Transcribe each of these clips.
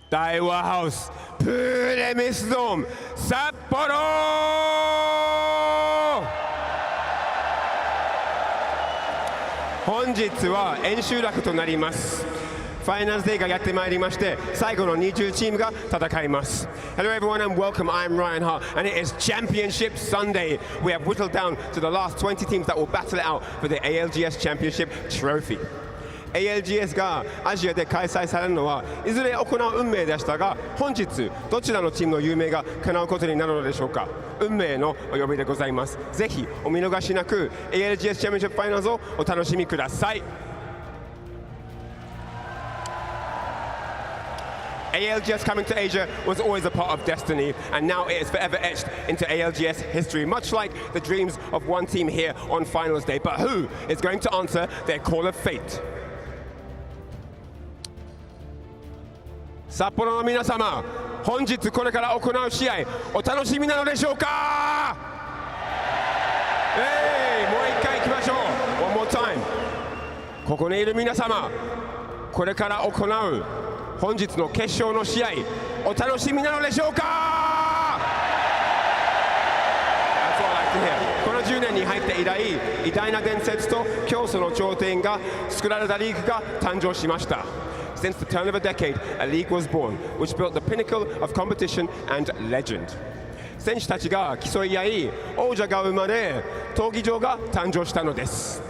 大和ハウスプレミスドーム札幌。本日は円周落となります。ファイナルデーがやってまいりまして、最後の20チームが戦います。Hello everyone and welcome. I'm Ryan Hart and it is Championship Sunday. We have whittled down to the last 20 teams that will battle it out for the ALGS Championship Trophy.ALGS がアジアで開催されるのはいずれ行う運命でしたが、本日どちらのチームの夢が叶うことになるのでしょうか。運命のお呼びでございます。ぜひお見逃しなく ALGS Championship Finals をお楽しみください。ALGS coming to Asia was always a part of destiny, and now it is forever etched into ALGS history, much like the dreams of one team here on Finals Day. But who is going to answer their call of fate? 札幌の皆様、本日これから行う試合、お楽しみなのでしょうか。もう一回行きましょう。One more time。ここにいる皆様、これから行う本日の決勝の試合、お楽しみなのでしょうか。この10年に入って以来、偉大な伝説と競争の頂点が作られたリーグが誕生しました。Since the turn of a decade, a league was born, which built the pinnacle of competition and legend. 選手たちが競い合い、王者が生まれ、闘技場が誕生したのです。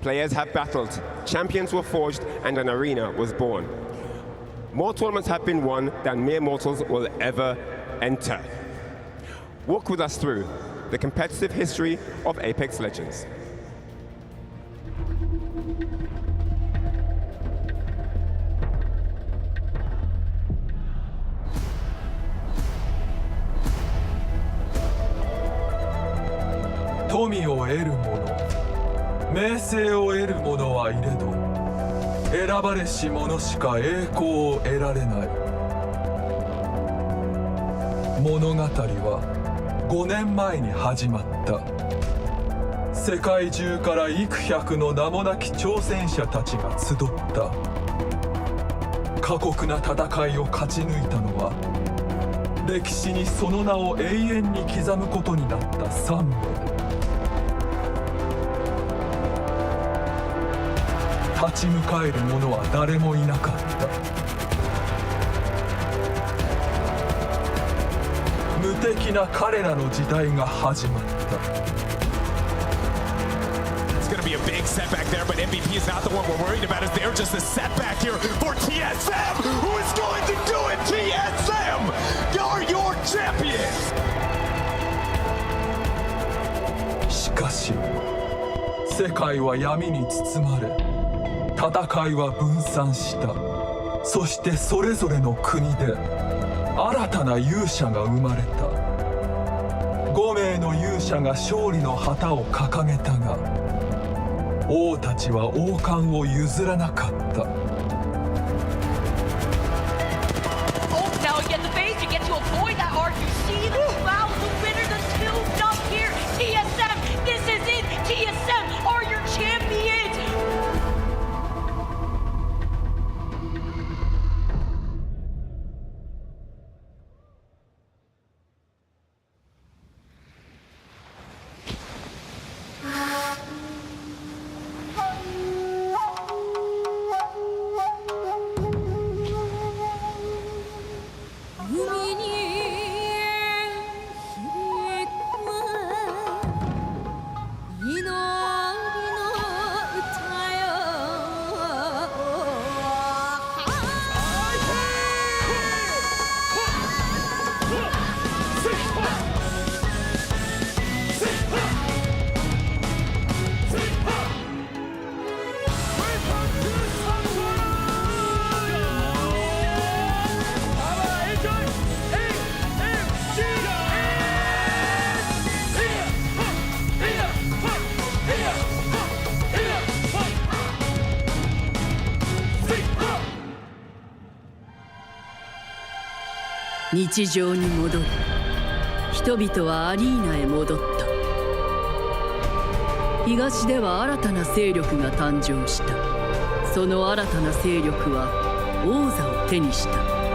Players have battled, champions were forged, and an arena was born. More tournaments have been won than mere mortals will ever enter. Walk with us through the competitive history of Apex Legends.富を得る者、名声を得る者はいれど、選ばれし者しか栄光を得られない。物語は5年前に始まった。世界中から幾百の名もなき挑戦者たちが集った。過酷な戦いを勝ち抜いたのは、歴史にその名を永遠に刻むことになった3名。立ち向かえる者は誰もいなかった。無敵な彼らの時代が始まった。It's going to be a big setback there, but MVP is not the one we're worried about. Is there just a setback here for TSM? Who is going to do it? TSM, you're your champions. しかし、世界は闇に包まれ、戦いは分散した。そしてそれぞれの国で新たな勇者が生まれた。5名の勇者が勝利の旗を掲げたが、王たちは王冠を譲らなかった。日常に戻り、人々はアリーナへ戻った。東では新たな勢力が誕生した。その新たな勢力は王座を手にした。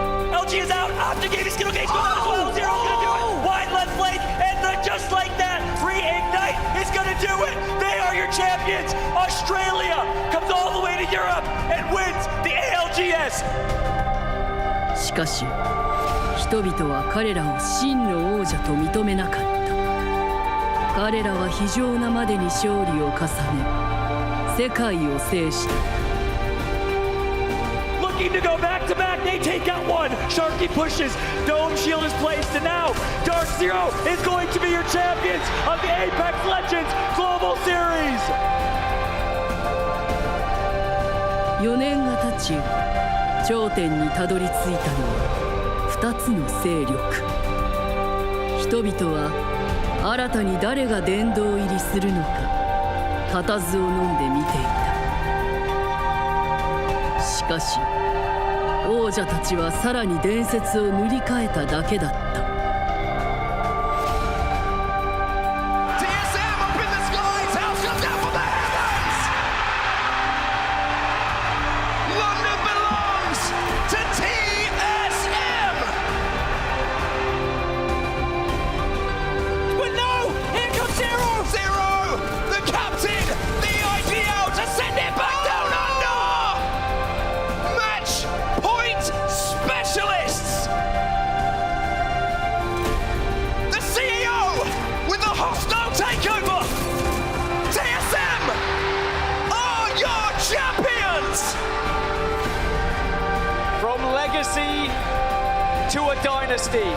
Ulti is out. Optic is gonna gauge goes out as well. Zero's gonna do it. Wide left flank, and then just like that, Reignite is gonna do it. They are your champions. Australia comes all the way to Europe and wins the ALGS. しかし人々は彼らを真の王者と認めなかった。彼らは非常なまでに勝利を重ね世界を制した。 Looking to go back to back, they take out one. Sharky pushes, Dome Shield is placed, and now Dark Zero is going to be your champions of the Apex Legends Global Series. 4年が経ち頂点にたどり着いたのは2つの勢力。人々は新たに誰が殿堂入りするのか固唾を飲んで見ていた。しかし王者たちはさらに伝説を塗り替えただけだった。 Legacy to a dynasty.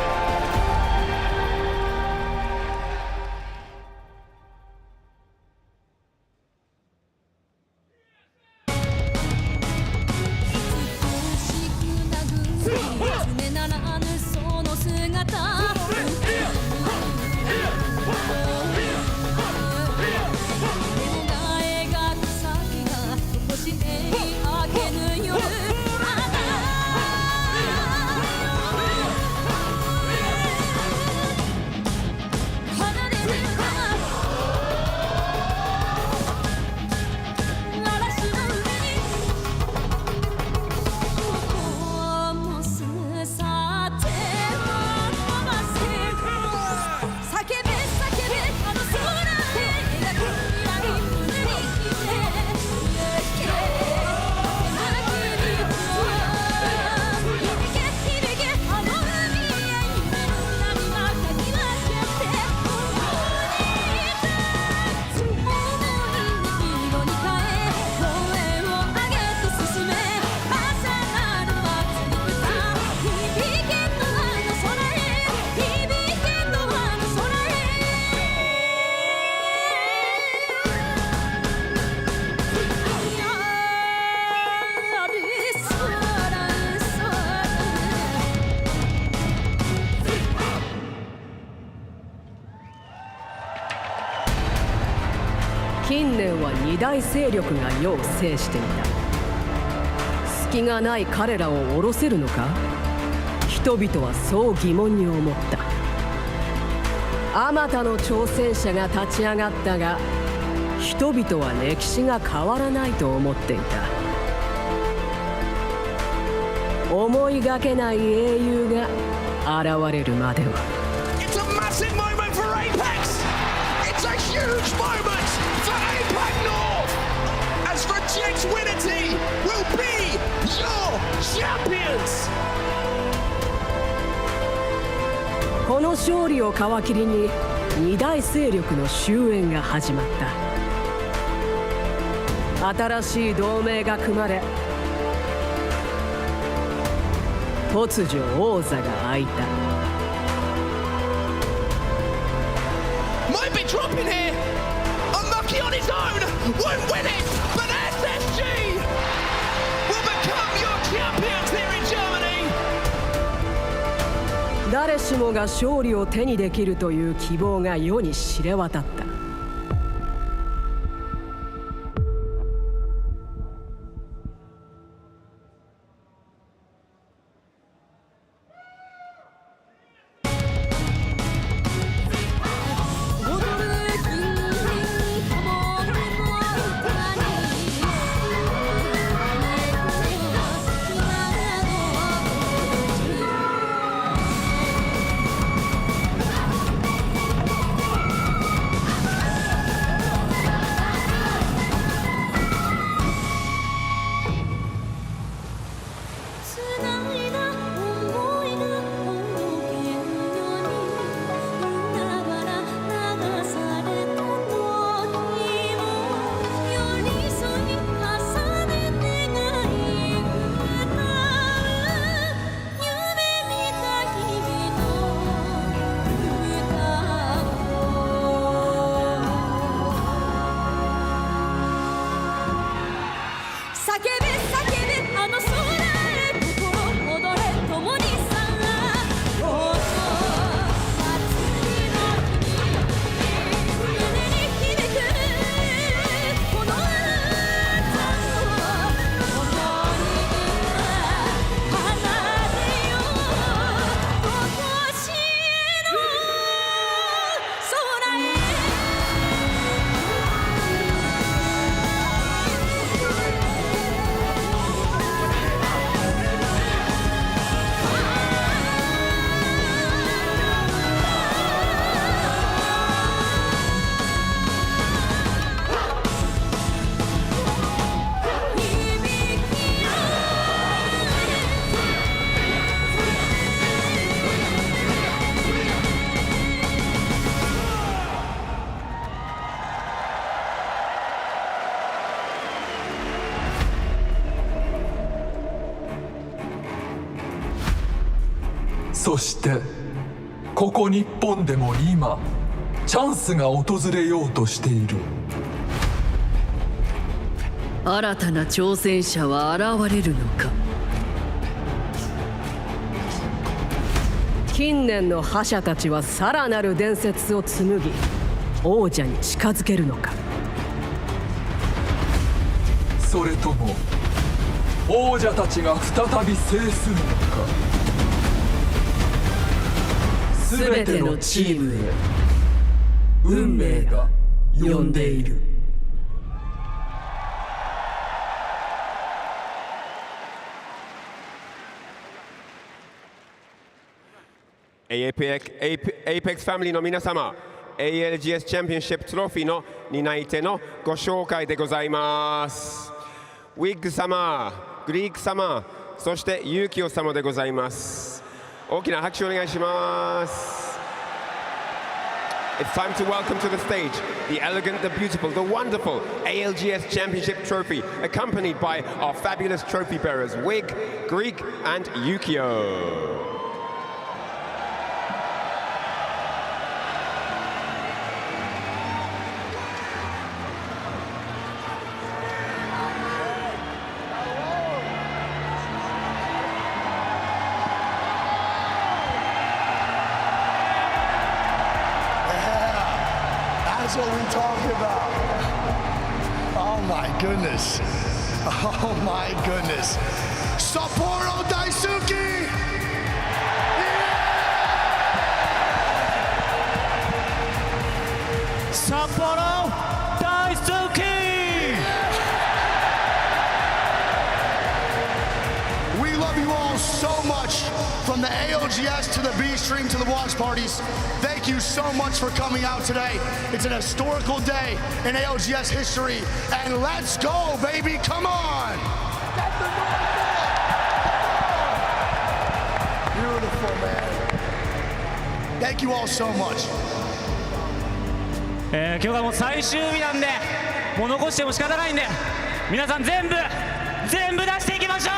近年は二大勢力が世を制していた。隙がない彼らを下ろせるのか。人々はそう疑問に思った。あまたの挑戦者が立ち上がったが、人々は歴史が変わらないと思っていた。思いがけない英雄が現れるまでは。It's a massive moment for Apex! It's a huge moment for Apex North! As Rejectwinity will be your champions! この勝利を皮切りに二大勢力の終焉が始まった。新しい同盟が組まれ、突如王座が開いた。 Might be dropping here! Unlucky on his own! Won't win it! But SSG will become your champions here in Germany! 誰しもが勝利を手にできるという希望が世に知れ渡った。そしてここ日本でも今チャンスが訪れようとしている。新たな挑戦者は現れるのか。近年の覇者たちはさらなる伝説を紡ぎ王者に近づけるのか。それとも王者たちが再び制するのか。全てのチームへ運命が呼んでいる。APEX ファミリーの皆様、ALGS チャンピオンシップトロフィーの担い手のご紹介でございます。ウィッグ様、グリーク様、そしてユーキオ様でございます。大きな拍手をお願いします。It's time to welcome to the stage the elegant, the beautiful, the wonderful ALGS Championship Trophy, accompanied by our fabulous trophy bearers, Wig, Greek, and Yukio. That's what we talk about. Oh my goodness. Oh my goodness. Sapporo Daisuke! Sapporo Daisuke! We love you all so much. From the ALGS to the B stream to the watch parties, thank you so much for coming out today. It's an historical day in ALGS history, and let's go, baby, come on! Beautiful, man. Thank you all so much. 今日がもう最終日なんで、もう残しても仕方ないんで、皆さん全部出していきましょう。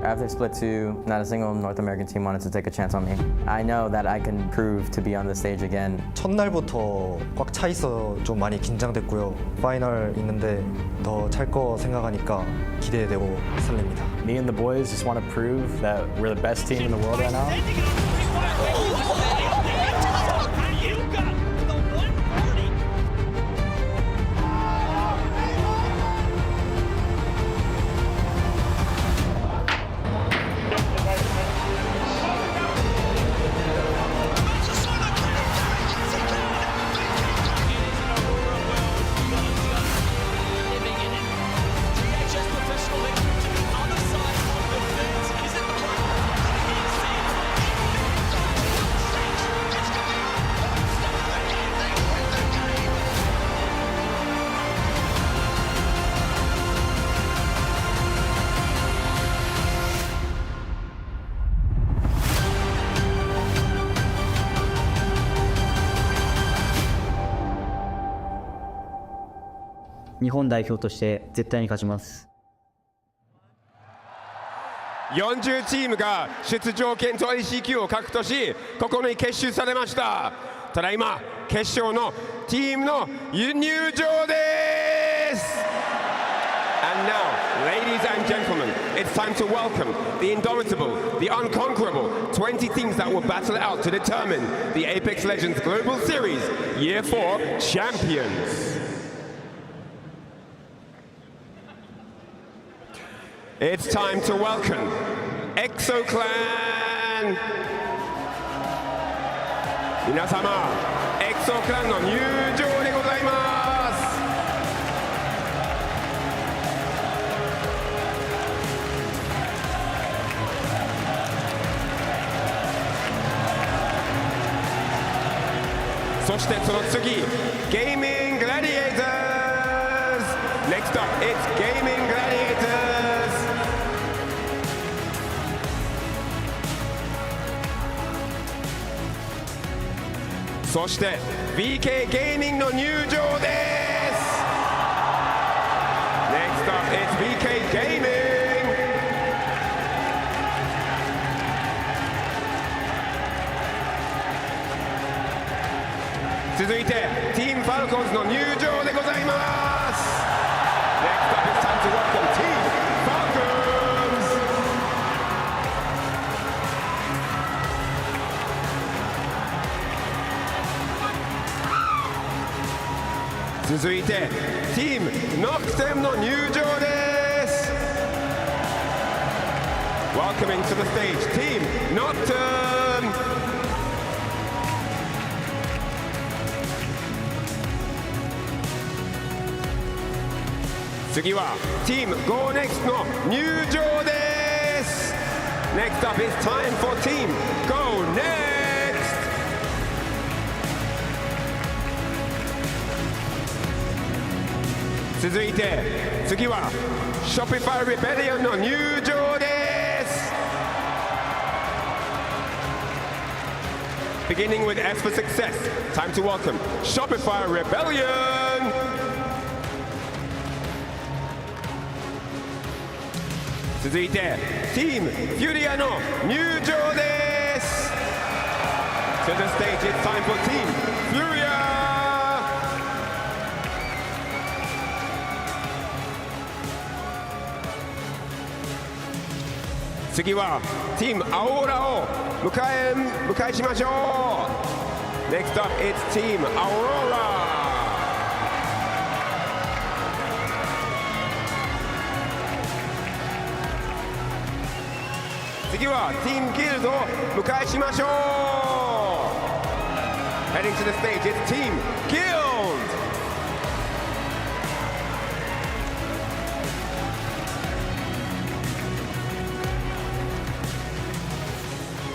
After split 2, not a single North American team wanted to take a chance on me. I know that I can prove to be on the stage again. 첫날부터 꽉 차 있어 좀 많이 긴장됐고요. 파이널 있는데 더 찰 거 생각하니까 기대되고 설렙니다. Me and the boys just want to prove that we're the best team in the world right now.日本代表として絶対に勝ちます。40チームが出場権と ICQ を獲得し、ここに結集されました。ただいま決勝のチームの入場です。And now, ladies and gentlemen, it's time to welcome the indomitable, the unconquerable 20 teams that will battle it out to determine the Apex Legends Global Series Year 4 champions. It's time to welcome EXO Clan! 皆様、EXO Clan の入場でございます。そしてその次、Gaming Gladiators! Next up, it's Gaming Gladiators! そそして BK ゲーミングの入場です。 Next up is BK ゲーミング。続いてティームファルコンズの入場でございます。 Next up it's time to welcome Team Falcons。 続いてティームノクテムの入場です。 Welcoming to the stage Team Nocturne。次は Team Go Next の入場です。 Next up it's time for Team Go Next。 続いて次は Shopify Rebellion の入場です。 Beginning with S for Success, time to welcome Shopify Rebellion。 続いてチームフュリアの入場です。 To the stage it's time for Team Furia。 次はチームアオーラを迎えしましょう。 Next up it's Team Aurora。次はティームギルドを迎えしましょう。 Heading to the stage it's Team Guild。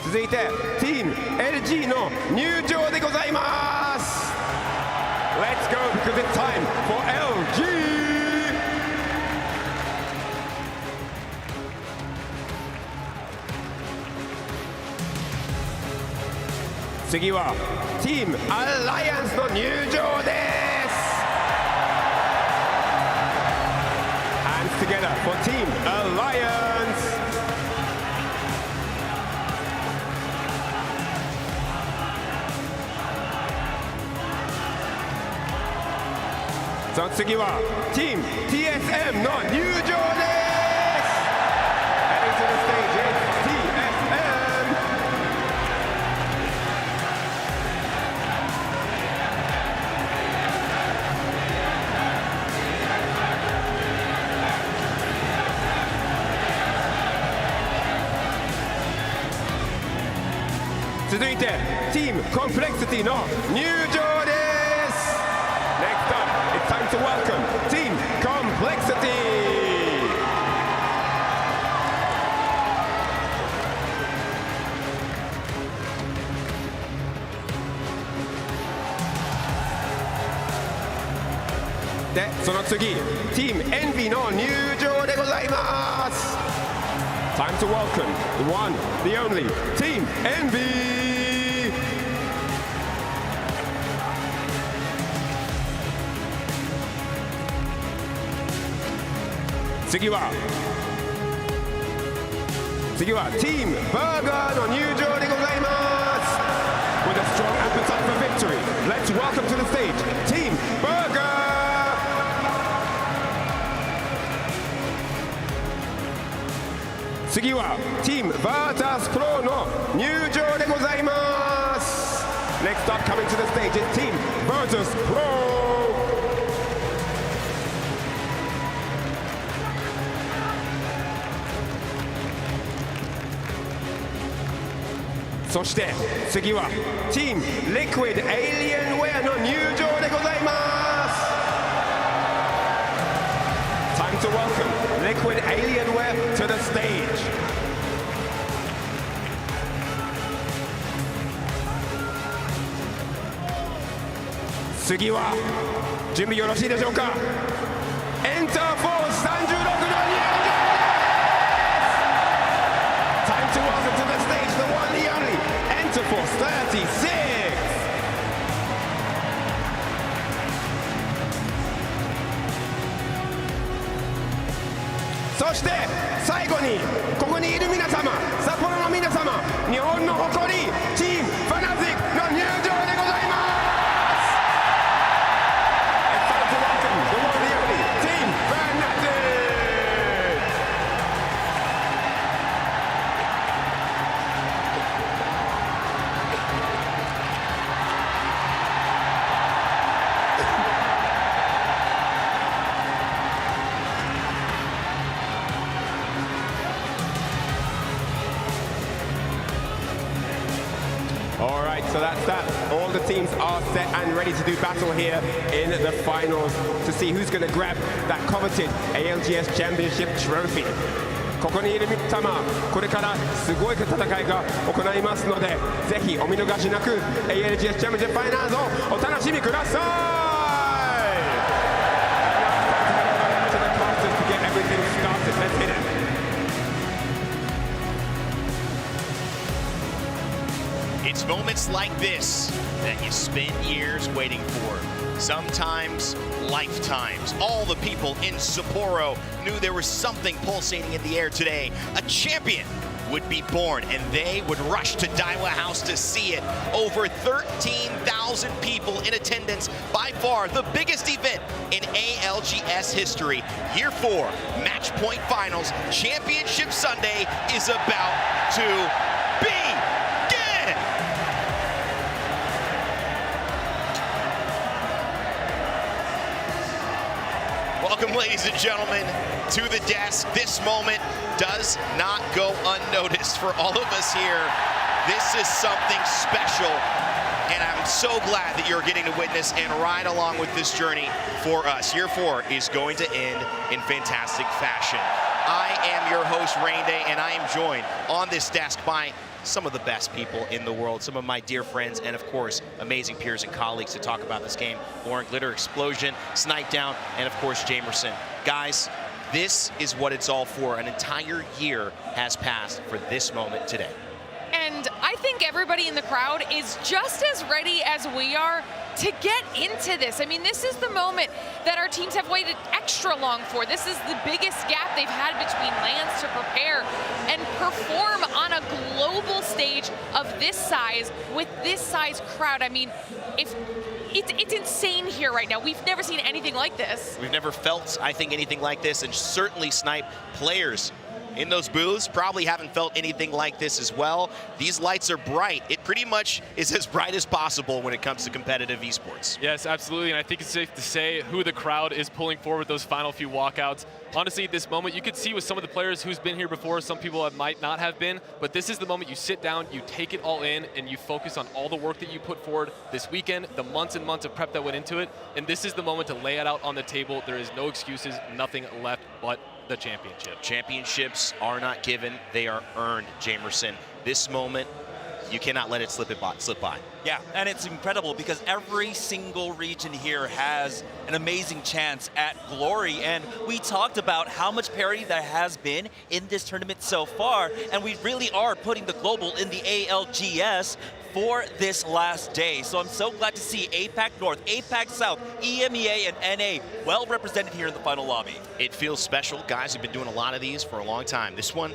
続いてティーム LG の入場でございます。 Let's go because it's time for LG。次はチームアライアンスの入場です。 Hands together for Team Alliance。 さあ次はチーム TSM の入場です。 Heading to the stage is TSM。続いてチームコンプレクシティの入場です。 Next up it's time to welcome Team Complexity。 でその次チーム Envy の入場でございます。 Time to welcome the one, the only Team Envy。 次はTeam Burger の入場でございます。 With a strong appetite for victory, let's welcome to the stage Team Burger。 次は Team Virtus Pro の入場でございます。 Next up coming to the stage is Team Virtus Pro。 そして次は Team Liquid Alienware の入場でございます。 Time to welcome Liquid Alienware to the stage。 次は準備よろしいでしょうか。 Enter Force 36の入場。 Time to welcome to the stage the one, the only Enter Force 36。そして最後にここにいる皆様、札幌の皆様、日本の誇りチームファナティックの入場でございます。It's time to welcome the one and only Team Fanatic. All right, so that's that. All the teams are set and ready to do battle here in the finals to see who's going to grab that coveted ALGS Championship trophy. ここにいる皆様、これからすごい戦いが行いますので、ぜひお見逃しなく ALGS Championship Finals をお楽しみください。To the casters to get everything started. Let's hit it. It's moments like this that you spend years waiting for, sometimes lifetimes. All the people in Sapporo knew there was something pulsating in the air today. A champion would be born, and they would rush to Daiwa House to see it. Over 13,000 people in attendance, by far the biggest event in ALGS history. Year 4, Match Point Finals, Championship Sunday is about to begin. Welcome, ladies and gentlemen, to the desk. This moment does not go unnoticed for all of us here. This is something special, and I'm so glad that you're getting to witness and ride along with this journey for us. Year 4 is going to end in fantastic fashion. I am your host, Rain Day, and I am joined on this desk by some of the best people in the world, some of my dear friends, and of course, amazing peers and colleagues to talk about this game. Lauren Glitter, Explosion, Snipe Down, and of course, Jamerson. Guys, this is what it's all for. An entire year has passed for this moment today. And I think everybody in the crowd is just as ready as we are to get into this. I mean, this is the moment that our teams have waited extra long for. This is the biggest gap they've had between lands to prepare and perform on a global stage of this size with this size crowd. I mean, it's insane here right now. We've never seen anything like this. We've never felt, I think, anything like this, and certainly Snipe players in those booths probably haven't felt anything like this as well. These lights are bright. It pretty much is as bright as possible when it comes to competitive esports. Yes, absolutely, and I think it's safe to say who the crowd is pulling for with those final few walkouts. Honestly, at this moment, you could see with some of the players who's been here before, some people that might not have been, but this is the moment you sit down, you take it all in, and you focus on all the work that you put forward this weekend, the months and months of prep that went into it, and this is the moment to lay it out on the table. There is no excuses, nothing left but the championship. Championships are not given, they are earned, Jamerson. This moment, you cannot let it slip by. Yeah, and it's incredible because every single region here has an amazing chance at glory, and we talked about how much parity there has been in this tournament so far, and we really are putting the global in the ALGS for this last day. So I'm so glad to see APAC North, APAC South, EMEA, and NA well represented here in the final lobby. It feels special. Guys have been doing a lot of these for a long time. This one,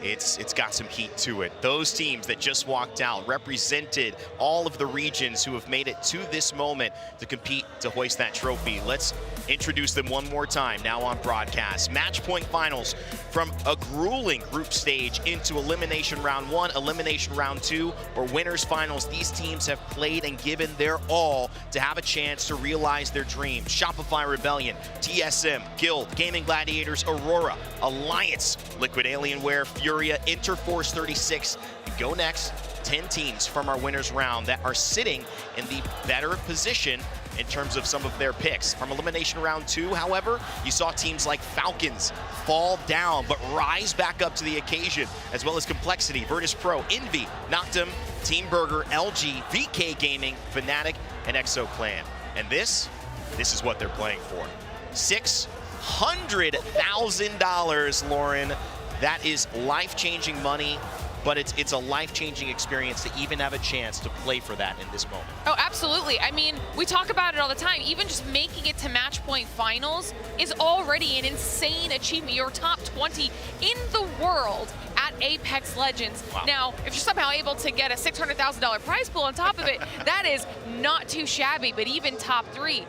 it's got some heat to it. Those teams that just walked out represented all of the regions who have made it to this moment to compete to hoist that trophy. Let's introduce them one more time now on broadcast. Match Point Finals from a grueling group stage into Elimination Round 1, Elimination Round 2, or Winners Finals. These teams have played and given their all to have a chance to realize their dreams. Shopify Rebellion, TSM, Guild, Gaming Gladiators, Aurora, Alliance, Liquid Alienware, Furia, Interforce 36, and go next. 10 teams from our winners round that are sitting in the better position in terms of some of their picks. From Elimination Round 2, however, you saw teams like Falcons fall down but rise back up to the occasion, as well as Complexity, Virtus Pro, Envy, Noctum, Team Burger, LG, VK Gaming, Fnatic, and ExoClan. And this is what they're playing for. $600,000, Lauren. That is life-changing money but it's a life-changing experience to even have a chance to play for that in this moment. Oh, absolutely. I mean, we talk about it all the time. Even just making it to match point finals is already an insane achievement. You're top 20 in the world at Apex Legends. Wow. Now, if you're somehow able to get a $600,000 prize pool on top of it, that is not too shabby, but even top 3,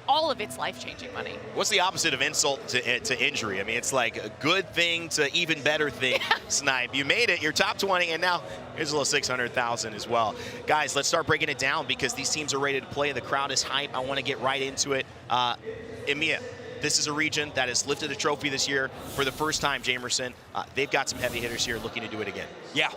all of it's life-changing money. What's the opposite of insult to injury? I mean, it's like a good thing to even better thing, Snipe. You made it, you're top 20, and now here's a little 600,000 as well. Guys, let's start breaking it down because these teams are ready to play. The crowd is hype. I want to get right into it. EMEA, this is a region that has lifted a trophy this year for the first time, Jamerson. They've got some heavy hitters here looking to do it again. Yeah,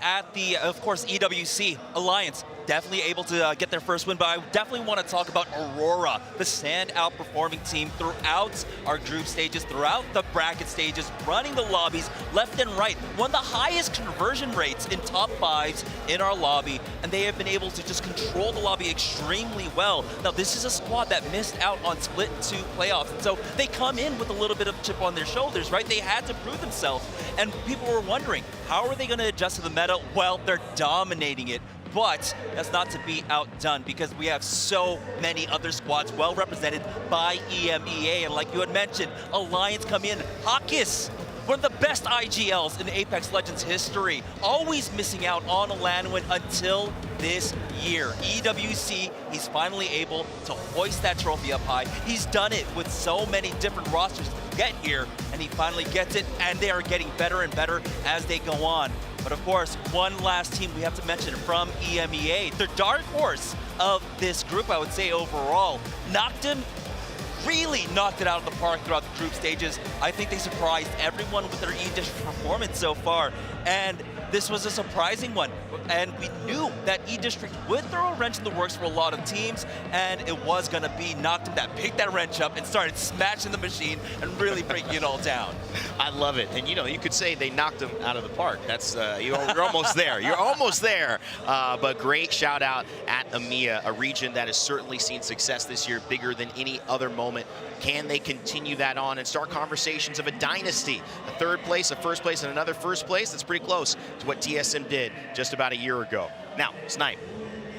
at the, of course, EWC Alliance, definitely able to get their first win, but I definitely want to talk about Aurora, the standout performing team throughout our group stages, throughout the bracket stages, running the lobbies left and right. One of the highest conversion rates in top 5s in our lobby, and they have been able to just control the lobby extremely well. Now, this is a squad that missed out on Split 2 playoffs, and so they come in with a little bit of chip on their shoulders, right? They had to prove themselves, and people were wondering, how are they going to adjust to the meta? Well, they're dominating it. But that's not to be outdone because we have so many other squads well represented by EMEA. And like you had mentioned, Alliance come in. Hawkis, one of the best IGLs in Apex Legends history, always missing out on a LAN win until this year. EWC, he's finally able to hoist that trophy up high. He's done it with so many different rosters to get here, and he finally gets it, and they are getting better and better as they go on. But of course, one last team we have to mention from EMEA, the dark horse of this group, I would say overall. Really knocked it out of the park throughout the group stages. I think they surprised everyone with their E-District performance so far. And this was a surprising one. And we knew that E-District would throw a wrench in the works for a lot of teams, and it was gonna be Noctum that picked that wrench up and started smashing the machine and really breaking it all down. I love it. And you know, you could say they knocked them out of the park. That's, you're almost there. You're almost there. But great shout out at EMEA, a region that has certainly seen success this year, bigger than any other moment. Can they continue that on and start conversations of a dynasty? A third place, a first place, and another first place? That's pretty close to what TSM did just about a year ago. Now, Snipe,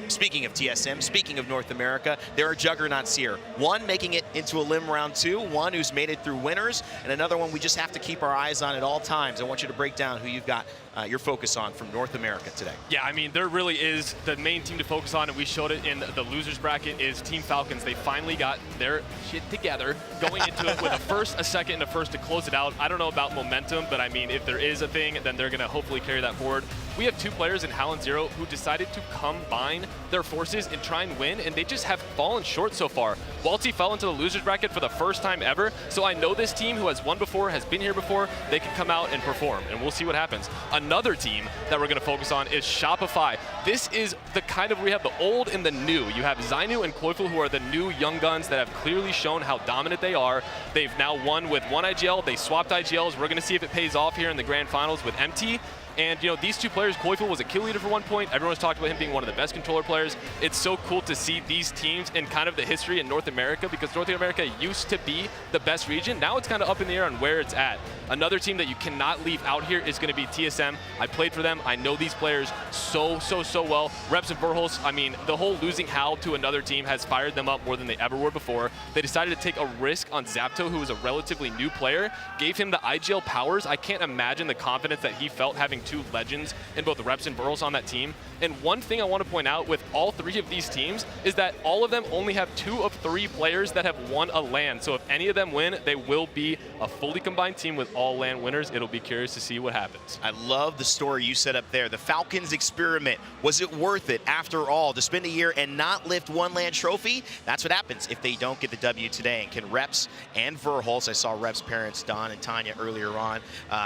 speaking of TSM, speaking of North America, there are juggernauts here. One making it into a limb round 2, one who's made it through winners, and another one we just have to keep our eyes on at all times. I want you to break down who you've got your focus on from North America today. Yeah, I mean, there really is the main team to focus on, and we showed it in the losers bracket, is Team Falcons. They finally got their shit together, going into it with a first, a second, and a first to close it out. I don't know about momentum, but I mean, if there is a thing, then they're gonna hopefully carry that forward. We have 2 players in Hal and Zero who decided to combine their forces and try and win, and they just have fallen short so far. Walty fell into the losers bracket for the first time ever, so I know this team who has won before, has been here before, they can come out and perform, and we'll see what happens. Another team that we're gonna focus on is Shopify. This is the kind of, we have the old and the new. You have Zainu and Koifel, who are the new young guns that have clearly shown how dominant they are. They've now won with 1 IGL, they swapped IGLs. We're gonna see if it pays off here in the grand finals with MT. And you know, these 2 players, Koifel was a kill leader for one point. Everyone's talked about him being one of the best controller players. It's so cool to see these teams in kind of the history in North America, because North America used to be the best region. Now it's kind of up in the air on where it's at. Another team that you cannot leave out here is going to be TSM. I played for them. I know these players so well. Reps and Verhulst, I mean, the whole losing Hal to another team has fired them up more than they ever were before. They decided to take a risk on Zapto, who was a relatively new player, gave him the IGL powers. I can't imagine the confidence that he felt having 2 legends in both Reps and Verhulst on that team. And one thing I want to point out with all 3 of these teams is that all of them only have 2 of 3 players that have won a LAN. So if any of them win, they will be a fully combined team with all LAN winners. It'll be curious to see what happens. I love the story you set up there. The Falcons experiment. Was it worth it after all to spend a year and not lift 1 LAN trophy? That's what happens if they don't get the W today. And can Reps and Verhulst, I saw Reps' parents, Don and Tanya, earlier on,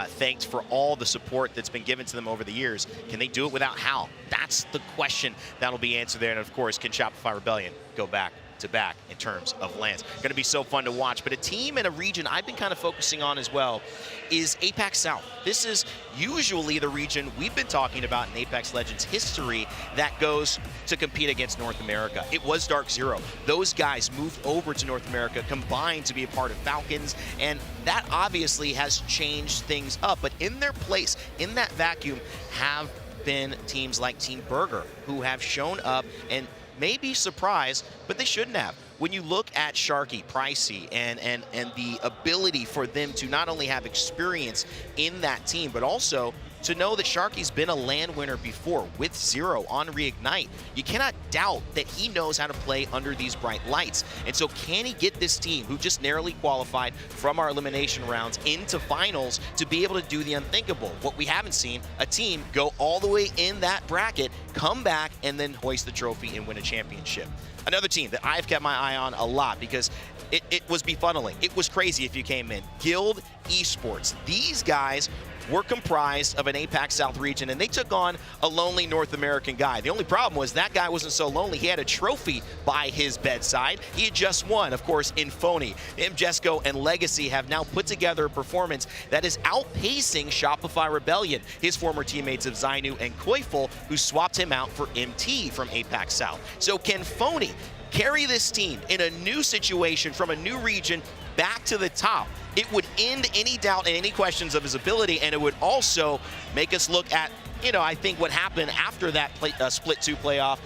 thanked for all the support that's been given to them over the years. Can they do it without Hal? That's the question that'll be answered there. And of course, can Shopify Rebellion go back back-to-back in terms of lands. Going to be so fun to watch. But a team and a region I've been kind of focusing on as well is APAC South. This is usually the region we've been talking about in Apex Legends history that goes to compete against North America. It was Dark Zero. Those guys moved over to North America, combined to be a part of Falcons, and that obviously has changed things up. But in their place, in that vacuum, have been teams like Team Burger, who have shown up and may be surprised, but they shouldn't have. When you look at Sharky, Pricey, and the ability for them to not only have experience in that team, but also to know that Sharky's been a LAN winner before with Zero on Reignite, you cannot doubt that he knows how to play under these bright lights. And so can he get this team, who just narrowly qualified from our elimination rounds, into finals to be able to do the unthinkable? What we haven't seen, a team go all the way in that bracket, come back, and then hoist the trophy and win a championship. Another team that I've kept my eye on a lot because it was befunneling. It was crazy if you came in. Guild Esports. These guys were comprised of an APAC South region, and they took on a lonely North American guy. The only problem was that guy wasn't so lonely. He had a trophy by his bedside. He had just won, of course, in Phony. Jesco and Legacy have now put together a performance that is outpacing Shopify Rebellion, his former teammates of Zainu and Koiful, who swapped him out for MT from APAC South. So can Phony carry this team in a new situation from a new region back to the top? It would end any doubt and any questions of his ability, and it would also make us look at, I think what happened after that Split 2 playoff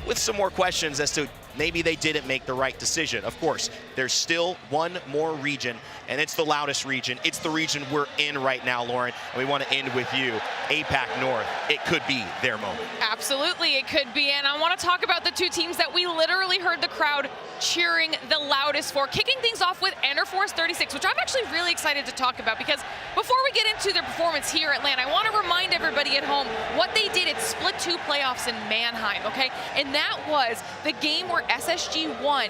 with some more questions as to maybe they didn't make the right decision. Of course, there's still one more region, and it's the loudest region. It's the region we're in right now, Lauren, and we want to end with you. APAC North, it could be their moment. Absolutely, it could be, and I want to talk about the two teams that we literally heard the crowd cheering the loudest for. Kicking things off with Enterforce 36, which I'm actually really excited to talk about, because before we get into their performance here at LAN, I want to remind everybody at home what they did at Split 2 playoffs in Mannheim, okay? And that was the game where SSG won.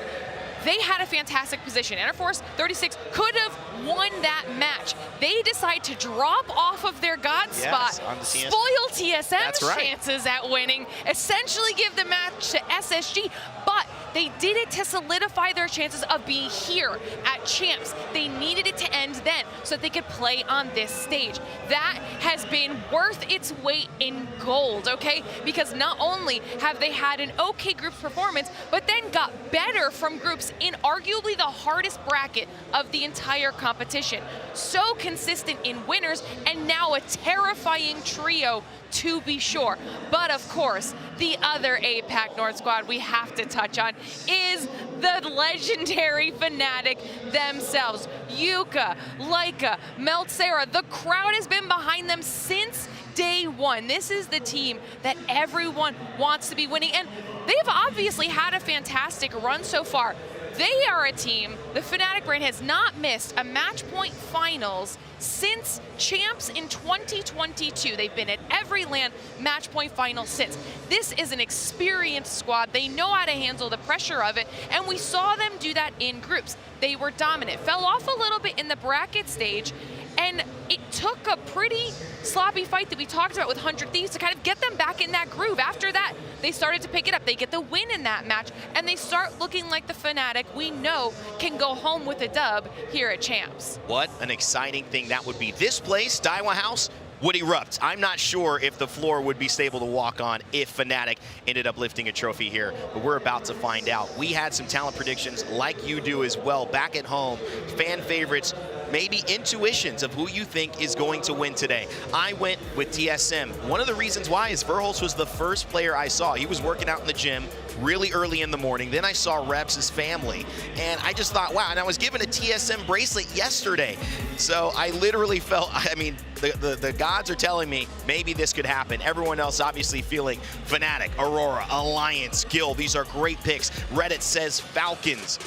They had a fantastic position. Enterforce 36 could have won that match. They decide to drop off of their God spot, spoil TSM's chances at winning, essentially give the match to SSG, but they did it to solidify their chances of being here at Champs. They needed it to end then so that they could play on this stage. That has been worth its weight in gold, okay? Because not only have they had an okay group performance, but then got better from groups in arguably the hardest bracket of the entire competition. So consistent in winners, and now a terrifying trio to be sure. But of course, the other APAC North squad we have to touch on is the legendary Fnatic themselves. Yuka, Laika, Meltsera, the crowd has been behind them since day one. This is the team that everyone wants to be winning, and they've obviously had a fantastic run so far. They are a team, the Fnatic brand has not missed a match point finals since Champs in 2022. They've been at every LAN match point final since. This is an experienced squad. They know how to handle the pressure of it, and we saw them do that in groups. They were dominant. Fell off a little bit in the bracket stage, and it took a pretty sloppy fight that we talked about with 100 Thieves to kind of get them back in that groove. After that, they started to pick it up. They get the win in that match, and they start looking like the Fnatic we know can go home with a dub here at Champs. What an exciting thing that would be. This place, Daiwa House, would erupt. I'm not sure if the floor would be stable to walk on if Fnatic ended up lifting a trophy here, but we're about to find out. We had some talent predictions like you do as well back at home. Fan favorites, maybe intuitions of who you think is going to win today. I went with TSM. One of the reasons why is Verholz was the first player I saw. He was working out in the gym really early in the morning. Then I saw Reps' family, and I just thought, wow, and I was given a TSM bracelet yesterday. So I literally felt, I mean, the gods are telling me maybe this could happen. Everyone else obviously feeling Fnatic, Aurora, Alliance, Guild. These are great picks. Reddit says Falcons.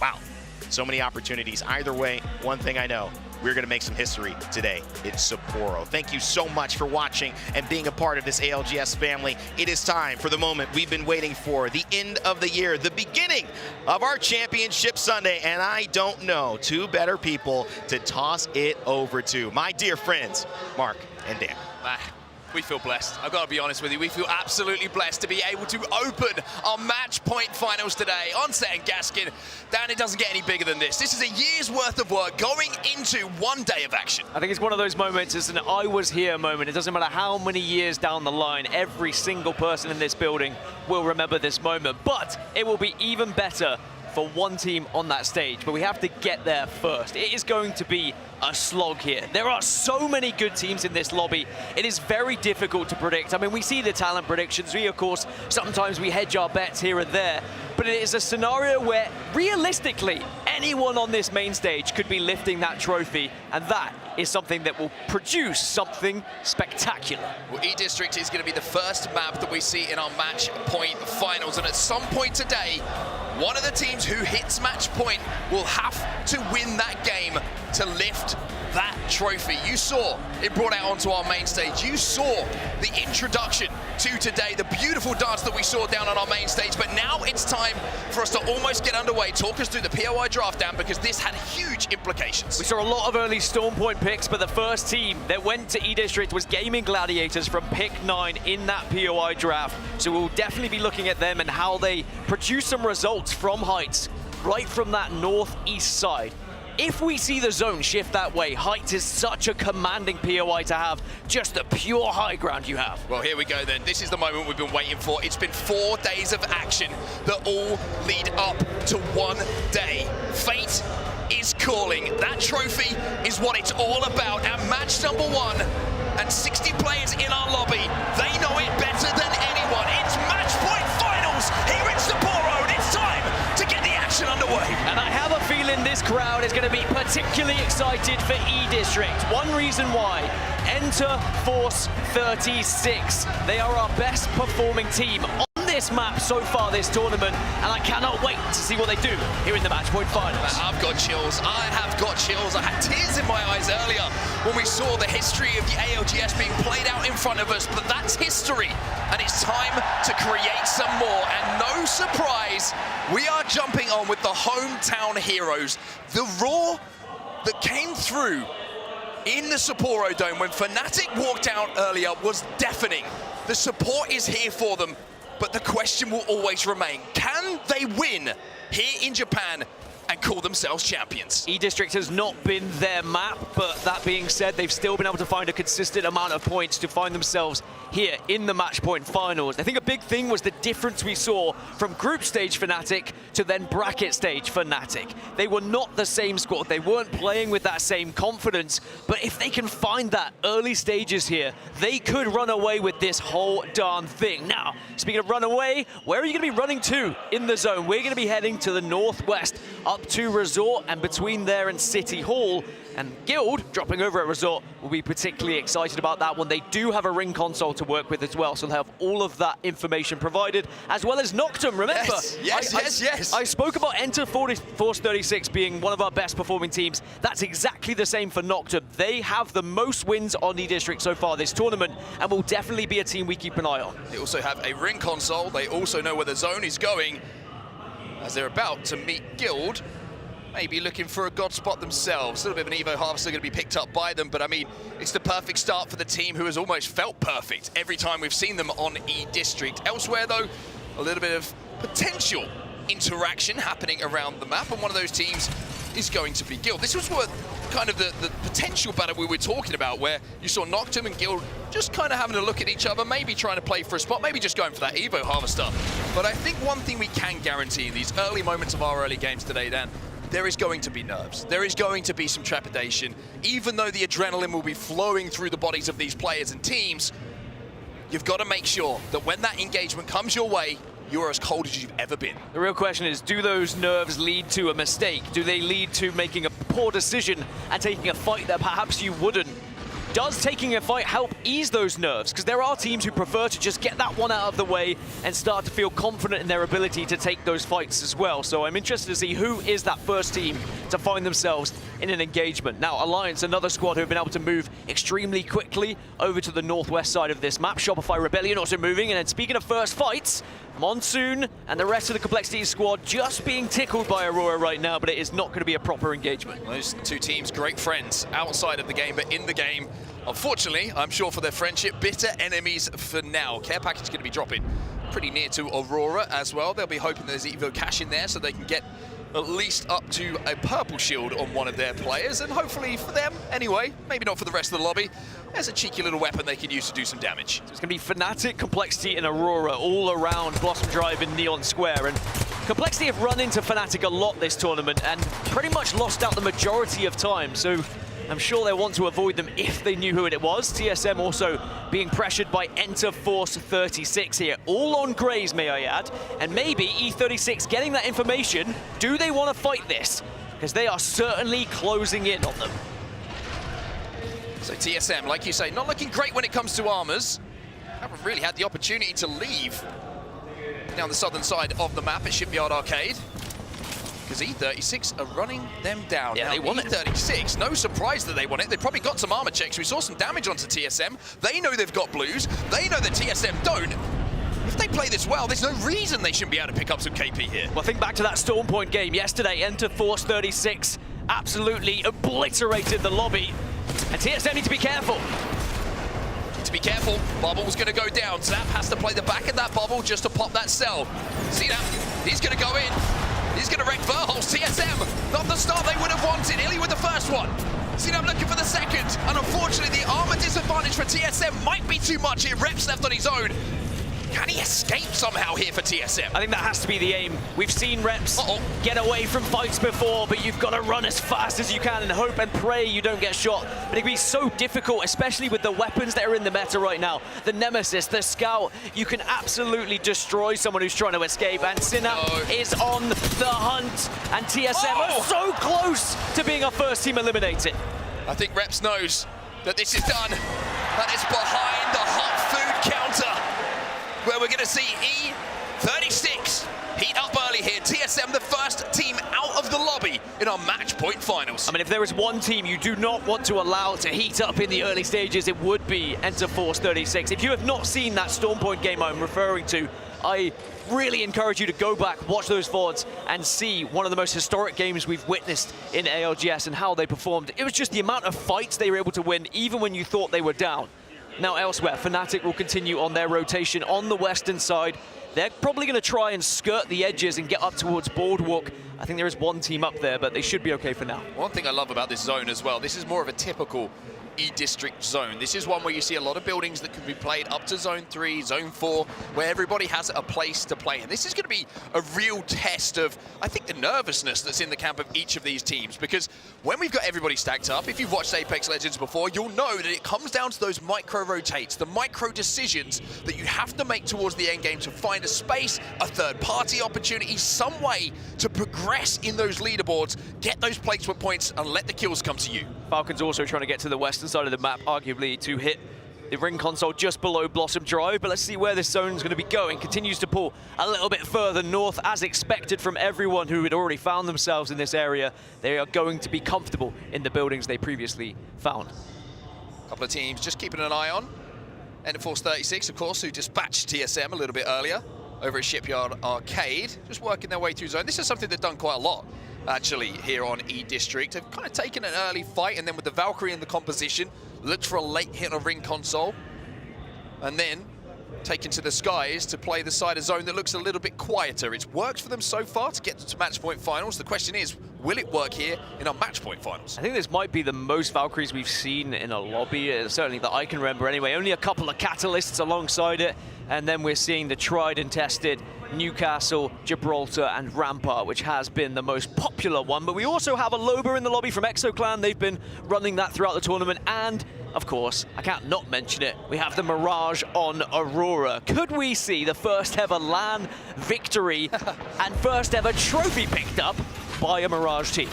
Wow, so many opportunities. Either way, one thing I know, we're going to make some history today in Sapporo. Thank you so much for watching and being a part of this ALGS family. It is time for the moment we've been waiting for, the end of the year, the beginning of our championship Sunday, and I don't know two better people to toss it over to. My dear friends, Mark and Dan. We feel blessed. I've got to be honest with you. We feel absolutely blessed to be able to open our match point finals today on set in Gaskin. Dan, it doesn't get any bigger than this. This is a year's worth of work going into one day of action. I think it's one of those moments, it's an I was here moment. It doesn't matter how many years down the line, every single person in this building will remember this moment. But it will be even better for one team on that stage, but we have to get there first. It is going to be a slog here. There are so many good teams in this lobby. It is very difficult to predict. I mean, we see the talent predictions. We, of course, sometimes we hedge our bets here and there, but it is a scenario where, realistically, anyone on this main stage could be lifting that trophy, and that is something that will produce something spectacular. Well, E-District is going to be the first map that we see in our match point finals, and at some point today, one of the teams who hits match point will have to win that game to lift that trophy. You saw it brought out onto our main stage. You saw the introduction to today, the beautiful dance that we saw down on our main stage, but now it's time for us to almost get underway. Talk us through the POI draft, Dan, because this had huge implications. We saw a lot of early Storm Point picks, but the first team that went to E-District was Gaming Gladiators from pick 9 in that POI draft. So we'll definitely be looking at them and how they produce some results from heights right from that northeast side. If we see the zone shift that way, Heights is such a commanding POI to have, just the pure high ground you have. Well, here we go then. This is the moment we've been waiting for. It's been 4 days of action that all lead up to one day. Fate is calling. That trophy is what it's all about. And match number 1 and 60 players in our lobby, they know it better than anyone. It's match point finals here in Sapporo, and it's time to get the action underway. And I have a feeling this crowd is going to be particularly excited for E-District. One reason why, enter Force 36. They are our best performing team on this map so far this tournament, and I cannot wait to see what they do here in the match point finals. I've got chills. I have got chills. I had tears in my eyes earlier when we saw the history of the ALGS being played out in front of us, but that's history, and it's time to create some more. And no surprise, we are jumping on with the hometown heroes. The roar that came through in the Sapporo Dome when Fnatic walked out earlier was deafening. The support is here for them, but the question will always remain, can they win here in Japan and call themselves champions? E-District has not been their map, but that being said, they've still been able to find a consistent amount of points to find themselves here in the match point finals. I think a big thing was the difference we saw from group stage Fnatic to then bracket stage Fnatic. They were not the same squad. They weren't playing with that same confidence, but if they can find that early stages here, they could run away with this whole darn thing. Now, speaking of run away, where are you going to be running to in the zone? We're going to be heading to the northwest, up to Resort, and between there and City Hall. And Guild, dropping over at Resort, will be particularly excited about that one. They do have a ring console to work with as well, so they'll have all of that information provided, as well as Noctum. Remember, yes. I spoke about Enter Force 36 being one of our best performing teams. That's exactly the same for Noctum. They have the most wins on E-District so far this tournament, and will definitely be a team we keep an eye on. They also have a ring console. They also know where the zone is going, as they're about to meet Guild. Maybe looking for a god spot themselves. A little bit of an Evo Harvester going to be picked up by them, but I mean, it's the perfect start for the team who has almost felt perfect every time we've seen them on E-District. Elsewhere though, a little bit of potential interaction happening around the map, and one of those teams is going to be Guild. This was what kind of the potential battle we were talking about, where you saw Noctum and Guild just kind of having a look at each other, maybe trying to play for a spot, maybe just going for that Evo Harvester. But I think one thing we can guarantee in these early moments of our early games today, Dan, there is going to be nerves. There is going to be some trepidation. Even though the adrenaline will be flowing through the bodies of these players and teams, you've got to make sure that when that engagement comes your way, you're as cold as you've ever been. The real question is, do those nerves lead to a mistake? Do they lead to making a poor decision and taking a fight that perhaps you wouldn't? Does taking a fight help ease those nerves? Because there are teams who prefer to just get that one out of the way and start to feel confident in their ability to take those fights as well. So I'm interested to see who is that first team to find themselves in an engagement. Now, Alliance, another squad who have been able to move extremely quickly over to the northwest side of this map. Shopify Rebellion also moving. And then speaking of first fights, Monsoon and the rest of the Complexity squad just being tickled by Aurora right now, but it is not going to be a proper engagement. Those two teams, great friends outside of the game, but in the game, Unfortunately, I'm sure for their friendship, bitter enemies for now. Care package going to be dropping pretty near to Aurora as well. They'll be hoping there's Evo cash in there so they can get at least up to a purple shield on one of their players, and hopefully for them, anyway, maybe not for the rest of the lobby, there's a cheeky little weapon they can use to do some damage. So it's going to be Fnatic, Complexity, and Aurora all around Blossom Drive in Neon Square, and Complexity have run into Fnatic a lot this tournament and pretty much lost out the majority of time, so I'm sure they want to avoid them if they knew who it was. TSM also being pressured by Enter Force 36 here. All on Grays, may I add. And maybe E36 getting that information. Do they want to fight this? Because they are certainly closing in on them. So TSM, like you say, not looking great when it comes to armors. Haven't really had the opportunity to leave down the southern side of the map at Shipyard Arcade, because E36 are running them down. Yeah, now, they want E36, no surprise that they want it. They probably got some armor checks. We saw some damage onto TSM. They know they've got blues. They know that TSM don't. If they play this well, there's no reason they shouldn't be able to pick up some KP here. Well, think back to that Storm Point game yesterday. Enter Force 36 absolutely obliterated the lobby. And TSM need to be careful. To be careful, Bubble's going to go down. Zap has to play the back of that bubble just to pop that cell. See that? He's going to go in. He's going to wreck Verholz. TSM, not the start they would have wanted. Illy with the first one. Sinam looking for the second. And unfortunately, the armor disadvantage for TSM might be too much here. Reps left on his own. Can he escape somehow here for TSM? I think that has to be the aim. We've seen Reps get away from fights before, but you've got to run as fast as you can and hope and pray you don't get shot. But it can be so difficult, especially with the weapons that are in the meta right now. The Nemesis, the Scout, you can absolutely destroy someone who's trying to escape. And Sinam is on the hunt. And TSM are so close to being our first team eliminated. I think Reps knows that this is done. That is behind the hot food counter, where we're going to see E36 heat up early here. TSM, the first team out of the lobby in our match point finals. I mean, if there is one team you do not want to allow to heat up in the early stages, it would be Enter Force 36. If you have not seen that Storm Point game I'm referring to, I really encourage you to go back, watch those VODs, and see one of the most historic games we've witnessed in ALGS and how they performed. It was just the amount of fights they were able to win, even when you thought they were down. Now elsewhere, Fnatic will continue on their rotation on the western side. They're probably going to try and skirt the edges and get up towards Boardwalk. I think there is one team up there, but they should be okay for now. One thing I love about this zone as well, this is more of a typical E-District zone. This is one where you see a lot of buildings that can be played up to Zone 3, Zone 4, where everybody has a place to play. And this is going to be a real test of, I think, the nervousness that's in the camp of each of these teams. Because when we've got everybody stacked up, if you've watched Apex Legends before, you'll know that it comes down to those micro-rotates, the micro-decisions that you have to make towards the end game to find a space, a third-party opportunity, some way to progress in those leaderboards, get those placement points, and let the kills come to you. Falcons also trying to get to the western side of the map, arguably to hit the ring console just below Blossom Drive, but let's see where this zone is going to be going. Continues to pull a little bit further north, as expected from everyone who had already found themselves in this area. They are going to be comfortable in the buildings they previously found. A couple of teams just keeping an eye on. Enter Force 36, of course, who dispatched TSM a little bit earlier over at Shipyard Arcade, just working their way through zone. This is something they've done quite a lot, actually, here on E-District. They've kind of taken an early fight, and then with the Valkyrie in the composition, looked for a late hit on ring console, and then taken to the skies to play the side of zone that looks a little bit quieter. It's worked for them so far to get to match point finals. The question is, will it work here in our match point finals? I think this might be the most Valkyries we've seen in a lobby, certainly that I can remember anyway. Only a couple of catalysts alongside it, and then we're seeing the tried and tested Newcastle, Gibraltar, and Rampart, which has been the most popular one. But we also have a Loba in the lobby from ExoClan. They've been running that throughout the tournament. And, of course, I can't not mention it, we have the Mirage on Aurora. Could we see the first ever LAN victory and first ever trophy picked up by a Mirage team?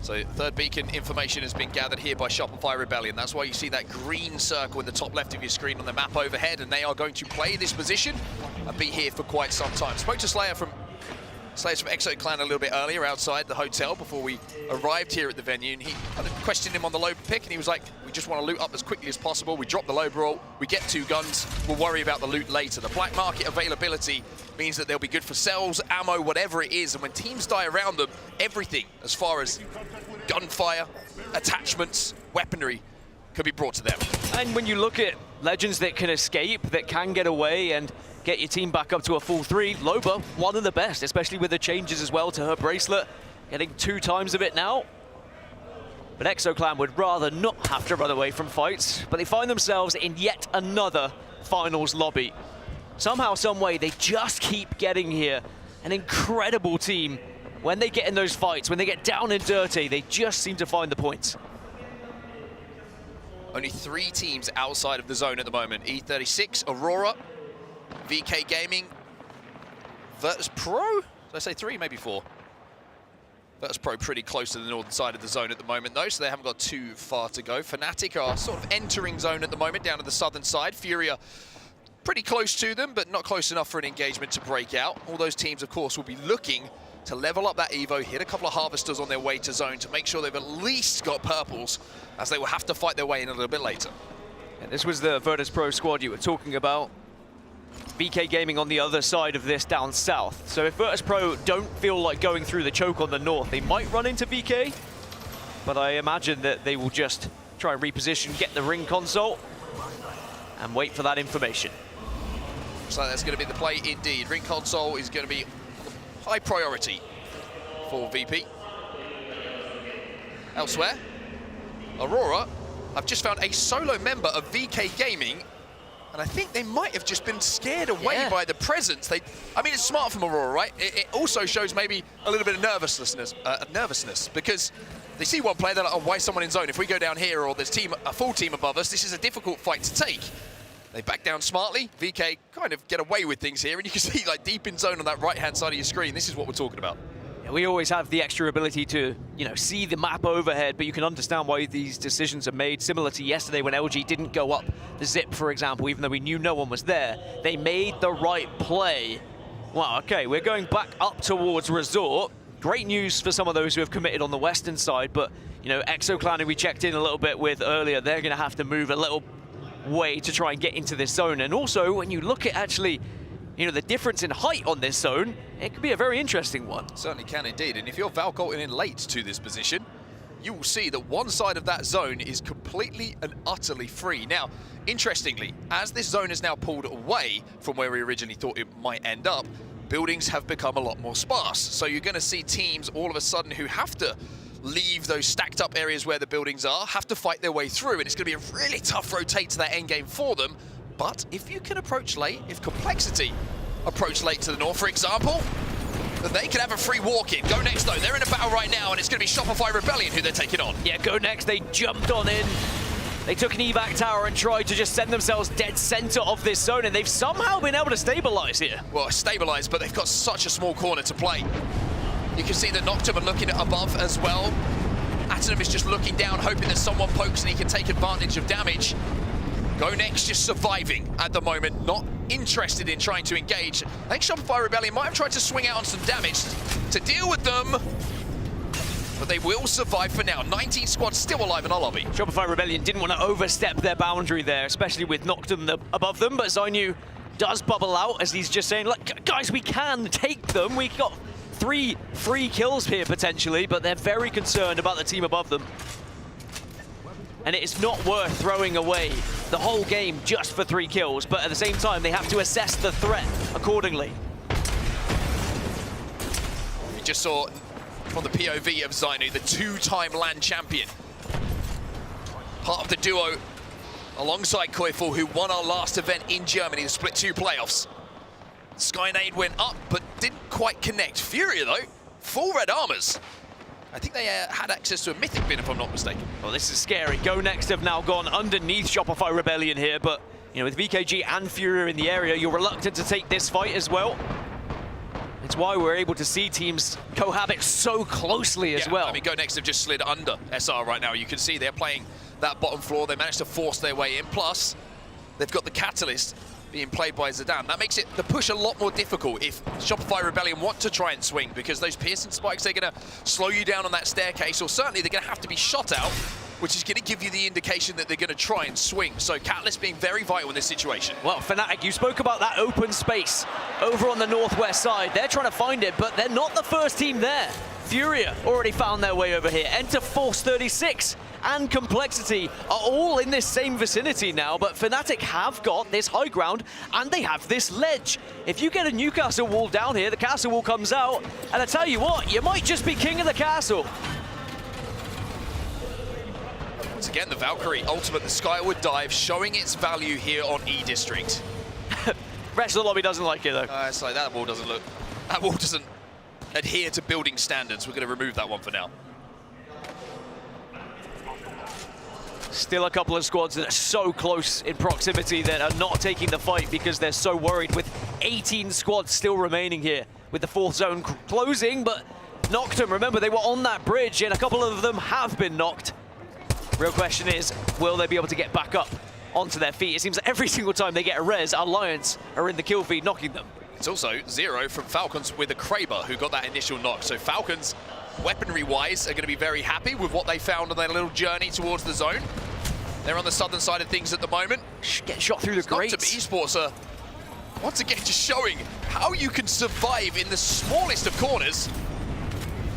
So third beacon information has been gathered here by Shopify Rebellion. That's why you see that green circle in the top left of your screen on the map overhead, and they are going to play this position and be here for quite some time. Spoke to Slayer's from ExoClan a little bit earlier outside the hotel before we arrived here at the venue, and he kind of questioned him on the Loba pick, and he was like, we just want to loot up as quickly as possible. We drop the Loba roll, we get 2 guns, we'll worry about the loot later. The black market availability means that they'll be good for cells, ammo, whatever it is, and when teams die around them, everything as far as gunfire, attachments, weaponry could be brought to them. And when you look at legends that can escape, that can get away and get your team back up to a full 3, Loba, one of the best, especially with the changes as well to her bracelet, getting 2 times of it now. But ExoClan would rather not have to run away from fights, but they find themselves in yet another finals lobby. Somehow, some way, they just keep getting here. An incredible team. When they get in those fights, when they get down and dirty, they just seem to find the points. Only 3 teams outside of the zone at the moment. E36, Aurora, VK Gaming, Virtus Pro? Did I say 3? Maybe 4. Virtus Pro pretty close to the northern side of the zone at the moment, though, so they haven't got too far to go. Fnatic are sort of entering zone at the moment, down to the southern side. Furia pretty close to them, but not close enough for an engagement to break out. All those teams, of course, will be looking to level up that Evo, hit a couple of Harvesters on their way to zone to make sure they've at least got purples, as they will have to fight their way in a little bit later. And this was the Virtus Pro squad you were talking about. VK Gaming on the other side of this down south. So if Virtus Pro don't feel like going through the choke on the north, they might run into VK, but I imagine that they will just try and reposition, get the ring console, and wait for that information. So that's going to be the play indeed. Ring console is going to be high priority for VP. Elsewhere, Aurora, I've just found a solo member of VK Gaming, and I think they might have just been scared away by the presence. I mean, it's smart from Aurora, right? It also shows maybe a little bit of nervousness, because they see one player, they're like, oh, why is someone in zone? If we go down here, or there's a full team above us, this is a difficult fight to take. They back down smartly. VK kind of get away with things here, and you can see like deep in zone on that right-hand side of your screen. This is what we're talking about. Yeah, we always have the extra ability to, see the map overhead, but you can understand why these decisions are made. Similar to yesterday when LG didn't go up the zip, for example, even though we knew no one was there. They made the right play. Wow, okay, we're going back up towards Resort. Great news for some of those who have committed on the western side, but, ExoClan, who we checked in a little bit with earlier, they're going to have to move a little way to try and get into this zone. And also, when you look at actually, the difference in height on this zone, it could be a very interesting one. Certainly can indeed. And if you're Valkolting in late to this position, you will see that one side of that zone is completely and utterly free. Now, interestingly, as this zone is now pulled away from where we originally thought it might end up, buildings have become a lot more sparse. So you're going to see teams all of a sudden who have to leave those stacked up areas where the buildings are, have to fight their way through, and it's going to be a really tough rotate to that end game for them. But if you can approach late, if Complexity approach late to the north, for example, then they can have a free walk-in. Go Next, though, they're in a battle right now, and it's going to be Shopify Rebellion who they're taking on. Yeah, Go Next, they jumped on in. They took an evac tower and tried to just send themselves dead center of this zone, and they've somehow been able to stabilize here. Well, stabilize, but they've got such a small corner to play. You can see that Noctum are looking at above as well. Atom is just looking down, hoping that someone pokes and he can take advantage of damage. Go Next just surviving at the moment, not interested in trying to engage. I think Shopify Rebellion might have tried to swing out on some damage to deal with them, but they will survive for now. 19 squads still alive in our lobby. Shopify Rebellion didn't want to overstep their boundary there, especially with Noctum above them, but Zainu does bubble out as he's just saying, look, guys, we can take them. We got 3 free kills here potentially, but they're very concerned about the team above them. And it is not worth throwing away the whole game just for 3 kills, but at the same time, they have to assess the threat accordingly. We just saw from the POV of Zainu, the 2-time LAN champion. Part of the duo alongside Koiful, who won our last event in Germany, the Split 2 playoffs. Skynade went up, but didn't quite connect. Furia, though, full red armors. I think they had access to a Mythic bin, if I'm not mistaken. Well, this is scary. Go Next have now gone underneath Shopify Rebellion here, but, with VKG and Furia in the area, you're reluctant to take this fight as well. It's why we're able to see teams cohabit so closely as well. I mean, Go Next have just slid under SR right now. You can see they're playing that bottom floor. They managed to force their way in. Plus, they've got the Catalyst being played by Zidane. That makes it the push a lot more difficult if Shopify Rebellion want to try and swing, because those piercing spikes, they're going to slow you down on that staircase, or certainly they're going to have to be shot out, which is going to give you the indication that they're going to try and swing. So Catalyst being very vital in this situation. Well, Fnatic, you spoke about that open space over on the northwest side. They're trying to find it, but they're not the first team there. Furia already found their way over here. Enter Force 36 and Complexity are all in this same vicinity now, but Fnatic have got this high ground and they have this ledge. If you get a Newcastle wall down here, the castle wall comes out, and I tell you what, you might just be king of the castle. Once again, the Valkyrie ultimate, the Skyward Dive, showing its value here on E District. Rest of the lobby doesn't like it though. It's like that wall doesn't adhere to building standards. We're going to remove that one for now. Still a couple of squads that are so close in proximity that are not taking the fight because they're so worried, with 18 squads still remaining here, with the fourth zone closing, but knocked them. Remember, they were on that bridge and a couple of them have been knocked. Real question is, will they be able to get back up onto their feet? It seems that every single time they get a res, Alliance are in the kill feed knocking them. It's also 0 from Falcons with a Kraber who got that initial knock. So Falcons, weaponry-wise, are going to be very happy with what they found on their little journey towards the zone. They're on the southern side of things at the moment. Get shot through the grates. Esports are, once again, just showing how you can survive in the smallest of corners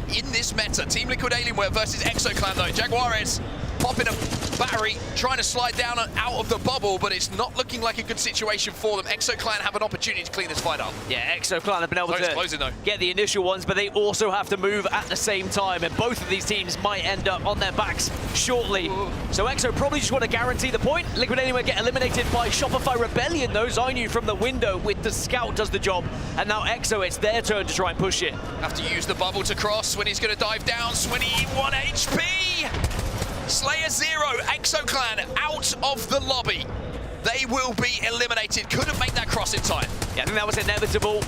in this meta. Team Liquid Alienware versus ExoClan, though. Jaguares popping a battery, trying to slide down and out of the bubble, but it's not looking like a good situation for them. ExoClan have an opportunity to clean this fight up. Yeah, ExoClan have been able to get the initial ones, but they also have to move at the same time, and both of these teams might end up on their backs shortly. So Exo probably just want to guarantee the point. Liquid Anywhere get eliminated by Shopify Rebellion, though. Zainu from the window with the scout does the job, and now Exo, it's their turn to try and push it. Have to use the bubble to cross. Swinny's going to dive down. Swinny, 1 HP. Slayer 0, ExoClan out of the lobby. They will be eliminated. Couldn't make that cross in time. Yeah, I think that was inevitable.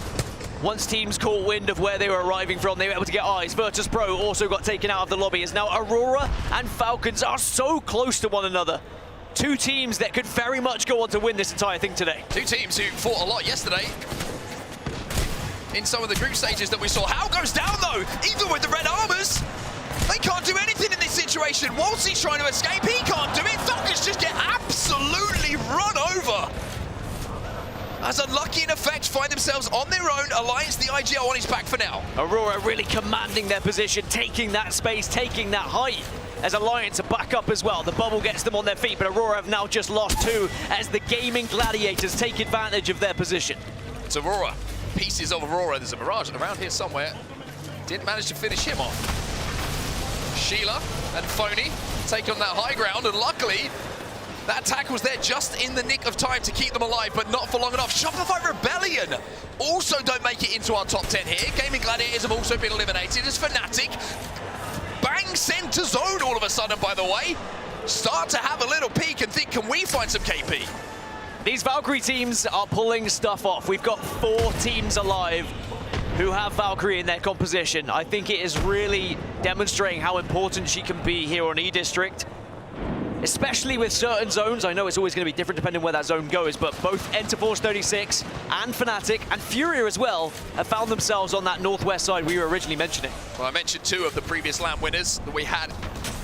Once teams caught wind of where they were arriving from, they were able to get eyes. Virtus Pro also got taken out of the lobby, as now Aurora and Falcons are so close to one another. Two teams that could very much go on to win this entire thing today. Two teams who fought a lot yesterday in some of the group stages that we saw. How goes down, though, even with the red armors. They can't do anything in this situation. Wolsey's trying to escape. He can't do it. Falcons just get absolutely run over. As Unlucky in effect find themselves on their own. Alliance, the IGL on his back for now. Aurora really commanding their position, taking that space, taking that height. As Alliance are back up as well. The bubble gets them on their feet, but Aurora have now just lost 2 as the Gaming Gladiators take advantage of their position. It's Aurora. Pieces of Aurora. There's a Mirage around here somewhere. Didn't manage to finish him off. Sheila and Phony take on that high ground, and luckily that attack was there just in the nick of time to keep them alive, but not for long enough. Shopify Rebellion also don't make it into our top 10 here. Gaming Gladiators have also been eliminated as Fnatic bang center zone all of a sudden, by the way. Start to have a little peek and think, can we find some KP? These Valkyrie teams are pulling stuff off. We've got 4 teams alive who have Valkyrie in their composition. I think it is really demonstrating how important she can be here on E-District, especially with certain zones. I know it's always going to be different depending where that zone goes, but both Enter Force 36 and Fnatic and Furia as well have found themselves on that northwest side we were originally mentioning. Well, I mentioned 2 of the previous LAN winners that we had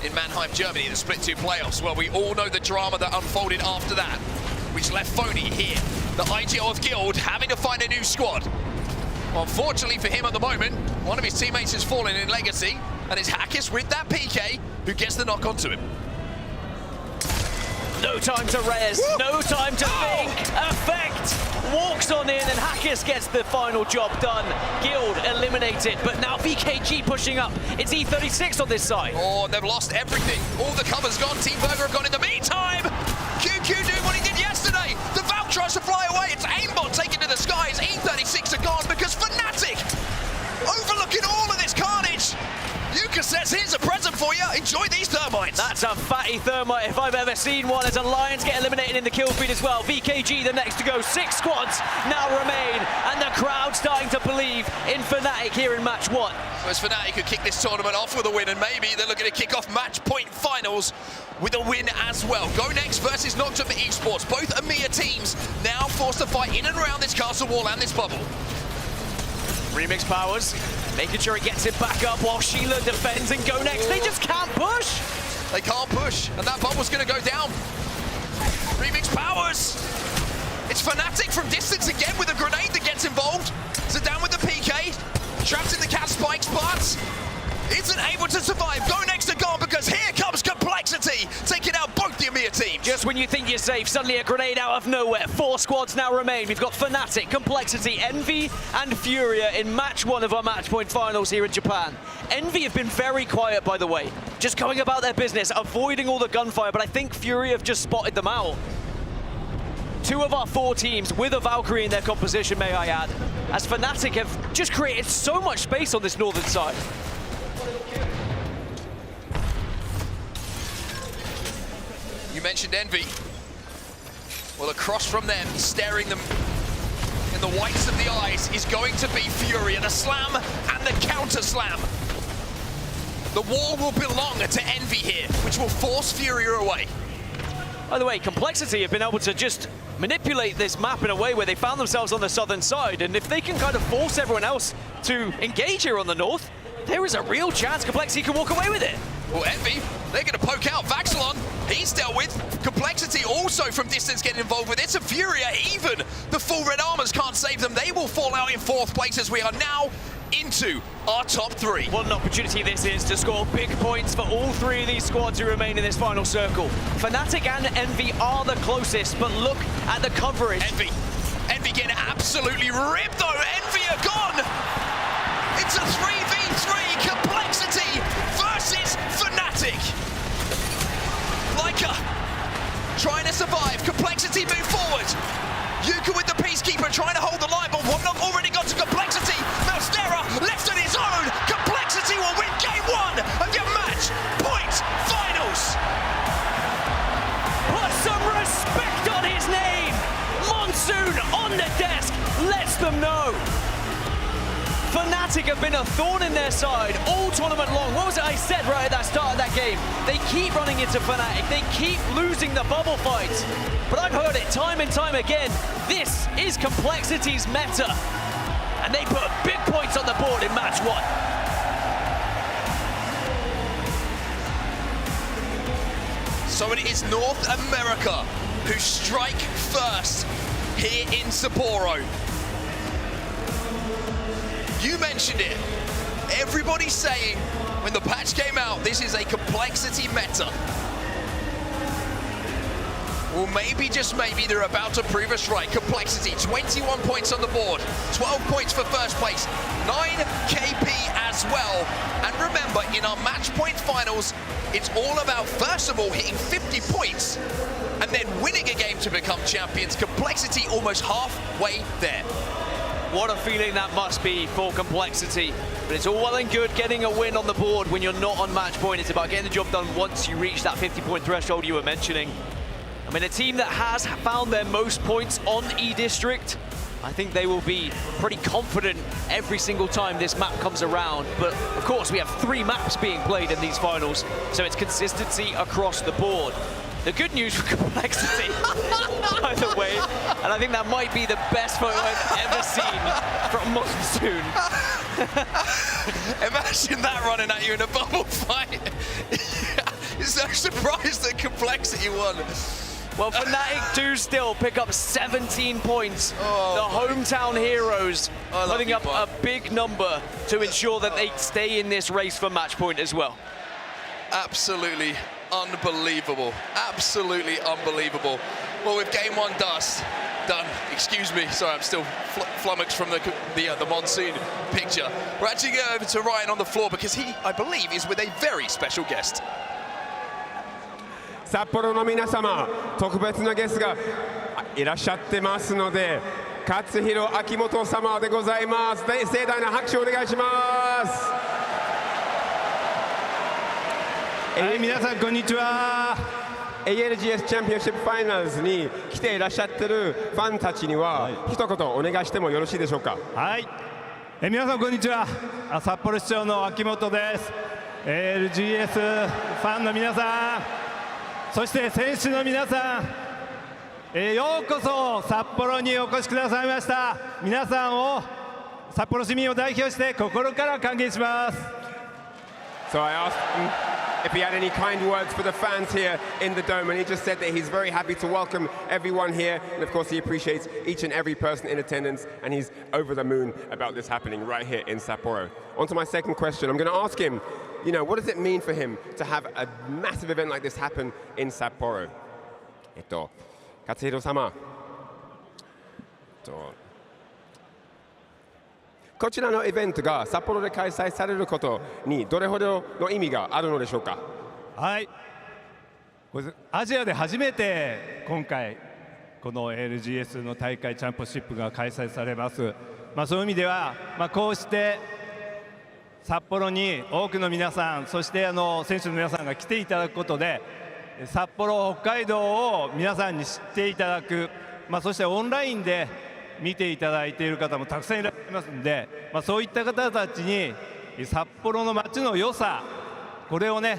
in Mannheim, Germany, the Split 2 playoffs. Well, we all know the drama that unfolded after that, which left Phony here, the IGL of Guild, having to find a new squad. Unfortunately for him at the moment, one of his teammates has fallen in Legacy, and it's Hackis with that PK who gets the knock onto him. No time to res, no time to think. Effect walks on in, and Hackis gets the final job done. Guild eliminated, but now VKG pushing up. It's E36 on this side. Oh, they've lost everything. All the cover's gone. Team Burger have gone in the meantime. QQ doing what he did yesterday. The Valk tries to fly away. It's aimbot taken to the skies. E36 are gone because Fnatic overlooking all of this carnage. Yuka says, here's a present for you. Enjoy these thermites. That's a fatty thermite if I've ever seen one, as Alliance get eliminated in the kill feed as well. VKG the next to go. 6 squads now remain, and the crowd starting to believe in Fnatic here in match 1. Whereas Fnatic could kick this tournament off with a win, and maybe they're looking to kick off match point finals with a win as well. Go Next versus Nocturne Esports. Both EMEA teams now forced to fight in and around this castle wall and this bubble. Remix Powers making sure he gets it back up while Sheila defends, and Go Next. They just can't push. They can't push, and that bubble's going to go down. Remix Powers. It's Fnatic from distance again with a grenade that gets involved. So down with the PK. Trapped in the cat spikes, but isn't able to survive. Go next to Gon because here comes Complexity, taking out both the EMEA teams. Just when you think you're safe, suddenly a grenade out of nowhere. 4 squads now remain. We've got Fnatic, Complexity, Envy, and Furia in match 1 of our match point finals here in Japan. Envy have been very quiet, by the way, just going about their business, avoiding all the gunfire, but I think Furia have just spotted them out. 2 of our 4 teams with a Valkyrie in their composition, may I add, as Fnatic have just created so much space on this northern side. You mentioned Envy. Well, across from them, staring them in the whites of the eyes, is going to be Furia. The slam and the counter slam. The wall will belong to Envy here, which will force Furia away. By the way, Complexity have been able to just manipulate this map in a way where they found themselves on the southern side, and if they can kind of force everyone else to engage here on the north, there is a real chance Complexity can walk away with it. Well, Envy, they're going to poke out Vaxelon. He's dealt with. Complexity also from distance getting involved with it. So Furia, even the full red armors can't save them. They will fall out in 4th place as we are now into our top 3. What an opportunity this is to score big points for all 3 of these squads who remain in this final circle. Fnatic and Envy are the closest, but look at the coverage. Envy getting absolutely ripped though. Envy are gone. It's a 3v3, Complexity versus Fnatic. Leica trying to survive. Complexity move forward. Yuka with the Peacekeeper trying to hold the line, but Womnock already got to Complexity. Malstera left on his own. Complexity will win game 1 of your match point finals. Put some respect on his name. Monsoon on the desk lets them know. Fnatic have been a thorn in their side all tournament long. What was it I said right at that start of that game? They keep running into Fnatic. They keep losing the bubble fights. But I've heard it time and time again. This is Complexity's meta. And they put big points on the board in match 1. So it is North America who strike first here in Sapporo. You mentioned it. Everybody's saying when the patch came out, this is a Complexity meta. Well, maybe, just maybe, they're about to prove us right. Complexity, 21 points on the board, 12 points for first place, 9 KP as well. And remember, in our match point finals, it's all about, first of all, hitting 50 points and then winning a game to become champions. Complexity almost halfway there. What a feeling that must be for Complexity. But it's all well and good getting a win on the board when you're not on match point. It's about getting the job done once you reach that 50-point threshold you were mentioning. I mean, a team that has found their most points on E-District, I think they will be pretty confident every single time this map comes around. But of course, we have 3 maps being played in these finals, so it's consistency across the board. The good news for Complexity, by the way, and I think that might be the best photo I've ever seen from Monsoon. Imagine that running at you in a bubble fight. You're so surprised that Complexity won. Well, Fnatic do still pick up 17 points. The hometown heroes putting up a big number to ensure that they stay in this race for match point as well. Absolutely unbelievable. Absolutely unbelievable. Well, with game 1 done. Excuse me, sorry, I'm still flummoxed from the Monsoon picture. We're actually going over to Ryan on the floor because he, I believe, is with a very special guest. 札幌の皆様、特別なゲストがいらっしゃってますので、勝弘秋元様でございます。盛大な拍手をお願いします。はい、皆さんこんにちは。ALGS チャンピオンシップファイナルズに来ていらっしゃってるファンたちには、一言お願いしてもよろしいでしょうか。はい、皆さんこんにちは。札幌市長の秋元です。ALGS ファンの皆さん、そして選手の皆さん、ようこそ札幌にお越しくださいました。皆さんを札幌市民を代表して心から歓迎します。So I asked if he had any kind words for the fans here in the Dome, and he just said that he's very happy to welcome everyone here, and of course he appreciates each and every person in attendance, and he's over the moon about this happening right here in Sapporo. On to my second question. I'm going to ask him, you know, what does it mean for him to have a massive event like this happen in Sapporo? 勝弘様、こちらのイベントが札幌で開催されることにどれほどの意味があるのでしょうか。はい、アジアで初めて今回この ALGS の大会チャンピオンシップが開催されます。そういう意味では、こうして札幌に多くの皆さん、そして選手の皆さんが来ていただくことで、札幌、北海道を皆さんに知っていただく、そしてオンラインで見ていただいている方もたくさんいらっしゃいますので、そういった方たちに札幌の街の良さ、これをね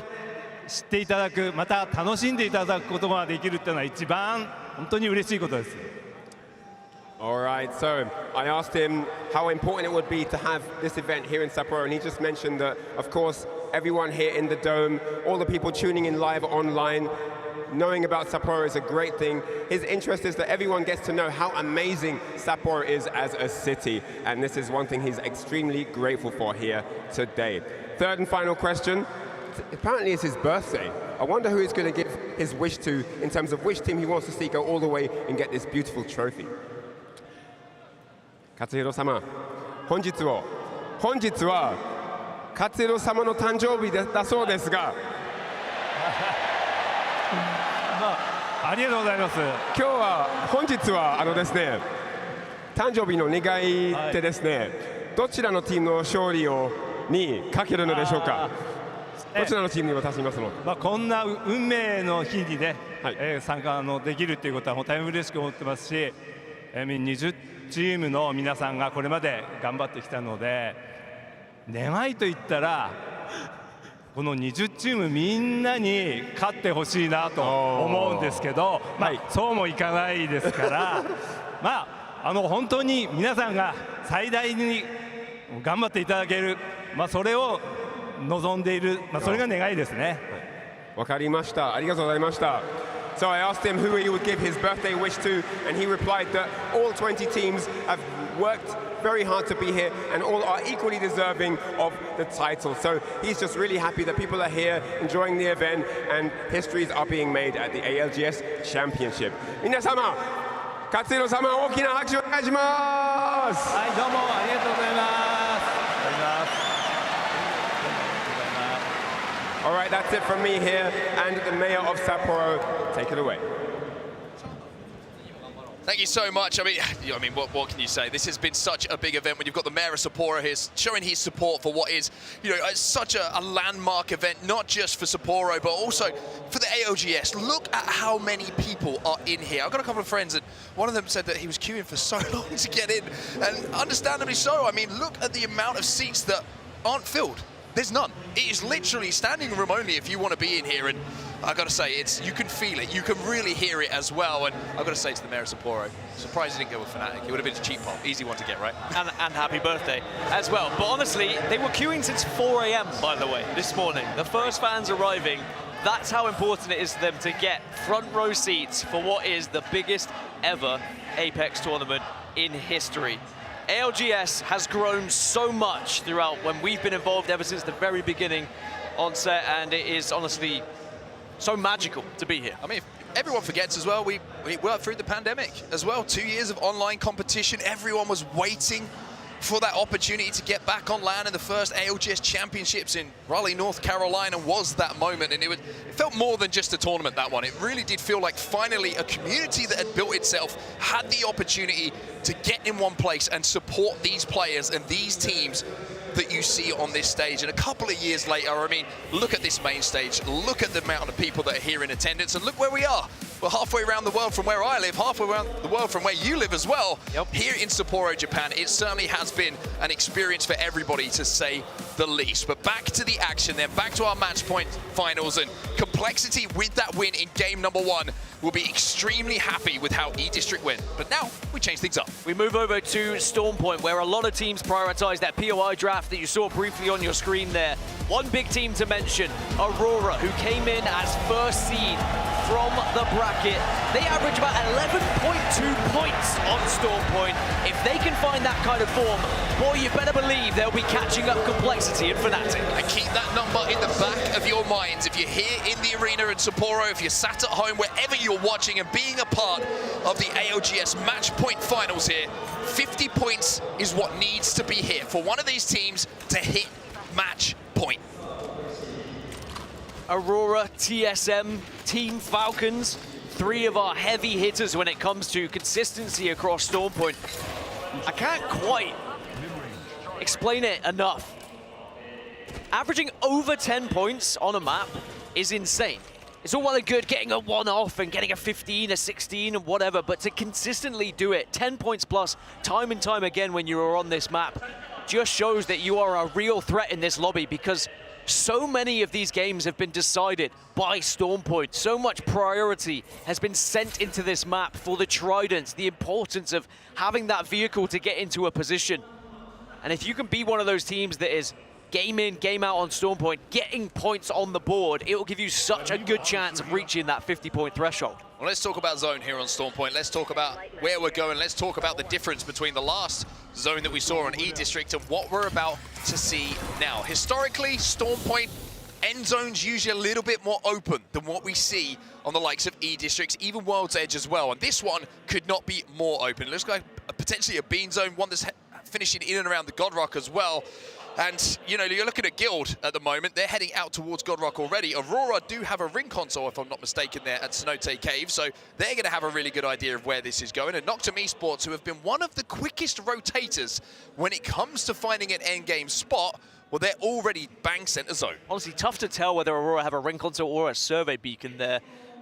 知っていただく、また楽しんでいただくことができるっていうのは一番本当に嬉しいことです。All right, so I asked him how important it would be to have this event here in Sapporo, and he just mentioned that, of course, everyone here in the Dome, all the people tuning in live online, knowing about Sapporo is a great thing. His interest is that everyone gets to know how amazing Sapporo is as a city, and this is one thing he's extremely grateful for here today. Third and final question. Apparently it's his birthday. I wonder who he's going to give his wish to in terms of which team he wants to see go all the way and get this beautiful trophy. 勝弘様、本日は勝弘様の誕生日だそうですがありがとうございます。本日はですね、誕生日の願いでですね、どちらのチームの勝利にかけるのでしょうか。どちらのチームに渡しますの。こんな運命の日にね、参加できるということはもう大変嬉しく思ってますし、20チームの皆さんがこれまで頑張ってきたので、願いといったらこの20チームみんなに勝ってほしいなと思うんですけど、そうもいかないですから本当に皆さんが最大に頑張っていただける、それを望んでいる、それが願いですね。わかりました。ありがとうございました。So I asked him who he would give his birthday wish to, and he replied that all 20 teams have worked very hard to be here and all are equally deserving of the title. So he's just really happy that people are here enjoying the event and histories are being made at the ALGS Championship. 皆様、勝弘様、大きな拍手をお願いします。はい、どうもありがとうございます。All right, that's it from me here and the mayor of Sapporo. Take it away. Thank you so much. I mean, what can you say? This has been such a big event when you've got the mayor of Sapporo here showing his support for what is, such a landmark event, not just for Sapporo, but also for the ALGS. Look at how many people are in here. I've got a couple of friends, and one of them said that he was queuing for so long to get in, and understandably so. I mean, look at the amount of seats that aren't filled. There's none. It is literally standing room only if you want to be in here, and I've got to say, you can feel it, you can really hear it as well, and I've got to say to the mayor of Sapporo, surprised he didn't go with Fnatic. It would have been a cheap pop, easy one to get, right? And happy birthday as well. But honestly, they were queuing since 4 a.m, by the way, this morning. The first fans arriving, that's how important it is to them to get front row seats for what is the biggest ever Apex tournament in history. ALGS has grown so much throughout when we've been involved ever since the very beginning on set, and it is honestly so magical to be here. I mean, everyone forgets as well, we worked through the pandemic as well. 2 years of online competition, everyone was waiting for that opportunity to get back on LAN, and the first ALGS Championships in Raleigh, North Carolina was that moment, and it felt more than just a tournament, that one. It really did feel like finally a community that had built itself had the opportunity to get in one place and support these players and these teams that you see on this stage. And a couple of years later, I mean, look at this main stage, look at the amount of people that are here in attendance, and look where we are. We're halfway around the world from where I live, halfway around the world from where you live as well. Here in Sapporo, Japan, it certainly has been an experience for everybody, to say the least. But back to the action then, back to our match point finals, and Complexity with that win in game number 1 will be extremely happy with how E-District went. But now we change things up. We move over to Storm Point, where a lot of teams prioritize that POI draft that you saw briefly on your screen there. One big team to mention, Aurora, who came in as first seed from the bracket. They average about 11.2 points on Storm Point. If they can find that kind of form, boy, you better believe they'll be catching up Complexity and Fnatic. And keep that number in the back of your minds. If you're here in the arena in Sapporo, if you're sat at home, wherever you're watching and being a part of the ALGS match point finals here, 50 points is what needs to be hit for one of these teams to hit match point. Aurora, TSM, Team Falcons, three of our heavy hitters when it comes to consistency across Storm Point. I can't quite explain it enough. Averaging over 10 points on a map is insane. It's all well and good getting a one-off and getting a 15, a 16, and whatever, but to consistently do it, 10 points plus, time and time again when you are on this map, just shows that you are a real threat in this lobby, because so many of these games have been decided by Storm Point. So much priority has been sent into this map for the Tridents, the importance of having that vehicle to get into a position. And if you can be one of those teams that is game in, game out on Storm Point, getting points on the board, it will give you such a good chance of reaching that 50-point threshold. Well, let's talk about zone here on Storm Point. Let's talk about where we're going. Let's talk about the difference between the last zone that we saw on E District and what we're about to see now. Historically, Storm Point end zones usually a little bit more open than what we see on the likes of E Districts, even World's Edge as well. And this one could not be more open. It looks like potentially a bean zone, one that's finishing in and around the Godrock as well. And, you know, you're looking at Guild at the moment. They're heading out towards Godrock already. Aurora do have a ring console, if I'm not mistaken, there at Cenote Cave. So they're going to have a really good idea of where this is going. And Noctum Esports, who have been one of the quickest rotators when it comes to finding an endgame spot, well, they're already bang center zone. Honestly, tough to tell whether Aurora have a ring console or a survey beacon there.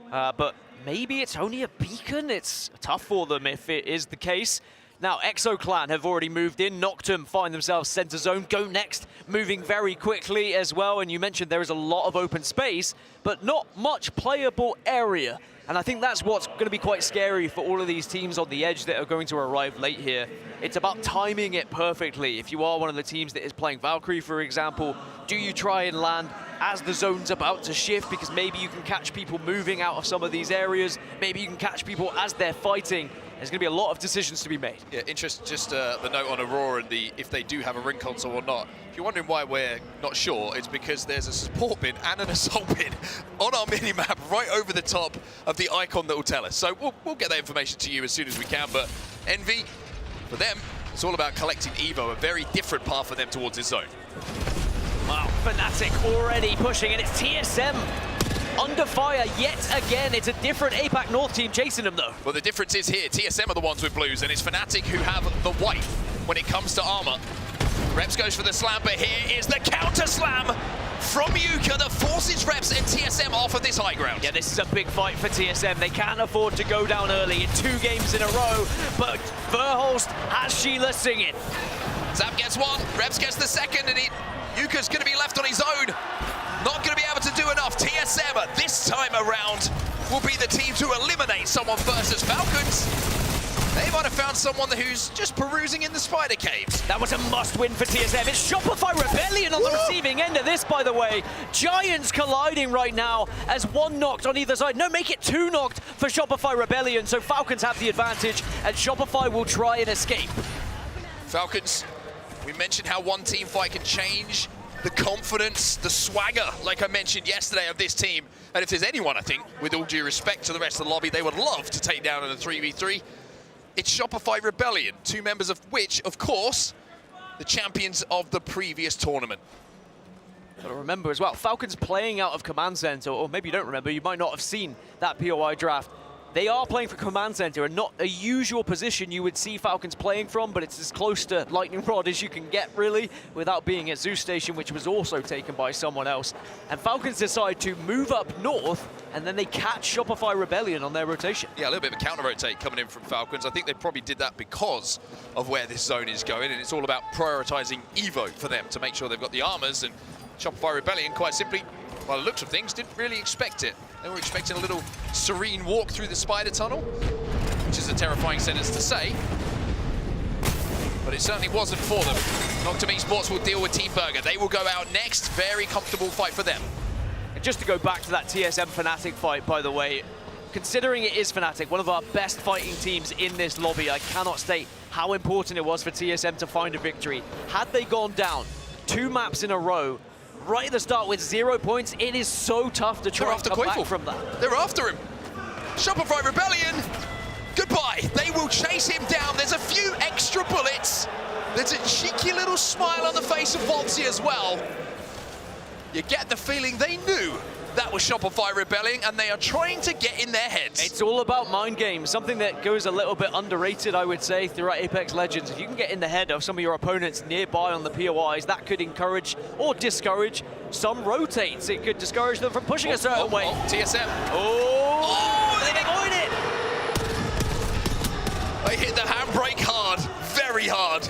But maybe it's only a beacon. It's tough for them if it is the case. Now, Exo Clan have already moved in. Noctum find themselves center zone. Go Next moving very quickly as well. And you mentioned there is a lot of open space, but not much playable area. And I think that's what's going to be quite scary for all of these teams on the edge that are going to arrive late here. It's about timing it perfectly. If you are one of the teams that is playing Valkyrie, for example, do you try and land as the zone's about to shift, because maybe you can catch people moving out of some of these areas. Maybe you can catch people as they're fighting. There's going to be a lot of decisions to be made. Yeah, just the note on Aurora and if they do have a ring console or not. If you're wondering why we're not sure, it's because there's a support bin and an assault bin on our mini-map right over the top of the icon that will tell us. So we'll get that information to you as soon as we can. But Envy, for them, it's all about collecting Evo, a very different path for them towards this zone. Wow, Fnatic already pushing, and it's TSM under fire yet again. It's a different APAC North team chasing them, though. Well, the difference is here, TSM are the ones with blues, and it's Fnatic who have the white when it comes to armor. Reps goes for the slam, but here is the counter slam from Yuka that forces Reps and TSM off of this high ground. Yeah, this is a big fight for TSM. They can't afford to go down early in 2 games in a row, but Verholst has Sheila singing. Zap gets one, Reps gets the second, and Yuka's going to be left on his own. Not going to be able to do enough. TSM this time around will be the team to eliminate someone versus Falcons. They might have found someone who's just perusing in the spider caves. That was a must-win for TSM. It's Shopify Rebellion on the receiving end of this, by the way. Giants colliding right now as one knocked on either side. No, make it 2 knocked for Shopify Rebellion, so Falcons have the advantage, and Shopify will try and escape. Falcons, we mentioned how one team fight can change the confidence, the swagger, like I mentioned yesterday, of this team. And if there's anyone, I think, with all due respect to the rest of the lobby, they would love to take down in a 3v3, it's Shopify Rebellion, 2 members of which, of course, the champions of the previous tournament. Got to remember as well, Falcons playing out of Command Center, or maybe you don't remember, you might not have seen that POI draft. They are playing for Command Center, and not a usual position you would see Falcons playing from, but it's as close to Lightning Rod as you can get, really, without being at Zeus Station, which was also taken by someone else. And Falcons decide to move up north, and then they catch Shopify Rebellion on their rotation. Yeah, a little bit of a counter-rotate coming in from Falcons. I think they probably did that because of where this zone is going, and it's all about prioritizing Evo for them to make sure they've got the armors, and Shopify Rebellion, quite simply, by the looks of things, didn't really expect it. They were expecting a little serene walk through the spider tunnel, which is a terrifying sentence to say. but it certainly wasn't for them. Noctum Esports will deal with Team Burger. They will go out next. Very comfortable fight for them. And just to go back to that TSM Fnatic fight, by the way, considering it is Fnatic, one of our best fighting teams in this lobby, I cannot state how important it was for TSM to find a victory. Had they gone down 2 maps in a row, right at the start with 0 points, it is so tough to try and come back from that. They're after him. Shopify Rebellion, goodbye. They will chase him down. There's a few extra bullets. There's a cheeky little smile on the face of Voltsy as well. You get the feeling they knew that was Shopify rebelling, and they are trying to get in their heads. It's all about mind games, something that goes a little bit underrated, I would say, throughout Apex Legends. If you can get in the head of some of your opponents nearby on the POIs, that could encourage or discourage some rotates. It could discourage them from pushing a certain way. TSM. They avoid it! They hit the handbrake hard, very hard,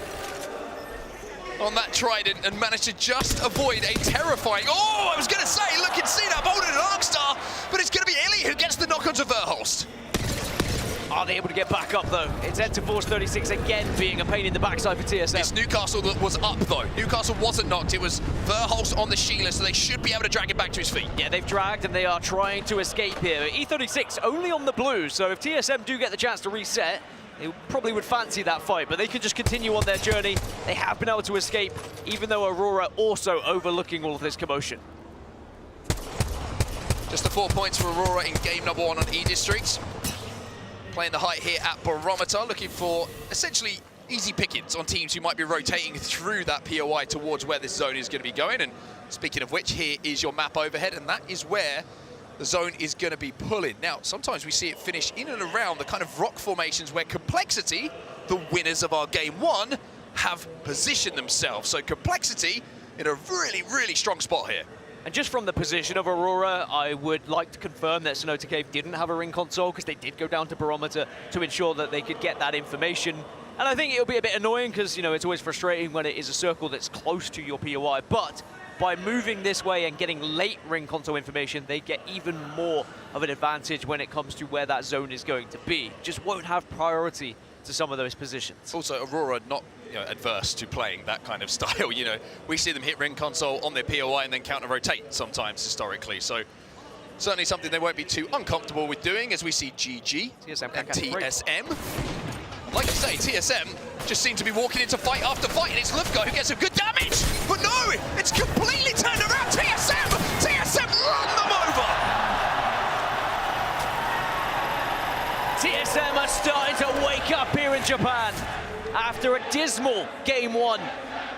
on that Trident, and managed to just avoid a terrifying... Oh, I was going to say, look and see that molded an Arcstar, but it's going to be Illy who gets the knock onto Verhulst. Are they able to get back up, though? It's Enter Force 36 again being a pain in the backside for TSM. It's Newcastle that was up, though. Newcastle wasn't knocked. It was Verhulst on the Sheila, so they should be able to drag him back to his feet. Yeah, they've dragged, and they are trying to escape here. E36 only on the blue, so if TSM do get the chance to reset, they probably would fancy that fight, but they can just continue on their journey. They have been able to escape, even though Aurora also overlooking all of this commotion. Just the 4 points for Aurora in game number 1 on E-District. Playing the height here at Barometer, looking for essentially easy pickings on teams who might be rotating through that POI towards where this zone is going to be going. And speaking of which, here is your map overhead, and that is where the zone is going to be pulling. Now, sometimes we see it finish in and around the kind of rock formations where Complexity, the winners of our game 1, have positioned themselves. So Complexity in a really, really strong spot here. And just from the position of Aurora, I would like to confirm that Sonota Cave didn't have a ring console, because they did go down to Barometer to ensure that they could get that information. And I think it'll be a bit annoying, because, you know, it's always frustrating when it is a circle that's close to your POI, but by moving this way and getting late ring console information, they get even more of an advantage when it comes to where that zone is going to be. Just won't have priority to some of those positions. Also, Aurora not adverse to playing that kind of style. You know, we see them hit ring console on their POI and then counter-rotate sometimes historically. So certainly something they won't be too uncomfortable with doing, as we see GG and TSM. Like you say, TSM just seem to be walking into fight after fight, and it's Lufka who gets some good damage. But no, it's completely turned around. TSM run them over. TSM are starting to wake up here in Japan after a dismal game 1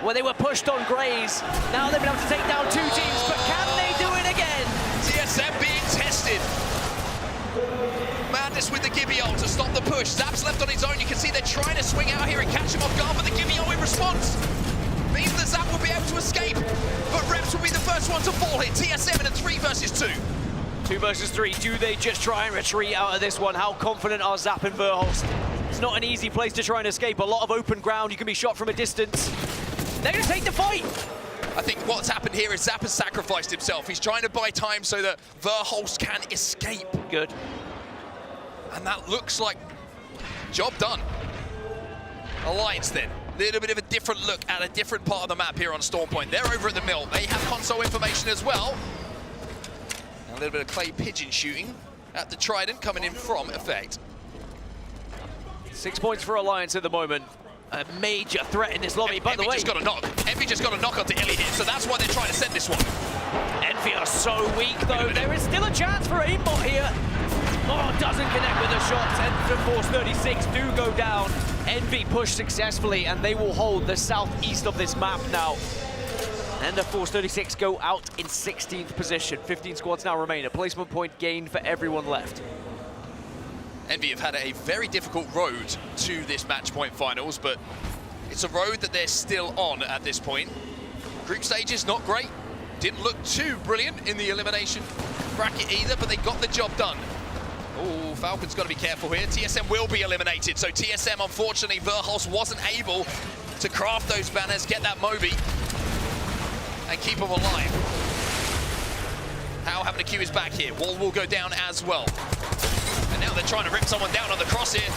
where they were pushed on Grays. Now they've been able to take down 2 teams, but can they do it again? TSM being tested. Madness with the Gibby ult to stop the push. Zap's left on his own. You can see they're trying to swing out here and catch him off guard, but the Gibby ult in response means that Zap will be able to escape. But Reps will be the first one to fall here. TSM in a 3 versus 2. 2 versus 3. Do they just try and retreat out of this one? How confident are Zap and Verhulst? It's not an easy place to try and escape. A lot of open ground. You can be shot from a distance. They're going to take the fight. I think what's happened here is Zap has sacrificed himself. He's trying to buy time so that Verhulst can escape. Good. And that looks like job done. Alliance then. Little bit of a different look at a different part of the map here on Storm Point. They're over at the mill. They have console information as well. And a little bit of clay pigeon shooting at the Trident coming in from Effect. 6 points for Alliance at the moment. A major threat in this lobby. By the way, just got a knock. Envy just got a knock onto Illy here, so that's why they're trying to send this one. Envy are so weak, though. There is still a chance for aimbot here. Oh, doesn't connect with the shots. Enter Force 36 do go down. Envy push successfully, and they will hold the southeast of this map now. Enter Force 36 go out in 16th position. 15 squads now remain. A placement point gain for everyone left. Envy have had a very difficult road to this match point finals, but it's a road that they're still on at this point. Group stages, not great. Didn't look too brilliant in the elimination bracket either, but they got the job done. Oh, Falcon's got to be careful here. TSM will be eliminated, so TSM, unfortunately, Verhulst wasn't able to craft those banners, get that Moby, and keep them alive. How having to queue his back here. Wall will go down as well. And now they're trying to rip someone down on the cross here.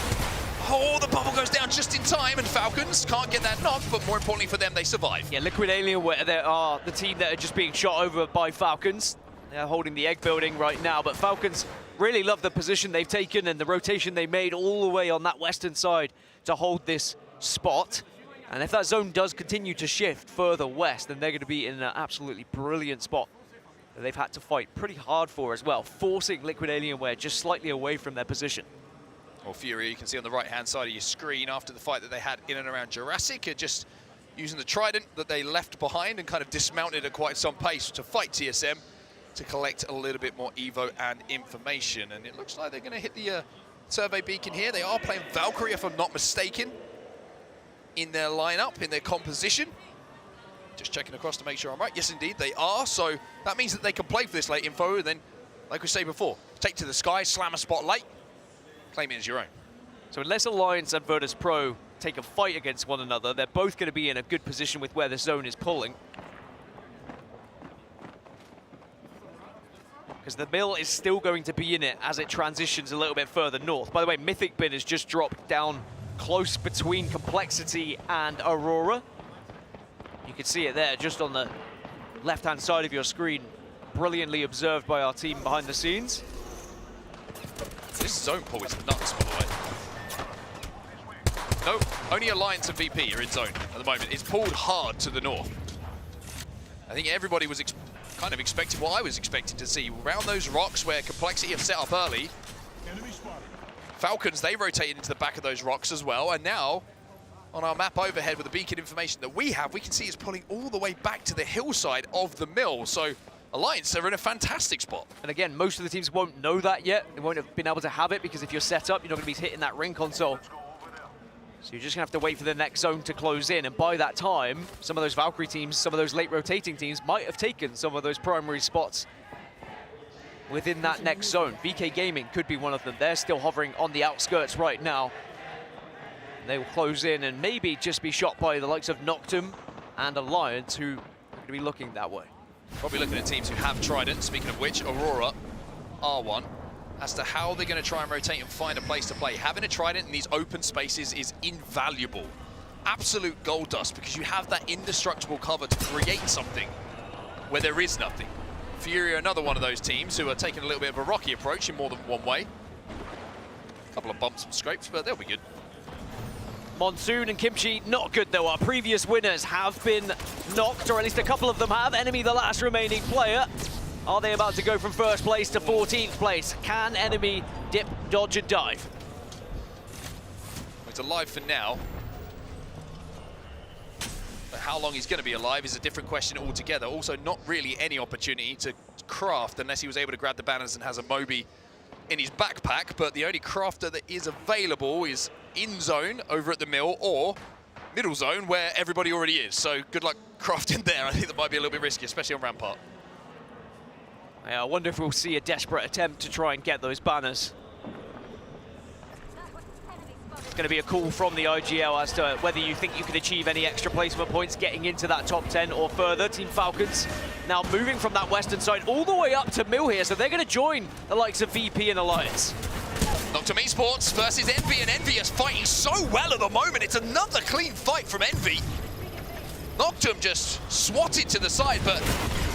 Oh, the bubble goes down just in time, and Falcons can't get that knock, but more importantly for them, they survive. Yeah, Liquid Alienware, they are the team that are just being shot over by Falcons. They're holding the egg building right now, but Falcons really love the position they've taken and the rotation they made all the way on that western side to hold this spot. And if that zone does continue to shift further west, then they're going to be in an absolutely brilliant spot that they've had to fight pretty hard for as well, forcing Liquid Alienware just slightly away from their position. Well, Fury, you can see on the right-hand side of your screen after the fight that they had in and around Jurassic, are just using the trident that they left behind and kind of dismounted at quite some pace to fight TSM to collect a little bit more Evo and information. And it looks like they're going to hit the survey beacon here. They are playing Valkyrie, if I'm not mistaken, in their lineup, in their composition. Just checking across to make sure I'm right. Yes, indeed, they are. So that means that they can play for this late info. And then, like we say before, take to the sky, slam a spot late, claim it as your own. So unless Alliance and Virtus Pro take a fight against one another, they're both going to be in a good position with where the zone is pulling. Because the mill is still going to be in it as it transitions a little bit further north. By the way, Mythic Bin has just dropped down close between Complexity and Aurora. You can see it there, just on the left-hand side of your screen. Brilliantly observed by our team behind the scenes. This zone pull is nuts, by the way. No, only Alliance and VP are in zone at the moment. It's pulled hard to the north. I think everybody was kind of expecting what I was expecting to see. Around those rocks where Complexity have set up early, Falcons, they rotated into the back of those rocks as well. And now, on our map overhead with the beacon information that we have, we can see it's pulling all the way back to the hillside of the mill. So Alliance are in a fantastic spot. And again, most of the teams won't know that yet. They won't have been able to have it because if you're set up, you're not going to be hitting that ring console. So you're just going to have to wait for the next zone to close in. And by that time, some of those Valkyrie teams, some of those late rotating teams might have taken some of those primary spots within that next zone. VK Gaming could be one of them. They're still hovering on the outskirts right now. They will close in and maybe just be shot by the likes of Noctum and Alliance, who are going to be looking that way. Probably looking at teams who have Trident, speaking of which, Aurora are one. As to how they're going to try and rotate and find a place to play. Having a Trident in these open spaces is invaluable. Absolute gold dust, because you have that indestructible cover to create something where there is nothing. Fury are another one of those teams who are taking a little bit of a rocky approach in more than one way. A couple of bumps and scrapes, but they'll be good. Monsoon and Kimchi, not good though. Our previous winners have been knocked, or at least a couple of them have. Enemy, the last remaining player. Are they about to go from first place to 14th place? Can Enemy dip, dodge, and dive? It's alive for now. But how long he's going to be alive is a different question altogether. Also, not really any opportunity to craft unless he was able to grab the banners and has a Moby in his backpack. But the only crafter that is available is in zone over at the mill or middle zone where everybody already is. So good luck crafting there. I think that might be a little bit risky, especially on Rampart. Yeah, I wonder if we'll see a desperate attempt to try and get those banners. It's going to be a call from the IGL as to whether you think you can achieve any extra placement points getting into that top 10 or further. Team Falcons now moving from that western side all the way up to mill here, so they're going to join the likes of VP and Alliance. Noctum Esports versus Envy, and Envy is fighting so well at the moment. It's another clean fight from Envy. Noctum just swatted to the side, but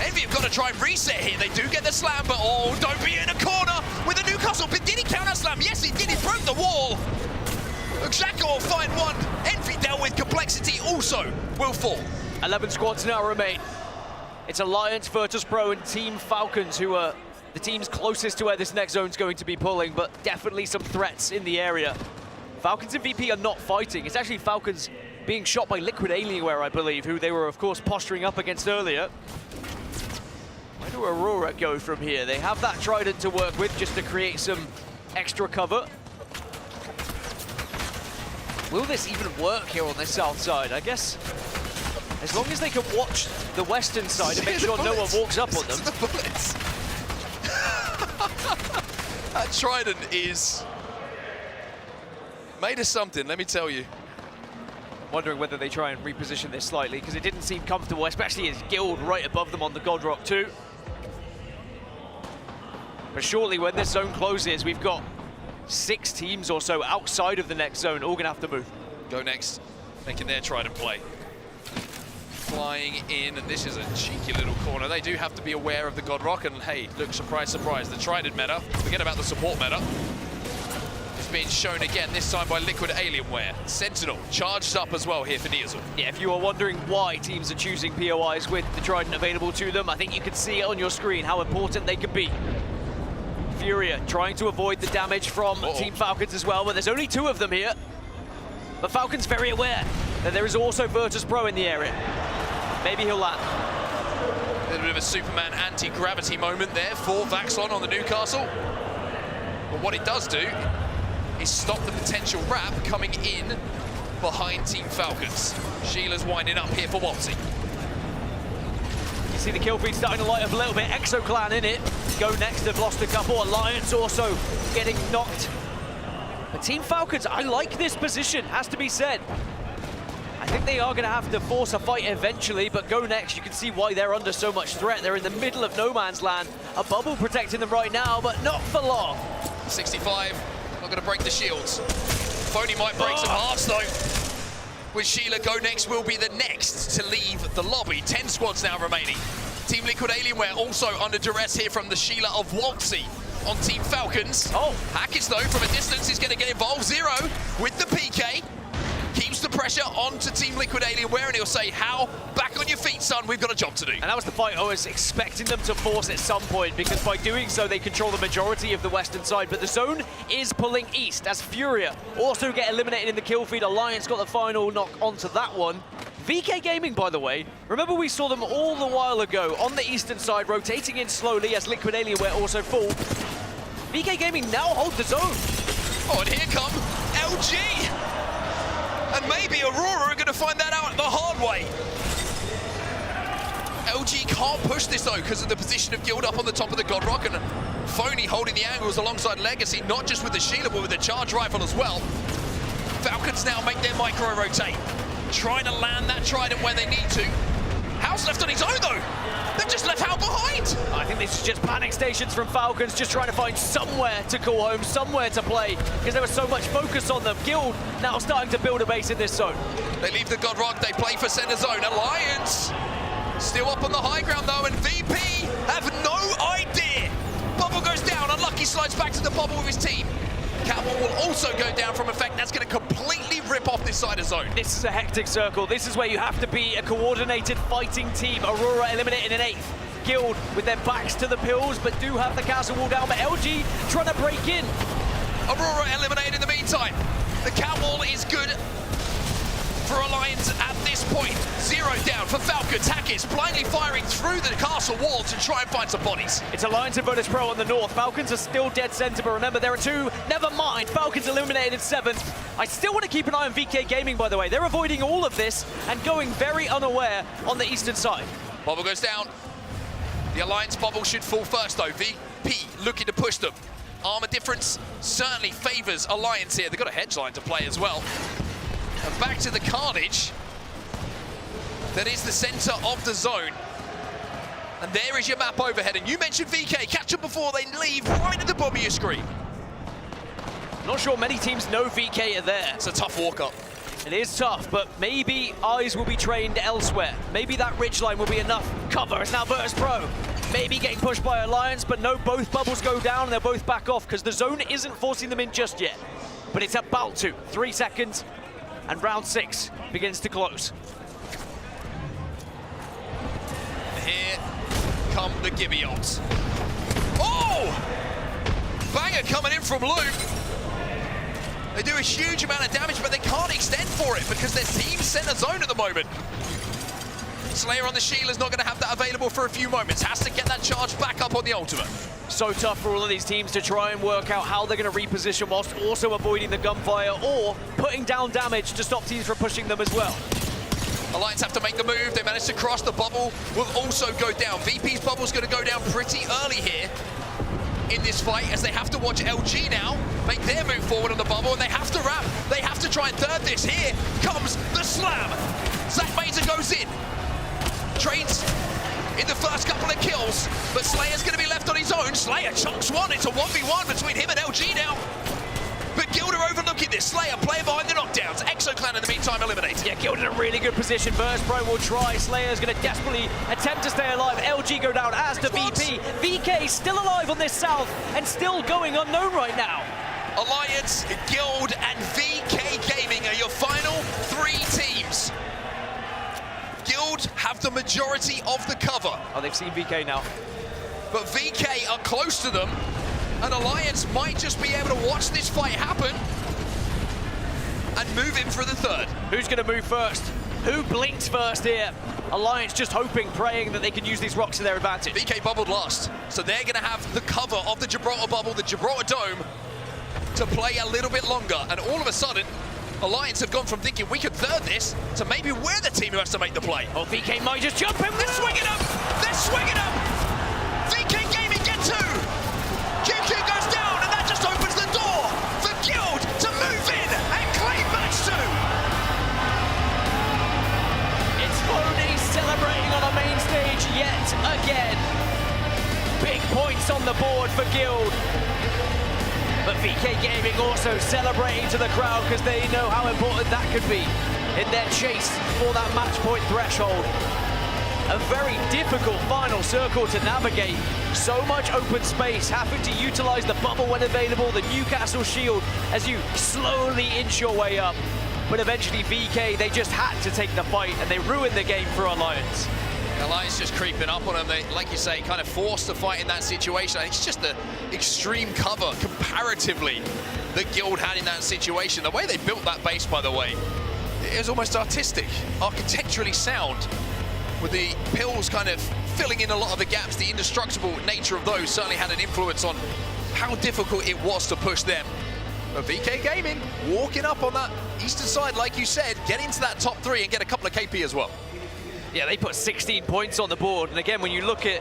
Envy have got to try and reset here. They do get the slam, but oh, don't be in a corner with a Newcastle. But did he counter slam? Yes, he did. He broke the wall. Xhaka will find one. Envy dealt with Complexity also will fall. 11 squads now remain. It's Alliance, Virtus Pro, and Team Falcons who are the teams closest to where this next zone's going to be pulling, but definitely some threats in the area. Falcons and VP are not fighting. It's actually Falcons being shot by Liquid Alienware, I believe, who they were, of course, posturing up against earlier. Where do Aurora go from here? They have that Trident to work with just to create some extra cover. Will this even work here on the south side? I guess as long as they can watch the western side and make sure no one walks up on them. The bullets. That Trident is made of something, let me tell you. Wondering whether they try and reposition this slightly, because it didn't seem comfortable, especially as Guild right above them on the God Rock too. But surely when this zone closes, we've got 6 teams or so outside of the next zone, all gonna have to move. Go next, making their try to play. Flying in, and this is a cheeky little corner. They do have to be aware of the God Rock, and hey, look, surprise, surprise, the Trident meta. Forget about the support meta. It's being shown again, this time by Liquid Alienware. Sentinel charged up as well here for Niazul. Yeah, if you are wondering why teams are choosing POIs with the Trident available to them, I think you can see on your screen how important they can be. Furia trying to avoid the damage from Team Falcons as well, but there's only 2 of them here. But Falcon's very aware that there is also Virtus Pro in the area. Maybe he'll land. A little bit of a Superman anti-gravity moment there for Vaxlon on the Newcastle. But what it does do is stop the potential wrap coming in behind Team Falcons. Sheila's winding up here for Walty. You see the kill feed starting to light up a little bit. ExoClan in it. Go next, they've lost a couple. Alliance also getting knocked. But Team Falcons, I like this position, has to be said. I think they are going to have to force a fight eventually, but Go Next, you can see why they're under so much threat. They're in the middle of no man's land. A bubble protecting them right now, but not for long. 65, not going to break the shields. Phony might break some hearts though. With Sheila, Go Next will be the next to leave the lobby. 10 squads now remaining. Team Liquid Alienware also under duress here from the Sheila of Walksy on Team Falcons. Hackett though, from a distance, is going to get involved. Zero with the PK. Keeps the pressure onto Team Liquid Alienware, and he'll say, "How? Back on your feet, son, we've got a job to do." And that was the fight I was expecting them to force at some point, because by doing so, they control the majority of the western side. But the zone is pulling east as Furia also get eliminated in the kill feed. Alliance got the final knock onto that one. VK Gaming, by the way, remember we saw them all the while ago on the eastern side, rotating in slowly as Liquid Alienware also fall. VK Gaming now hold the zone. Oh, and here come LG. And maybe Aurora are going to find that out the hard way. LG can't push this though because of the position of Guild up on the top of the God Rock, and Phony holding the angles alongside Legacy, not just with the Sheila but with the charge rifle as well. Falcons now make their micro rotate, trying to land that Trident where they need to. House left on his own though. They've just left Hal behind. I think this is just panic stations from Falcons, just trying to find somewhere to call home, somewhere to play, because there was so much focus on them. Guild now starting to build a base in this zone. They leave the God Rock, they play for center zone. Alliance still up on the high ground though, and VP have no idea. Bubble goes down, Unlucky slides back to the bubble with his team. Catwall will also go down from effect. That's going to completely rip off this side of zone. This is a hectic circle. This is where you have to be a coordinated fighting team. Aurora eliminated in 8th. Guild with their backs to the pills, but do have the castle wall down. But LG trying to break in. Aurora eliminated in the meantime. The Catwall is good for Alliance at this point. 0 down for Falcons. Hackett blindly firing through the castle wall to try and find some bodies. It's Alliance and Virtus Pro on the north. Falcons are still dead center, but remember, there are 2. Never mind. Falcons eliminated in 7th. I still want to keep an eye on VK Gaming, by the way. They're avoiding all of this and going very unaware on the eastern side. Bubble goes down. The Alliance bubble should fall first, though. VP looking to push them. Armor difference certainly favors Alliance here. They've got a hedge line to play as well. And back to the carnage. That is the center of the zone. And there is your map overhead. And you mentioned VK. Catch them before they leave, right at the bottom of your screen. Not sure many teams know VK are there. It's a tough walk-up. It is tough, but maybe eyes will be trained elsewhere. Maybe that ridgeline will be enough cover. It's now Virtus Pro. Maybe getting pushed by Alliance, but no, both bubbles go down and they'll both back off because the zone isn't forcing them in just yet. But it's about to. 3 seconds. And round 6 begins to close. Here come the Gibeons. Oh! Banger coming in from Luke. They do a huge amount of damage, but they can't extend for it because their team center zone at the moment. Slayer on the shield is not going to have that available for a few moments. Has to get that charge back up on the ultimate. So tough for all of these teams to try and work out how they're going to reposition whilst also avoiding the gunfire or putting down damage to stop teams from pushing them as well. Alliance have to make the move. They managed to cross. The bubble will also go down. VP's bubble's going to go down pretty early here in this fight as they have to watch LG now make their move forward on the bubble, and they have to wrap. They have to try and third this. Here comes the slam. Zach Mazer goes in. Trades in the first couple of kills, but Slayer's going to be left on his own. Slayer chunks one. It's a 1v1 between him and LG now. Slayer playing behind the knockdowns. ExoClan in the meantime eliminated. Yeah, Guild in a really good position. Burst Pro will try. Slayer's going to desperately attempt to stay alive. LG go down as the VP. VK still alive on this south and still going unknown right now. Alliance, Guild, and VK Gaming are your final 3 teams. Guild have the majority of the cover. Oh, they've seen VK now. But VK are close to them, and Alliance might just be able to watch this fight happen and move in for the third. Who's going to move first? Who blinks first here? Alliance just hoping, praying that they can use these rocks to their advantage. VK bubbled last, so they're going to have the cover of the Gibraltar bubble, the Gibraltar Dome, to play a little bit longer. And all of a sudden, Alliance have gone from thinking we could third this to maybe we're the team who has to make the play. Oh, VK might just jump in. They're swinging up! They're swinging up! VK Gaming get 2! QQ goes down, and that just opens the door for Guild to move in and claim match 2! It's Phony celebrating on the main stage yet again. Big points on the board for Guild. But VK Gaming also celebrating to the crowd because they know how important that could be in their chase for that match point threshold. A very difficult final circle to navigate. So much open space, having to utilize the bubble when available, the Newcastle shield as you slowly inch your way up. But eventually VK, they just had to take the fight and they ruined the game for Alliance. Alliance just creeping up on them. They, like you say, kind of forced to fight in that situation. It's just the extreme cover comparatively that Guild had in that situation. The way they built that base, by the way, it was almost artistic, architecturally sound, with the pills kind of filling in a lot of the gaps. The indestructible nature of those certainly had an influence on how difficult it was to push them. But VK Gaming walking up on that eastern side, like you said, get into that top 3 and get a couple of KP as well. Yeah, they put 16 points on the board. And again, when you look at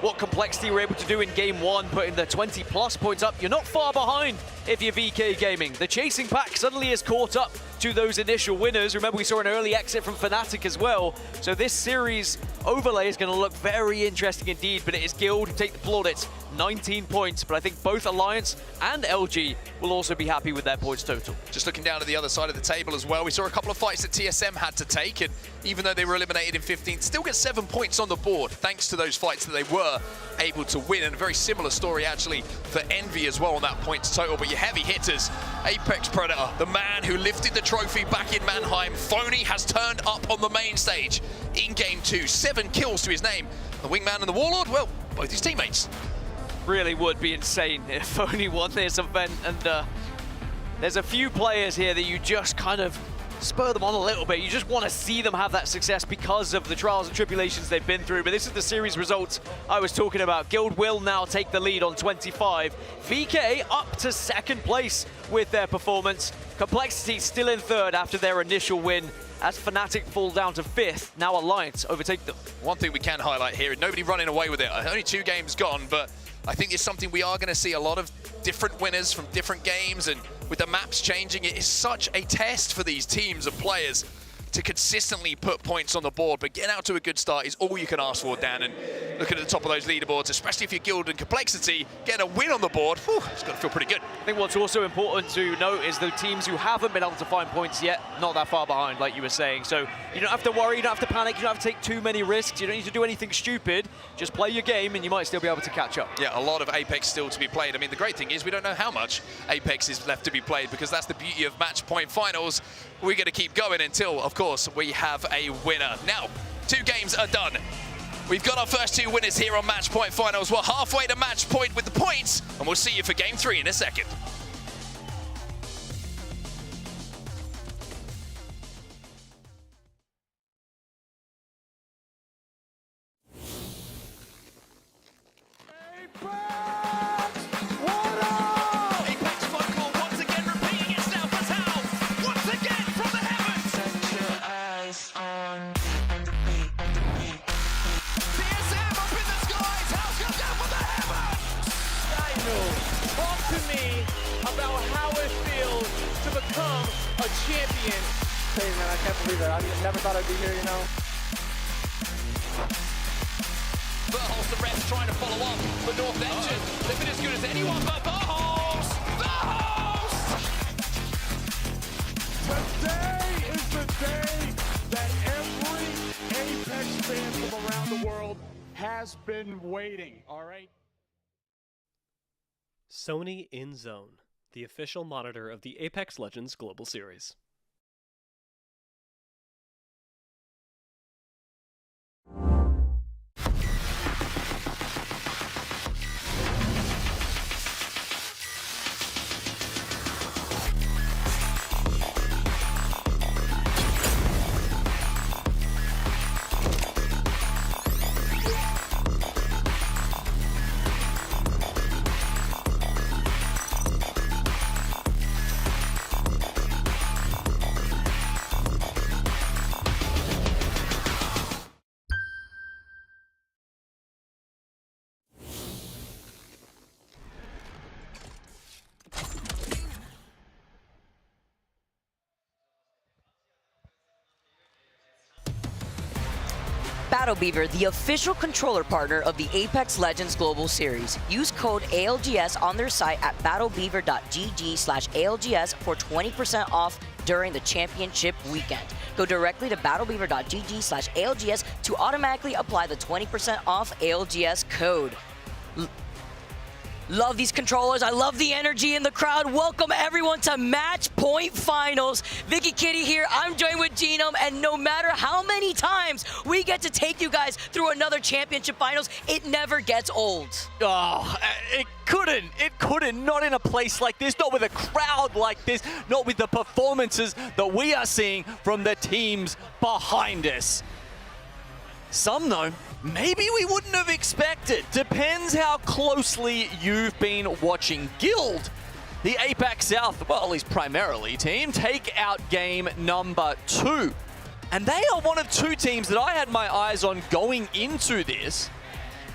what Complexity were able to do in game 1, putting the 20+ points up, you're not far behind if you're VK Gaming. The chasing pack suddenly is caught up to those initial winners. Remember, we saw an early exit from Fnatic as well. So this series overlay is going to look very interesting indeed, but it is Guild who take the plaudits. 19 points, but I think both Alliance and LG will also be happy with their points total. Just looking down at the other side of the table as well, we saw a couple of fights that TSM had to take, and even though they were eliminated in 15th, still get 7 points on the board thanks to those fights that they were able to win. And a very similar story actually for Envy as well on that points total. But your heavy hitters, Apex Predator, the man who lifted the trophy back in Mannheim, Phony has turned up on the main stage in game 2. 7 kills to his name. The Wingman and the Warlord, well, both his teammates. Really would be insane if Phony won this event, and there's a few players here that you just kind of spur them on a little bit. You just want to see them have that success because of the trials and tribulations they've been through. But this is the series results I was talking about. Guild will now take the lead on 25. VK up to 2nd place with their performance. Complexity still in 3rd after their initial win, as Fnatic fall down to 5th. Now Alliance overtake them. One thing we can highlight here, nobody running away with it. Only 2 games gone, but I think it's something we are going to see a lot of different winners from different games, and with the maps changing, it is such a test for these teams and players to consistently put points on the board. But getting out to a good start is all you can ask for, Dan, and looking at the top of those leaderboards, especially if you're Guild and Complexity, getting a win on the board, whew, it's got to feel pretty good. I think what's also important to note is the teams who haven't been able to find points yet, not that far behind, like you were saying. So you don't have to worry, you don't have to panic, you don't have to take too many risks, you don't need to do anything stupid. Just play your game and you might still be able to catch up. Yeah, a lot of Apex still to be played. I mean, the great thing is we don't know how much Apex is left to be played, because that's the beauty of match point finals. We're going to keep going until, of course, we have a winner. Now, 2 games are done. We've got our first 2 winners here on match point finals. We're halfway to match point with the points, and we'll see you for game 3 in a second. Never thought I'd be here, you know. Verholst, the refs trying to follow up for North Engine. They've been as good as anyone, but Verholst! been waiting, all right? Sony In Zone, the official monitor of the Apex Legends Global Series. Battle Beaver, the official controller partner of the Apex Legends Global Series. Use code ALGS on their site at battlebeaver.gg/ALGS for 20% off during the championship weekend. Go directly to battlebeaver.gg/ALGS to automatically apply the 20% off ALGS code. Love these controllers. I love the energy in the crowd. Welcome everyone to Match Point Finals. Vicky Kitty here. I'm joined with Genome, and no matter how many times we get to take you guys through another championship finals, it never gets old. Oh, it couldn't. Not in a place like this, not with a crowd like this, not with the performances that we are seeing from the teams behind us. Some, though, maybe we wouldn't have expected. Depends how closely you've been watching. Guild, the Apex South, well, at least primarily team, take out game number 2. And they are one of 2 teams that I had my eyes on going into this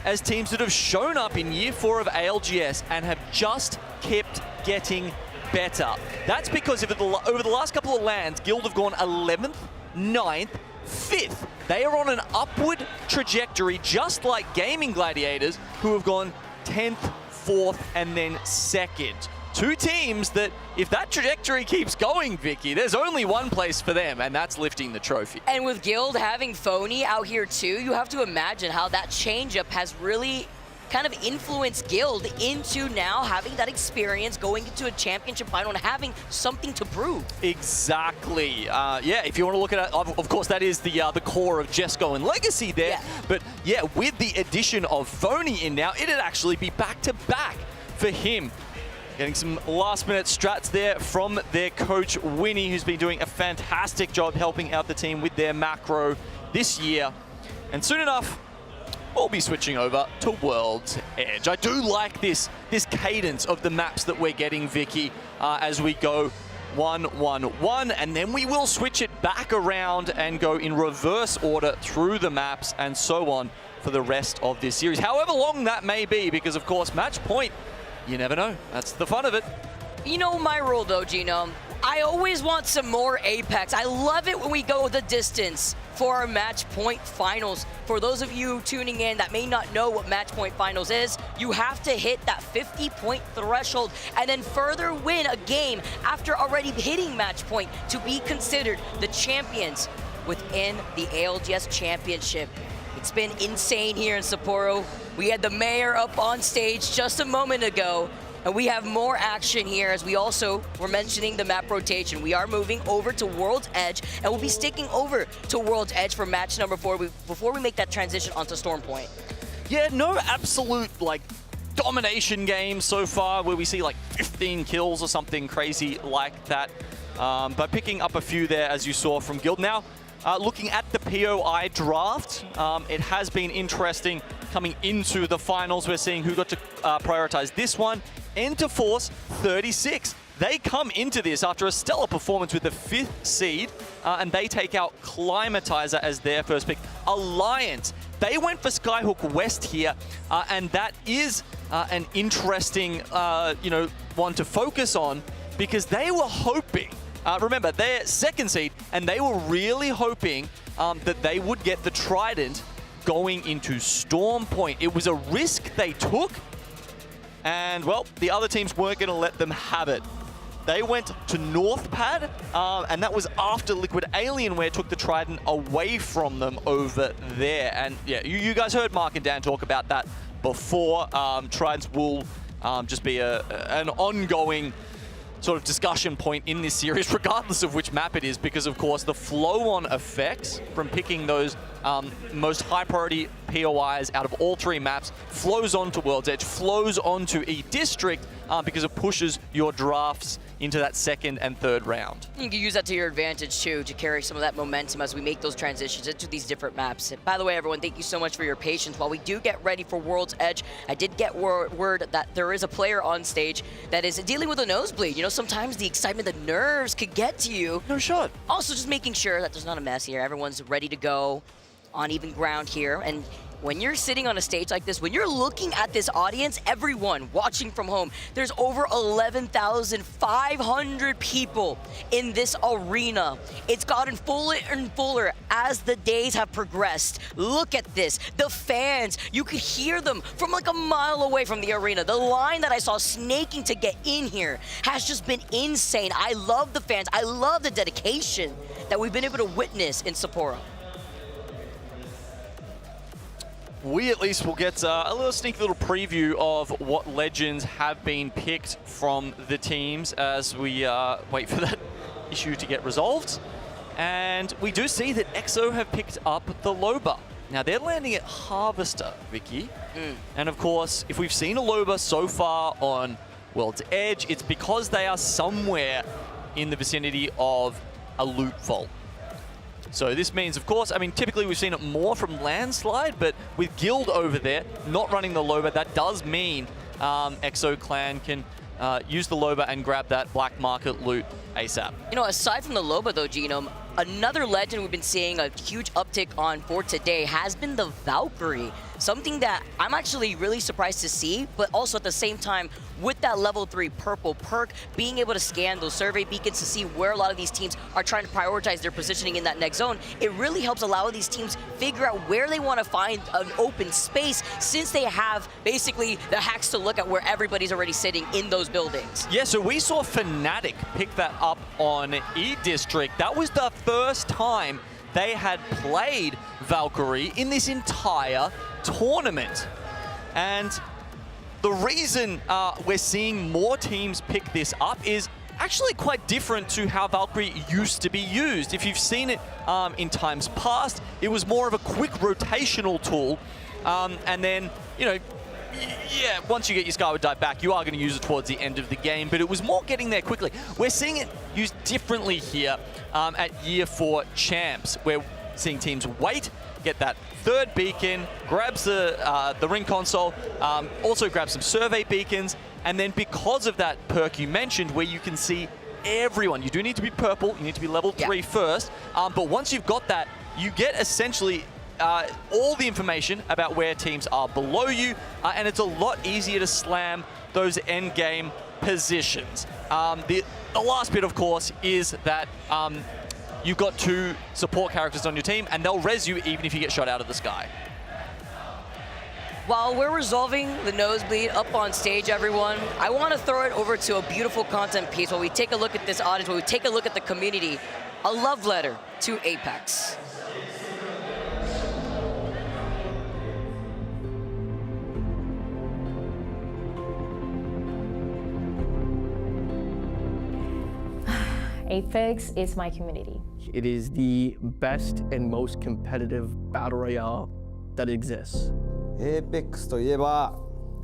as teams that have shown up in Year 4 of ALGS and have just kept getting better. That's because over the last couple of lands, Guild have gone 11th, 9th, 5th. They are on an upward trajectory, just like Gaming Gladiators, who have gone 10th, 4th, and then 2nd. 2 teams that, if that trajectory keeps going, Vicky, there's only one place for them, and that's lifting the trophy. And with Guild having Phony out here too, you have to imagine how that changeup has really kind of influenced Guild into now having that experience going into a championship final and having something to prove. Exactly. Yeah, if you want to look at it, of course, that is the core of Jesco and Legacy there. Yeah. But yeah, with the addition of Phony in now, it'd actually be back-to-back for him. Getting some last-minute strats there from their coach, Winnie, who's been doing a fantastic job helping out the team with their macro this year. And soon enough, we'll be switching over to World's Edge. I do like this cadence of the maps that we're getting, Vicky, as we go 1-1-1, and then we will switch it back around and go in reverse order through the maps and so on for the rest of this series. However long that may be, because of course, match point, you never know. That's the fun of it. You know my rule though, Genome. I always want some more Apex. I love it when we go the distance for our Match Point Finals. For those of you tuning in that may not know what Match Point Finals is, you have to hit that 50-point threshold and then further win a game after already hitting Match Point to be considered the champions within the ALGS Championship. It's been insane here in Sapporo. We had the mayor up on stage just a moment ago, and we have more action here as we also were mentioning the map rotation. We are moving over to World's Edge, and we'll be sticking over to World's Edge for match number 4 before we make that transition onto Storm Point. Yeah, no absolute domination game so far where we see 15 kills or something crazy like that. But picking up a few there, as you saw from Guild. Now, looking at the POI draft, it has been interesting coming into the finals. We're seeing who got to prioritize this one. Enter Force 36. They come into this after a stellar performance with the 5th seed, and they take out Climatizer as their first pick. Alliance, they went for Skyhook West here, and that is an interesting one to focus on because they were hoping, remember, they're 2nd seed, and they were really hoping that they would get the Trident going into Storm Point. It was a risk they took, and well, the other teams weren't going to let them have it. They went to North Pad, and that was after Liquid Alienware took the Trident away from them over there. And yeah, you guys heard Mark and Dan talk about that before. Tridents will just be an ongoing sort of discussion point in this series, regardless of which map it is, because of course the flow-on effects from picking those most high-priority POIs out of all three maps flows onto World's Edge, flows onto E-District, because it pushes your drafts into that second and third round. You can use that to your advantage too, to carry some of that momentum as we make those transitions into these different maps. And by the way, everyone, thank you so much for your patience. While we do get ready for World's Edge, I did get word that there is a player on stage that is dealing with a nosebleed. You know, sometimes the excitement, the nerves could get to you. No shot. Also, just making sure that there's not a mess here. Everyone's ready to go on even ground here. And when you're sitting on a stage like this, when you're looking at this audience, everyone watching from home, there's over 11,500 people in this arena. It's gotten fuller and fuller as the days have progressed. Look at this. The fans, you could hear them from like a mile away from the arena. The line that I saw snaking to get in here has just been insane. I love the fans. I love the dedication that we've been able to witness in Sapporo. We at least will get a little sneaky little preview of what legends have been picked from the teams as we wait for that issue to get resolved. And we do see that EXO have picked up the Loba. Now they're landing at Harvester, Vicky. And of course, if we've seen a Loba so far on World's Edge, it's because they are somewhere in the vicinity of a loot vault. So this means, of course, I mean, typically we've seen it more from Landslide, but with Guild over there, not running the Loba, that does mean EXO Clan can use the Loba and grab that black market loot ASAP. You know, aside from the Loba though, Genome, another legend we've been seeing a huge uptick on for today has been the Valkyrie. Something that I'm actually really surprised to see, but also at the same time, with that level 3 purple perk, being able to scan those survey beacons to see where a lot of these teams are trying to prioritize their positioning in that next zone, it really helps allow these teams figure out where they want to find an open space, since they have basically the hacks to look at where everybody's already sitting in those buildings. Yeah, so we saw Fnatic pick that up on E-District. That was the first time they had played Valkyrie in this entire tournament. And the reason we're seeing more teams pick this up is actually quite different to how Valkyrie used to be used. If you've seen it in times past, it was more of a quick rotational tool. And then, you know, yeah, once you get your Skyward Dive back, you are going to use it towards the end of the game, but it was more getting there quickly. We're seeing it used differently here at Year 4 Champs. We're seeing teams wait, get that third beacon, grabs the ring console, also grabs some survey beacons, and then because of that perk you mentioned, where you can see everyone, you do need to be purple, you need to be level 3 first, but once you've got that, you get essentially all the information about where teams are below you, and it's a lot easier to slam those end game positions. The last bit, of course, is that you've got 2 support characters on your team, and they'll res you even if you get shot out of the sky. While we're resolving the nosebleed up on stage, everyone, I want to throw it over to a beautiful content piece while we take a look at this audience, while we take a look at the community, a love letter to Apex. Apex is my community. It is the best and most competitive battle royale that exists. Apex といえば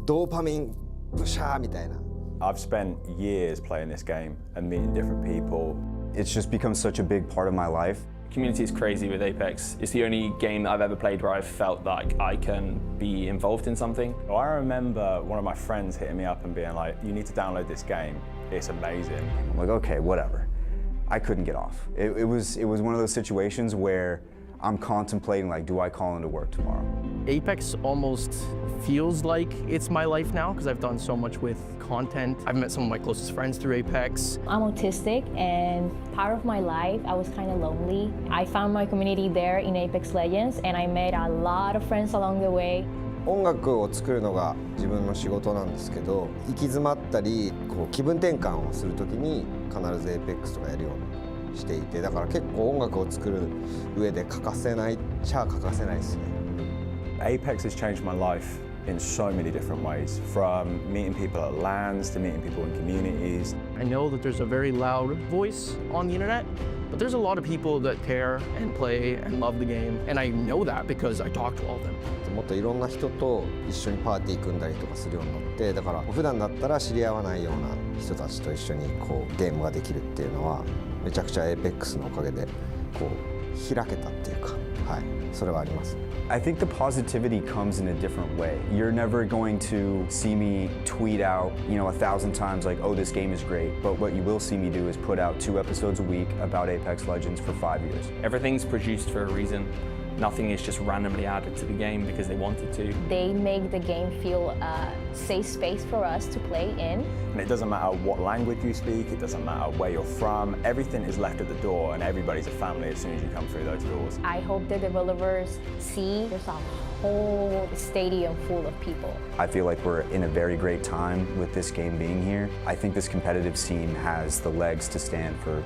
ドーパミンブシャーみたいな。I've spent years playing this game and meeting different people. It's just become such a big part of my life. Community is crazy with Apex. It's the only game that I've ever played where I've felt like I can be involved in something. I remember one of my friends hitting me up and being like, you need to download this game. It's amazing. I'm like, okay, whatever. I couldn't get off. It was one of those situations where I'm contemplating, like, do I call into work tomorrow? Apex almost feels like it's my life now because I've done so much with content. I've met some of my closest friends through Apex. I'm autistic, and part of my life I was kind of lonely. I found my community there in Apex Legends, and I made a lot of friends along the way. 音楽を作るのが自分の仕事なんですけど、行き詰まったりこう気分転換をするときに必ず APEX とかやるようにしていて、だから結構音楽を作る上で欠かせないっちゃ欠かせないですね。 APEX has changed my life in so many different ways, from meeting people at LANs to meeting people in communities. I know that there's a very loud voice on the internet, but there's a lot of people that care and play and love the game, and I know that because I talk to all of them. もっといろんな人と一緒にパーティー組んだりとかするようになって、だから普段だったら知り合わないような人たちと一緒にこうゲームができるっていうのはめちゃくちゃ APEX のおかげでこう開けたっていうか、はい、それはあります。I think the positivity comes in a different way. You're never going to see me tweet out, 1,000 times like, oh, this game is great. But what you will see me do is put out 2 episodes a week about Apex Legends for 5 years. Everything's produced for a reason. Nothing is just randomly added to the game because they wanted to. They make the game feel a safe space for us to play in. And it doesn't matter what language you speak, it doesn't matter where you're from, everything is left at the door and everybody's a family as soon as you come through those doors. I hope the developers see there's a whole stadium full of people. I feel like we're in a very great time with this game being here. I think this competitive scene has the legs to stand for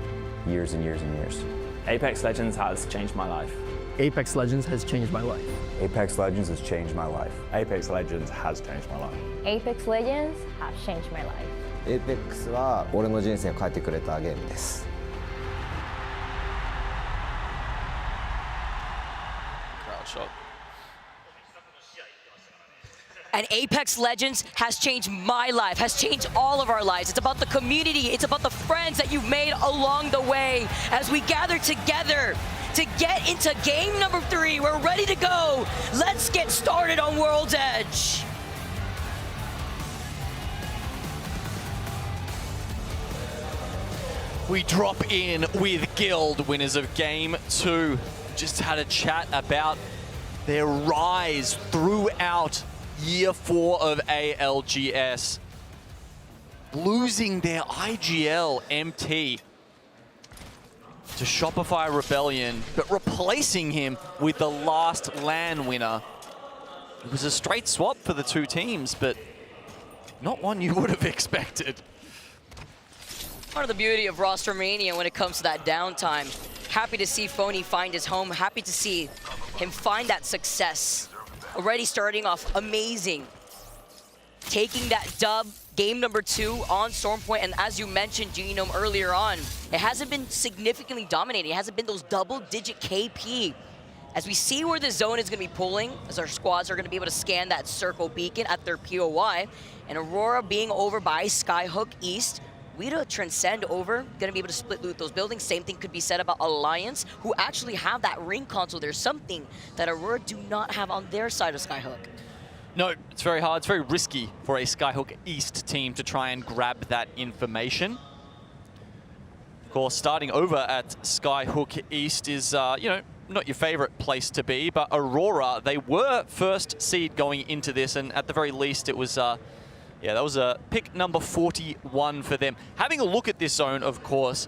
years and years and years. Apex Legends has changed my life. Apex Legends has changed my life. Apex Legends has changed my life. Apex Legends has changed my life. Apex Legends have changed my life. APEX は俺の人生を変えてくれたゲームです。Crowd shot. And Apex Legends has changed my life, has changed all of our lives. It's about the community, it's about the friends that you've made along the way as we gather together to get into game number 3. We're ready to go. Let's get started on World's Edge. We drop in with Guild, winners of Game 2. Just had a chat about their rise throughout Year 4 of ALGS. Losing their IGL MT to Shopify Rebellion, but replacing him with the last LAN winner. It was a straight swap for the two teams, but not one you would have expected. Part of the beauty of roster mania when it comes to that downtime. Happy to see Phony find his home. Happy to see him find that success. Already starting off amazing. Taking that dub, game number 2 on Stormpoint, and as you mentioned, Genome, earlier on, it hasn't been significantly dominating. It hasn't been those double-digit KP. As we see where the zone is going to be pulling, as our squads are going to be able to scan that circle beacon at their POI, and Aurora being over by Skyhook East, Weta Transcend over, going to be able to split loot those buildings. Same thing could be said about Alliance, who actually have that ring console. There's something that Aurora do not have on their side of Skyhook. No, it's very hard. It's very risky for a Skyhook East team to try and grab that information. Of course, starting over at Skyhook East is, not your favorite place to be, but Aurora, they were first seed going into this, and at the very least, it was, that was a pick number 41 for them. Having a look at this zone, of course,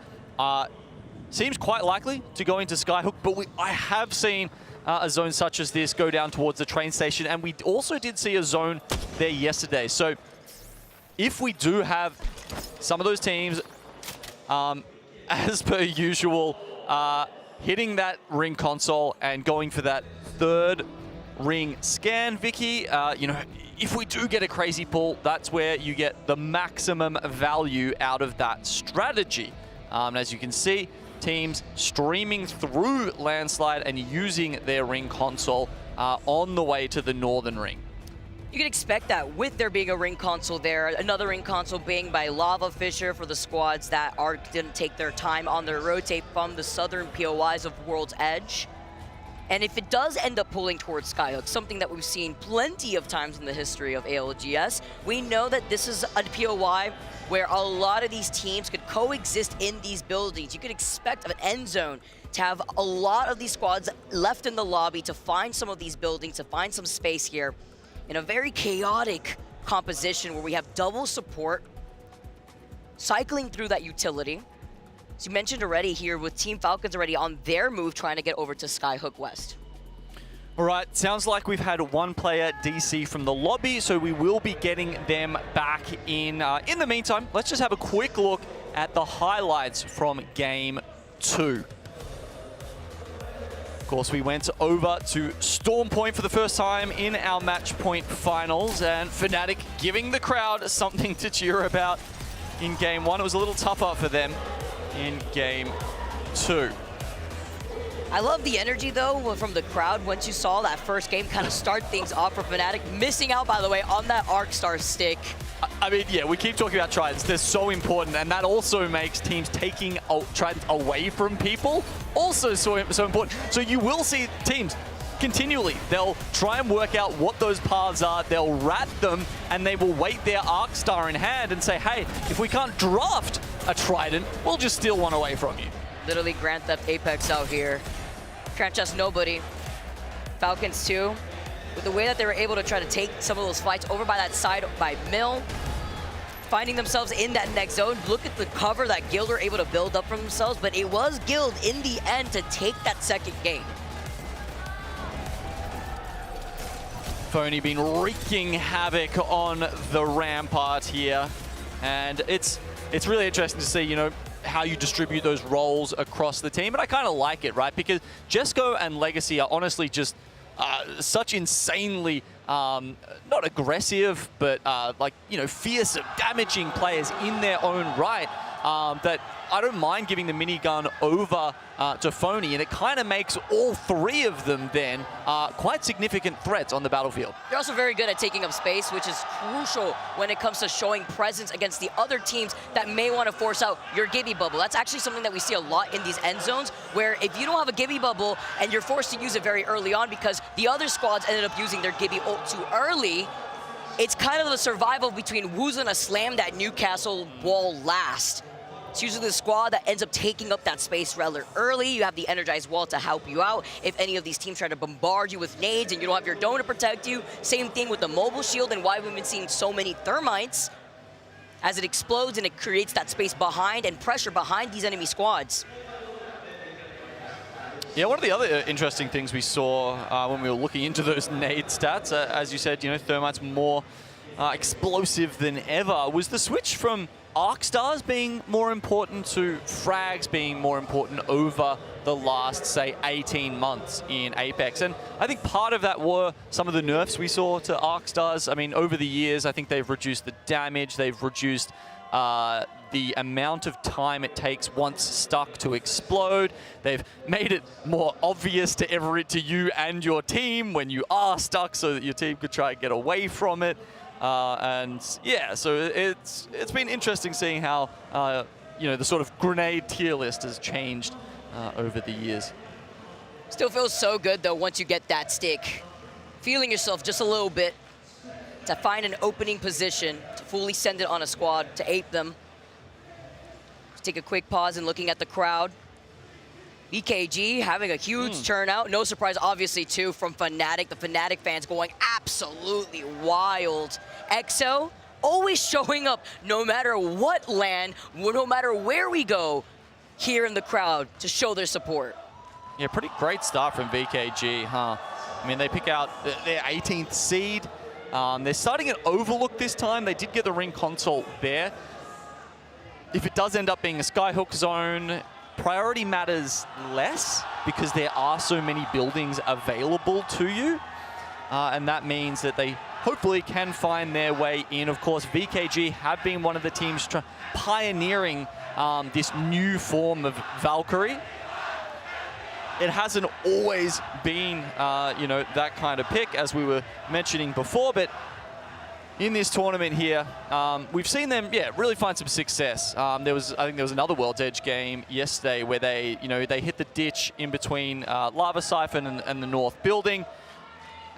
seems quite likely to go into Skyhook, but I have seen a zone such as this go down towards the train station, and we also did see a zone there yesterday. So if we do have some of those teams, as per usual, hitting that ring console and going for that third ring scan, Vicky, if we do get a crazy pull, that's where you get the maximum value out of that strategy. As you can see, teams streaming through Landslide and using their ring console on the way to the northern ring. You can expect that with there being a ring console there, another ring console being by Lava Fisher for the squads that didn't take their time on their rotate from the southern POIs of World's Edge. And if it does end up pulling towards Skyhook, something that we've seen plenty of times in the history of ALGS, we know that this is a POI where a lot of these teams could coexist in these buildings. You could expect an end zone to have a lot of these squads left in the lobby to find some of these buildings, to find some space here in a very chaotic composition where we have double support cycling through that utility. As you mentioned already here with Team Falcons already on their move trying to get over to Skyhook West. All right, sounds like we've had one player DC from the lobby, so we will be getting them back in. In the meantime, let's just have a quick look at the highlights from Game 2. Of course, we went over to Storm Point for the first time in our match point finals, and Fnatic giving the crowd something to cheer about in Game 1. It was a little tougher for them in Game 2. I love the energy, though, from the crowd once you saw that first game kind of start things off for Fnatic. Missing out, by the way, on that Arc Star stick. I mean, yeah, we keep talking about Tridents. They're so important, and that also makes teams taking Tridents away from people also so important. So you will see teams continually. They'll try and work out what those paths are. They'll rat them, and they will wait their Arc Star in hand and say, hey, if we can't draft a Trident, we'll just steal one away from you. Literally Grand Theft Apex out here. Can't trust nobody. Falcons too, with the way that they were able to try to take some of those fights over by that side by Mill, finding themselves in that next zone. Look at the cover that Guild were able to build up for themselves, but it was Guild in the end to take that second game. Phony been wreaking havoc on the Rampart here, and it's really interesting to see, you know, how you distribute those roles across the team. And I kind of like it, right? Because Jesco and Legacy are honestly just such insanely, not aggressive, but like, you know, fearsome, damaging players in their own right, that I don't mind giving the minigun over to Phony, and it kind of makes all three of them then quite significant threats on the battlefield. They're also very good at taking up space, which is crucial when it comes to showing presence against the other teams that may want to force out your Gibby bubble. That's actually something that we see a lot in these end zones, where if you don't have a Gibby bubble and you're forced to use it very early on because the other squads ended up using their Gibby ult too early, it's kind of the survival between who's going to slam that Newcastle wall last. It's usually the squad that ends up taking up that space rather early. You have the energized wall to help you out if any of these teams try to bombard you with nades and you don't have your dome to protect you. Same thing with the mobile shield and why we've been seeing so many thermites as it explodes and it creates that space behind and pressure behind these enemy squads. Yeah, one of the other interesting things we saw when we were looking into those nade stats, as you said, you know, Thermite's more explosive than ever, was the switch from Arc Stars being more important to frags being more important over the last, say, 18 months in Apex. And I think part of that were some of the nerfs we saw to Arc Stars. I mean, over the years, I think they've reduced the damage, they've reduced the amount of time it takes once stuck to explode. They've made it more obvious to you and your team when you are stuck so that your team could try and get away from it. And yeah, so it's been interesting seeing how you know, the sort of grenade tier list has changed over the years. Still feels so good though once you get that stick. Feeling yourself just a little bit to find an opening position, to fully send it on a squad, to ape them. Let's take a quick pause and looking at the crowd. VKG having a huge turnout. No surprise, obviously, too, from Fnatic. The Fnatic fans going absolutely wild. EXO always showing up no matter what land, no matter where we go, here in the crowd to show their support. Yeah, pretty great start from VKG, huh? I mean, they pick out their 18th seed. They're starting at Overlook this time. They did get the ring console there. If it does end up being a Skyhook zone, priority matters less because there are so many buildings available to you. And that means that they hopefully can find their way in. Of course, VKG have been one of the teams pioneering this new form of Valkyrie. It hasn't always been, you know, that kind of pick, as we were mentioning before, but in this tournament here, we've seen them, yeah, really find some success. I think there was another World's Edge game yesterday where they, you know, they hit the ditch in between Lava Siphon and the North building,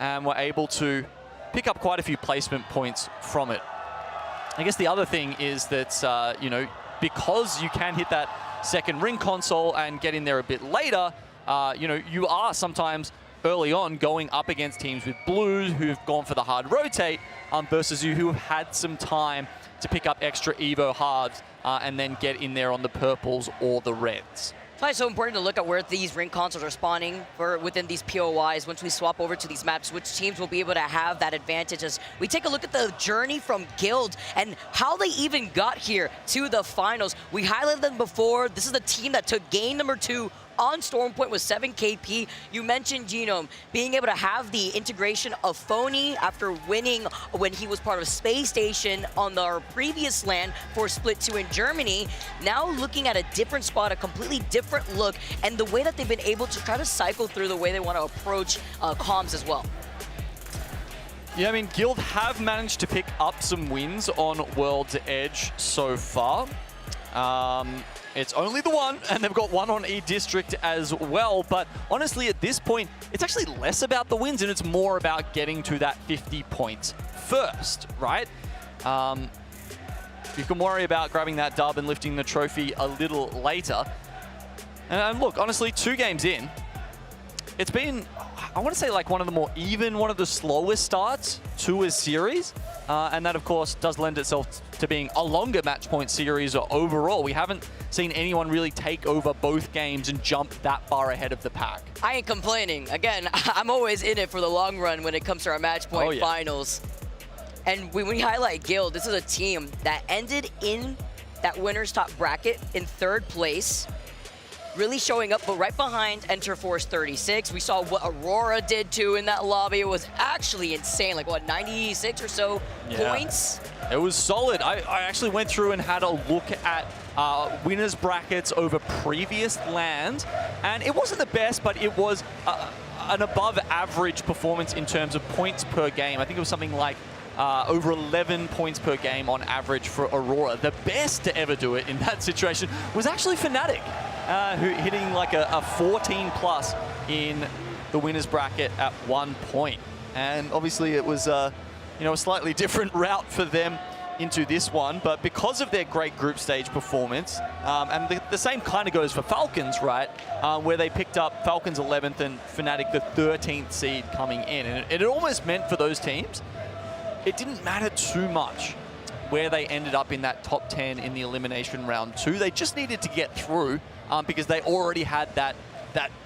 and were able to pick up quite a few placement points from it. I guess the other thing is that, you know, because you can hit that second ring console and get in there a bit later, you know, you are sometimes early on going up against teams with blues who've gone for the hard rotate versus you who have had some time to pick up extra Evo hards and then get in there on the purples or the reds. Why it's so important to look at where these ring consoles are spawning for within these POIs. Once we swap over to these maps, which teams will be able to have that advantage as we take a look at the journey from Guild and how they even got here to the finals. We highlighted them before. This is the team that took game number 2 on Stormpoint with 7 KP. You mentioned Genome being able to have the integration of Phony after winning when he was part of Space Station on our previous LAN for Split 2 in Germany. Now looking at a different spot, a completely different look, and the way that they've been able to try to cycle through the way they want to approach comms as well. Yeah, I mean, Guild have managed to pick up some wins on World's Edge so far. It's only the one, and they've got one on E-District as well. But honestly, at this point, it's actually less about the wins, and it's more about getting to that 50 points first, right? You can worry about grabbing that dub and lifting the trophy a little later. And look, honestly, 2 games in, it's been, I want to say, like one of the more even, one of the slowest starts to a series. And that, of course, does lend itself to being a longer match point series overall. We haven't seen anyone really take over both games and jump that far ahead of the pack. I ain't complaining. Again, I'm always in it for the long run when it comes to our match point finals. And when we highlight Guild, this is a team that ended in that winner's top bracket in 3rd place. Really showing up, but right behind Enter Force 36. We saw what Aurora did too in that lobby. It was actually insane, like what, 96 or so points? It was solid. I actually went through and had a look at winners brackets over previous LANs, and it wasn't the best, but it was an above average performance in terms of points per game. I think it was something like over 11 points per game on average for Aurora. The best to ever do it in that situation was actually Fnatic, who hitting like a 14 plus in the winners bracket at one point. And obviously it was a slightly different route for them into this one, but because of their great group stage performance, and the same kind of goes for Falcons, right? Where they picked up Falcons 11th and Fnatic the 13th seed coming in. And it almost meant for those teams, it didn't matter too much where they ended up in that top 10 in the elimination round 2. They just needed to get through because they already had that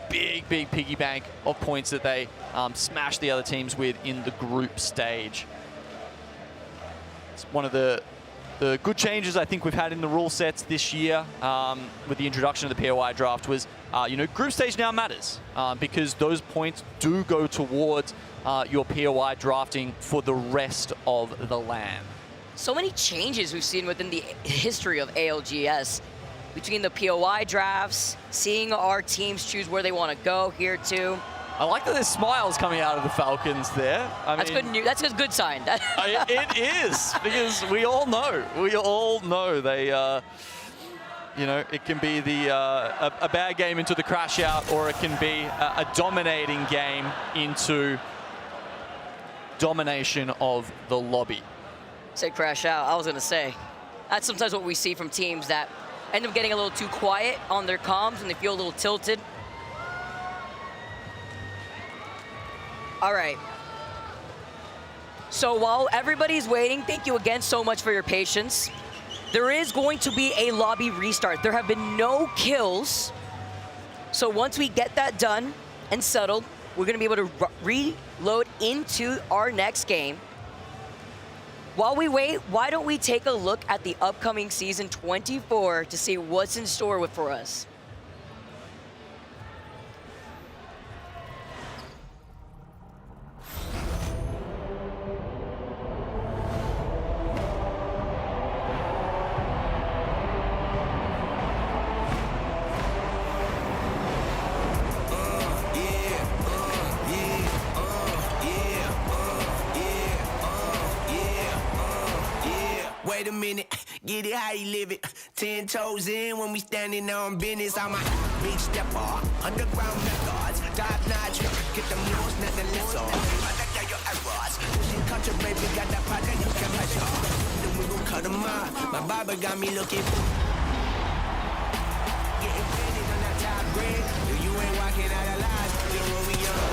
big piggy bank of points that they smashed the other teams with in the group stage. It's one of the good changes I think we've had in the rule sets this year with the introduction of the POI draft was, group stage now matters because those points do go towards your POI drafting for the rest of the LAN. So many changes we've seen within the history of ALGS. Between the POI drafts, seeing our teams choose where they want to go here too. I like that there's smiles coming out of the Falcons there. That's good news. That's a good sign. It is, because we all know they, it can be a bad game into the crash out, or it can be a dominating game into domination of the lobby. Say crash out, I was gonna say. That's sometimes what we see from teams that end up getting a little too quiet on their comms and they feel a little tilted. All right. So while everybody's waiting, thank you again so much for your patience. There is going to be a lobby restart. There have been no kills. So once we get that done and settled, we're gonna be able to reload into our next game. While we wait, why don't we take a look at the upcoming season 24 to see what's in store for us. Wait a minute, get it how you live it. 10 toes in when we standing on business. I'm a big stepper, underground methods, top notch. Get them news, nothing less on. I got your errors. Pushing culture, baby, got that part that you can measure. Then we gon' cut them out. My barber got me looking. Getting ready on that top grade. You ain't walking out alive. You're where we are.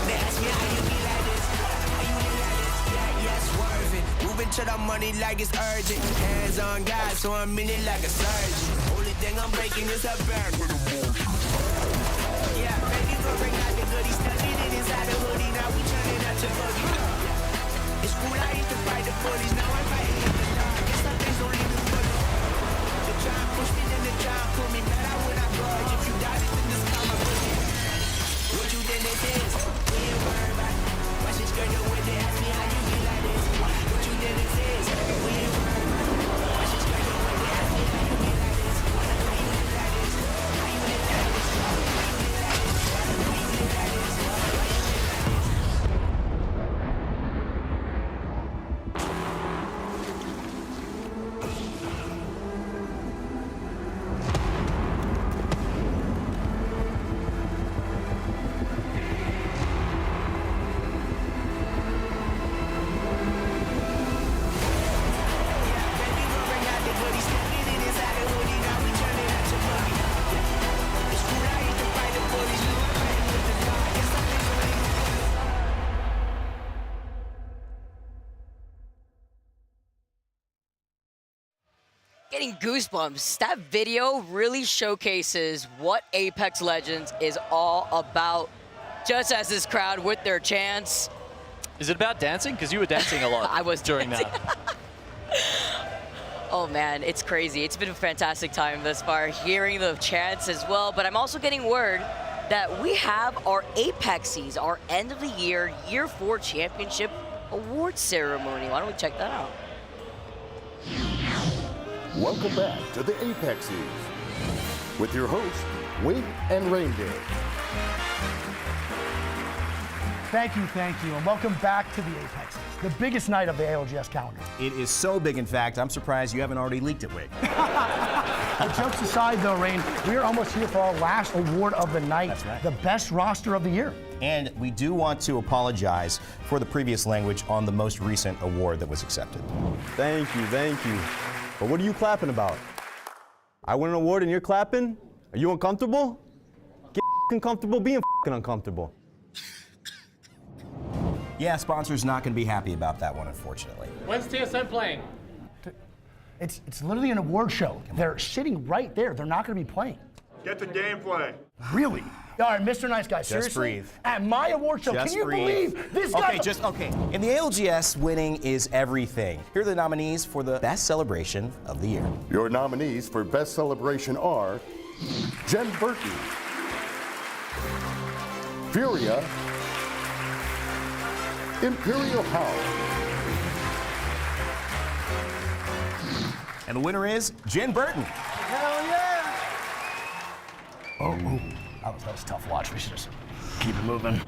They ask me how you be like this. How you be like this? Yeah, swerving. Moving to the money like it's urgent. Hands on God, so I'm in it like a surgeon. Only everything I'm breaking is a burn. Yeah, baby, go bring out the goodies. Studied it inside the hoodie. Now we turning out to boogie. It's cool, I used to fight the bullies. Now I'm fighting in the dark. Guess some things don't even fully. They try and push me, then they try and pull me. Better when I budge. If you doubt it, then just call my boogie. What you think this is? We ain't worried about it. Watch this girl do it, they ask me how you feel like this. What you think this is? We ain't worried about it. Watch this girl do it, they ask me how you feel like this. How you live like this? How you live like this? How you live like this? How you live like this? Getting goosebumps. That video really showcases what Apex Legends is all about. Just as this crowd with their chants. Is it about dancing? Because you were dancing a lot. I was during dancing. that. Oh man, it's crazy. It's been a fantastic time thus far, hearing the chants as well. But I'm also getting word that we have our Apexies, our end of the year, Year 4 Championship Award Ceremony. Why don't we check that out? Welcome back to the Apexies with your hosts, Wink and Reindeer. Thank you, and welcome back to the Apexies, the biggest night of the ALGS calendar. It is so big, in fact, I'm surprised you haven't already leaked it, Wink. But jokes aside, though, Rain, we are almost here for our last award of the night. That's right. The best roster of the year. And we do want to apologize for the previous language on the most recent award that was accepted. Thank you. But what are you clapping about? I won an award and you're clapping? Are you uncomfortable? Get comfortable being uncomfortable. Yeah, sponsor's not going to be happy about that one, unfortunately. When's TSM playing? It's literally an award show. They're sitting right there. They're not going to be playing. Get the gameplay. Really? All right, Mr. Nice Guy, seriously? Just breathe. At my award show, Just can you breathe. believe this guy? Okay. In the ALGS, winning is everything. Here are the nominees for the best celebration of the year. Your nominees for Best Celebration are Jen Berkey, Furia, Imperial Howl. And the winner is Jen Burton. Hell yeah! Oh, that was a tough watch. We should just keep it moving.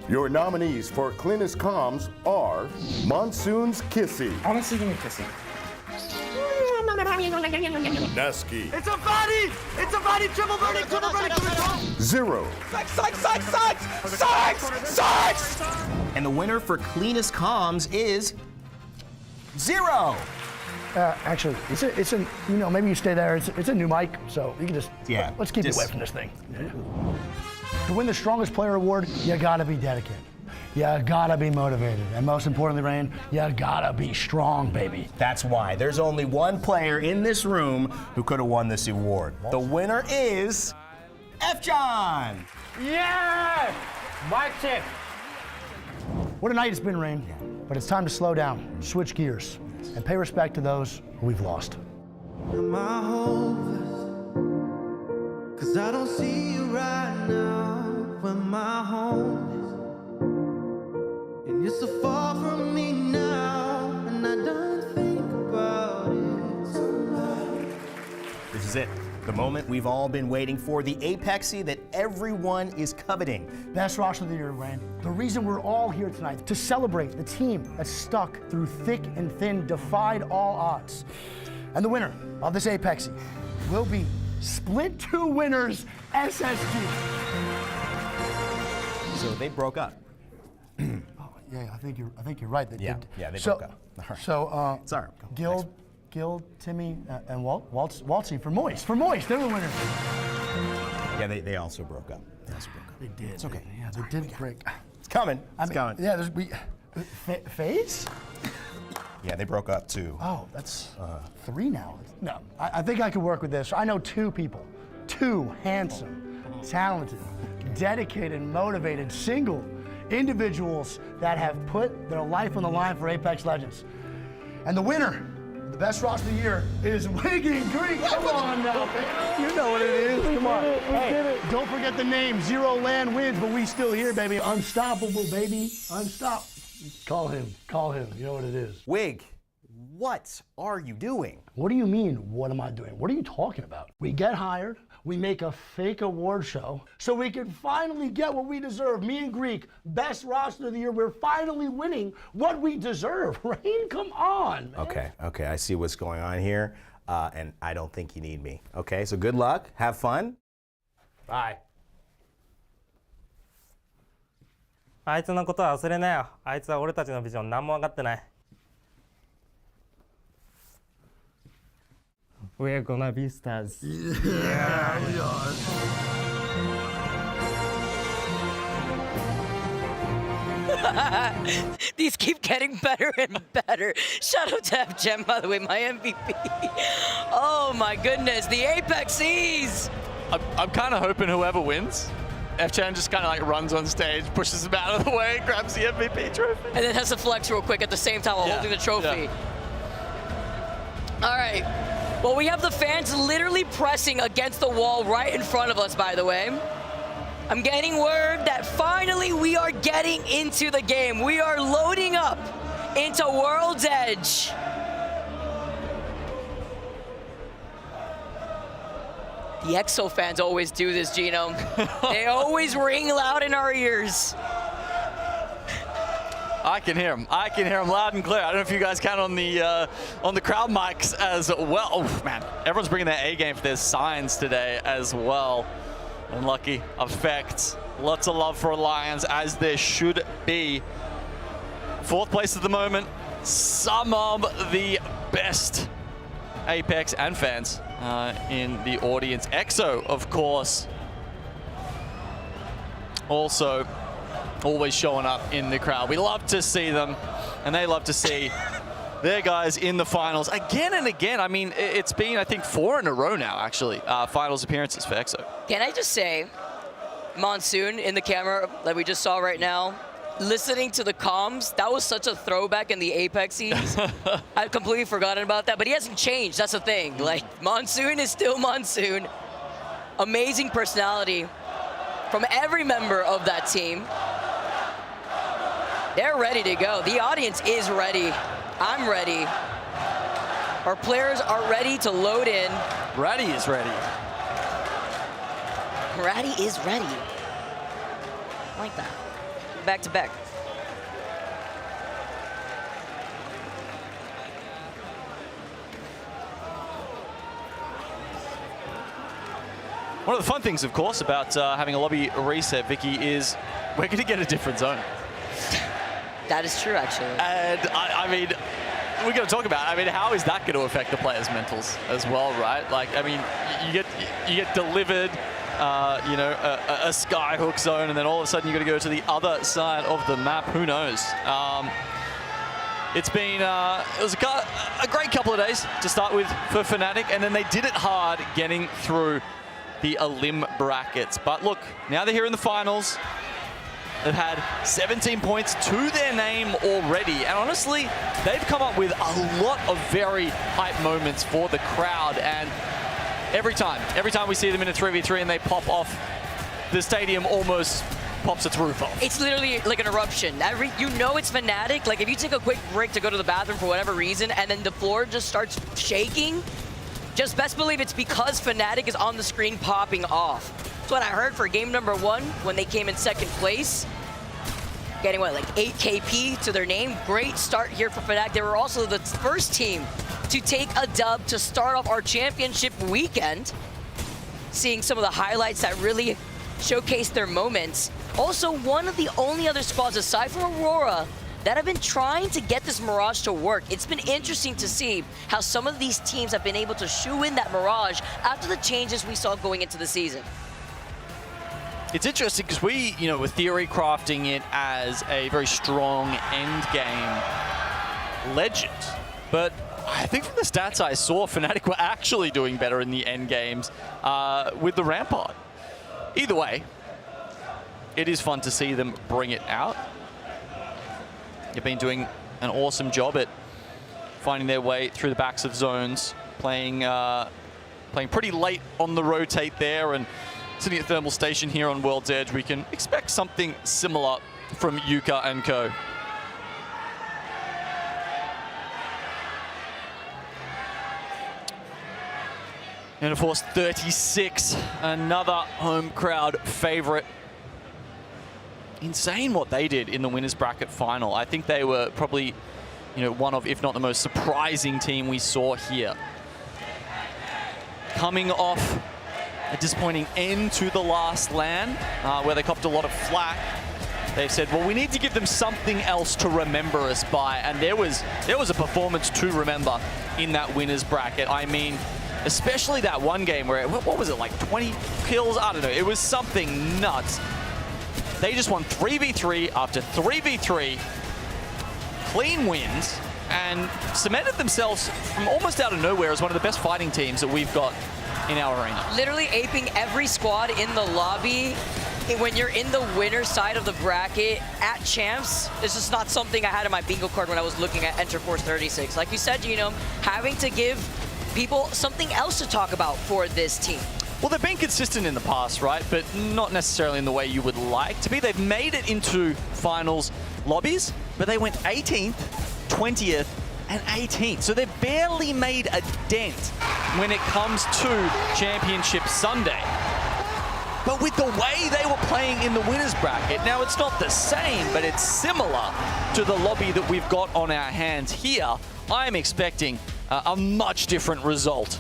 Your nominees for Cleanest Comms are Monsoon's Kissy. Honestly, give me Kissy. Nesky. It's a body! It's a body! Triple verdict! Zero. Sykes! And the winner for Cleanest Comms is Zero. Actually, it's a maybe you stay there. It's a new mic, so you can just let's keep it away from this thing. To win the Strongest Player Award, you gotta be dedicated. You gotta be motivated. And most importantly, Rain, you gotta be strong, baby. That's why there's only one player in this room who could have won this award. The winner is F. John. Yeah! Mic check. What a night it's been, Rain. But it's time to slow down, switch gears, and pay respect to those who we've lost. Am I hopeless? 'Cause I don't see you right now when my home is. And you're so far from me now, and I don't think about it. This is it. The moment we've all been waiting for, the Apexy that everyone is coveting. Best roster of the year, Rain. The reason we're all here tonight, to celebrate the team that stuck through thick and thin, defied all odds. And the winner of this Apexy will be Split 2 winners, SSG. So they broke up. Yeah, I think you're right. They Yeah, they broke up. All right. So, Sorry. Guild, Timmy, and Waltzy for Moist. They're the winners. Yeah, they also broke up. They did. It's okay. Yeah, they did break. It's coming. It's coming. Yeah, FACEIT? Yeah, they broke up too. Oh, that's 3 now. No, I think I could work with this. I know 2 people, 2 handsome, talented, dedicated, motivated, single individuals that have put their life on the line for Apex Legends. And the winner, the best roster of the year, is Wig and Greek. Come on now, baby. You know what it is. Come on. Hey, don't forget the name. 0 land wins, but we still here, baby. Unstoppable, baby. Unstoppable. Call him. Call him. You know what it is. Wig, what are you doing? What do you mean, what am I doing? What are you talking about? We get hired, we make a fake award show, so we can finally get what we deserve. Me and Greek, best roster of the year. We're finally winning what we deserve. Rain, come on, man. Okay, I see what's going on here, and I don't think you need me. Okay, so good luck, have fun. Bye. あいつのことは忘れなよ。あいつは俺たちのビジョン何も分かってない。We're gonna be stars. Yeah, we are. These keep getting better and better. Shout out to FGem, by the way, my MVP. Oh my goodness, the APEXEs. I'm kind of hoping whoever wins, FGem just kind of like runs on stage, pushes him out of the way, grabs the MVP trophy. And then has to flex real quick at the same time while holding the trophy. Yeah. All right. Well, we have the fans literally pressing against the wall right in front of us, by the way. I'm getting word that finally we are getting into the game. We are loading up into World's Edge. The EXO fans always do this, Gino. They always ring loud in our ears. I can hear him. I can hear him loud and clear. I don't know if you guys can on the crowd mics as well. Oh man, everyone's bringing their A game for their signs today as well. Unlucky effect. Lots of love for Alliance, as there should be. 4th place at the moment. Some of the best Apex and fans in the audience. EXO, of course, also always showing up in the crowd. We love to see them, and they love to see their guys in the finals again and again. I mean, it's been, I think, 4 in a row now, actually, finals appearances for EXO. Can I just say, Monsoon in the camera that we just saw right now, listening to the comms, that was such a throwback in the APEXEs. I've completely forgotten about that, but he hasn't changed. That's the thing. Like, Monsoon is still Monsoon. Amazing personality from every member of that team. They're ready to go. The audience is ready. I'm ready. Our players are ready to load in. Ratty is ready. Ratty is ready. I like that. Back to back. One of the fun things, of course, about having a lobby reset, Vicky, is we're going to get a different zone. That is true, actually. And I mean, we're going to talk about, I mean, how is that going to affect the players' mentals as well, right? Like, I mean, you get delivered, you know, a skyhook zone, and then all of a sudden you got to go to the other side of the map. Who knows? It's been, it was a great couple of days to start with for Fnatic, and then they did it hard getting through the Elim brackets. But look, now they're here in the finals. They've had 17 points to their name already. And honestly, they've come up with a lot of very hype moments for the crowd. And every time we see them in a 3v3 and they pop off, the stadium almost pops its roof off. It's literally like an eruption. You know it's Fnatic. Like if you take a quick break to go to the bathroom for whatever reason and then the floor just starts shaking, just best believe it's because Fnatic is on the screen popping off. That's what I heard for game number 1 when they came in 2nd place. Getting what, like 8 KP to their name. Great start here for Fnatic. They were also the first team to take a dub to start off our championship weekend. Seeing some of the highlights that really showcased their moments. Also, one of the only other squads aside from Aurora that have been trying to get this Mirage to work. It's been interesting to see how some of these teams have been able to shoe in that Mirage after the changes we saw going into the season. It's interesting because we, you know, were theory crafting it as a very strong end game legend. But I think from the stats I saw, Fnatic were actually doing better in the end games with the Rampart. Either way, it is fun to see them bring it out. They've been doing an awesome job at finding their way through the backs of zones, playing pretty late on the rotate there, and sitting at Thermal Station here on World's Edge. We can expect something similar from Yuka and co. And of course, 36, another home crowd favorite. Insane what they did in the winners bracket final. I think they were probably, one of, if not the most surprising team we saw here. Coming off a disappointing end to the last LAN, where they copped a lot of flack. They've said, well, we need to give them something else to remember us by, and there was a performance to remember in that winners bracket. I mean, especially that one game where, what was it, like 20 kills? I don't know. It was something nuts. They just won 3v3 after 3v3, clean wins, and cemented themselves from almost out of nowhere as one of the best fighting teams that we've got in our arena. Literally aping every squad in the lobby. When you're in the winner side of the bracket at Champs, this is not something I had in my bingo card when I was looking at Enter Force 36. Like you said, having to give people something else to talk about for this team. Well, they've been consistent in the past, right? But not necessarily in the way you would like to be. They've made it into finals lobbies, but they went 18th, 20th, and 18th. So they've barely made a dent when it comes to Championship Sunday. But with the way they were playing in the winners bracket, now it's not the same, but it's similar to the lobby that we've got on our hands here. I'm expecting a much different result.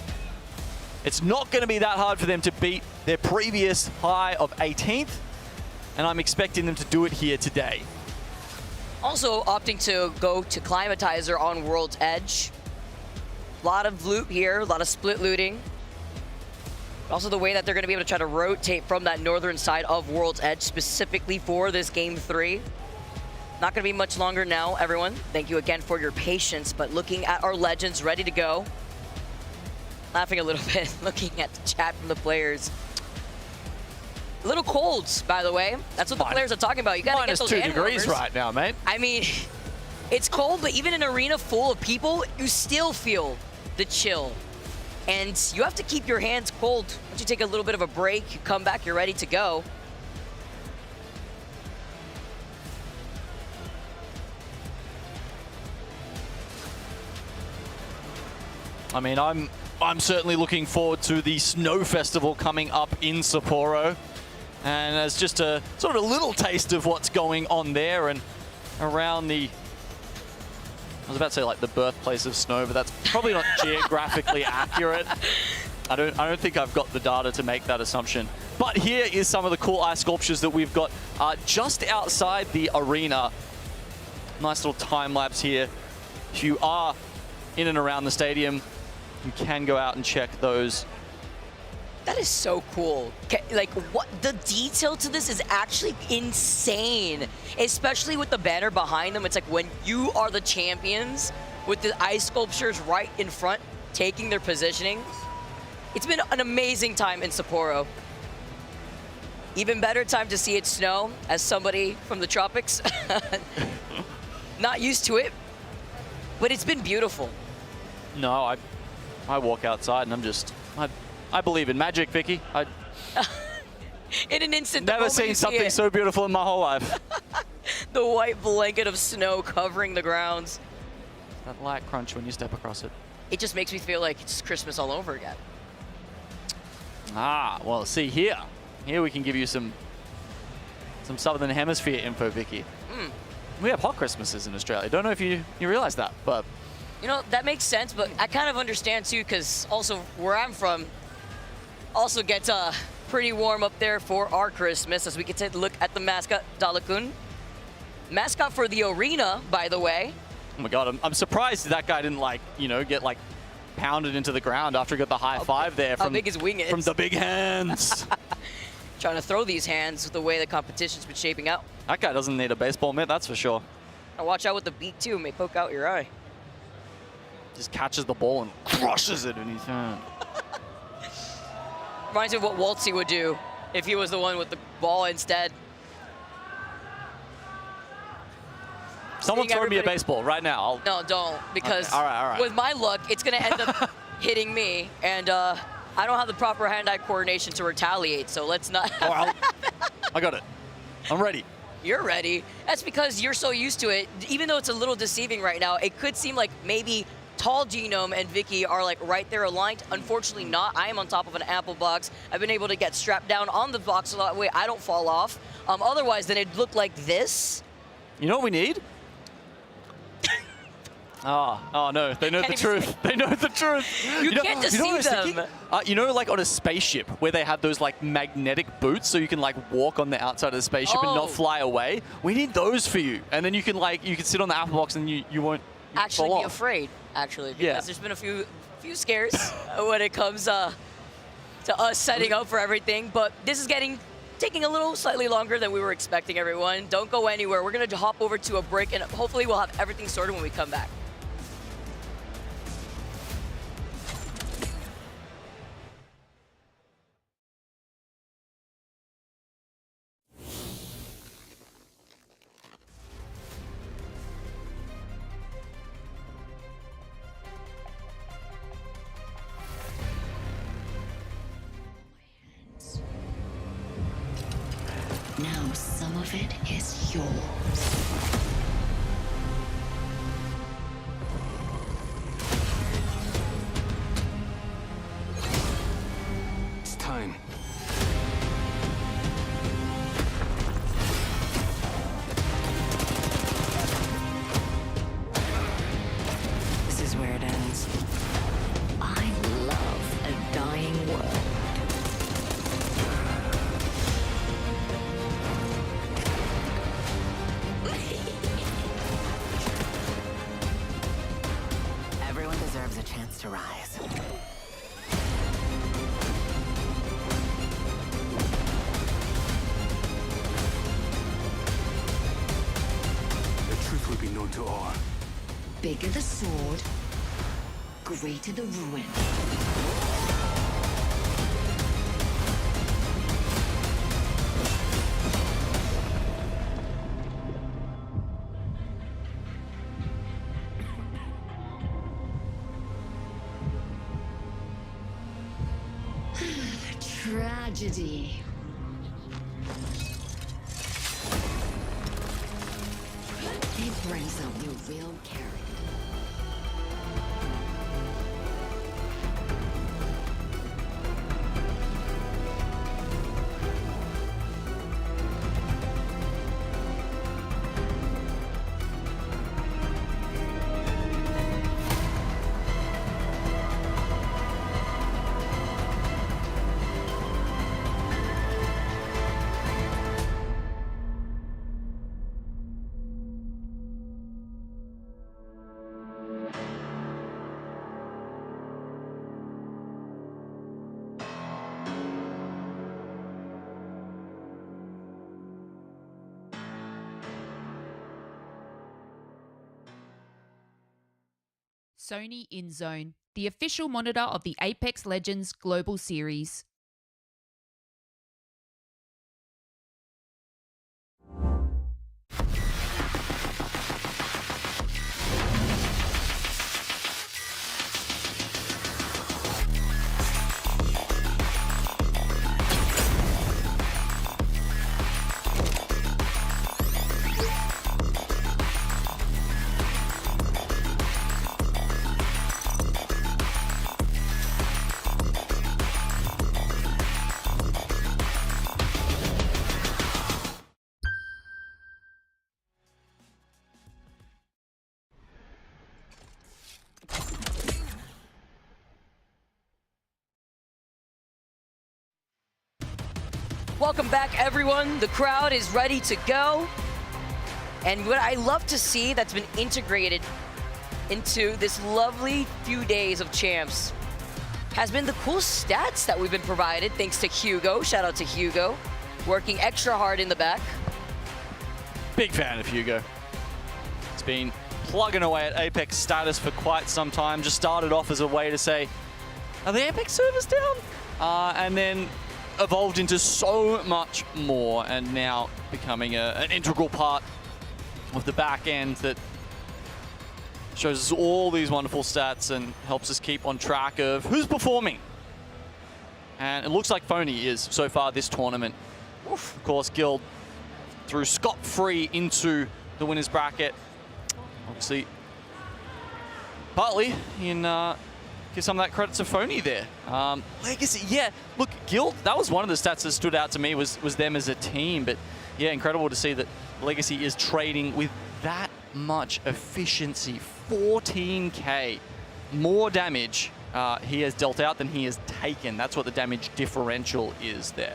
It's not going to be that hard for them to beat their previous high of 18th, and I'm expecting them to do it here today. Also opting to go to Climatizer on World's Edge. A lot of loot here, a lot of split looting. Also the way that they're going to be able to try to rotate from that northern side of World's Edge specifically for this Game 3. Not going to be much longer now, everyone. Thank you again for your patience, but looking at our legends ready to go. Laughing a little bit, looking at the chat from the players. A little cold, by the way. That's what the players are talking about. You got to get those -2 degrees right now, mate. I mean, it's cold, but even in an arena full of people, you still feel the chill. And you have to keep your hands cold. Once you take a little bit of a break, you come back, you're ready to go. I mean, I'm certainly looking forward to the Snow Festival coming up in Sapporo. And as just a sort of a little taste of what's going on there and around the, I was about to say like the birthplace of snow, but that's probably not geographically accurate. I don't think I've got the data to make that assumption. But here is some of the cool ice sculptures that we've got just outside the arena. Nice little time lapse here. If you are in and around the stadium, you can go out and check those. That is so cool. Like, what the detail to this is actually insane, especially with the banner behind them. It's like when you are the champions with the ice sculptures right in front, taking their positioning. It's been an amazing time in Sapporo. Even better time to see it snow as somebody from the tropics. Not used to it, but it's been beautiful. No, I walk outside and I'm just, I believe in magic, Vicky. In an instant, never seen something so beautiful in my whole life. The white blanket of snow covering the grounds. That light crunch when you step across it. It just makes me feel like it's Christmas all over again. Ah, well, see here. Here we can give you some Southern Hemisphere info, Vicky. We have hot Christmases in Australia. Don't know if you realize that, but... You know, that makes sense, but I kind of understand too, because also where I'm from also gets pretty warm up there for our Christmas, as we can take a look at the mascot, Dalakun. Mascot for the arena, by the way. Oh my God, I'm surprised that guy didn't get pounded into the ground after he got the high five there. How big his wing is. From the big hands. Trying to throw these hands with the way the competition's been shaping out. That guy doesn't need a baseball mitt, that's for sure. Now watch out with the beak too, may poke out your eye. Just catches the ball and crushes it in his hand. Reminds me of what Waltzy would do if he was the one with the ball instead. Someone throw me a baseball right now. No, don't, because Okay, all right. with my luck, it's going to end up hitting me, and I don't have the proper hand-eye coordination to retaliate, so let's not. I got it. I'm ready. You're ready. That's because you're so used to it. Even though it's a little deceiving right now, it could seem like maybe Tall Genome and Vicky are like right there aligned. Unfortunately not. I am on top of an apple box. I've been able to get strapped down on the box so that way I don't fall off. Otherwise, then it'd look like this. You know what we need? Oh no, they know the truth. They know the truth. You can't deceive them. You know, like on a spaceship where they have those like magnetic boots so you can like walk on the outside of the spaceship and not fly away? We need those for you. And then you can sit on the apple box and you won't Actually fall be off. afraid, actually, because there's been a few scares when it comes to us setting up for everything. But this is taking a slightly longer than we were expecting, everyone. Don't go anywhere. We're going to hop over to a break, and hopefully we'll have everything sorted when we come back. Now some of it is yours. It's time. This is where it ends. I love a dying world. Everyone deserves a chance to rise. The truth will be known to all. Bigger the sword, greater the ruin. Tragedy. It brings out your real character. Sony InZone, the official monitor of the Apex Legends Global Series. Welcome back, everyone. The crowd is ready to go. And what I love to see that's been integrated into this lovely few days of champs has been the cool stats that we've been provided, thanks to Hugo. Shout out to Hugo, working extra hard in the back. Big fan of Hugo. He's been plugging away at Apex status for quite some time. Just started off as a way to say, are the Apex servers down? And then evolved into so much more, and now becoming an integral part of the back end that shows us all these wonderful stats and helps us keep on track of who's performing. And it looks like Phony is so far this tournament. Oof. Of course, Guild threw scot-free into the winner's bracket. Obviously, partly in give some of that credit to Phony there. Legacy, yeah, look, Guild, that was one of the stats that stood out to me was them as a team. But yeah, incredible to see that Legacy is trading with that much efficiency. 14k more damage he has dealt out than he has taken. That's what the damage differential is there.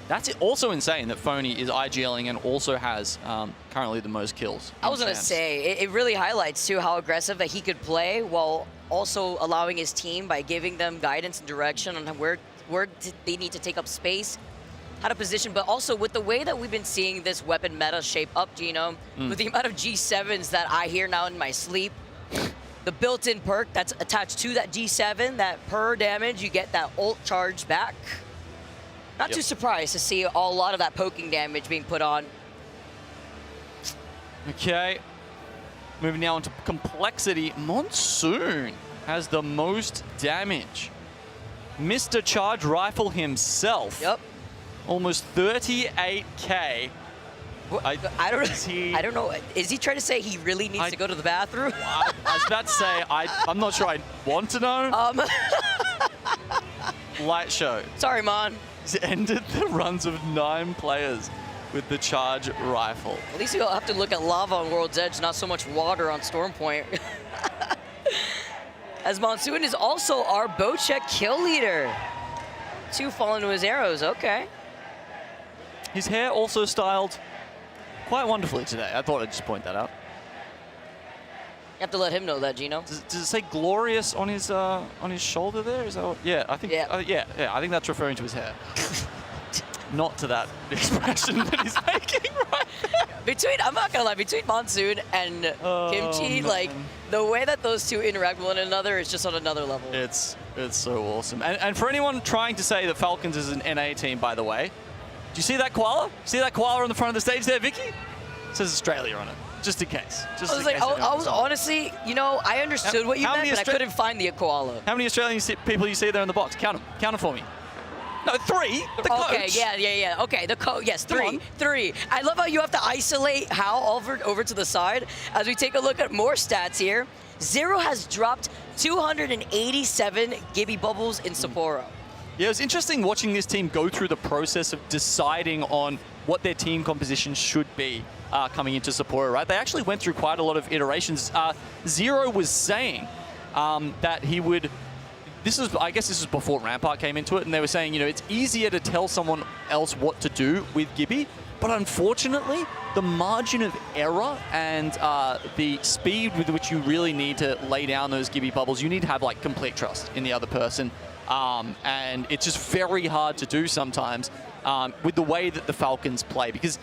That's also insane that Phony is IGLing and also has currently the most kills. I was going to say, it really highlights too how aggressive that he could play while also allowing his team by giving them guidance and direction on where they need to take up space, how to position, but also with the way that we've been seeing this weapon meta shape up, Gino, with the amount of G7s that I hear now in my sleep, the built-in perk that's attached to that G7, that per damage, you get that ult charge back. Not too surprised to see a lot of that poking damage being put on. Okay, moving now into complexity. Monsoon has the most damage. Mr. Charge Rifle himself. Yep. Almost 38k. I don't know. Is he trying to say he really needs to go to the bathroom? I was about to say, I'm not sure I want to know. Light show. Sorry, Mon. He's ended the runs of 9 players with the Charge Rifle. At least you'll have to look at lava on World's Edge, not so much water on Stormpoint. As Monsoon is also our Bocek kill leader. 2 fall into his arrows, okay. His hair also styled quite wonderfully today. I thought I'd just point that out. You have to let him know that, Gino. Does it say glorious on his shoulder there? Is that what, yeah, I think yeah, I think that's referring to his hair. Not to that expression that he's making right there. I'm not gonna lie, between Monsoon and Kimchi, like the way that those two interact with one another is just on another level. It's so awesome. And for anyone trying to say that Falcons is an NA team, by the way, do you see that koala? See that koala on the front of the stage there, Vicky? It says Australia on it, just in case. I was honestly, you know, I understood what you meant, but I couldn't find the koala. How many Australian people you see there in the box? Count them. Count them for me. No, 3. The coach. Okay, yeah. Okay, the coach. Yes, 3. 3. I love how you have to isolate Hal over to the side. As we take a look at more stats here, Zero has dropped 287 Gibby bubbles in Sapporo. Yeah, it was interesting watching this team go through the process of deciding on what their team composition should be coming into Sapporo, right? They actually went through quite a lot of iterations. Zero was saying that he would... I guess this is before Rampart came into it, and they were saying, you know, it's easier to tell someone else what to do with Gibby, but unfortunately, the margin of error and the speed with which you really need to lay down those Gibby bubbles, you need to have like complete trust in the other person. And it's just very hard to do sometimes with the way that the Falcons play, because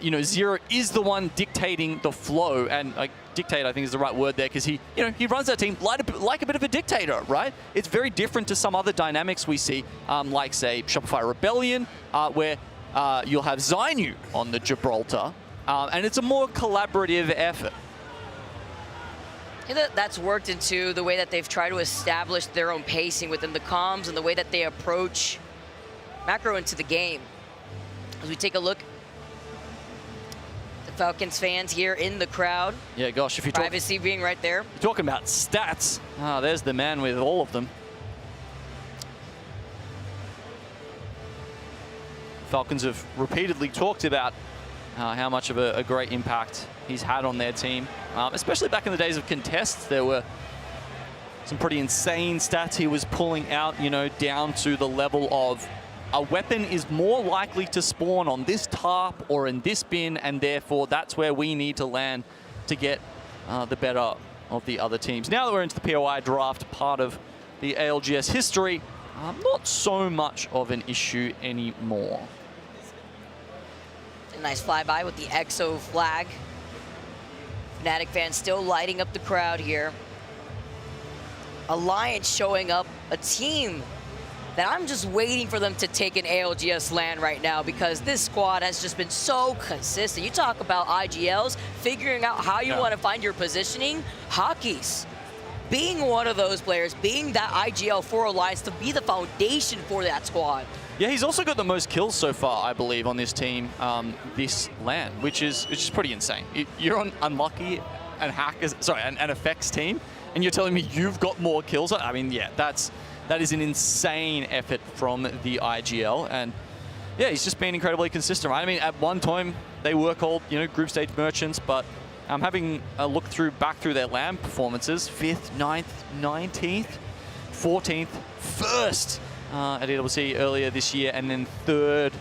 you know, Zero is the one dictating the flow, and dictate I think is the right word there, because he runs that team like a bit of a dictator, right? It's very different to some other dynamics we see, like say Shopify Rebellion, where you'll have Zainu on the Gibraltar, and it's a more collaborative effort. That's worked into the way that they've tried to establish their own pacing within the comms and the way that they approach macro into the game. As we take a look, the Falcons fans here in the crowd. Yeah, gosh, if you privacy being right there. You're talking about stats. There's the man with all of them. Falcons have repeatedly talked about how much of a great impact he's had on their team, especially back in the days of contests. There were some pretty insane stats he was pulling out, you know, down to the level of a weapon is more likely to spawn on this tarp or in this bin, and therefore that's where we need to land to get the better of the other teams. Now that we're into the POI draft, part of the ALGS history, not so much of an issue anymore. A nice flyby with the EXO flag. Fnatic fans still lighting up the crowd here. Alliance showing up, a team that I'm just waiting for them to take an ALGS LAN right now because this squad has just been so consistent. You talk about IGLs, figuring out how you want to find your positioning. Hockey's being one of those players, being that IGL for Alliance to be the foundation for that squad. Yeah, he's also got the most kills so far, I believe, on this team this LAN, which is pretty insane. You're on Unlucky and Hackers, sorry, an Effects team, and you're telling me you've got more kills. I mean, yeah, that is an insane effort from the IGL, and yeah, he's just been incredibly consistent, right? I mean, at one time they were called, you know, group stage merchants, but I'm having a look back through their LAN performances: 5th, 9th, 19th, 14th, 1st at ALGS earlier this year, and then 3rd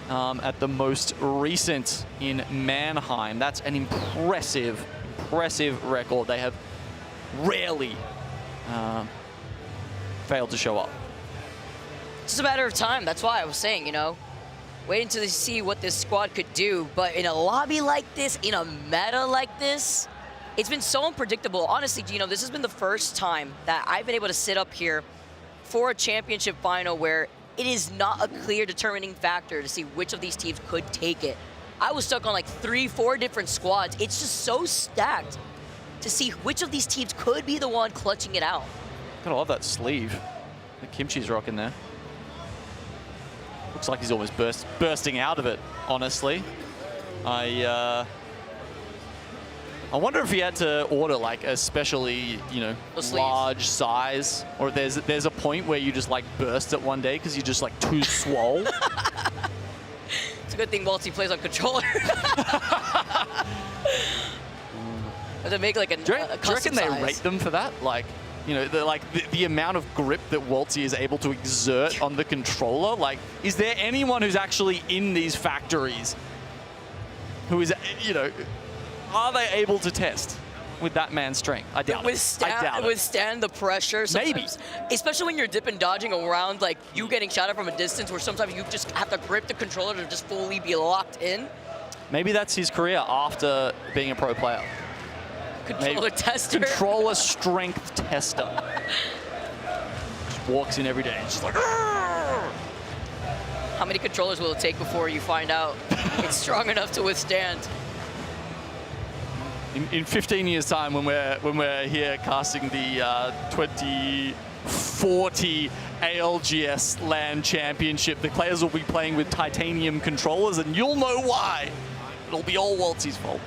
at the most recent in Mannheim. That's an impressive record. They have rarely failed to show up. It's just a matter of time. That's why I was saying, you know, waiting to see what this squad could do. But in a lobby like this, in a meta like this, it's been so unpredictable. Honestly, Gino, this has been the first time that I've been able to sit up here for a championship final where it is not a clear determining factor to see which of these teams could take it. I was stuck on like 3-4 different squads. It's just so stacked to see which of these teams could be the one clutching it out. Gotta love that sleeve that Kimchi's rocking there. Looks like he's almost bursting out of it, honestly. I wonder if he had to order like a specially, you know, large size, or there's a point where you just like burst it one day because you're just like too swole. It's a good thing Walty plays on controller. To make like a do you reckon they size. rate them for that? Like, you know, the amount of grip that Waltzy is able to exert on the controller. Like, is there anyone who's actually in these factories who is, you know, are they able to test with that man's strength? I doubt it. Withstand the pressure. Maybe. Especially when you're dip and dodging around, like you getting shot at from a distance, where sometimes you just have to grip the controller to just fully be locked in. Maybe that's his career after being a pro player. Controller tester. Controller strength tester. Just walks in every day and just like, argh! How many controllers will it take before you find out it's strong enough to withstand? In 15 years' time, when we're here casting the 2040 ALGS LAN Championship, the players will be playing with titanium controllers, and you'll know why. It'll be all Waltzy's fault.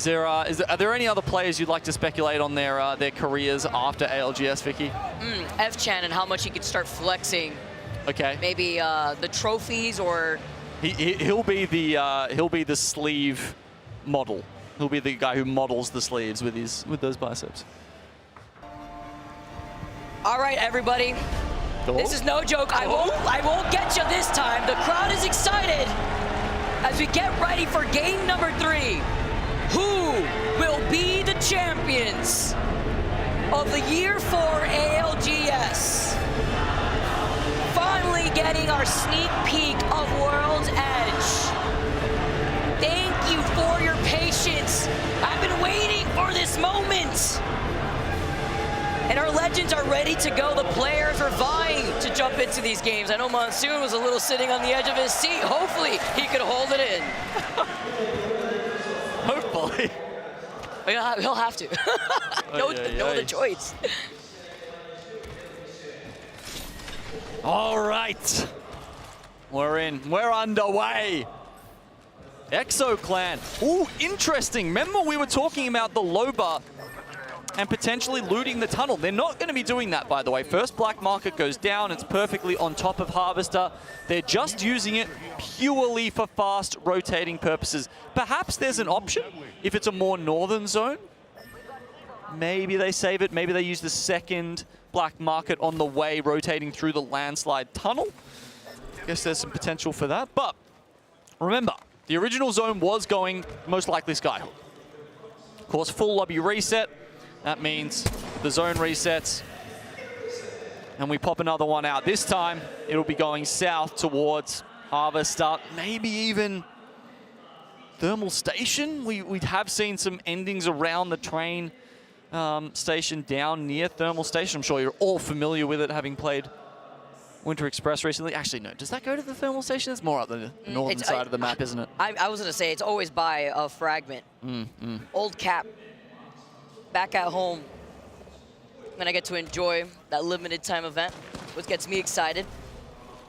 Are there any other players you'd like to speculate on their careers after ALGS, Vicky? F-Chan and how much he could start flexing. Okay. Maybe the trophies, or he'll be the sleeve model. He'll be the guy who models the sleeves with those biceps. All right, everybody. Cool. This is no joke. I won't get you this time. The crowd is excited as we get ready for game number 3. Who will be the champions of the Year 4 ALGS? Finally getting our sneak peek of World's Edge. Thank you for your patience. I've been waiting for this moment. And our legends are ready to go. The players are vying to jump into these games. I know Monsoon was a little sitting on the edge of his seat. Hopefully he could hold it in. Hopefully. He'll have to. No other choice. All right. We're in. We're underway. Exo Clan. Ooh, interesting. Remember we were talking about the Loba and potentially looting the tunnel. They're not going to be doing that, by the way. First black market goes down. It's perfectly on top of Harvester. They're just using it purely for fast rotating purposes. Perhaps there's an option if it's a more northern zone. Maybe they save it. Maybe they use the second black market on the way, rotating through the landslide tunnel. Guess there's some potential for that. But remember, the original zone was going most likely Skyhook. Of course, full lobby reset. That means the zone resets and we pop another one out. This time, it'll be going south towards Harvester, maybe even Thermal Station. We have seen some endings around the train station down near Thermal Station. I'm sure you're all familiar with it, having played Winter Express recently. Actually, no. Does that go to the Thermal Station? It's more up the northern side of the map, isn't it? I was going to say, it's always by a fragment. Old Cap, back at home. And I get to enjoy that limited time event, which gets me excited.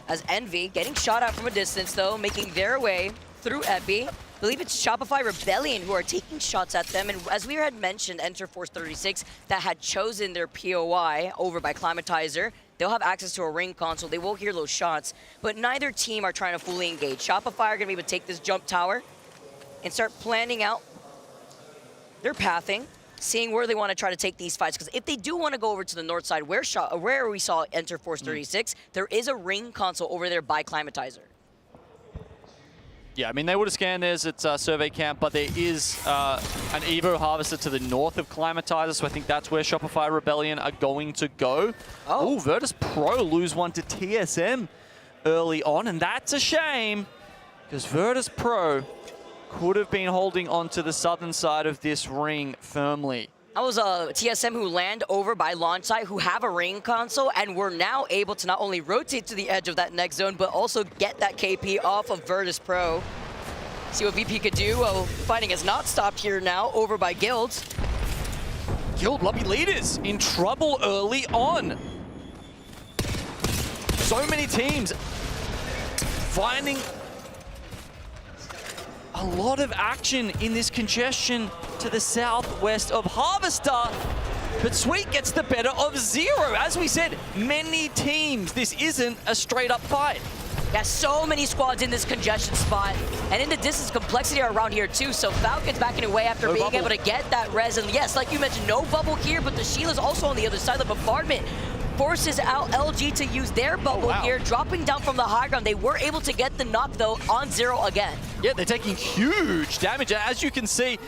As Envy, getting shot at from a distance though, making their way through Epi. I believe it's Shopify Rebellion who are taking shots at them. And as we had mentioned, Enter Force 36, that had chosen their POI over by Climatizer. They'll have access to a ring console. They will hear those shots, but neither team are trying to fully engage. Shopify are gonna be able to take this jump tower and start planning out their pathing, seeing where they want to try to take these fights. Because if they do want to go over to the north side, where we saw Enter Force 36, there is a ring console over there by Climatizer. Yeah, I mean, they would have scanned theirs at Survey Camp, but there is an Evo Harvester to the north of Climatizer, so I think that's where Shopify Rebellion are going to go. Oh, Virtus Pro lose one to TSM early on, and that's a shame, because Virtus Pro could have been holding on to the southern side of this ring firmly. That was a TSM who land over by launch site, who have a ring console, and were now able to not only rotate to the edge of that next zone, but also get that KP off of Virtus Pro. See what VP could do. Well, fighting has not stopped here now, over by Guilds. Guild lobby leaders in trouble early on. So many teams finding a lot of action in this congestion to the southwest of Harvester, but Sweet gets the better of Zero. As we said, many teams. This isn't a straight up fight. Yeah, so many squads in this congestion spot. And in the distance, complexity around here too. So Falcon's backing away after being able to get that res. And yes, like you mentioned, no bubble here, but the Sheila's also on the other side of the bombardment. Forces out LG to use their bubble here, dropping down from the high ground. They were able to get the knock though on Zero again. Yeah, they're taking huge damage. As you can see,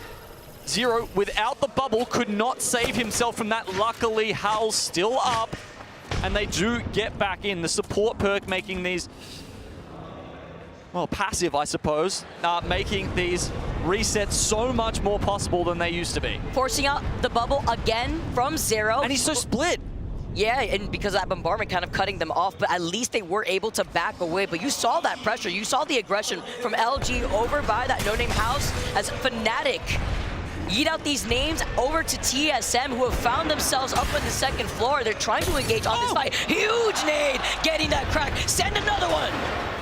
Zero, without the bubble, could not save himself from that. Luckily, Hal's still up, and they do get back in. The support perk making these, well, passive, I suppose, making these resets so much more possible than they used to be. Forcing out the bubble again from Zero. And he's so split. Yeah, and because of that bombardment kind of cutting them off, but at least they were able to back away. But you saw that pressure, you saw the aggression from LG over by that no-name house as Fnatic eat out these names over to TSM, who have found themselves up on the second floor. They're trying to engage on this fight. Huge nade, getting that crack. Send another one.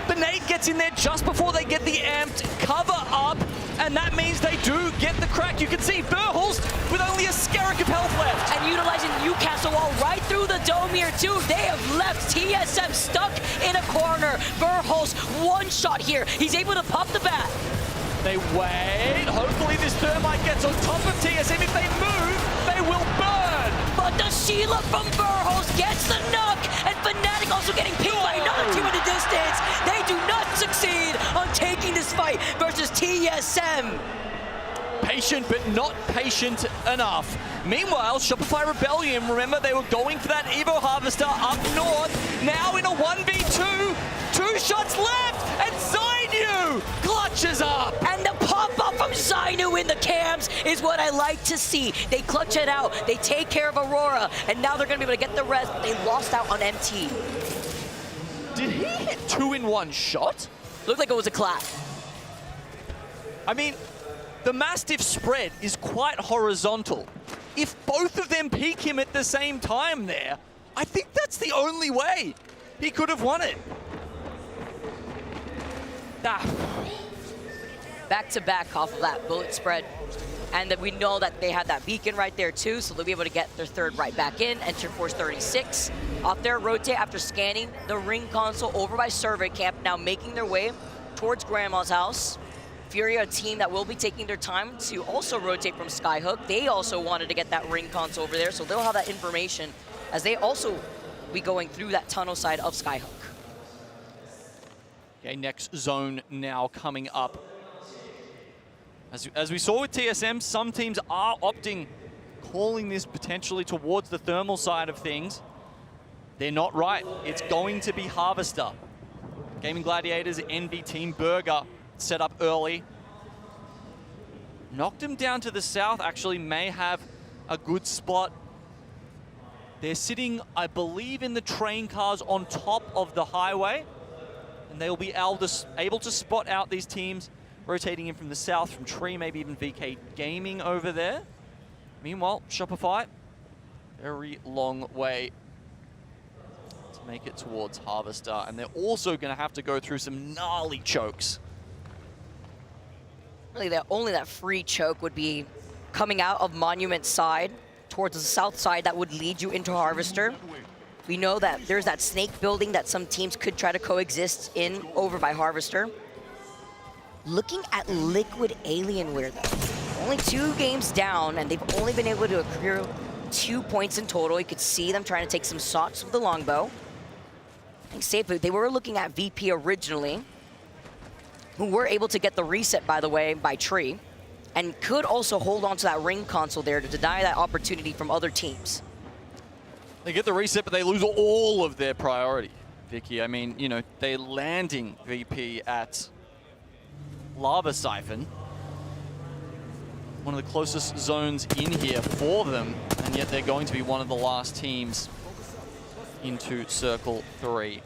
The nade gets in there just before they get the amped cover up, and that means they do get the crack. You can see Verhulst with only a skerrick of health left. And utilizing Newcastle wall right through the dome here too. They have left TSM stuck in a corner. Verhulst, one shot here. He's able to pop the bat. They wait. Hopefully this thermite gets on top of TSM. If they move, they will burn. But the Sheila from Verhulst gets the knock, and Fnatic also getting pinged by another team in the distance. They do not succeed on taking this fight versus TSM. Patient, but not patient enough. Meanwhile, Shopify Rebellion, remember they were going for that Evo Harvester up north. Now in a 1v2, 2 shots left, and Zainu clutches up. And the pop-up from Zainu in the cams is what I like to see. They clutch it out, they take care of Aurora, and now they're gonna be able to get the rest. They lost out on MT. Did he hit 2 in 1 shot? Looked like it was a clap. I mean, the Mastiff spread is quite horizontal. If both of them peek him at the same time there, I think that's the only way he could have won it. Back to back off of that bullet spread. And that we know that they had that beacon right there too, so they'll be able to get their third right back in. Enter Force 36 off their rotate after scanning the ring console over by Survey Camp, now making their way towards Grandma's house. Fury, a team that will be taking their time to also rotate from Skyhook. They also wanted to get that ring console over there, so they'll have that information as they also be going through that tunnel side of Skyhook. Okay, next zone now coming up. As we saw with TSM, some teams are opting, calling this potentially towards the thermal side of things. They're not right. It's going to be Harvester. Gaming Gladiators, NV Team Burger set up early. knocked him down to the south, actually may have a good spot. They're sitting, I believe, in the train cars on top of the highway, and they'll be able to spot out these teams rotating in from the south, from Tree, maybe even VK Gaming over there. Meanwhile, Shopify, very long way to make it towards Harvester, and they're also going to have to go through some gnarly chokes. Really, only that free choke would be coming out of Monument side towards the south side that would lead you into Harvester. We know that there's that snake building that some teams could try to coexist in over by Harvester. Looking at Liquid Alienware though, only 2 games down, and they've only been able to accrue 2 points in total. You could see them trying to take some shots with the longbow. I think safely, they were looking at VP originally, who were able to get the reset, by the way, by Tree, and could also hold on to that ring console there to deny that opportunity from other teams. They get the reset, but they lose all of their priority, Vicky. I mean, you know, they're landing VP at Lava Siphon, one of the closest zones in here for them, and yet they're going to be one of the last teams into Circle 3.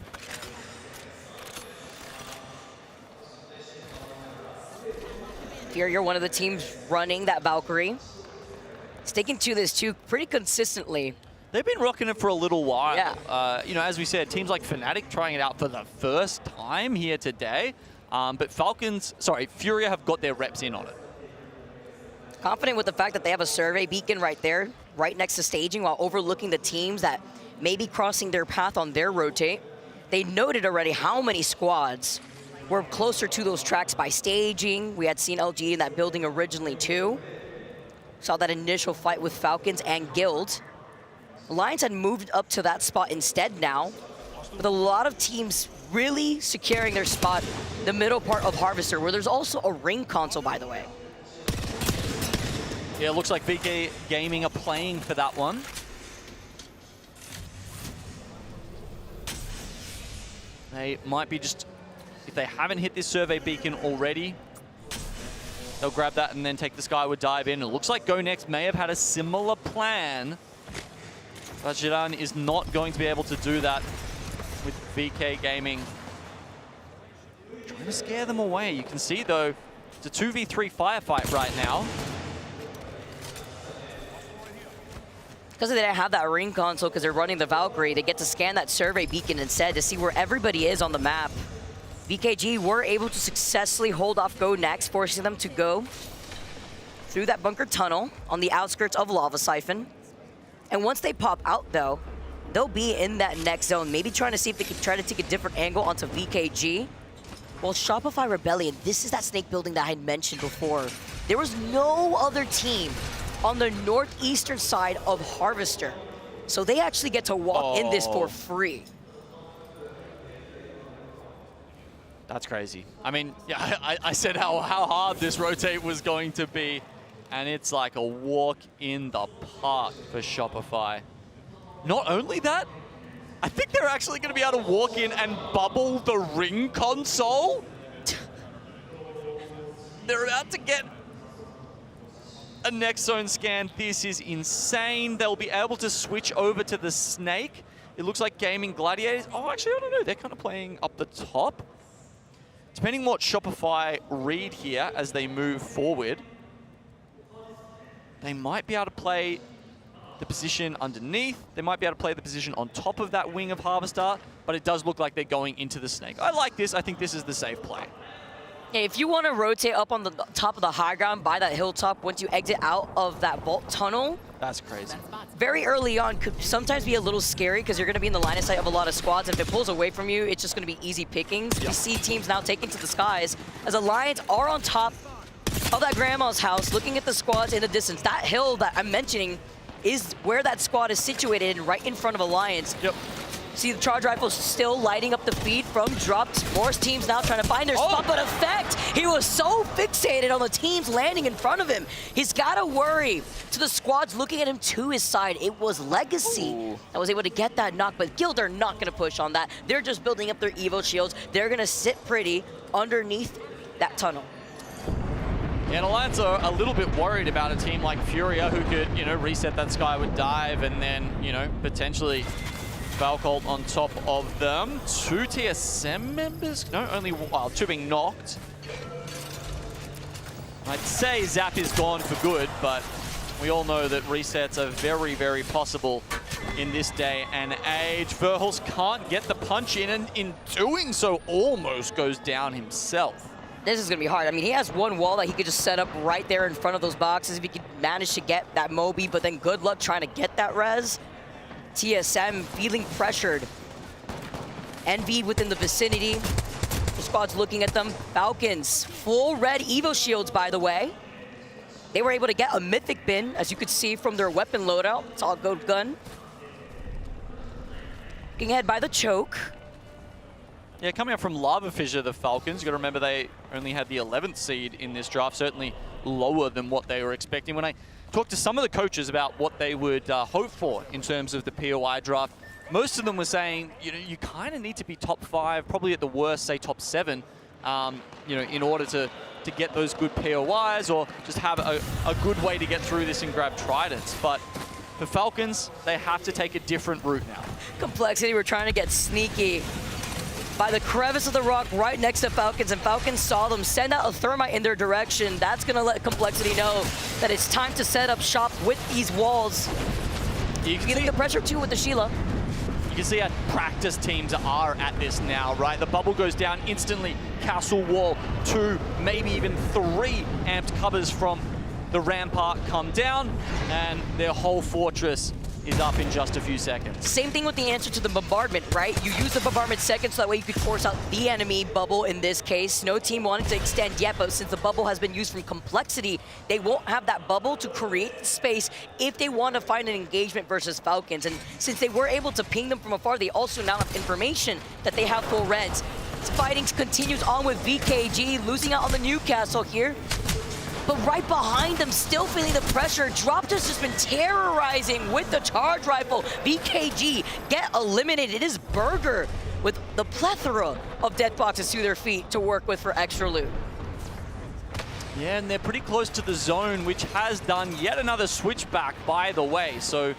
Here, you're one of the teams running that Valkyrie. Sticking to this too pretty consistently. They've been rocking it for a little while. Yeah. You know, as we said, teams like Fnatic trying it out for the first time here today. But Furia have got their reps in on it. Confident with the fact that they have a survey beacon right there, right next to staging, while overlooking the teams that may be crossing their path on their rotate. They noted already how many squads were closer to those tracks by staging. We had seen LG in that building originally too. Saw that initial fight with Falcons and Guild. Alliance had moved up to that spot instead now, with a lot of teams really securing their spot in the middle part of Harvester, where there's also a ring console, by the way. Yeah, it looks like VK Gaming are playing for that one. They might be just, if they haven't hit this survey beacon already, they'll grab that and then take the Skyward dive in. It looks like Go Next may have had a similar plan, but Jiran is not going to be able to do that with VK Gaming. Trying to scare them away. You can see, though, it's a 2v3 firefight right now. Because they didn't have that ring console, because they're running the Valkyrie, they get to scan that survey beacon instead to see where everybody is on the map. VKG were able to successfully hold off Go Next, forcing them to go through that bunker tunnel on the outskirts of Lava Siphon. And once they pop out, though, they'll be in that next zone, maybe trying to see if they can try to take a different angle onto VKG. Well, Shopify Rebellion, this is that snake building that I had mentioned before. There was no other team on the northeastern side of Harvester. So they actually get to walk in this for free. That's crazy. I mean, yeah, I said how hard this rotate was going to be, and it's like a walk in the park for Shopify. Not only that, I think they're actually going to be able to walk in and bubble the ring console. They're about to get a next zone scan. This is insane. They'll be able to switch over to the snake. It looks like Gaming Gladiators. Oh, actually, I don't know. They're kind of playing up the top. Depending what Shopify read here as they move forward, they might be able to play the position underneath. They might be able to play the position on top of that wing of Harvester, but it does look like they're going into the snake. I like this. I think this is the safe play. Yeah, if you want to rotate up on the top of the high ground by that hilltop once you exit out of that vault tunnel, that's crazy. Very early on could sometimes be a little scary because you're going to be in the line of sight of a lot of squads. If it pulls away from you, it's just going to be easy pickings. Yep. We see teams now taking to the skies as Alliance are on top of that grandma's house looking at the squads in the distance. That hill that I'm mentioning is where that squad is situated, right in front of Alliance. Yep. See the charge rifle still lighting up the feed from drops. Morse teams now trying to find their spot, but Effect, he was so fixated on the teams landing in front of him. He's got to worry to the squads looking at him to his side. It was Legacy that was able to get that knock, but Guild are not going to push on that. They're just building up their Evo shields. They're going to sit pretty underneath that tunnel. And Alliance are a little bit worried about a team like Furia who could, reset that Skyward dive and then, potentially Valcolt on top of them. 2 TSM members? No, only 2 being knocked. I'd say Zap is gone for good, but we all know that resets are very, very possible in this day and age. Verhulst can't get the punch in, and in doing so almost goes down himself. This is going to be hard. I mean, he has one wall that he could just set up right there in front of those boxes if he could manage to get that Moby, but then good luck trying to get that res. TSM feeling pressured. Envy within the vicinity. The squad's looking at them. Falcons, full red Evo shields, by the way. They were able to get a mythic bin, as you could see from their weapon loadout. It's all gold gun. Looking ahead by the choke. Yeah, coming up from Lava Fissure, the Falcons, you got to remember they only had the 11th seed in this draft, certainly lower than what they were expecting. When I talked to some of the coaches about what they would hope for in terms of the POI draft, most of them were saying, you kind of need to be top 5, probably at the worst, say top 7, in order to get those good POIs or just have a good way to get through this and grab Tridents. But for Falcons, they have to take a different route now. Complexity, we're trying to get sneaky by the crevice of the rock right next to Falcons, and Falcons saw them send out a thermite in their direction. That's going to let Complexity know that it's time to set up shop with these walls. Feeling the pressure too with the Sheila. You can see how practice teams are at this now, right? The bubble goes down instantly. Castle wall, 2, maybe even 3 amped covers from the rampart come down, and their whole fortress is up in just a few seconds. Same thing with the answer to the bombardment, right? You use the bombardment second so that way you could force out the enemy bubble in this case. No team wanted to extend yet, but since the bubble has been used from Complexity, they won't have that bubble to create the space if they want to find an engagement versus Falcons. And since they were able to ping them from afar, they also now have information that they have full reds. Fighting continues on with VKG, losing out on the Newcastle here. But right behind them, still feeling the pressure. Dropped has just been terrorizing with the charge rifle. VKG get eliminated. It is Burger with the plethora of death boxes to their feet to work with for extra loot. Yeah, and they're pretty close to the zone, which has done yet another switchback, by the way. So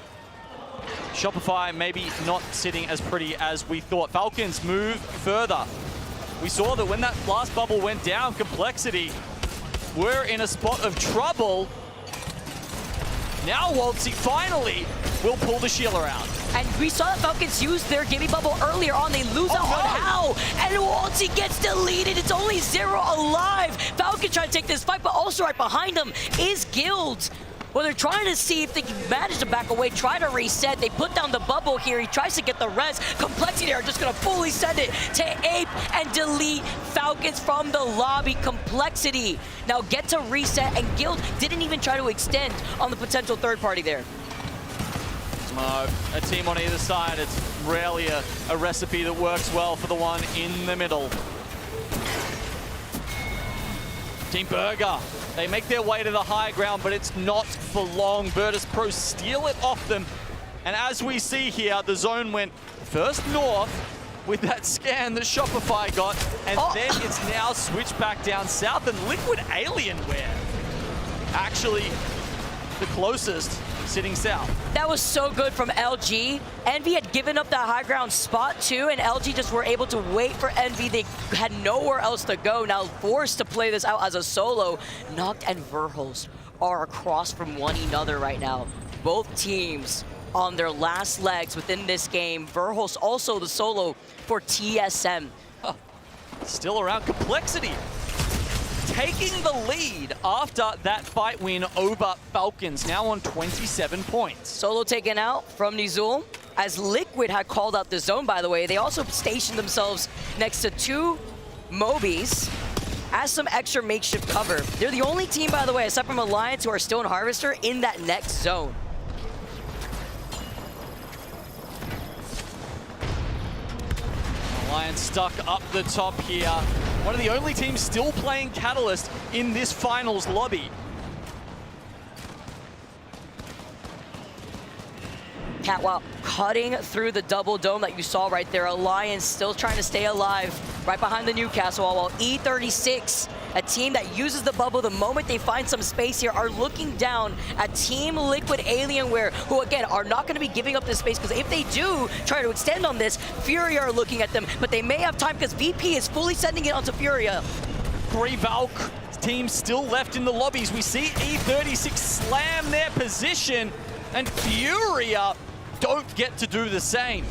Shopify maybe not sitting as pretty as we thought. Falcons move further. We saw that when that last bubble went down, Complexity we're in a spot of trouble. Now Waltzy finally will pull the Sheila out. And we saw the Falcons use their Gimme Bubble earlier on. They lose out on How, and Waltzy gets deleted. It's only 0 alive. Falcons trying to take this fight, but also right behind them is Guild. Well, they're trying to see if they can manage to back away, try to reset. They put down the bubble here. He tries to get the res. Complexity are just going to fully send it to Ape and delete Falcons from the lobby. Complexity now get to reset, and Guild didn't even try to extend on the potential third party there. A team on either side, it's rarely a recipe that works well for the one in the middle. Team Burger, they make their way to the high ground, but it's not for long. Virtus Pro steal it off them. And as we see here, the zone went first north with that scan that Shopify got, and then it's now switched back down south, and Liquid Alienware actually the closest sitting south. That was so good from LG. Envy had given up that high ground spot too, and LG just were able to wait for Envy. They had nowhere else to go, now forced to play this out as a solo. Noct and Verhulst are across from one another right now. Both teams on their last legs within this game. Verhulst also the solo for TSM. Still around. Complexity taking the lead after that fight win over Falcons, now on 27 points. Solo taken out from Nizul. As Liquid had called out the zone, by the way, they also stationed themselves next to 2 Mobies as some extra makeshift cover. They're the only team, by the way, aside from Alliance, who are still in Harvester in that next zone. Alliance stuck up the top here. One of the only teams still playing Catalyst in this finals lobby. Catwalk cutting through the double dome that you saw right there. Alliance still trying to stay alive right behind the Newcastle wall, while E36 A team that uses the bubble the moment they find some space here are looking down at Team Liquid Alienware, who again are not going to be giving up this space, because if they do try to extend on this, Furia are looking at them, but they may have time because VP is fully sending it onto Furia. 3 Valk teams still left in the lobbies. We see E36 slam their position, and Furia don't get to do the same.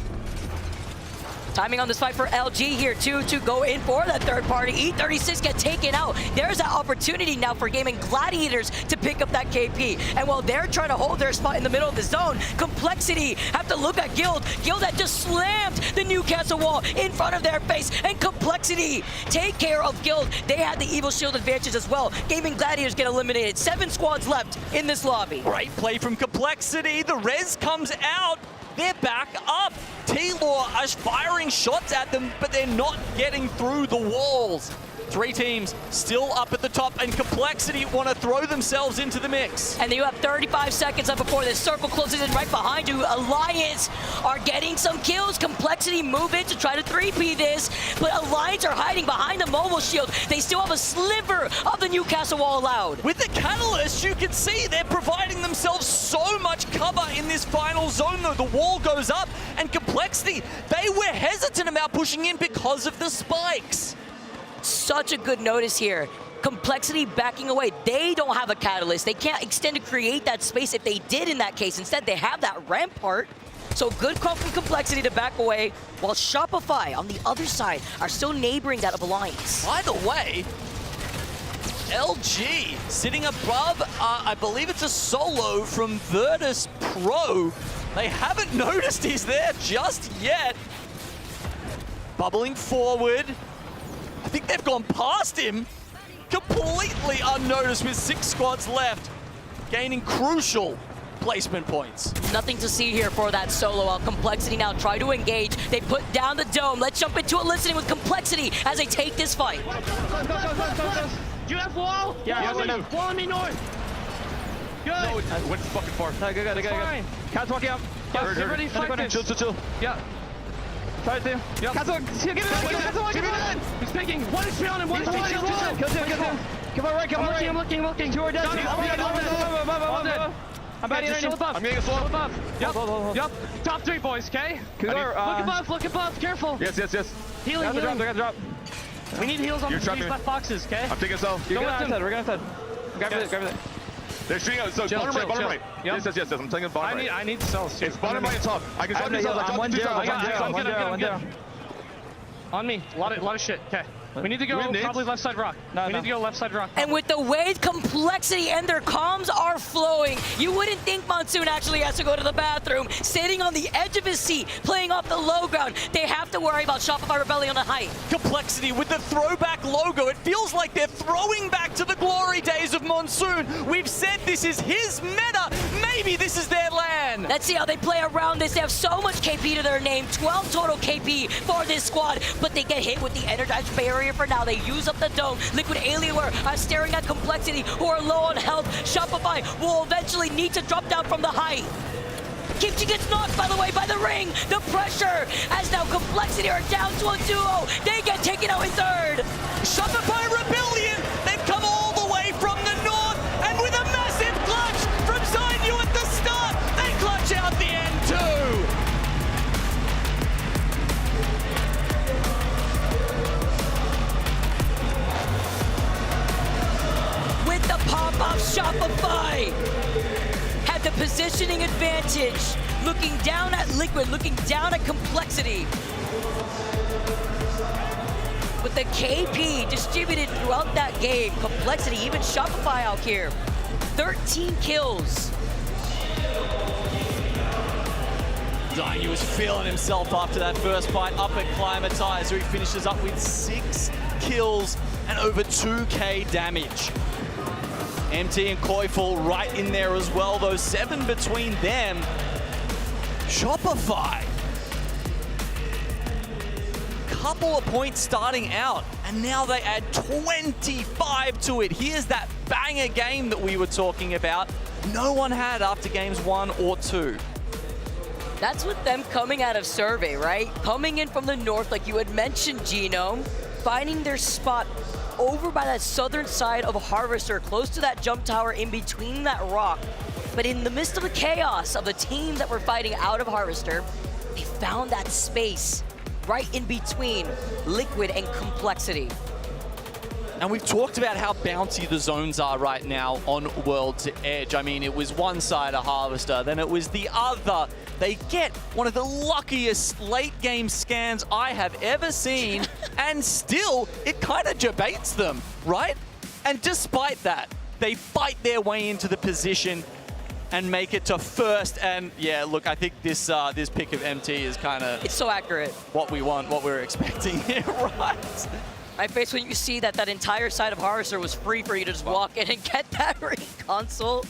Timing on this fight for LG here too, to go in for that third party. E36 get taken out. There's that opportunity now for Gaming Gladiators to pick up that KP. And while they're trying to hold their spot in the middle of the zone, Complexity have to look at Guild. Guild that just slammed the Newcastle wall in front of their face. And Complexity take care of Guild. They had the Evil Shield advantage as well. Gaming Gladiators get eliminated. 7 squads left in this lobby. Great play from Complexity. The res comes out. They're back up. T-Law are firing shots at them, but they're not getting through the walls. 3 teams still up at the top, and Complexity want to throw themselves into the mix. And you have 35 seconds up before this circle closes in right behind you. Alliance are getting some kills. Complexity move in to try to 3P this, but Alliance are hiding behind the mobile shield. They still have a sliver of the Newcastle wall allowed. With the Catalyst, you can see they're providing themselves so much cover in this final zone, though. The wall goes up, and Complexity, they were hesitant about pushing in because of the spikes. Such a good notice here. Complexity backing away. They don't have a catalyst. They can't extend to create that space if they did in that case. Instead, they have that rampart. So good call from Complexity to back away, while Shopify on the other side are still neighboring that of Alliance. By the way, LG sitting above, I believe it's a solo from Virtus Pro. They haven't noticed he's there just yet. Bubbling forward. I think they've gone past him, completely unnoticed with 6 squads left, gaining crucial placement points. Nothing to see here for that solo. While Complexity now try to engage. They put down the dome. Let's jump into a listening with Complexity as they take this fight. Do you have wall? Yeah, Wall me north. Good. No, it went fucking far. No, good. Fine. Cat's walking up. Get ready, fight this. Chill. Yeah. Try it there. Yep. Give it. He's taking. One is on him. One is on him. Kill him. Come on, right. I'm looking. 2 are dead. I'm batting right now. I'm getting a slow. Yep. Top 3, boys, okay? Look above. Careful. Yes. Healing. They're gonna drop. We need heals on these left boxes, okay? I'm taking so. We're gonna outside. Grab it. They're shooting out. So bottom right. Yes. I'm taking bottom right. I need cells. It's bottom right and top. I can drop these cells. I'm 1-0. On me. A lot of shit. Okay. We need to go probably left side rock. We need to go left side rock. And with the way Complexity and their comms are flowing, you wouldn't think Monsoon actually has to go to the bathroom. Sitting on the edge of his seat, playing off the low ground. They have to worry about Shopify Rebellion on the height. Complexity with the throwback logo. It feels like they're throwing back to the glory days of Monsoon. We've said this is his meta. Maybe this is their land. Let's see how they play around this. They have so much KP to their name. 12 total KP for this squad, but they get hit with the Energized Barrier for now. They use up the dome. Liquid Alienware are staring at Complexity, who are low on health. Shopify will eventually need to drop down from the height. Kimchi gets knocked, by the way, by the ring. The pressure, as now Complexity are down to a duo. They get taken out in third. Shopify Rebellion, they've come all the way from the north, and with a massive clutch from Zainu at the start, they clutch out the end too. With the pop-up, Shopify had the positioning advantage. Looking down at Liquid, looking down at Complexity. With the KP distributed throughout that game, Complexity, even Shopify out here. 13 kills. Zainu was feeling himself after that first fight up at Climatizer. He finishes up with 6 kills and over 2k damage. MT and Koifel right in there as well, though 7 between them. Shopify. Couple of points starting out, and now they add 25 to it. Here's that banger game that we were talking about. No one had after games 1 or 2. That's with them coming out of survey, right? Coming in from the north, like you had mentioned, Genome, finding their spot over by that southern side of Harvester, close to that jump tower in between that rock. But in the midst of the chaos of the teams that were fighting out of Harvester, they found that space right in between Liquid and Complexity. And we've talked about how bouncy the zones are right now on World's Edge. I mean, it was one side of Harvester, then it was the other. They get one of the luckiest late game scans I have ever seen, and still, it kind of debates them, right? And despite that, they fight their way into the position and make it to first. And yeah, look, I think this this pick of MT is kind of... It's so accurate. What we want, what we're expecting here, right? My face when you see that entire side of Harvester was free for you to just walk in and get that ring console.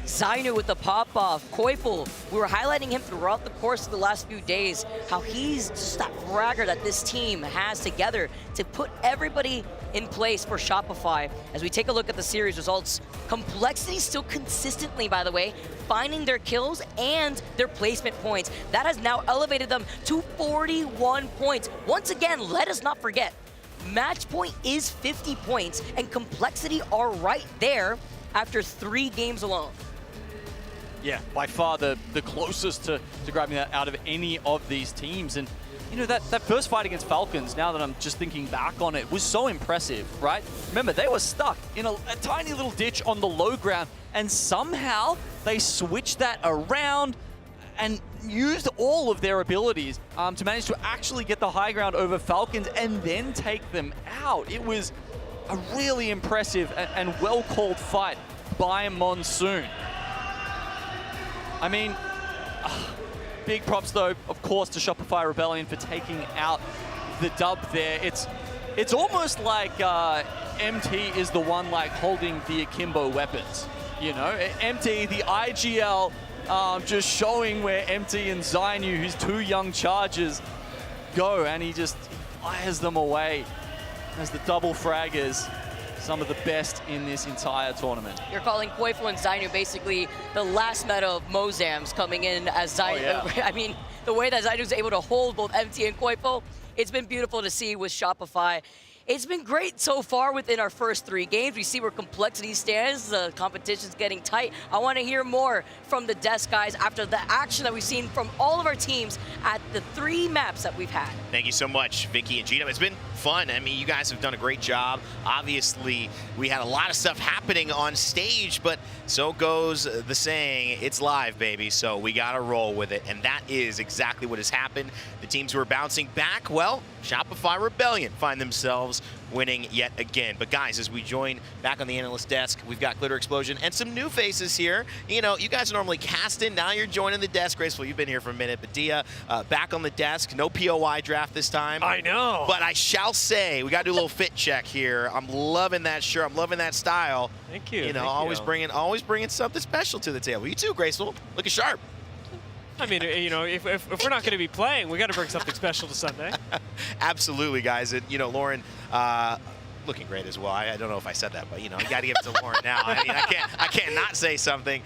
Zainu with the pop-off. Koifel, we were highlighting him throughout the course of the last few days, how he's just that fragger that this team has together to put everybody in place for Shopify. As we take a look at the series results, Complexity still consistently, by the way, finding their kills and their placement points. That has now elevated them to 41 points. Once again, let us not forget, match point is 50 points, and Complexity are right there after 3 games alone. Yeah, by far the closest to grabbing that out of any of these teams. And, you know, that first fight against Falcons, now that I'm just thinking back on it, was so impressive, right? Remember, they were stuck in a tiny little ditch on the low ground, and somehow they switched that around and used all of their abilities to manage to actually get the high ground over Falcons and then take them out. It was a really impressive and well-called fight by Monsoon. I mean, big props though, of course, to Shopify Rebellion for taking out the dub there. It's almost like MT is the one like holding the akimbo weapons. You know, MT, the IGL, just showing where MT and Zainu, his 2 young chargers, go, and he just fires them away as the double fraggers. Some of the best in this entire tournament. You're calling Koifel and Zainu basically the last meta of Mozams coming in as Zainu. Oh, yeah. I mean, the way that Zainu's able to hold both MT and Koifel, it's been beautiful to see with Shopify. It's been great so far within our first 3 games. We see where Complexity stands. The competition's getting tight. I want to hear more from the desk guys after the action that we've seen from all of our teams at the 3 maps that we've had. Thank you so much, Vicky and Gino. It's been fun. I mean, you guys have done a great job. Obviously, we had a lot of stuff happening on stage, but so goes the saying, it's live, baby, so we got to roll with it, and that is exactly what has happened. The teams who are bouncing back, well, Shopify Rebellion find themselves winning yet again. But guys, as we join back on the analyst desk, we've got Glitter Explosion and some new faces here. You know, you guys are normally casting, now you're joining the desk. Graceful, you've been here for a minute, but Dia, back on the desk. No POI draft this time. I know. But I shall say, we got to do a little fit check here. I'm loving that shirt. I'm loving that style. Thank you. You know, always bringing something special to the table. You too, Graceful. Looking sharp. I mean, you know, if we're not going to be playing, we got to bring something special to Sunday. Absolutely, guys. And, you know, Lauren, looking great as well. I don't know if I said that, but, you know, you got to give it to Lauren now. I mean, I can't not say something.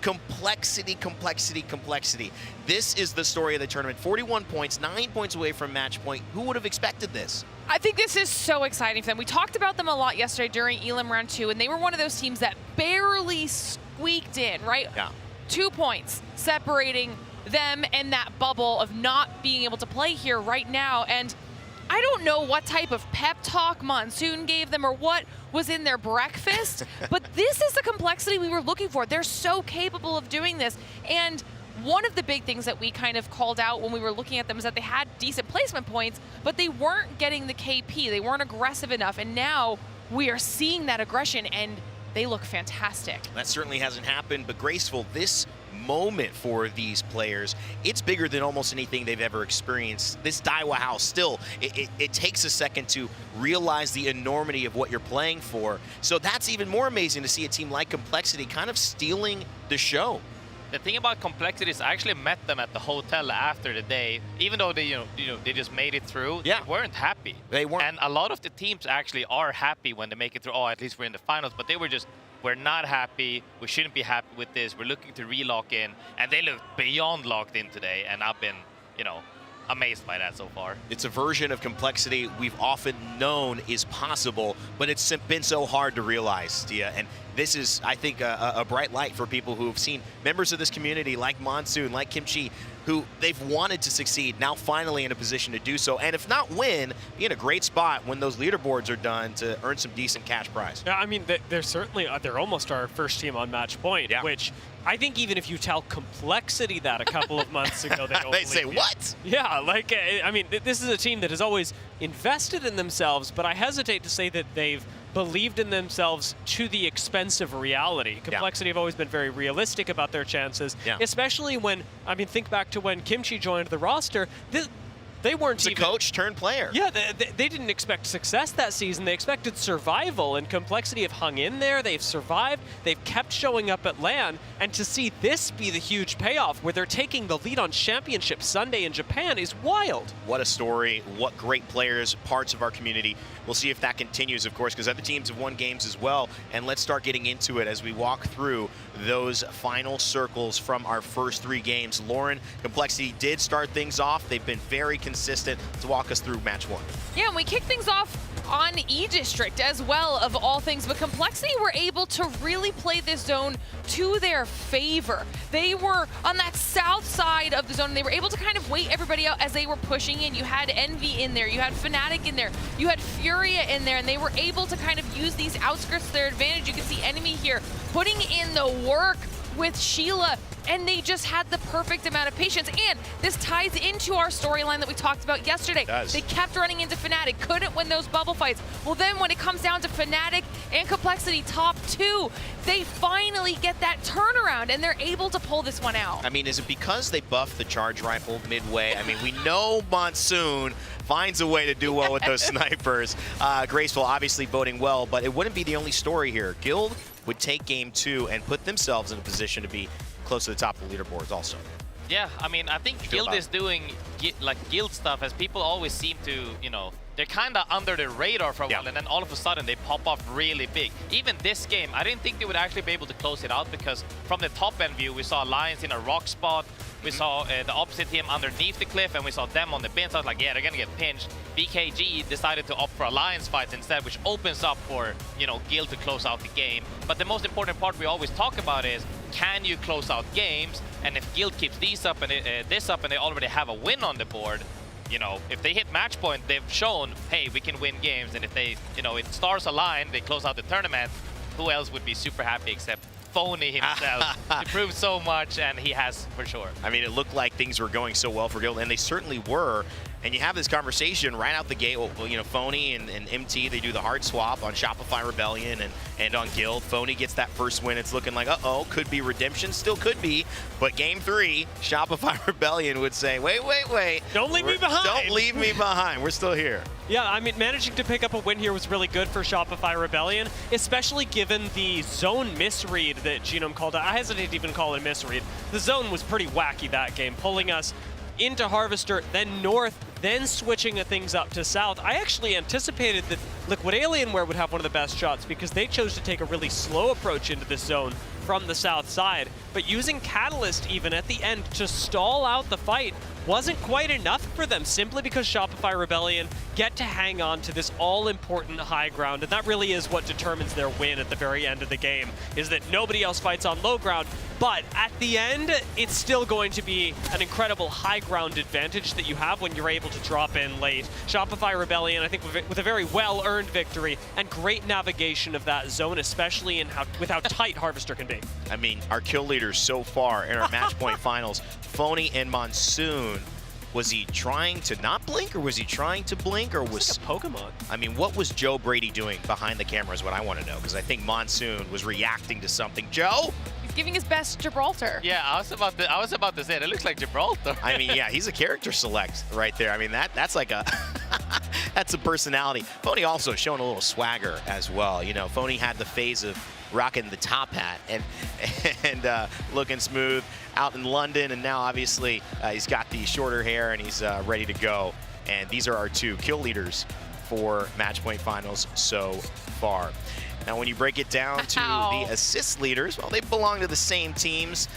Complexity, complexity, complexity. This is the story of the tournament. 41 points, 9 points away from match point. Who would have expected this? I think this is so exciting for them. We talked about them a lot yesterday during Elim Round 2, and they were one of those teams that barely squeaked in, right? Yeah. 2 points separating them and that bubble of not being able to play here right now. And I don't know what type of pep talk Monsoon gave them or what was in their breakfast, but this is the complexity we were looking for. They're so capable of doing this. And one of the big things that we kind of called out when we were looking at them is that they had decent placement points, but they weren't getting the KP. They weren't aggressive enough. And now we are seeing that aggression, and they look fantastic. That certainly hasn't happened, but Graceful, this moment for these players, it's bigger than almost anything they've ever experienced. This Daiwa house, still, it takes a second to realize the enormity of what you're playing for. So that's even more amazing to see a team like Complexity kind of stealing the show. The thing about Complexity is I actually met them at the hotel after the day, even though they, they just made it through. Yeah. They weren't happy. They weren't. And a lot of the teams actually are happy when they make it through. Oh, at least we're in the finals. But they were just, we're not happy. We shouldn't be happy with this. We're looking to re-lock in. And they look beyond locked in today. And I've been, amazed by that so far. It's a version of complexity we've often known is possible, but it's been so hard to realize, Stia. And this is, I think, a bright light for people who have seen members of this community like Monsoon, like Kimchi, who they've wanted to succeed, now finally in a position to do so. And if not win, be in a great spot when those leaderboards are done to earn some decent cash prize. Yeah, I mean, they're certainly, they're almost our first team on match point, which I think even if you tell Complexity that a couple of months ago, they don't they say, you. what? Yeah, like, I mean, this is a team that has always invested in themselves, but I hesitate to say that they've believed in themselves to the expense of reality. Complexity have always been very realistic about their chances, especially when, I mean, think back to when Kimchi joined the roster. They weren't even... a coach turned player. Yeah, they didn't expect success that season. They expected survival, and Complexity have hung in there. They've survived. They've kept showing up at LAN, and to see this be the huge payoff where they're taking the lead on Championship Sunday in Japan is wild. What a story. What great players, parts of our community. We'll see if that continues, of course, because other teams have won games as well. And let's start getting into it as we walk through those final circles from our first 3 games. Lauren, Complexity did start things off. They've been very consistent to walk us through match 1. Yeah, and we kicked things off on E-District as well, of all things, but Complexity were able to really play this zone to their favor. They were on that south side of the zone, and they were able to kind of wait everybody out as they were pushing in. You had Envy in there, you had Fnatic in there, you had Furia in there, and they were able to kind of use these outskirts to their advantage. You can see Enemy here putting in the work with Sheila, and they just had the perfect amount of patience. And this ties into our storyline that we talked about yesterday. They kept running into Fnatic, couldn't win those bubble fights. Well, then when it comes down to Fnatic and Complexity top 2, they finally get that turnaround, and they're able to pull this one out. I mean, is it because they buffed the charge rifle midway? I mean, we know Monsoon finds a way to do well with those snipers. Graceful obviously boding well, but it wouldn't be the only story here. Guild would take game 2 and put themselves in a position to be close to the top of the leaderboards also. Yeah, I mean, I think Guild is doing like Guild stuff, as people always seem to, you know, they're kind of under the radar for a while, and then all of a sudden they pop off really big. Even this game, I didn't think they would actually be able to close it out, because from the top end view, we saw Alliance in a rock spot, we saw the opposite team underneath the cliff, and we saw them on the bin. So I was like, yeah, they're gonna get pinched. BKG decided to opt for Alliance fights instead, which opens up for, you know, Guild to close out the game. But the most important part we always talk about is, can you close out games? And if Guild keeps these up and this up, and they already have a win on the board, you know, if they hit match point, they've shown, hey, we can win games. And if they, you know, if stars align, they close out the tournament, who else would be super happy except Phony himself? He proved so much, and he has for sure. I mean, it looked like things were going so well for Guild, and they certainly were. And you have this conversation right out the gate. Well, you know, Phony and MT, they do the hard swap on Shopify Rebellion and on Guild. Phony gets that first win. It's looking like, uh-oh, could be redemption, still could be. But game 3, Shopify Rebellion would say, wait. Don't leave me behind. Don't leave me behind. We're still here. Yeah, I mean, managing to pick up a win here was really good for Shopify Rebellion, especially given the zone misread that Genome called out. I hesitate to even call it a misread. The zone was pretty wacky that game, pulling us into Harvester, then north, then switching things up to south. I actually anticipated that Liquid Alienware would have one of the best shots, because they chose to take a really slow approach into this zone from the south side. But using Catalyst even at the end to stall out the fight wasn't quite enough for them, simply because Shopify Rebellion get to hang on to this all-important high ground, and that really is what determines their win at the very end of the game, is that nobody else fights on low ground. But at the end, it's still going to be an incredible high ground advantage that you have when you're able to drop in late. Shopify Rebellion, I think, with a very well-earned victory and great navigation of that zone, especially in with how tight Harvester can be. I mean, our kill leaders so far in our match point finals, Phony and Monsoon. Was he trying to not blink, or was he trying to blink, or was like a Pokemon? I mean, what was Joe Brady doing behind the camera is what I want to know, because I think Monsoon was reacting to something. Joe? He's giving his best Gibraltar. Yeah, I was about to say it. It looks like Gibraltar. I mean, yeah, he's a character select right there. I mean, that's like a that's a personality. Phony also showing a little swagger as well. You know, Phony had the phase of rocking the top hat and looking smooth out in London, and now obviously he's got the shorter hair and he's ready to go. And these are our 2 kill leaders for match point finals so far. Now, when you break it down to the assist leaders, well, they belong to the same teams.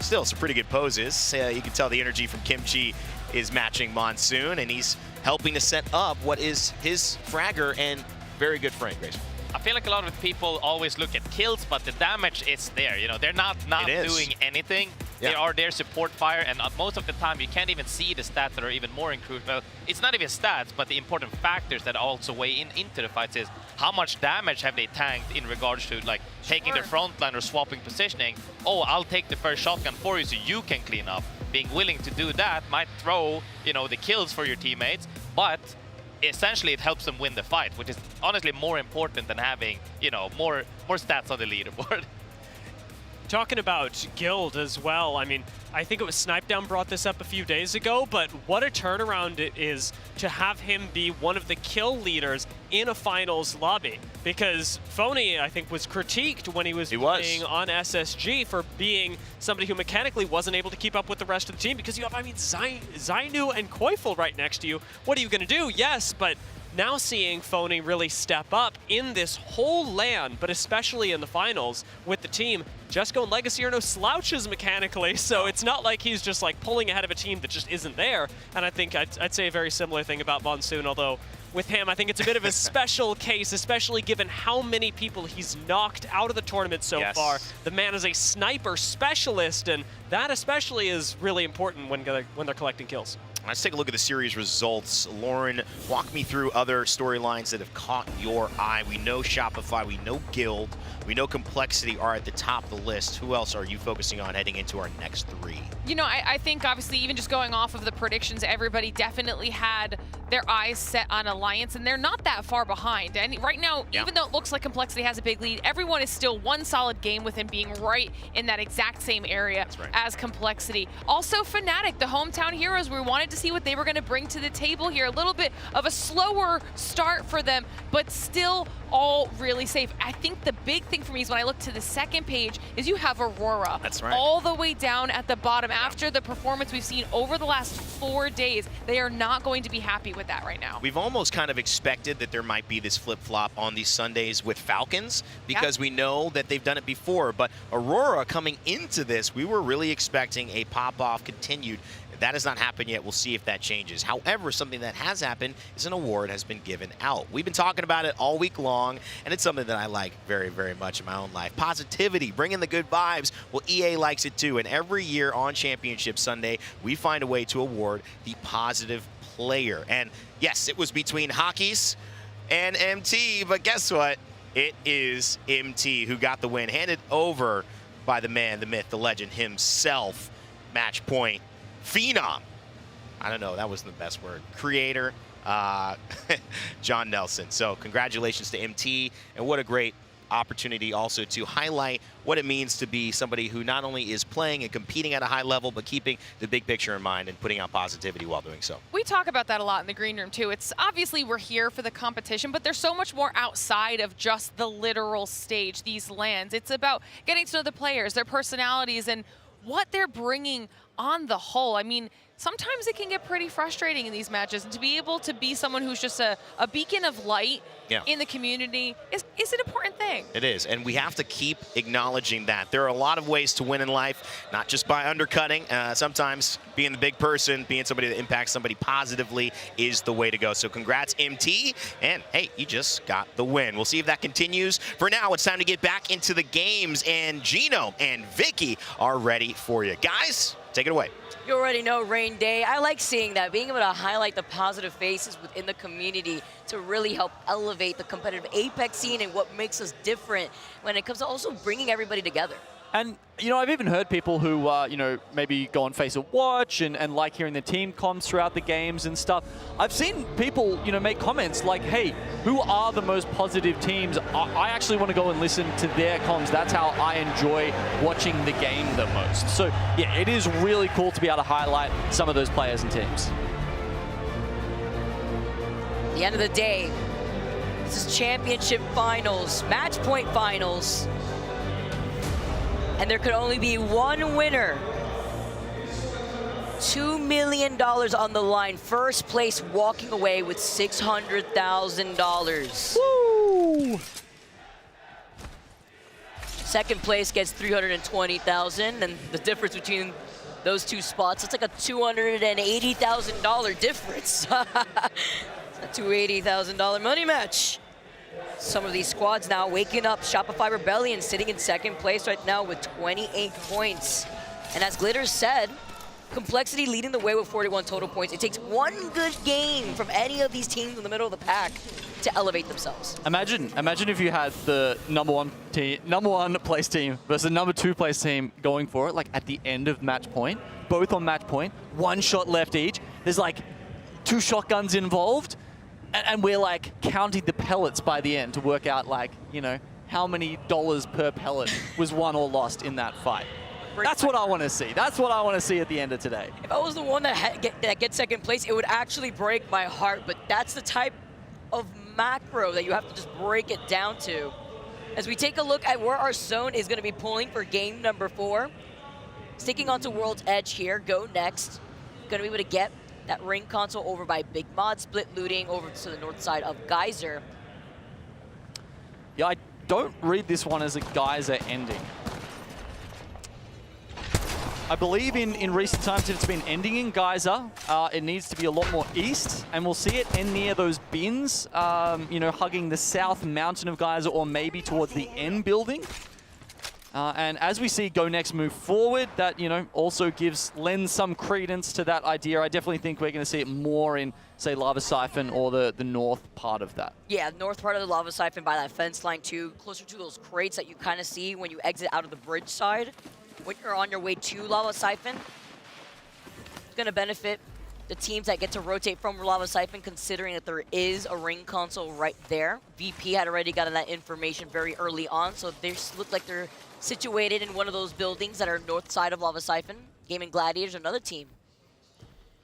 still some pretty good poses. You can tell the energy from Kimchi is matching Monsoon, and he's helping to set up what is his fragger and very good frame, Grayson. I feel like a lot of people always look at kills, but the damage is there. You know, they're not doing anything. Yeah. They are their support fire, and most of the time you can't even see the stats that are even more crucial. It's not even stats, but the important factors that also weigh into the fights is how much damage have they tanked in regards to like taking their front line or swapping positioning. Oh, I'll take the first shotgun for you so you can clean up. Being willing to do that might throw, you know, the kills for your teammates, but essentially it helps them win the fight, which is honestly more important than having, you know, more stats on the leaderboard. Talking about Guild as well, I mean, I think it was Snipedown brought this up a few days ago, but what a turnaround it is to have him be one of the kill leaders in a finals lobby. Because Phony, I think, was critiqued when he was playing on SSG for being somebody who mechanically wasn't able to keep up with the rest of the team, because you have, I mean, Zainu and Koifel right next to you. What are you going to do? Yes, but now seeing Phony really step up in this whole LAN, but especially in the finals with the team, Jesco and Legacy are no slouches mechanically, so it's not like he's just like pulling ahead of a team that just isn't there. And I think I'd say a very similar thing about Monsoon, although with him, I think it's a bit of a special case, especially given how many people he's knocked out of the tournament so far. The man is a sniper specialist, and that especially is really important when they're collecting kills. Let's take a look at the series results. Lauren, walk me through other storylines that have caught your eye. We know Shopify, we know Guild, we know Complexity are at the top of the list. Who else are you focusing on heading into our next three? You know, I think obviously even just going off of the predictions, everybody definitely had their eyes set on Alliance, and they're not that far behind. And right now, even though it looks like Complexity has a big lead, everyone is still one solid game with him being right in that exact same area as Complexity. Also Fnatic, the hometown heroes, we wanted to see what they were going to bring to the table here. A little bit of a slower start for them, but still all really safe. I think the big thing for me is when I look to the second page is you have Aurora. That's right. All the way down at the bottom. After the performance we've seen over the last 4 days, they are not going to be happy with that right now. We've almost kind of expected that there might be this flip-flop on these Sundays with Falcons because we know that they've done it before, but Aurora coming into this, we were really expecting a pop-off continued. That has not happened yet. We'll see if that changes. However, something that has happened is an award has been given out. We've been talking about it all week long, and it's something that I like very, very much in my own life. Positivity, bringing the good vibes. Well, EA likes it too, and every year on Championship Sunday, we find a way to award the positive player. And yes, it was between Hockeys and MT, but guess what? It is MT who got the win, handed over by the man, the myth, the legend himself. Match point. Phenom. I don't know, that wasn't the best word. Creator, John Nelson. So congratulations to MT, and what a great opportunity also to highlight what it means to be somebody who not only is playing and competing at a high level, but keeping the big picture in mind and putting out positivity while doing so. We talk about that a lot in the green room too. It's obviously we're here for the competition, but there's so much more outside of just the literal stage, these LANs. It's about getting to know the players, their personalities, and what they're bringing on the whole. I mean, sometimes it can get pretty frustrating in these matches, and to be able to be someone who's just a beacon of light in the community is an important thing. It is, and we have to keep acknowledging that. There are a lot of ways to win in life, not just by undercutting. Sometimes being the big person, being somebody that impacts somebody positively is the way to go. So congrats, MT, and hey, you just got the win. We'll see if that continues. For now, it's time to get back into the games, and Gino and Vicky are ready for you. Guys, take it away. You already know, Rain Day. I like seeing that, being able to highlight the positive faces within the community to really help elevate the competitive Apex scene and what makes us different when it comes to also bringing everybody together. And, you know, I've even heard people who, you know, maybe go on FACEIT Watch and like hearing the team comms throughout the games and stuff. I've seen people, you know, make comments like, hey, who are the most positive teams? I actually want to go and listen to their comms. That's how I enjoy watching the game the most. So, yeah, it is really cool to be able to highlight some of those players and teams. At the end of the day, this is championship finals, match point finals. And there could only be one winner. $2 million on the line. First place walking away with $600,000. Woo! Second place gets 320,000, and the difference between those two spots, it's like a $280,000 difference. A $280,000 money match. Some of these squads now waking up. Shopify Rebellion sitting in second place right now with 28 points. And as Glitter said, Complexity leading the way with 41 total points. It takes one good game from any of these teams in the middle of the pack to elevate themselves. Imagine if you had the number one place team versus the number 2 place team going for it, like at the end of match point, both on match point, 1 shot left each. There's like 2 shotguns involved, and we're like counting the pellets by the end to work out, like, you know, how many dollars per pellet was won or lost in that fight. That's what I want to see. That's what I want to see at the end of today. If I was the one that gets second place, it would actually break my heart, but that's the type of macro that you have to just break it down to. As we take a look at where our zone is going to be pulling for game number 4, sticking onto World's Edge here, go next. Going to be able to get that ring console over by Big Mod, split looting over to the north side of Geyser. Yeah, I don't read this one as a Geyser ending. I believe in recent times it's been ending in Geyser. It needs to be a lot more east, and we'll see it end near those bins, you know, hugging the south mountain of Geyser, or maybe towards the end building. And as we see Go Next move forward, that, you know, also lends some credence to that idea. I definitely think we're going to see it more in, say, Lava Siphon or the north part of that. Yeah, north part of the Lava Siphon by that fence line too, closer to those crates that you kind of see when you exit out of the bridge side. When you're on your way to Lava Siphon, it's going to benefit the teams that get to rotate from Lava Siphon, considering that there is a ring console right there. VP had already gotten that information very early on, so they look like they're situated in one of those buildings that are north side of Lava Siphon. Gaming Gladiators, another team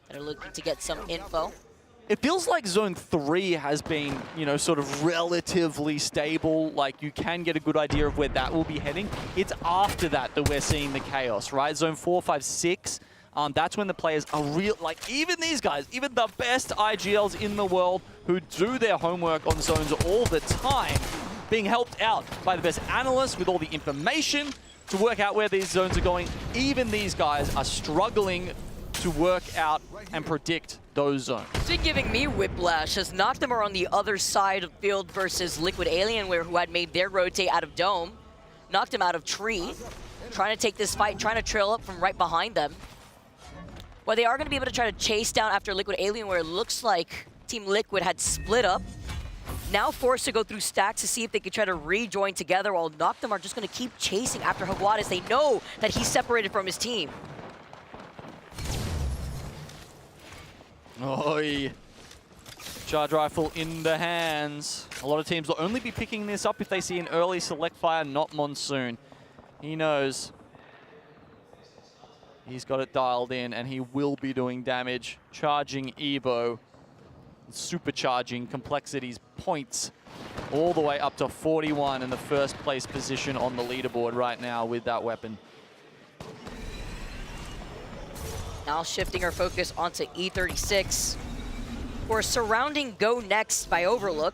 that are looking to get some info. It feels like Zone 3 has been, you know, sort of relatively stable. Like, you can get a good idea of where that will be heading. It's after that we're seeing the chaos, right? Zone 4, 5, 6, that's when the players are real. Like, even these guys, even the best IGLs in the world who do their homework on zones all the time, being helped out by the best analysts with all the information to work out where these zones are going. Even these guys are struggling to work out and predict those zones. It's been giving me whiplash as Noctem are on the other side of field versus Liquid Alienware, who had made their rotate out of Dome. Noctem out of Tree, trying to take this fight, trying to trail up from right behind them. Well, they are going to be able to try to chase down after Liquid Alienware. It looks like Team Liquid had split up. Now forced to go through stacks to see if they could try to rejoin together, while Noctem are just going to keep chasing after Higuades. They know that he's separated from his team. Oi. Charge rifle in the hands. A lot of teams will only be picking this up if they see an early select fire, not Monsoon. He knows. He's got it dialed in, and he will be doing damage. Charging Evo. Supercharging Complexity's points all the way up to 41 in the first place position on the leaderboard right now with that weapon. Now shifting our focus onto E36. We're surrounding Go Next by Overlook.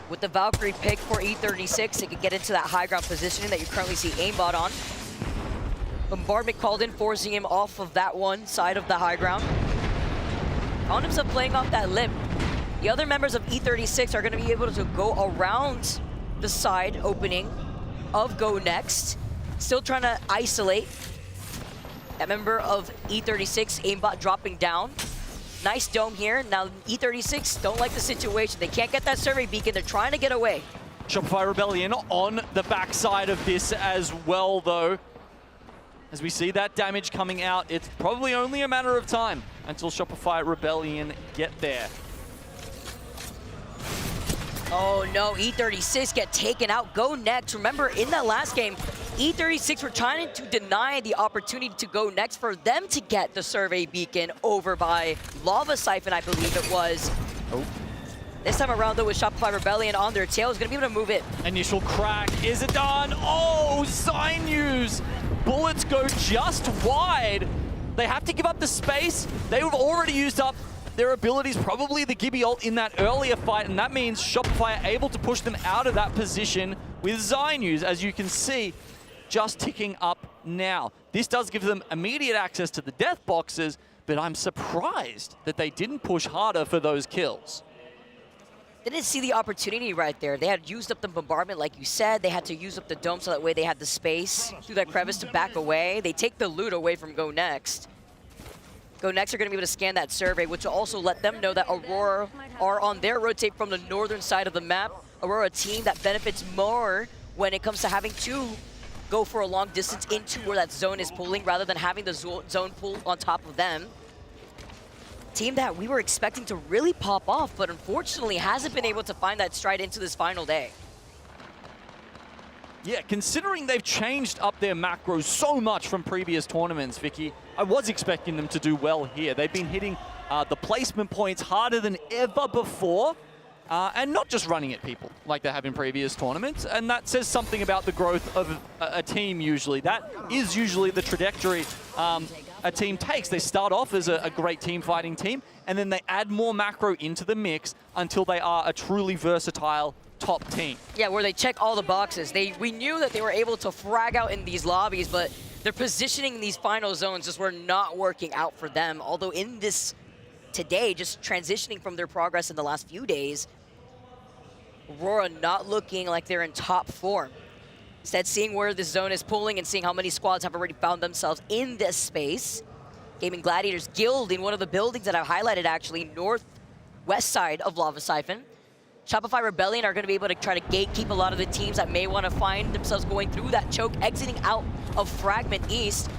With the Valkyrie pick for E36, it could get into that high ground positioning that you currently see aimbot on. Bombardment called in, forcing him off of that one side of the high ground. Found himself playing off that lip. The other members of E36 are going to be able to go around the side opening of Go Next. Still trying to isolate that member of E36, aimbot dropping down. Nice dome here. Now E36 don't like the situation. They can't get that survey beacon. They're trying to get away. Shopify Rebellion on the backside of this as well, though. As we see that damage coming out, it's probably only a matter of time until Shopify Rebellion get there. Oh no, E36 get taken out. Go Next. Remember, in that last game, E36 were trying to deny the opportunity to Go Next for them to get the survey beacon over by Lava Siphon, I believe it was. Oh. This time around, though, with Shopify Rebellion on their tail, is going to be able to move it. Initial crack. Is it done? Oh, Sinews. Bullets go just wide. They have to give up the space. They have already used up their abilities, probably the Gibby ult in that earlier fight, and that means Shopify are able to push them out of that position with with Zynews, as you can see, just ticking up now. This does give them immediate access to the death boxes, but I'm surprised that they didn't push harder for those kills. They didn't see the opportunity right there. They had used up the bombardment, like you said. They had to use up the dome so that way they had the space through that crevice to back away. They take the loot away from Go Next. Go Next are going to be able to scan that survey, which will also let them know that Aurora are on their rotate from the northern side of the map. Aurora, a team that benefits more when it comes to having to go for a long distance into where that zone is pulling rather than having the zone pull on top of them. Team that we were expecting to really pop off, but unfortunately hasn't been able to find that stride into this final day. Yeah, considering they've changed up their macros so much from previous tournaments, Vicky, I was expecting them to do well here. They've been hitting the placement points harder than ever before, and not just running at people like they have in previous tournaments, and that says something about the growth of a team usually. That is usually the trajectory a team takes. They start off as a great team fighting team, and then they add more macro into the mix until they are a truly versatile top team. Yeah, where they check all the boxes. We knew that they were able to frag out in these lobbies, but their positioning in these final zones just were not working out for them. Although in this today, just transitioning from their progress in the last few days, Aurora not looking like they're in top form. Instead, seeing where this zone is pulling and seeing how many squads have already found themselves in this space. Gaming Gladiators Guild in one of the buildings that I've highlighted, actually, northwest side of Lava Siphon. Shopify Rebellion are going to be able to try to gatekeep a lot of the teams that may want to find themselves going through that choke, exiting out of Fragment East.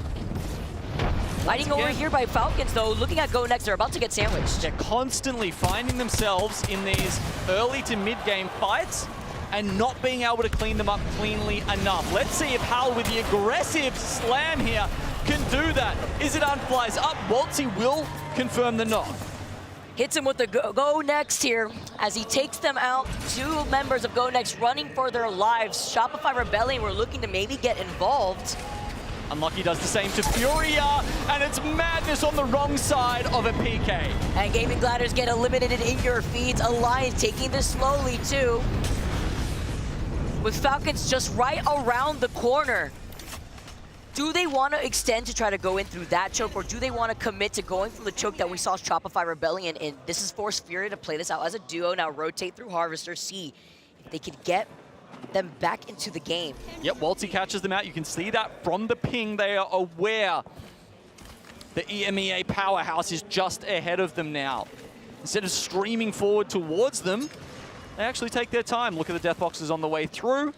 Fighting over here by Falcons, though, looking at Go Next, they're about to get sandwiched. They're constantly finding themselves in these early to mid-game fights and not being able to clean them up cleanly enough. Let's see if Hal, with the aggressive slam here, can do that. Is it unflies up? Waltzy will confirm the knock. Hits him with the Go Next here as he takes them out. Two members of Go Next running for their lives. Shopify Rebellion were looking to maybe get involved. Unlucky does the same to Furia, and it's madness on the wrong side of a PK. And Gaming Gliders get eliminated in your feeds. Alliance taking this slowly too, with Falcons just right around the corner. Do they want to extend to try to go in through that choke, or do they want to commit to going through the choke that we saw Shopify Rebellion in? This is force Furia to play this out as a duo. Now rotate through Harvester, see if they could get them back into the game. Yep, Waltzy catches them out. You can see that from the ping. They are aware the EMEA powerhouse is just ahead of them now. Instead of streaming forward towards them, they actually take their time. Look at the death boxes on the way through.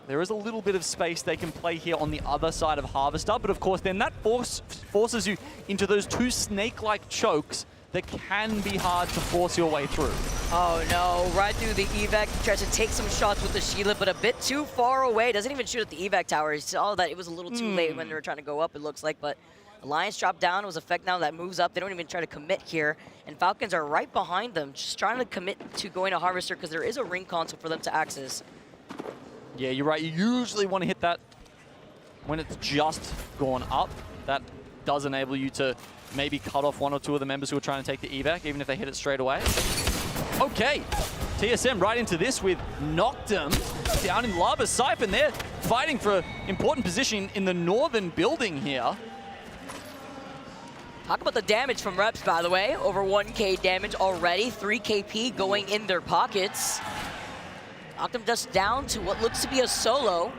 There is a little bit of space they can play here on the other side of Harvester, but of course then that forces you into those two snake-like chokes that can be hard to force your way through. Oh no, right through the evac. He tries to take some shots with the Sheila, but a bit too far away. Doesn't even shoot at the evac tower. He saw that it was a little too late when they were trying to go up, it looks like, but Alliance dropped down. It was Effect now that moves up. They don't even try to commit here, and Falcons are right behind them, just trying to commit to going to Harvester because there is a ring console for them to access. Yeah, you're right. You usually want to hit that when it's just gone up. That does enable you to maybe cut off one or two of the members who are trying to take the evac, even if they hit it straight away. Okay, TSM right into this with Noctum down in Lava Siphon. They're fighting for important position in the northern building here. Talk about the damage from Reps, by the way. Over 1k damage already. 3 KP going in their pockets. Noctum just down to what looks to be a solo.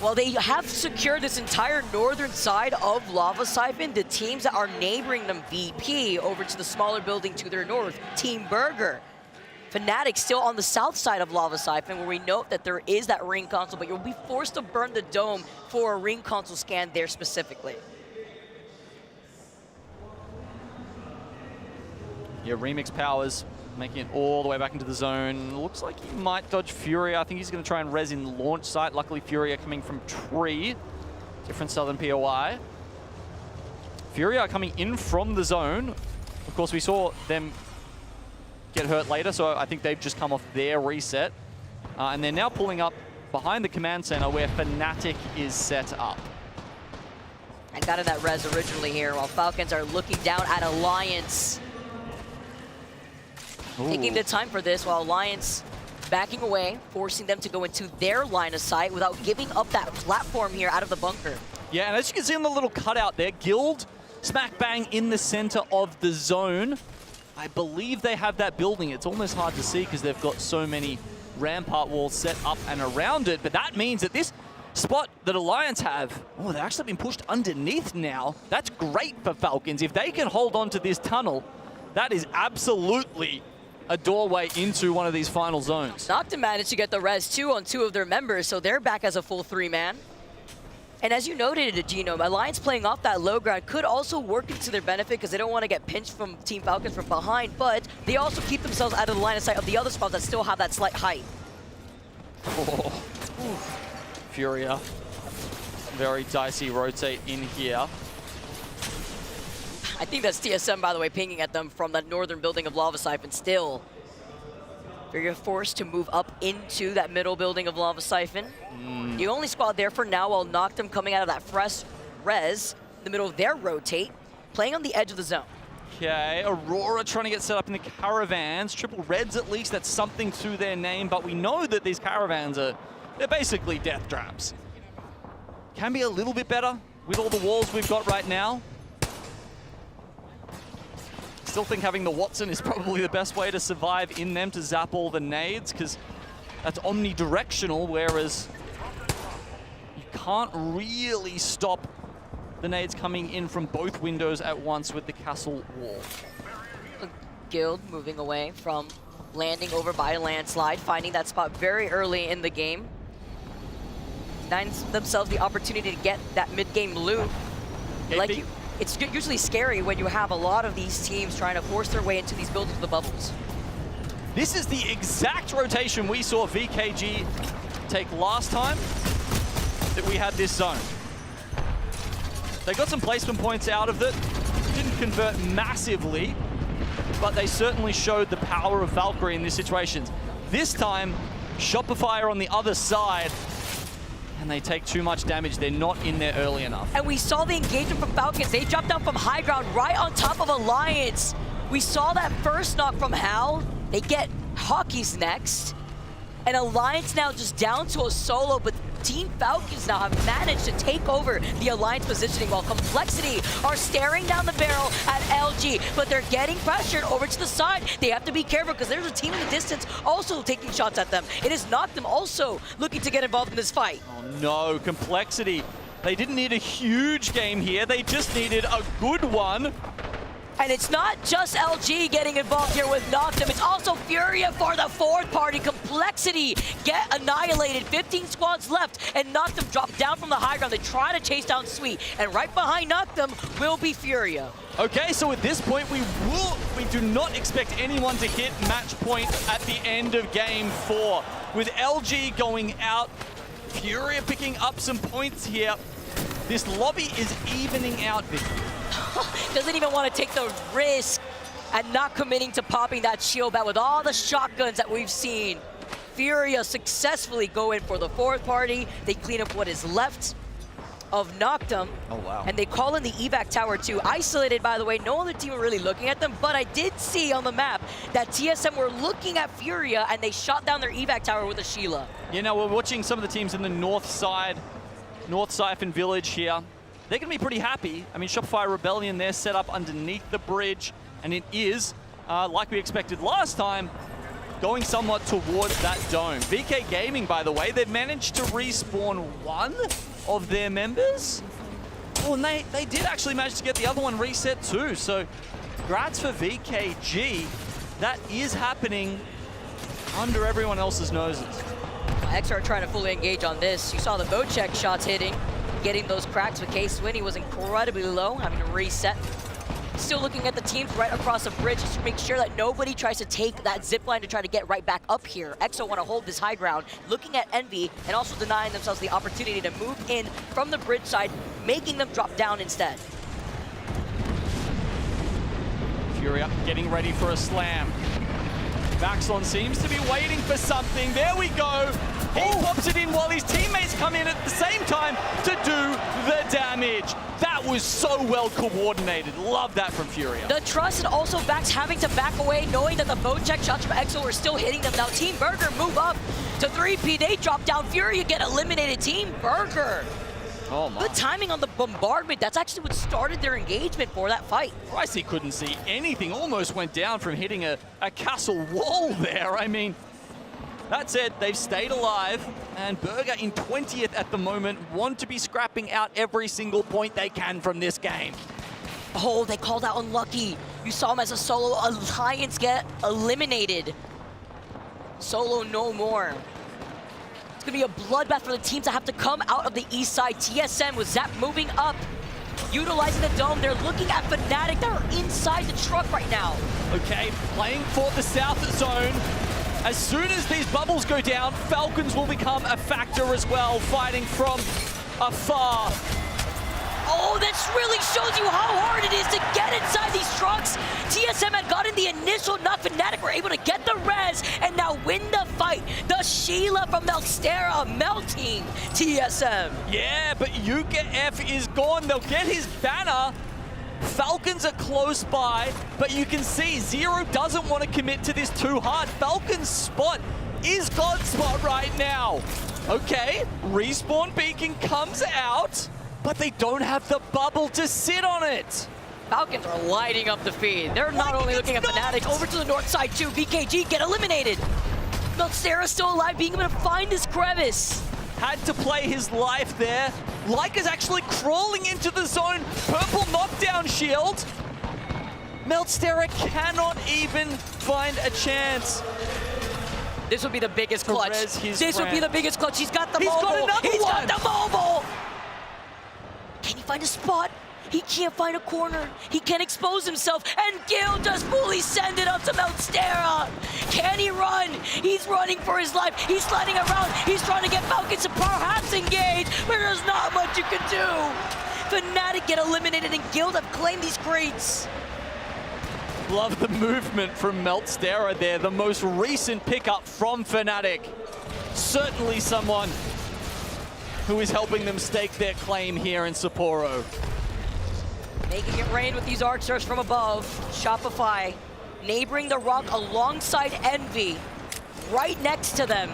Well, they have secured this entire northern side of Lava Siphon. The teams that are neighboring them, VP, over to the smaller building to their north, Team Burger. Fnatic still on the south side of Lava Siphon, where we note that there is that ring console, but you'll be forced to burn the dome for a ring console scan there specifically. Yeah, Remix Powers making it all the way back into the zone. Looks like he might dodge Furia. I think he's going to try and res in launch site. Luckily, Furia coming from Tree. Different Southern POI. Furia coming in from the zone. Of course, we saw them get hurt later, so I think they've just come off their reset. And they're now pulling up behind the command center where Fnatic is set up. And got in that res originally here, while Falcons are looking down at Alliance. Taking the time for this, while Alliance backing away, forcing them to go into their line of sight without giving up that platform here out of the bunker. Yeah, and as you can see on the little cutout there, Guild smack bang in the center of the zone. I believe they have that building. It's almost hard to see because they've got so many rampart walls set up and around it, but that means that this spot that Alliance have, oh, they've actually been pushed underneath now. That's great for Falcons. If they can hold on to this tunnel, that is absolutely a doorway into one of these final zones. Noctum managed to get the res 2 on 2 of their members, so they're back as a full 3-man. And as you noted, Genome, Alliance playing off that low ground could also work into their benefit because they don't want to get pinched from Team Falcons from behind, but they also keep themselves out of the line of sight of the other spots that still have that slight height. Oh. Furia, very dicey rotate in here. I think that's TSM, by the way, pinging at them from that northern building of Lava Siphon still. Furia forced to move up into that middle building of Lava Siphon. The only squad there for now, while Noctum coming out of that fresh res in the middle of their rotate, playing on the edge of the zone. Okay, Aurora trying to get set up in the caravans. Triple Reds at least, that's something to their name, but we know that these caravans they're basically death traps. Can be a little bit better with all the walls we've got right now. Still think having the Watson is probably the best way to survive in them, to zap all the nades, because that's omnidirectional, whereas you can't really stop the nades coming in from both windows at once with the castle wall. Guild moving away from landing over by a landslide, finding that spot very early in the game. Denying themselves the opportunity to get that mid-game loot. It's usually scary when you have a lot of these teams trying to force their way into these buildings with the bubbles. This is the exact rotation we saw VKG take last time that we had this zone. They got some placement points out of it, didn't convert massively, but they certainly showed the power of Valkyrie in these situations. This time, Shopify are on the other side, and they take too much damage. They're not in there early enough. And we saw the engagement from Falcons. They dropped down from high ground right on top of Alliance. We saw that first knock from Hal. They get Hockey's next. And Alliance now just down to a solo, but Team Falcons now have managed to take over the Alliance positioning while Complexity are staring down the barrel at LG, but they're getting pressured over to the side. They have to be careful because there's a team in the distance also taking shots at them. It has knocked them also looking to get involved in this fight. Oh no, Complexity. They didn't need a huge game here. They just needed a good one. And it's not just LG getting involved here with Noctum, it's also Furia for the fourth party. Complexity get annihilated, 15 squads left, and Noctum dropped down from the high ground. They try to chase down Sweet, and right behind Noctum will be Furia. Okay, so at this point, we do not expect anyone to hit match point at the end of game 4. With LG going out, Furia picking up some points here. This lobby is evening out, Vic. Doesn't even want to take the risk and not committing to popping that shield bat with all the shotguns that we've seen. Furia successfully go in for the fourth party. They clean up what is left of Noctum. Oh, wow. And they call in the evac tower too. Isolated, by the way, no other team were really looking at them, but I did see on the map that TSM were looking at Furia and they shot down their evac tower with a Sheila. You know, we're watching some of the teams in the north side, North Siphon Village here. They're going to be pretty happy. I mean, Shopify Rebellion, they're set up underneath the bridge, and it is, like we expected last time, going somewhat towards that dome. VK Gaming, by the way, they've managed to respawn one of their members. Oh, and they did actually manage to get the other one reset too, so congrats for VKG. That is happening under everyone else's noses. XR trying to fully engage on this. You saw the boat check shots hitting, getting those cracks, but K-Swinny was incredibly low, having to reset. Still looking at the teams right across the bridge just to make sure that nobody tries to take that zip line to try to get right back up here. EXO want to hold this high ground, looking at Envy and also denying themselves the opportunity to move in from the bridge side, making them drop down instead. Fury up, getting ready for a slam. Vaxon seems to be waiting for something. There we go. He pops it in while his teammates come in at the same time to do the damage. That was so well coordinated. Love that from Furia. The trust and also Vax having to back away, knowing that the boat check shots from EXO were still hitting them. Now Team Burger move up to 3P. They drop down. Furia get eliminated. Team Burger. Oh my. Good timing on the bombardment. That's actually what started their engagement for that fight. Christ, he couldn't see anything. Almost went down from hitting a castle wall there. I mean, that said, they've stayed alive, and Burger in 20th at the moment want to be scrapping out every single point they can from this game. Oh, they called out Unlucky. You saw him as a solo alliance get eliminated. Solo no more. It's gonna be a bloodbath for the teams that have to come out of the east side. TSM with Zap moving up, utilizing the dome. They're looking at Fnatic that are inside the truck right now. Okay, playing for the south zone. As soon as these bubbles go down, Falcons will become a factor as well, fighting from afar. Oh, this really shows you how hard it is to get inside these trucks. TSM had gotten the initial knock. Fnatic were able to get the res and now win the fight. The Sheila from Melstera melting TSM. Yeah, but Yuka F is gone. They'll get his banner. Falcons are close by, but you can see Zero doesn't want to commit to this too hard. Falcons' spot is God's spot right now. Okay, respawn beacon comes out, but they don't have the bubble to sit on it. Falcons are lighting up the feed. They're not only looking at Fnatic, over to the north side too. BKG get eliminated. Melstera still alive, being able to find this crevice. Had to play his life there. Leica's actually crawling into the zone. Purple knockdown shield. Melstera cannot even find a chance. This would be the biggest clutch. This would be the biggest clutch. He's got the mobile. Got another He's one. got the mobile. Can he find a spot? He can't find a corner. He can't expose himself. And Gil just fully send it up to Melstera. Can he run? He's running for his life. He's sliding around. He's trying to get Falcons to perhaps engage, but there's not much you can do. Fnatic get eliminated and Guild have claimed these crates. Love the movement from Melstera there. The most recent pickup from Fnatic. Certainly someone who is helping them stake their claim here in Sapporo. Making it rain with these archers from above. Shopify neighboring the rock alongside Envy. Right next to them.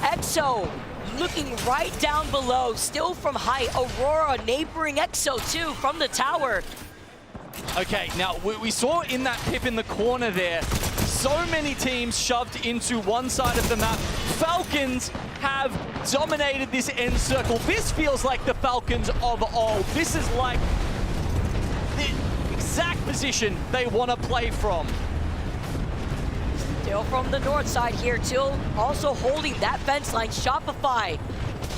EXO looking right down below. Still from height. Aurora neighboring EXO too from the tower. Okay, now we saw in that pip in the corner there, so many teams shoved into one side of the map. Falcons have dominated this end circle. This feels like the Falcons of old. This is like the exact position they want to play from. Still from the north side here, Till also holding that fence line. Shopify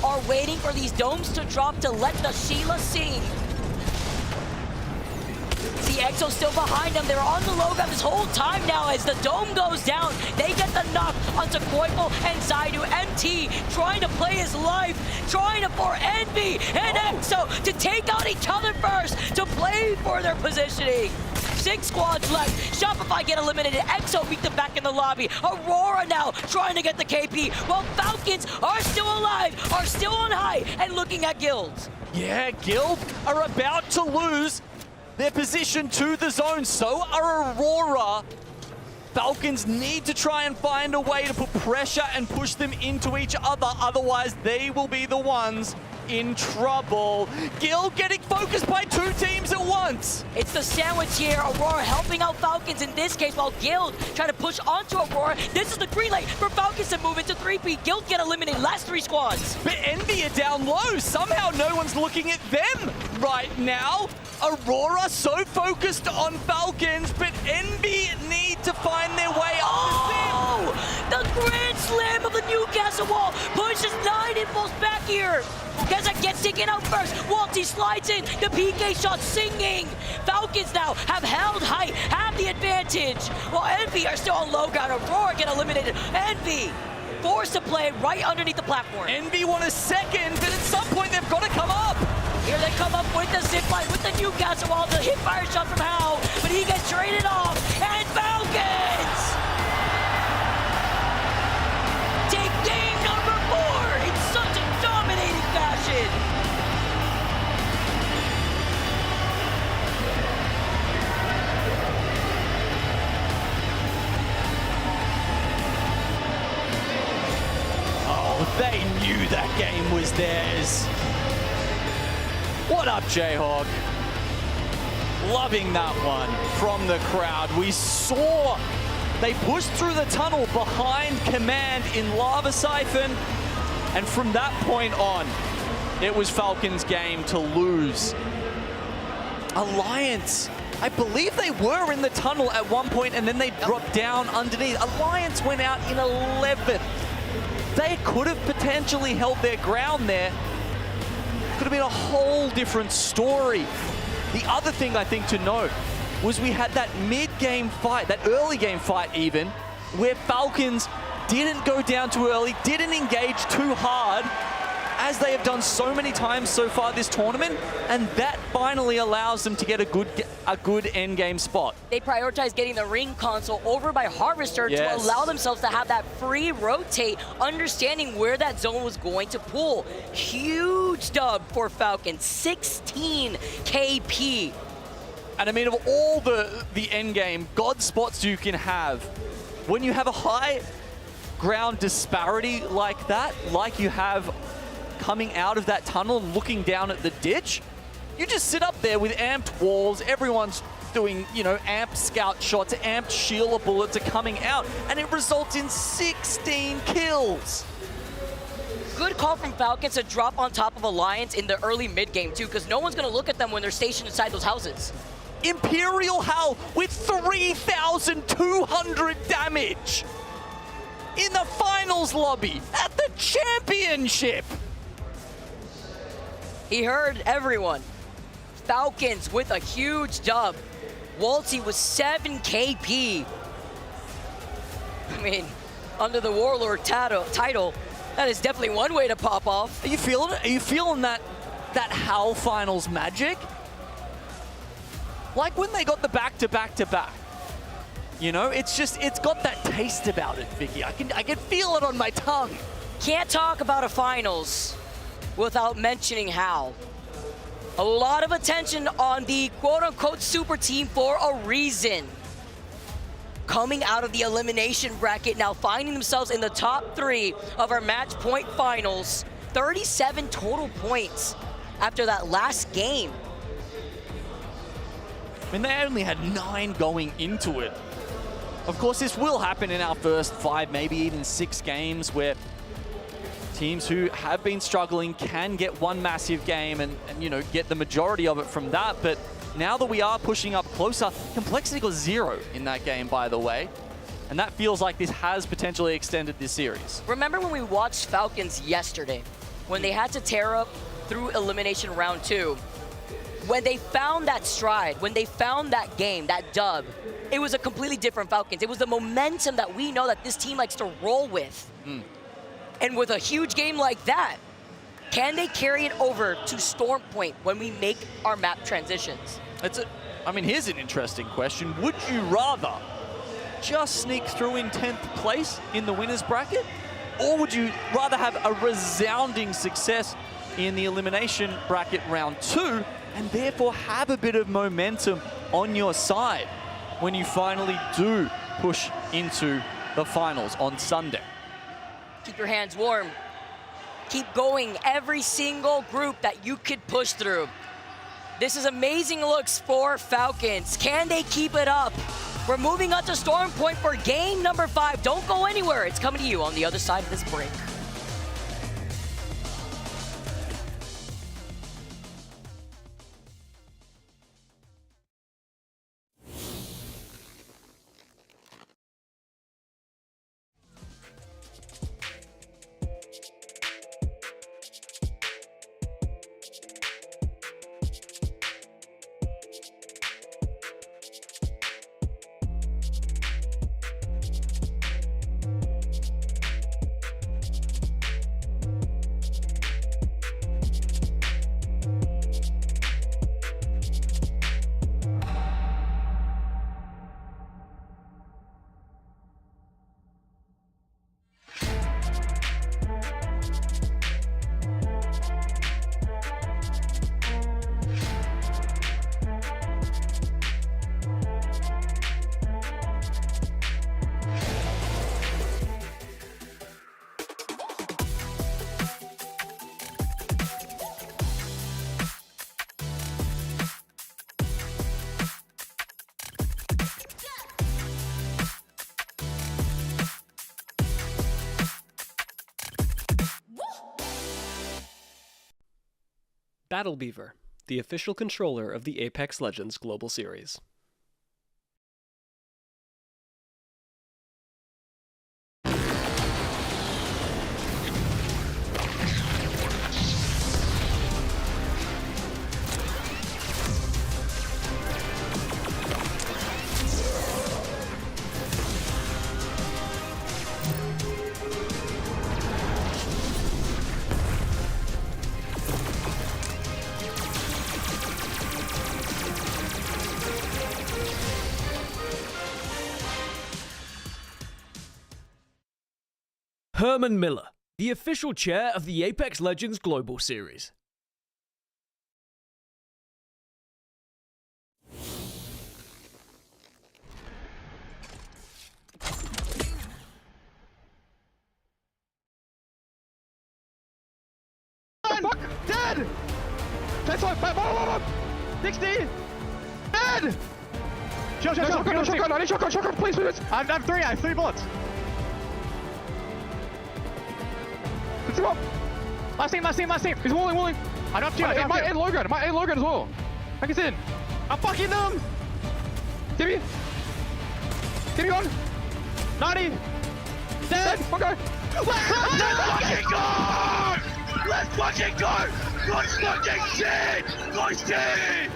are waiting for these domes to drop to let the Sheila sing. See EXO still behind them. They're on the low ground this whole time now as the dome goes down. They get the knock onto Koipo and Zaidu. MT trying to play his life, trying to for Envy and EXO to take out each other first to play for their positioning. 6 squads left. Shopify get eliminated. EXO beat them back in the lobby. Aurora now trying to get the KP while Falcons are still alive, are still on high and looking at Guild. Yeah, Guild are about to lose their position to the zone. So are Aurora. Falcons need to try and find a way to put pressure and push them into each other. Otherwise, they will be the ones in trouble. Gil getting focused by 2 teams at once. It's the sandwich here. Aurora helping out Falcons in this case while Guild trying to push onto Aurora. This is the green light for Falcons to move into 3P. Guild get eliminated. Last 3 squads. But Envy are down low. Somehow no one's looking at them right now. Aurora so focused on Falcons, but Envy need to find their way up the grand slam of the Newcastle wall pushes 9 impulse back here. Keza gets taken out first. Walty slides in. The PK shot singing. Falcons now have held height, have the advantage. While Envy are still on low ground. Aurora get eliminated. Envy forced to play right underneath the platform. Envy want a second, but at some point they've got to come up. Here they come up with the zipline, with the Newcastle wall. The hit fire shot from Howe, but he gets traded off. And Falcons was theirs. What up, Jayhawk? Loving that one from the crowd. We saw they pushed through the tunnel behind Command in Lava Siphon, and from that point on, it was Falcons' game to lose. Alliance, I believe they were in the tunnel at one point, and then they dropped down underneath. Alliance went out in 11th. They could have potentially held their ground there. Could have been a whole different story. The other thing I think to note was we had that mid-game fight, that early game fight even, where Falcons didn't go down too early, didn't engage too hard, as they have done so many times so far this tournament, and that finally allows them to get a good end game spot. They prioritize getting the ring console over by Harvester to allow themselves to have that free rotate, understanding where that zone was going to pull. Huge dub for Falcons, 16 KP. And I mean, of all the end game God spots you can have, when you have a high ground disparity like that, like you have coming out of that tunnel and looking down at the ditch, you just sit up there with amped walls, everyone's doing, you know, amped scout shots, amped Sheila bullets are coming out, and it results in 16 kills. Good call from Falcons to drop on top of Alliance in the early mid-game too, because no one's gonna look at them when they're stationed inside those houses. Imperial Hell with 3,200 damage in the finals lobby at the championship. He heard everyone. Falcons with a huge dub. Waltzy was 7 KP. I mean, under the Warlord title, that is definitely one way to pop off. Are you feeling it? Are you feeling that HAL finals magic? Like when they got the back-to-back-to-back. You know, it's got that taste about it, Vicky. I can feel it on my tongue. Can't talk about a finals without mentioning HAL. A lot of attention on the quote-unquote super team for a reason. Coming out of the elimination bracket, now finding themselves in the top 3 of our match point finals. 37 total points after that last game. I mean, they only had 9 going into it. Of course, this will happen in our first 5, maybe even 6 games where teams who have been struggling can get one massive game and you know, get the majority of it from that. But now that we are pushing up closer, complexity got 0 in that game, by the way. And that feels like this has potentially extended this series. Remember when we watched Falcons yesterday, when they had to tear up through elimination round 2, when they found that stride, when they found that game, that dub, it was a completely different Falcons. It was the momentum that we know that this team likes to roll with. And with a huge game like that, can they carry it over to Storm Point when we make our map transitions? I mean, here's an interesting question. Would you rather just sneak through in 10th place in the winner's bracket? Or would you rather have a resounding success in the elimination bracket round 2 and therefore have a bit of momentum on your side when you finally do push into the finals on Sunday? Keep your hands warm. Keep going every single group that you could push through. This is amazing looks for Falcons. Can they keep it up? We're moving on to Storm Point for game number 5. Don't go anywhere. It's coming to you on the other side of this break. Battlebeaver, the official controller of the Apex Legends Global Series. Herman Miller, the official chair of the Apex Legends Global Series. Fuck! Dead! That's why, 60! Dead! Shotgun, I need shotgun, please. I have 3, I have 3 bullets. Let's go! Last team. He's walling. I don't have to. My low gun as well. Back us in. I'm fucking them! Timmy on! 90! Dead! Okay! Let's fucking go! Good fucking shit! Good shit!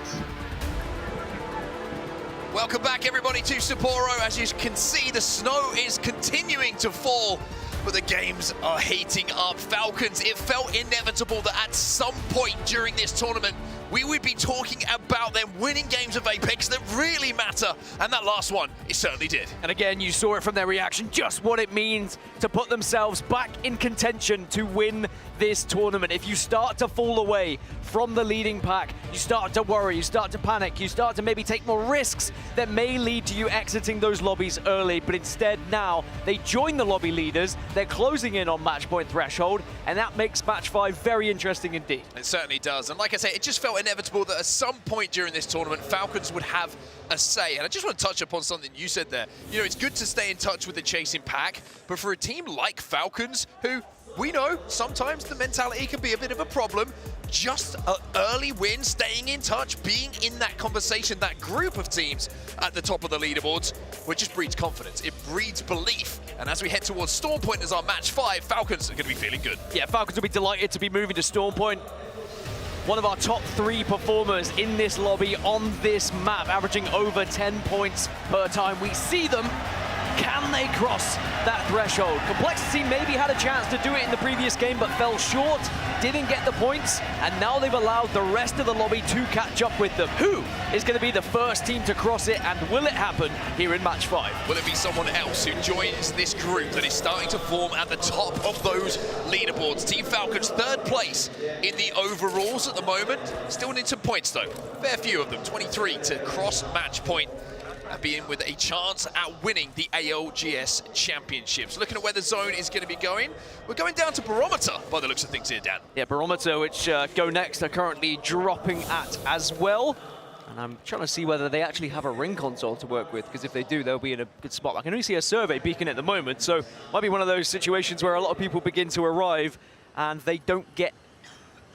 Welcome back, everybody, to Sapporo. As you can see, the snow is continuing to fall, but the games are heating up. Falcons, it felt inevitable that at some point during this tournament, we would be talking about them winning games of Apex that really matter, and that last one, it certainly did. And again, you saw it from their reaction, just what it means to put themselves back in contention to win this tournament. If you start to fall away from the leading pack, you start to worry, you start to panic, you start to maybe take more risks that may lead to you exiting those lobbies early, but instead now they join the lobby leaders, they're closing in on match point threshold, and that makes match 5 very interesting indeed. It certainly does, and like I say, it just felt inevitable that at some point during this tournament, Falcons would have a say. And I just want to touch upon something you said there. You know, it's good to stay in touch with the chasing pack, but for a team like Falcons, who we know sometimes the mentality can be a bit of a problem, just an early win, staying in touch, being in that conversation, that group of teams at the top of the leaderboards, which just breeds confidence. It breeds belief. And as we head towards Storm Point as our match 5, Falcons are going to be feeling good. Yeah, Falcons will be delighted to be moving to Storm Point. One of our top 3 performers in this lobby on this map, averaging over 10 points per time. We see them. Can they cross that threshold? Complexity maybe had a chance to do it in the previous game, but fell short, didn't get the points, and now they've allowed the rest of the lobby to catch up with them. Who is going to be the first team to cross it, and will it happen here in match 5? Will it be someone else who joins this group that is starting to form at the top of those leaderboards? Team Falcons, 3rd place in the overalls at the moment. Still need some points though. Fair few of them, 23 to cross match point. Being with a chance at winning the ALGS Championships. Looking at where the zone is going to be going, we're going down to Barometer by the looks of things here, Dan. Yeah, Barometer, which Go Next are currently dropping at as well. And I'm trying to see whether they actually have a ring console to work with, because if they do, they'll be in a good spot. I can only see a survey beacon at the moment, so might be one of those situations where a lot of people begin to arrive and they don't get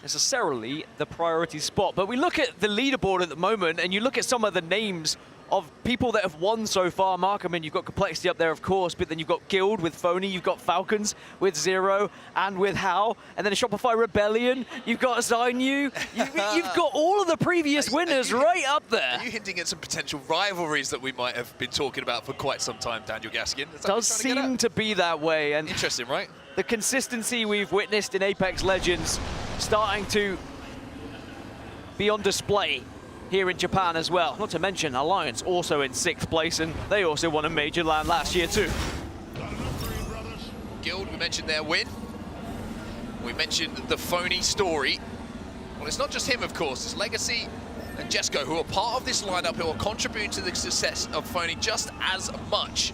necessarily the priority spot. But we look at the leaderboard at the moment, and you look at some of the names of people that have won so far. Mark, I mean, you've got Complexity up there, of course, but then you've got Guild with Phony, you've got Falcons with Zero and with How, and then a Shopify Rebellion, you've got Zainu, you've got all of the previous winners right up there. Are you hinting at some potential rivalries that we might have been talking about for quite some time, Daniel Gaskin? Does seem to be that way. And interesting, right? The consistency we've witnessed in Apex Legends starting to be on display here in Japan as well. Not to mention Alliance also in 6th place, and they also won a major LAN last year too. Guild, we mentioned their win. We mentioned the Phony story. Well, it's not just him, of course. It's Legacy and Jesco who are part of this lineup, who are contributing to the success of Phony just as much.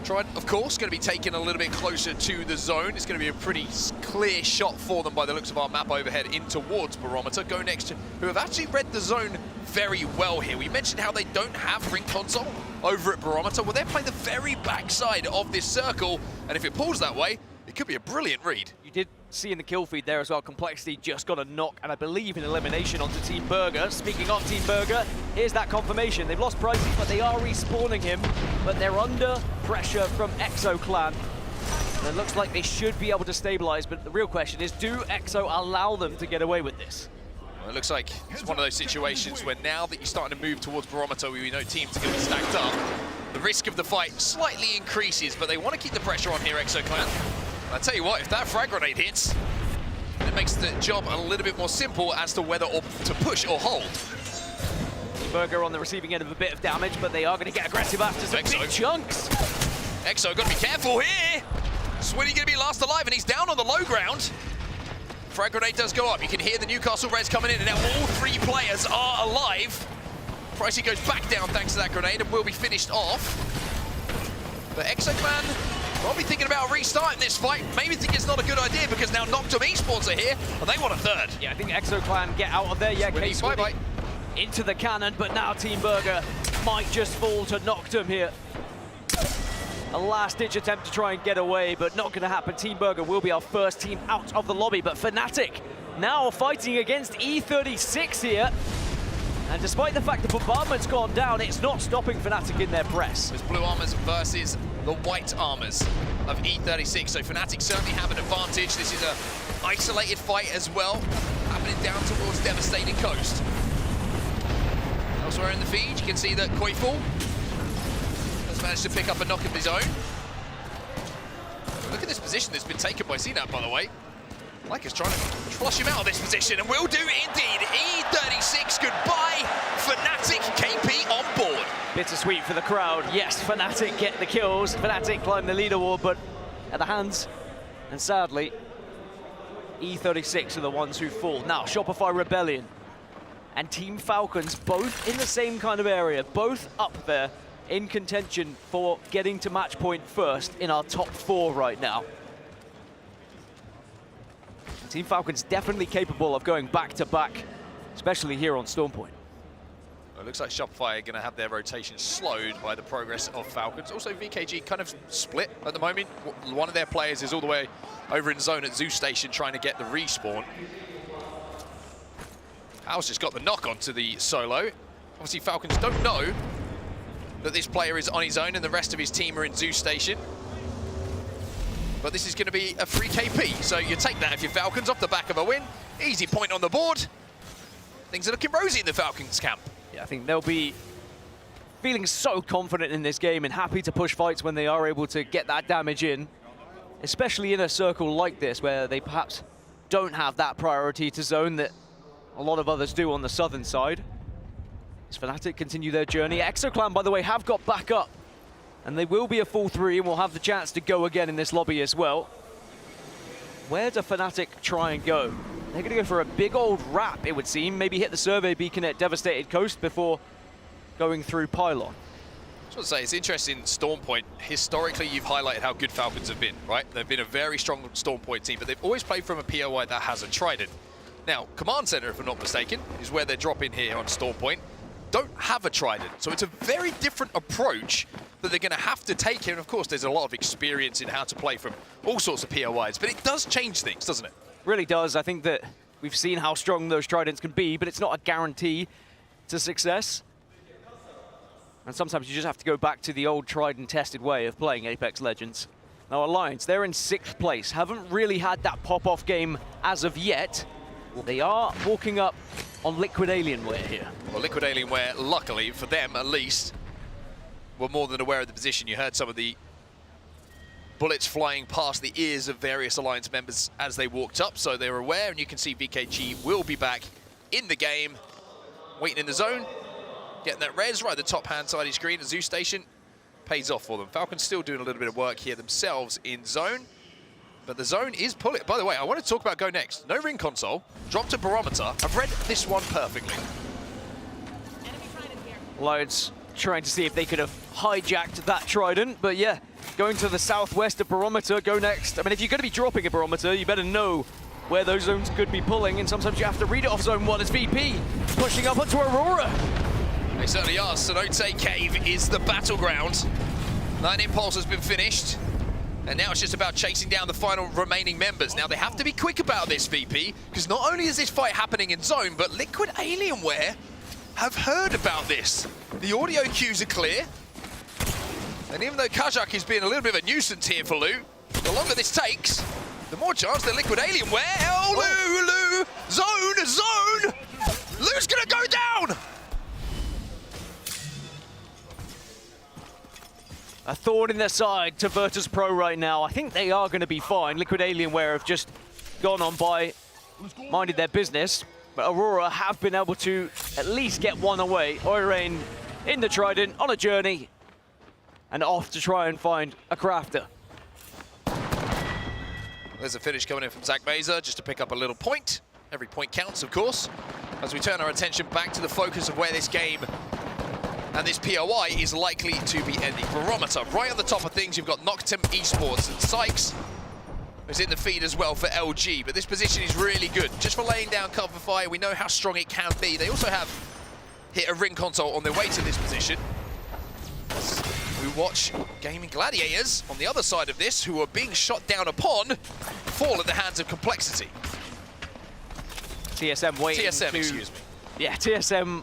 Trident, of course, going to be taken a little bit closer to the zone. It's going to be a pretty clear shot for them by the looks of our map overhead in towards Barometer. Go Next, who have actually read the zone very well here. We mentioned how they don't have ring console over at Barometer. Well, they're playing the very backside of this circle, and if it pulls that way, it could be a brilliant read. You did see in the kill feed there as well, Complexity just got a knock, and I believe an elimination onto Team Burger. Speaking of Team Burger, here's that confirmation. They've lost Pricey, but they are respawning him, but they're under pressure from Exo Clan. And it looks like they should be able to stabilize, but the real question is, do Exo allow them to get away with this? Well, it looks like it's one of those situations where now that you're starting to move towards Barometer, we know teams are going to be stacked up, the risk of the fight slightly increases, but they want to keep the pressure on here, Exo Clan. And I tell you what, if that frag grenade hits, it makes the job a little bit more simple as to whether or to push or hold. Burger on the receiving end of a bit of damage, but they are going to get aggressive after some big chunks. Exo got to be careful here. Swinny going to be last alive, and he's down on the low ground. Frag grenade does go up. You can hear the Newcastle Reds coming in, and now all three players are alive. Pricey goes back down thanks to that grenade and will be finished off. But Exo Clan probably thinking about restarting this fight. Maybe think it's not a good idea because now Noctum Esports are here and they want a third. Yeah, I think Exo Clan get out of there. Yeah, Swinny, bye-bye. Into the cannon, but now Team Burger might just fall to Noctum here. A last-ditch attempt to try and get away, but not going to happen. Team Burger will be our first team out of the lobby, but Fnatic now fighting against E36 here. And despite the fact the bombardment's gone down, it's not stopping Fnatic in their press. It's Blue Armors versus the White Armors of E36, so Fnatic certainly have an advantage. This is a isolated fight as well, happening down towards Devastating Coast. Elsewhere in the feed, you can see that Koiful has managed to pick up a knock of his own. Look at this position that's been taken by CNAP, by the way. Leica's trying to flush him out of this position, and will do indeed. E36, goodbye. Fnatic KP on board. Bittersweet for the crowd. Yes, Fnatic get the kills. Fnatic climb the leaderboard, but at the hands, and sadly, E36 are the ones who fall. Now, Shopify Rebellion and Team Falcons, both in the same kind of area, both up there in contention for getting to match point first in our top 4 right now. Team Falcons definitely capable of going back-to-back, especially here on Stormpoint. Well, it looks like Shopify are going to have their rotation slowed by the progress of Falcons. Also, VKG kind of split at the moment. One of their players is all the way over in zone at Zoo Station trying to get the respawn. Al's just got the knock onto the solo. Obviously, Falcons don't know that this player is on his own and the rest of his team are in Zoo Station. But this is going to be a free KP, so you take that if you're Falcons off the back of a win. Easy point on the board. Things are looking rosy in the Falcons camp. Yeah, I think they'll be feeling so confident in this game and happy to push fights when they are able to get that damage in, especially in a circle like this where they perhaps don't have that priority to zone that a lot of others do on the southern side. As Fnatic continue their journey. Exo Clan, by the way, have got back up. And they will be a full 3 and will have the chance to go again in this lobby as well. Where do Fnatic try and go? They're going to go for a big old wrap, it would seem. Maybe hit the survey beacon at Devastated Coast before going through Pylon. I just want to say, it's interesting, Stormpoint, historically you've highlighted how good Falcons have been, right? They've been a very strong Stormpoint team, but they've always played from a POI that has a Trident. Now, Command Center, if I'm not mistaken, is where they're dropping here on Stormpoint. Don't have a Trident, so it's a very different approach that they're going to have to take here. And of course, there's a lot of experience in how to play from all sorts of POIs, but it does change things, doesn't it? Really does. I think that we've seen how strong those Tridents can be, but it's not a guarantee to success. And sometimes you just have to go back to the old tried and tested way of playing Apex Legends. Now, Alliance, they're in 6th place. Haven't really had that pop-off game as of yet. They are walking up on Liquid Alienware here. Well, Liquid Alienware, luckily, for them at least, were more than aware of the position. You heard some of the bullets flying past the ears of various Alliance members as they walked up, so they were aware, and you can see VKG will be back in the game, waiting in the zone, getting that res right at the top-hand side of your screen. The Zoo Station pays off for them. Falcons still doing a little bit of work here themselves in zone, but the zone is pulling. By the way, I want to talk about Go Next. No ring console, dropped a barometer. I've read this one perfectly. Alliance trying to see if they could have hijacked that Trident, but yeah, going to the southwest of barometer, Go Next. I mean, if you're going to be dropping a barometer, you better know where those zones could be pulling, and sometimes you have to read it off zone 1 as VP, pushing up onto Aurora. They certainly are. Cenote Cave is the battleground. That impulse has been finished. And now it's just about chasing down the final remaining members. Now, they have to be quick about this, VP, because not only is this fight happening in zone, but Liquid Alienware have heard about this. The audio cues are clear. And even though Kazakh is being a little bit of a nuisance here for Lou, the longer this takes, the more chance that Liquid Alienware... Oh, Lou! Zone! Lou's gonna go down! A thorn in their side to Virtus Pro right now. I think they are going to be fine. Liquid Alienware have just gone on by, minded their business, but Aurora have been able to at least get one away. Oirain in the Trident, on a journey, and off to try and find a crafter. There's a finish coming in from Zach Beza, just to pick up a little point. Every point counts, of course, as we turn our attention back to the focus of where this game and this POI is likely to be ending. Barometer, right on the top of things, you've got Noctem Esports and Sykes is in the feed as well for LG, but this position is really good. Just for laying down cover fire, we know how strong it can be. They also have hit a ring console on their way to this position. We watch Gaming Gladiators on the other side of this, who are being shot down upon, fall at the hands of Complexity. TSM waiting TSM, to... excuse me. Yeah, TSM...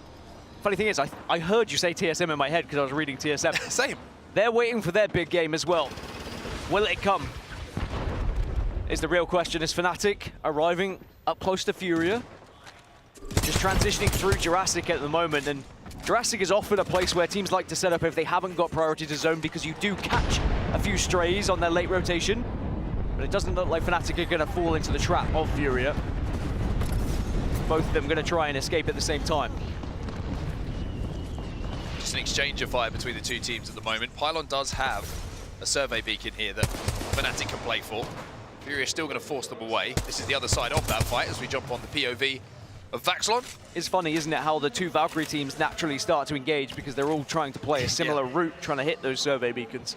Funny thing is, I heard you say TSM in my head because I was reading TSM. Same. They're waiting for their big game as well. Will it come? Is the real question. Is Fnatic arriving up close to Furia? Just transitioning through Jurassic at the moment, and Jurassic is often a place where teams like to set up if they haven't got priority to zone, because you do catch a few strays on their late rotation. But it doesn't look like Fnatic are going to fall into the trap of Furia. Both of them going to try and escape at the same time. Just an exchange of fire between the two teams at the moment. Pylon does have a survey beacon here that Fnatic can play for. Furia is still going to force them away. This is the other side of that fight as we jump on the POV of Vaxlon. It's funny, isn't it, how the two Valkyrie teams naturally start to engage because they're all trying to play a similar route, trying to hit those survey beacons.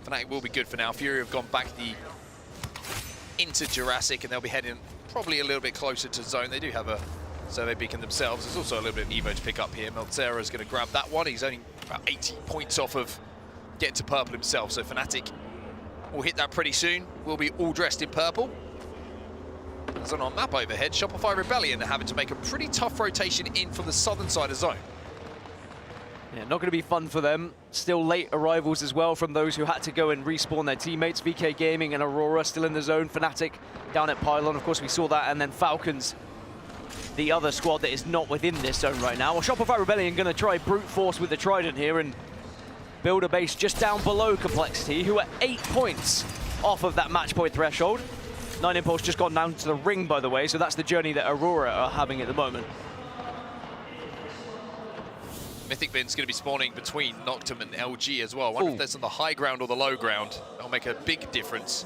Fnatic will be good for now. Furia have gone back into Jurassic, and they'll be heading probably a little bit closer to zone. They do have a survey beacon themselves. There's also a little bit of Evo to pick up here. Meltzera is going to grab that one. He's only about 80 points off of getting to purple himself, so Fnatic will hit that pretty soon. We'll be all dressed in purple. There's on our map overhead, Shopify Rebellion are having to make a pretty tough rotation in from the southern side of zone. Yeah, not going to be fun for them. Still late arrivals as well from those who had to go and respawn their teammates. VK Gaming and Aurora still in the zone. Fnatic down at Pylon, of course we saw that, and then Falcons, the other squad that is not within this zone right now. Well, Shopify Rebellion going to try brute force with the Trident here and build a base just down below Complexity, who are 8 points off of that match point threshold. 9 Impulse just gone down to the ring, by the way, so that's the journey that Aurora are having at the moment. Mythic Bin's going to be spawning between Noctem and LG as well. I wonder if that's on the high ground or the low ground. That'll make a big difference.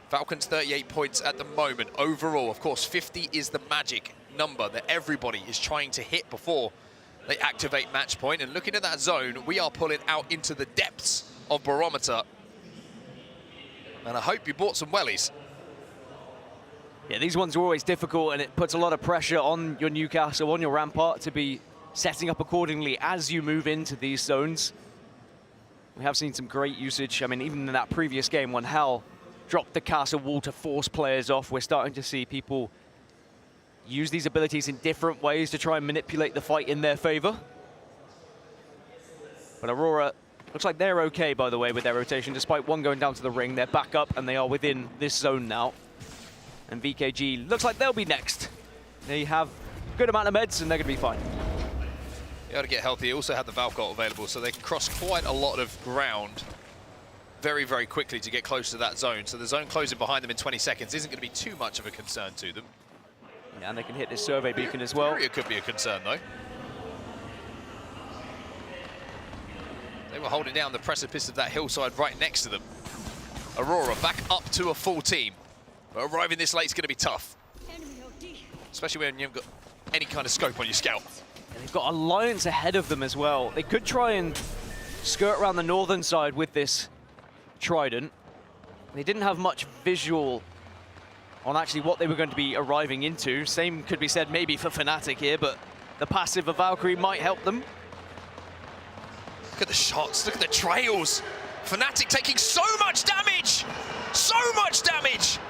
Falcons 38 points at the moment. Overall, of course, 50 is the magic number that everybody is trying to hit before they activate match point. And looking at that zone, we are pulling out into the depths of Barometer. And I hope you bought some wellies. Yeah, these ones are always difficult, and it puts a lot of pressure on your Newcastle, on your Rampart, to be setting up accordingly as you move into these zones. We have seen some great usage. I mean, even in that previous game when Hal dropped the castle wall to force players off, we're starting to see people use these abilities in different ways to try and manipulate the fight in their favor. But Aurora, looks like they're okay, by the way, with their rotation. Despite one going down to the ring, they're back up and they are within this zone now. And VKG looks like they'll be next. They have a good amount of meds and they're going to be fine. You got to get healthy. Also have the Valkyrie available, so they can cross quite a lot of ground very, very quickly to get close to that zone. So the zone closing behind them in 20 seconds isn't going to be too much of a concern to them. Yeah, and they can hit this survey beacon as well. It could be a concern, though. They were holding down the precipice of that hillside right next to them. Aurora back up to a full team. But arriving this late is going to be tough. Especially when you haven't got any kind of scope on your scout. And they've got Alliance ahead of them as well. They could try and skirt around the northern side with this Trident. They didn't have much visual on actually what they were going to be arriving into. Same could be said maybe for Fnatic here, but the passive of Valkyrie might help them. Look at the shots, look at the trails. Fnatic taking so much damage! So much damage!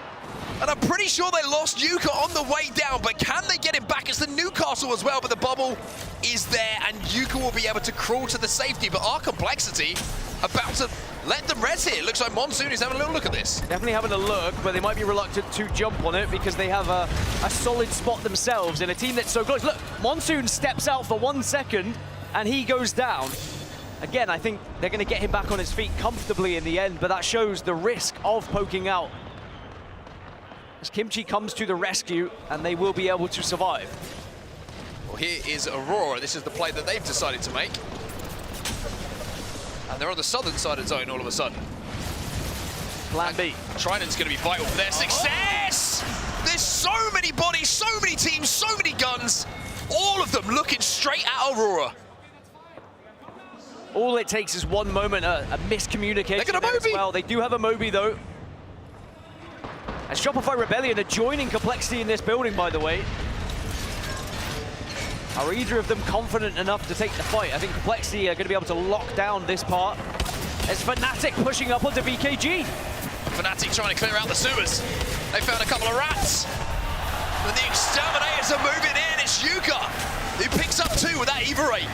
And I'm pretty sure they lost Yuka on the way down, but can they get him back? It's the Newcastle as well, but the bubble is there, and Yuka will be able to crawl to the safety, but our Complexity about to let them res here. Looks like Monsoon is having a little look at this. Definitely having a look, but they might be reluctant to jump on it because they have a solid spot themselves in a team that's so close. Look, Monsoon steps out for 1 second, and he goes down. Again, I think they're going to get him back on his feet comfortably in the end, but that shows the risk of poking out. As Kimchi comes to the rescue, and they will be able to survive. Well, here is Aurora. This is the play that they've decided to make. And they're on the southern side of the zone all of a sudden. Plan B. Trident's going to be vital for their success! There's so many bodies, so many teams, so many guns. All of them looking straight at Aurora. All it takes is one moment, a miscommunication there as well. They do have a Moby, though. And Shopify Rebellion are joining Complexity in this building, by the way. Are either of them confident enough to take the fight? I think Complexity are going to be able to lock down this part. There's Fnatic pushing up onto VKG. Fnatic trying to clear out the sewers. They found a couple of rats. And the Exterminators are moving in. It's Yuka who picks up 2 with that Eva Ray.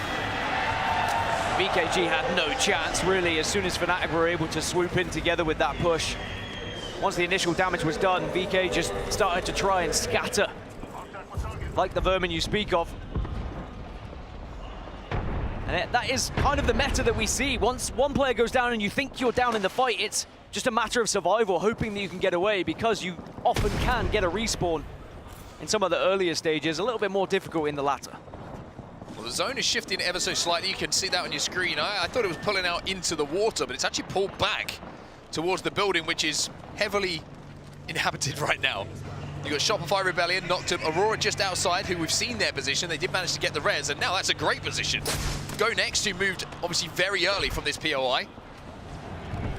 VKG had no chance, really, as soon as Fnatic were able to swoop in together with that push. Once the initial damage was done, VK just started to try and scatter, like the vermin you speak of. And that is kind of the meta that we see. Once one player goes down and you think you're down in the fight, it's just a matter of survival, hoping that you can get away, because you often can get a respawn in some of the earlier stages, a little bit more difficult in the latter. Well, the zone is shifting ever so slightly. You can see that on your screen. I thought it was pulling out into the water, but it's actually pulled back towards the building, which is heavily inhabited right now. You've got Shopify Rebellion, knocked him. Aurora just outside, who we've seen their position. They did manage to get the res, and now that's a great position. Go Next, who moved obviously very early from this POI.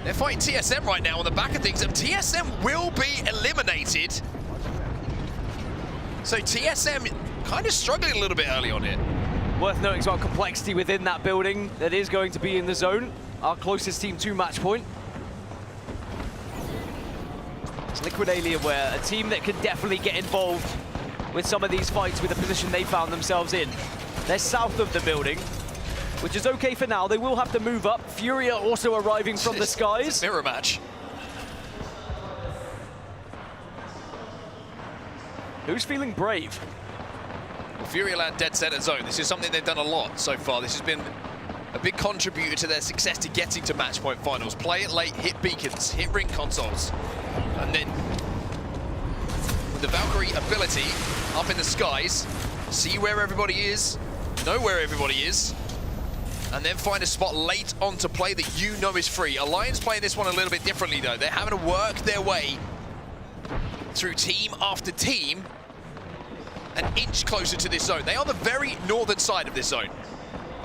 They're fighting TSM right now on the back of things, and TSM will be eliminated. So TSM kind of struggling a little bit early on here. Worth noting as well, Complexity within that building that is going to be in the zone. Our closest team to match point. It's Liquid Alienware, a team that can definitely get involved with some of these fights with the position they found themselves in. They're south of the building, which is okay for now. They will have to move up. Furia also arriving from the skies. Mirror match. Who's feeling brave? Furia land dead center zone. This is something they've done a lot so far. This has been a big contributor to their success to getting to match point finals. Play it late, hit beacons, hit ring consoles. And then with the Valkyrie ability up in the skies, see where everybody is, know where everybody is, and then find a spot late on to play that you know is free. Alliance playing this one a little bit differently though. They're having to work their way through team after team an inch closer to this zone. They are on the very northern side of this zone.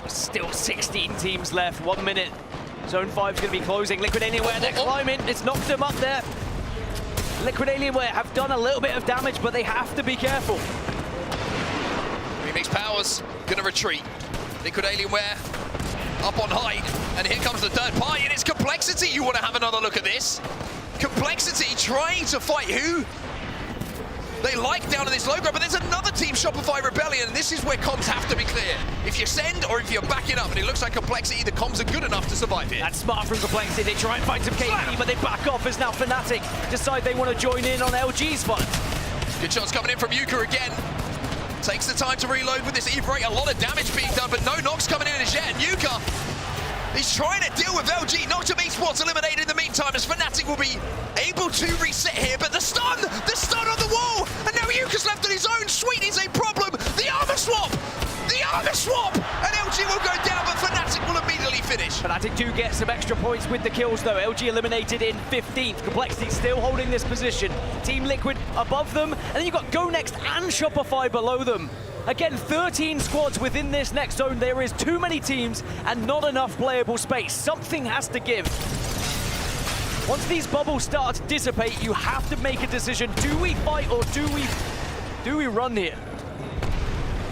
Still 16 teams left, 1 minute. Zone 5 is going to be closing. Liquid Alienware, they're climbing. It's knocked them up there. Liquid Alienware have done a little bit of damage, but they have to be careful. Remix Powers gonna retreat. Liquid Alienware up on height, and here comes the third party, and it's Complexity. You want to have another look at this? Complexity trying to fight who they like down in this low ground, but there's another team, Shopify Rebellion, and this is where comms have to be clear. If you send or if you're backing up, and it looks like Complexity, the comms are good enough to survive here. That's smart from Complexity. They try and find some KP, but they back off as now Fnatic decide they want to join in on LG's fight. Good shots coming in from Yuka again. Takes the time to reload with this Eve-Ray. A lot of damage being done, but no knocks coming in as yet. And Yuka, he's trying to deal with LG. Noctum Esports eliminated in the meantime, as Fnatic will be able to reset here. But the stun on the wall, and now Yuka's left on his own. Sweet is a problem. The armor swap, and LG will go down, but Fnatic will immediately finish. Fnatic do get some extra points with the kills though. LG eliminated in 15th. Complexity still holding this position. Team Liquid above them, and then you've got Go Next and Shopify below them. Again, 13 squads within this next zone. There is too many teams and not enough playable space. Something has to give. Once these bubbles start to dissipate, you have to make a decision. Do we fight or do we run here?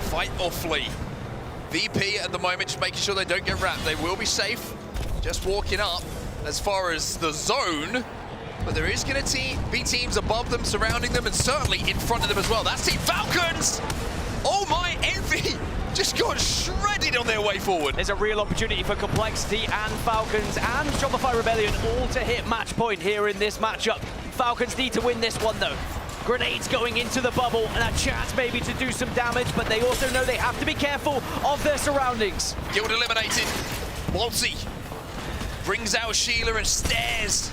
Fight or flee. VP at the moment just making sure they don't get wrapped. They will be safe, just walking up as far as the zone. But there is going to be teams above them, surrounding them, and certainly in front of them as well. That's Team Falcons! Oh my, Envy just got shredded on their way forward. There's a real opportunity for Complexity and Falcons and Shopify Rebellion all to hit match point here in this matchup. Falcons need to win this one though. Grenades going into the bubble and a chance maybe to do some damage, but they also know they have to be careful of their surroundings. Guild eliminated. Waltzy brings out Sheila and stares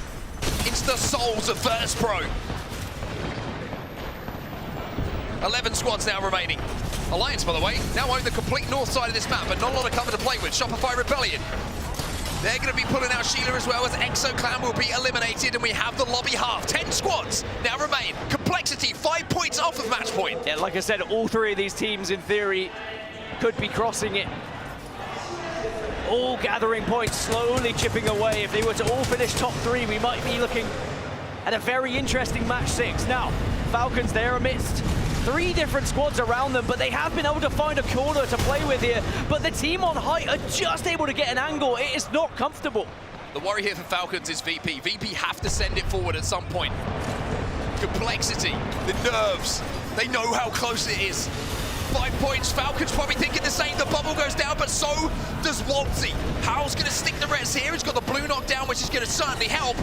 into the souls of First Pro. 11 squads now remaining. Alliance, by the way, now own the complete north side of this map, but not a lot of cover to play with. Shopify Rebellion. They're going to be pulling out Sheila as well, as Exo Clan will be eliminated, and we have the lobby half. 10 squads now remain. Complexity, 5 points off of match point. Yeah, like I said, all three of these teams, in theory, could be crossing it. All gathering points, slowly chipping away. If they were to all finish top 3, we might be looking at a very interesting match 6. Now, Falcons, they're amidst 3 different squads around them, but they have been able to find a corner to play with here. But the team on height are just able to get an angle. It is not comfortable. The worry here for Falcons is VP. VP have to send it forward at some point. Complexity, the nerves, they know how close it is. 5 points, Falcons probably thinking the same. The bubble goes down, but so does Waltzy. Howl's going to stick the res here. He's got the blue knockdown, which is going to certainly help.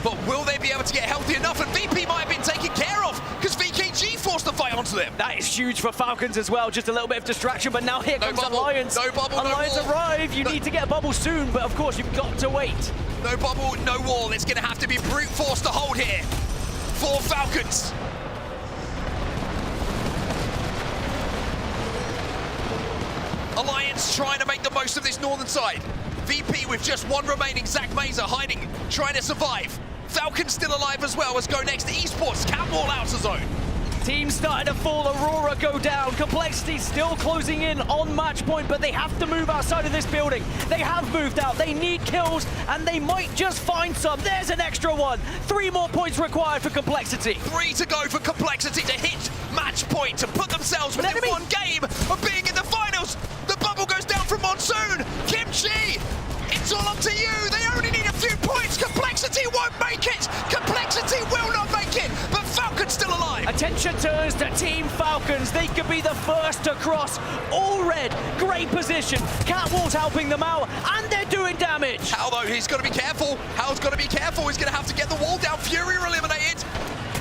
But will they be able to get healthy enough? And VP might have been taken care of because VKG forced the fight onto them. That is huge for Falcons as well. Just a little bit of distraction, but now here comes Alliance. No bubble, Alliance no wall. arrive. You need to get a bubble soon, but of course you've got to wait. No bubble, no wall. It's going to have to be brute force to hold here for Falcons. Alliance trying to make the most of this northern side. VP with just 1 remaining. Zach Mazer hiding, trying to survive. Falcons still alive as well. Let's go next to Esports. Cat Wall outer zone. Teams starting to fall. Aurora go down. Complexity still closing in on match point, but they have to move outside of this building. They have moved out. They need kills, and they might just find some. There's an extra one. 3 more points required for Complexity. 3 to go for Complexity to hit match point, to put themselves within 1 game of being in the finals. The bubble goes down from Monsoon. Kimchi, it's all up to you. They only need a few points. Complexity won't make it. Complexity will not make it, but Falcons still alive. Attention turns to Team Falcons. They could be the first to cross. All red, great position. Catwall's helping them out, and they're doing damage. Hal, though, he's got to be careful. Hal's got to be careful. He's going to have to get the wall down. Fury are eliminated,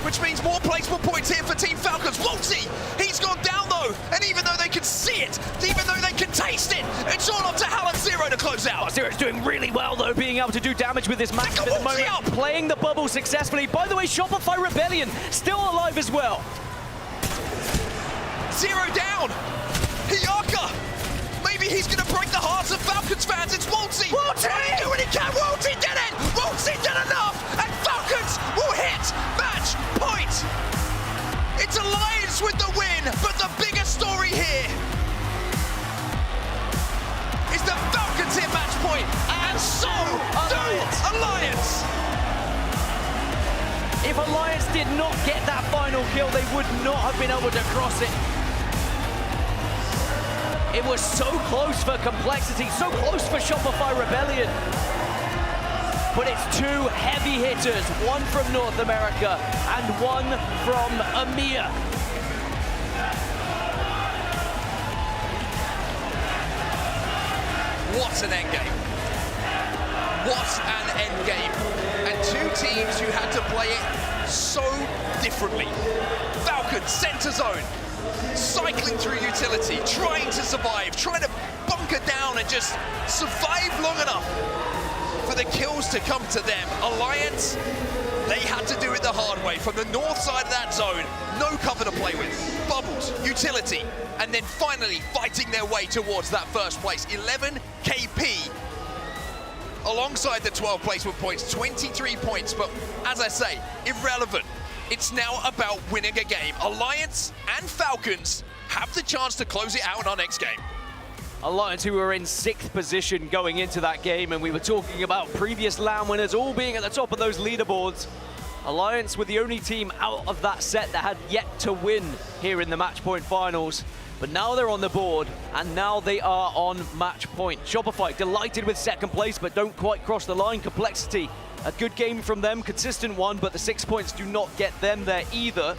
which means more placement points here for Team Falcons. Waltzy, he's gone down, though, and even though they can see it, even though they can taste it, it's all up to Hal and Zero to close out. Zero's doing really well, though, being able to do damage with this match at the moment. Playing the bubble successfully. By the way, Shopify Rebellion still alive as well. Zero down. Hiyaka. Maybe he's going to break the hearts of Falcons fans. It's Waltzy. Waltzy! Do what he can. Waltzy did it. Waltzy did enough. And Falcons will hit match point. It's Alliance with the win, but the biggest story here is the Falcons hit match point, and so do Alliance. If Alliance did not get that final kill, they would not have been able to cross it. It was so close for Complexity, so close for Shopify Rebellion. But it's 2 heavy hitters, 1 from North America and 1 from EMEA. What an endgame. What an endgame. And 2 teams who had to play it so differently. Falcons, center zone, cycling through utility, trying to survive, trying to bunker down and just survive long enough for the kills to come to them. Alliance, they had to do it the hard way. From the north side of that zone, no cover to play with. Bubbles, utility, and then finally fighting their way towards that first place. 11 KP alongside the 12 placement points, 23 points, but as I say, irrelevant. It's now about winning a game. Alliance and Falcons have the chance to close it out in our next game. Alliance, who were in 6th position going into that game, and we were talking about previous LAN winners all being at the top of those leaderboards. Alliance were the only team out of that set that had yet to win here in the match point finals. But now they're on the board, and now they are on match point. Shopify delighted with second place, but don't quite cross the line. Complexity, a good game from them, consistent one, but the 6 points do not get them there either.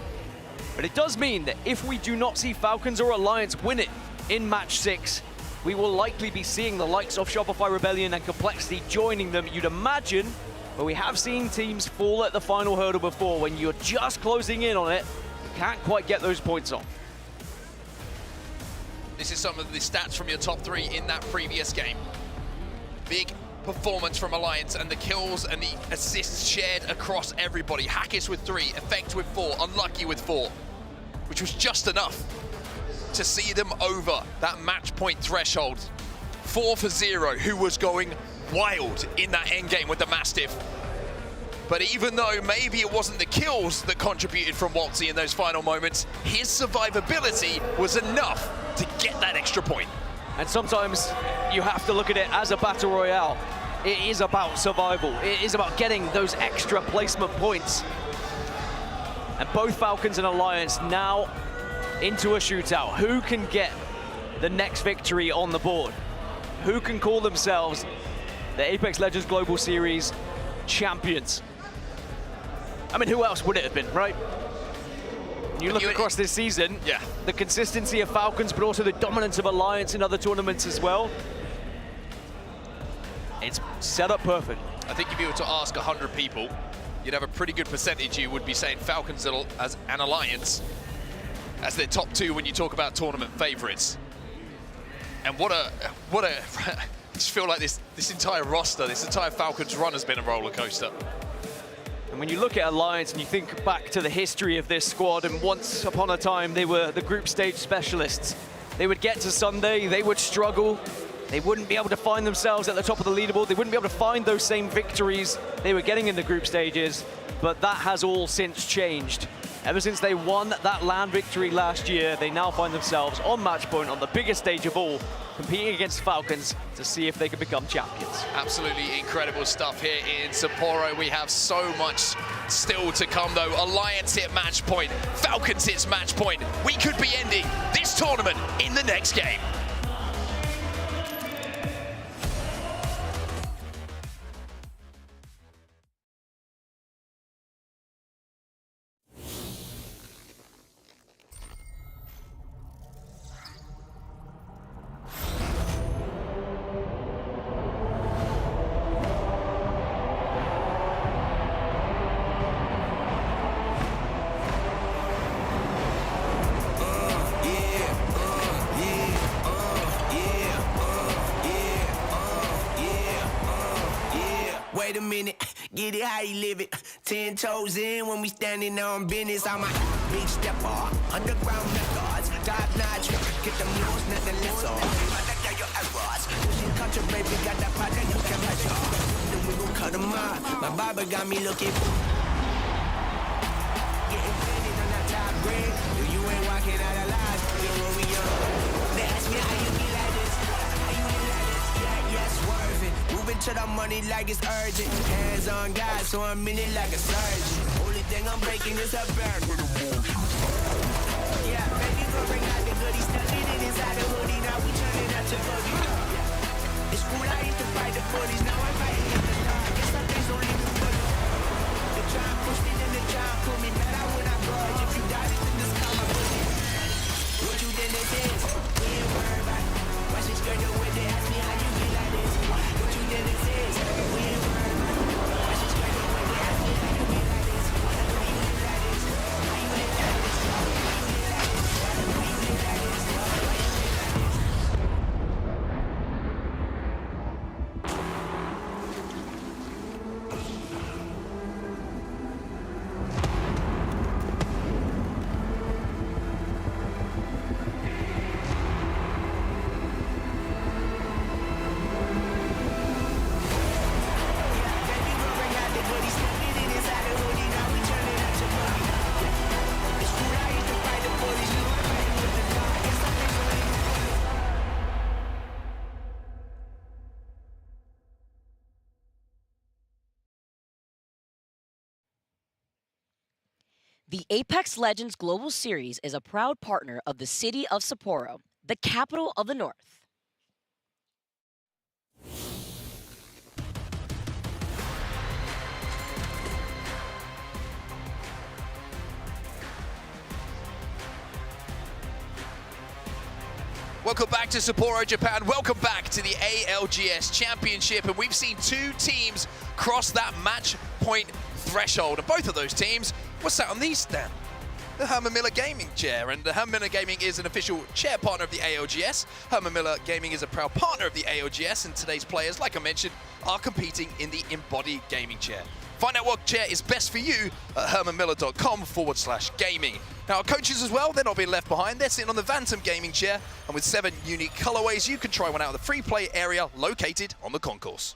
But it does mean that if we do not see Falcons or Alliance win it in match 6, we will likely be seeing the likes of Shopify Rebellion and Complexity joining them, you'd imagine. But we have seen teams fall at the final hurdle before. When you're just closing in on it, you can't quite get those points on. This is some of the stats from your top 3 in that previous game. Big performance from Alliance, and the kills and the assists shared across everybody. Hackis with 3, Effect with 4, Unlucky with 4, which was just enough to see them over that match point threshold. 4 for 0, who was going wild in that end game with the Mastiff. But even though maybe it wasn't the kills that contributed from Waltzy in those final moments, his survivability was enough to get that extra point. And sometimes you have to look at it as a battle royale. It is about survival. It is about getting those extra placement points. And both Falcons and Alliance now into a shootout. Who can get the next victory on the board? Who can call themselves the Apex Legends Global Series champions? I mean, who else would it have been, right? You look across this season, the consistency of Falcons, but also the dominance of Alliance in other tournaments as well. It's set up perfect. I think if you were to ask 100 people, you'd have a pretty good percentage who would be saying Falcons as an Alliance as their top 2 when you talk about tournament favorites. And what a I just feel like this entire roster, this entire Falcons run has been a roller coaster. And when you look at Alliance and you think back to the history of this squad, and once upon a time they were the group stage specialists. They would get to Sunday, they would struggle, they wouldn't be able to find themselves at the top of the leaderboard, they wouldn't be able to find those same victories they were getting in the group stages, but that has all since changed. Ever since they won that LAN victory last year, they now find themselves on match point on the biggest stage of all, competing against Falcons to see if they can become champions. Absolutely incredible stuff here in Sapporo. We have so much still to come though. Alliance hit match point, Falcons hits match point. We could be ending this tournament in the next game. Wait a minute, get it how you live it. 10 toes in when we standing on business. I'm a big stepper, underground methods, top notch. Get them loose, nothing less on. I like how your errors. Pushing country, baby, got that pocket you can measure. Then we gon' cut them off. My barber got me looking. Getting fitted on that top grade. You ain't walking out alive. You're where we are. They ask me how you be like this. How you be like this? Yeah, swerving. Moving to the money like it's urgent. Hands on God, so I'm in it like a surgeon. Only thing I'm breaking is a burn. Yeah, baby, go bring out the goodies. Stuck it in inside the hoodie. Now we turning out to boogie. It's cool, I used to fight the bullies. Now I'm fighting at the star. Guess some things don't leave me fully. They try and push me, then they try and pull me. Better when I grudge. If you die, then this come my bully. What you think this is? We ain't worried about it. Watch this girl do it. They ask me how you be like this. What you think this is? We ain't worried about it. Watch this girl do it. They ask me how you be like this. How you be like this? How you be like this? How you be like this? How you be like this? The Apex Legends Global Series is a proud partner of the city of Sapporo, the capital of the North. Welcome back to Sapporo, Japan. Welcome back to the ALGS Championship. And we've seen two teams cross that match point threshold. And both of those teams were sat on these stand. The Herman Miller Gaming Chair. And the Herman Miller Gaming is an official chair partner of the ALGS. Herman Miller Gaming is a proud partner of the ALGS. And today's players, like I mentioned, are competing in the Embodied Gaming Chair. Find out what chair is best for you at hermanmiller.com/gaming. Now, our coaches as well, they're not being left behind. They're sitting on the Vantum Gaming Chair, and with 7 unique colorways, you can try one out of the free play area located on the concourse.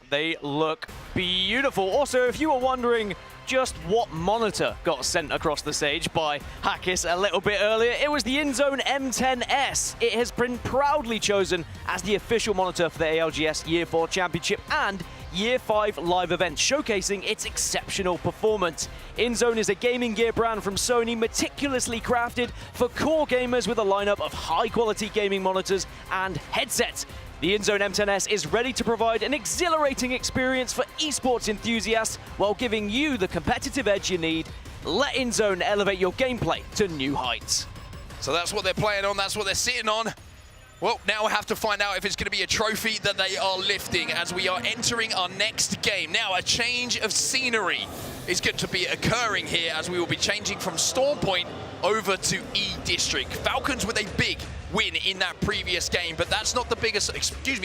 They look beautiful. Also, if you were wondering just what monitor got sent across the stage by Hackis a little bit earlier, it was the InZone M10S. It has been proudly chosen as the official monitor for the ALGS Year 4 Championship and Year 5 live event, showcasing its exceptional performance. InZone is a gaming gear brand from Sony, meticulously crafted for core gamers with a lineup of high-quality gaming monitors and headsets. The InZone M10S is ready to provide an exhilarating experience for esports enthusiasts while giving you the competitive edge you need. Let InZone elevate your gameplay to new heights. So that's what they're playing on, that's what they're sitting on. Well, now we have to find out if it's going to be a trophy that they are lifting as we are entering our next game. Now, a change of scenery is going to be occurring here as we will be changing from Storm Point over to E District. Falcons with a big win in that previous game, but that's not the biggest,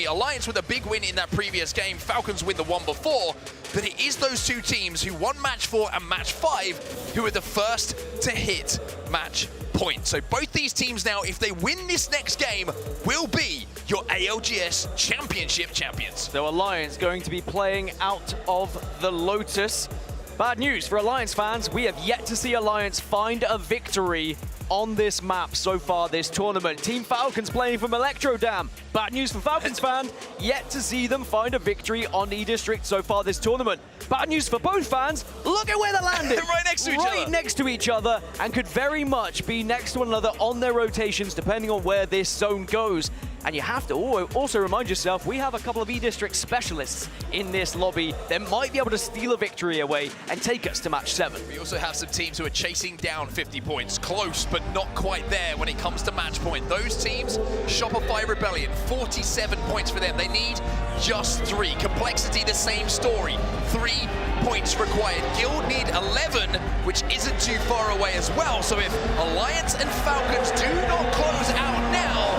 Alliance with a big win in that previous game. Falcons win the one before, but it is those two teams who won match 4 and match 5 who are the first to hit match point. So both these teams now, if they win this next game, will be your ALGS Championship champions. So Alliance going to be playing out of the Lotus. Bad news for Alliance fans, we have yet to see Alliance find a victory on this map so far this tournament. Team Falcons playing from Electro Dam. Bad news for Falcons fans, yet to see them find a victory on E-District so far this tournament. Bad news for both fans, look at where they're landing. Right next to each other. Right next to each other, and could very much be next to one another on their rotations depending on where this zone goes. And you have to also remind yourself, we have a couple of E-District specialists in this lobby that might be able to steal a victory away and take us to match 7. We also have some teams who are chasing down 50 points. Close, but not quite there when it comes to match point. Those teams, Shopify Rebellion, 47 points for them. They need just 3. Complexity, the same story. 3 points required. Guild need 11, which isn't too far away as well. So if Alliance and Falcons do not close out now,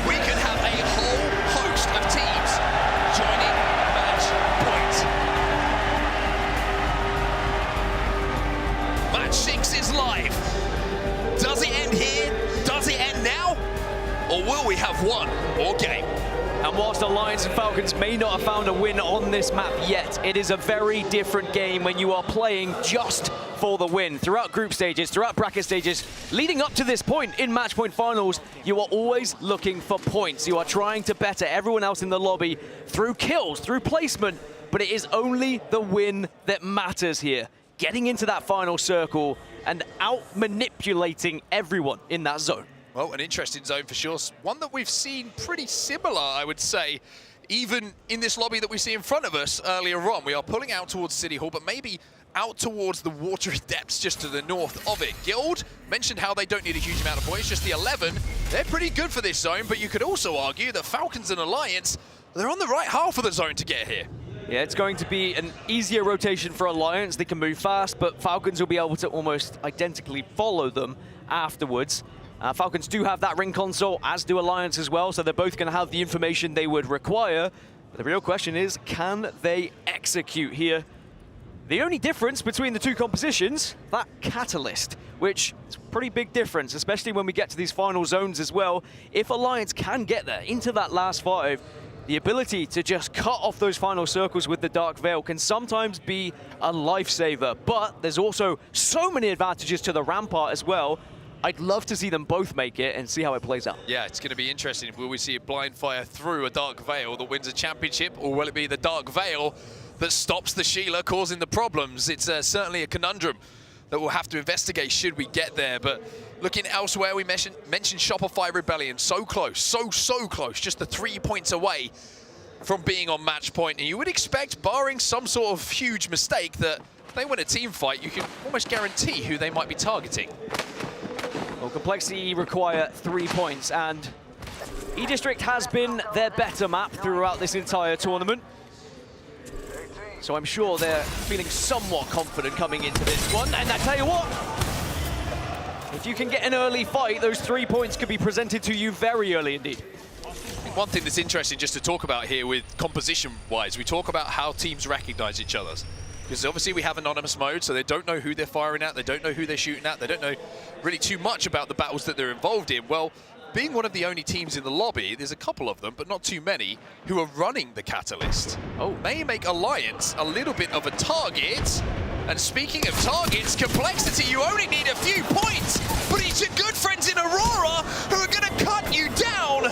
we could have a whole host of teams joining match point. Match 6 is live. Does it end here? Does it end now? Or will we have one more game? And whilst Alliance and Falcons may not have found a win on this map yet, it is a very different game when you are playing just for the win. Throughout group stages, throughout bracket stages, leading up to this point in match point finals, you are always looking for points. You are trying to better everyone else in the lobby through kills, through placement, but it is only the win that matters here. Getting into that final circle and out-manipulating everyone in that zone. Well, an interesting zone for sure. One that we've seen pretty similar, I would say, even in this lobby that we see in front of us earlier on. We are pulling out towards City Hall, but maybe out towards the watery depths just to the north of it. Guild mentioned how they don't need a huge amount of points, just the 11. They're pretty good for this zone, but you could also argue that Falcons and Alliance, they're on the right half of the zone to get here. Yeah, it's going to be an easier rotation for Alliance. They can move fast, but Falcons will be able to almost identically follow them afterwards. Falcons do have that ring console, as do Alliance as well, so they're both going to have the information they would require. But the real question is, can they execute here? The only difference between the two compositions, that catalyst, which is a pretty big difference, especially when we get to these final zones as well. If Alliance can get there into that last 5, the ability to just cut off those final circles with the Dark Veil can sometimes be a lifesaver. But there's also so many advantages to the Rampart as well. I'd love to see them both make it and see how it plays out. Yeah, it's going to be interesting. Will we see a blind fire through a Dark Veil that wins a championship, or will it be the Dark Veil that stops the Sheila causing the problems? It's certainly a conundrum that we'll have to investigate should we get there. But looking elsewhere, we mentioned Shopify Rebellion. So close, so close, just the 3 points away from being on match point. And you would expect, barring some sort of huge mistake, that if they win a team fight, you can almost guarantee who they might be targeting. Well, Complexity require 3 points, and E-District has been their better map throughout this entire tournament. So I'm sure they're feeling somewhat confident coming into this one. And I tell you what, if you can get an early fight, those 3 points could be presented to you very early indeed. One thing that's interesting just to talk about here with composition-wise, we talk about how teams recognize each other's. Because obviously we have anonymous mode, so they don't know who they're firing at, they don't know who they're shooting at, they don't know really too much about the battles that they're involved in. Well, being one of the only teams in the lobby, there's a couple of them, but not too many, who are running the Catalyst. Oh, may make Alliance a little bit of a target. And speaking of targets, Complexity, you only need a few points, but it's your good friends in Aurora who are gonna cut you down.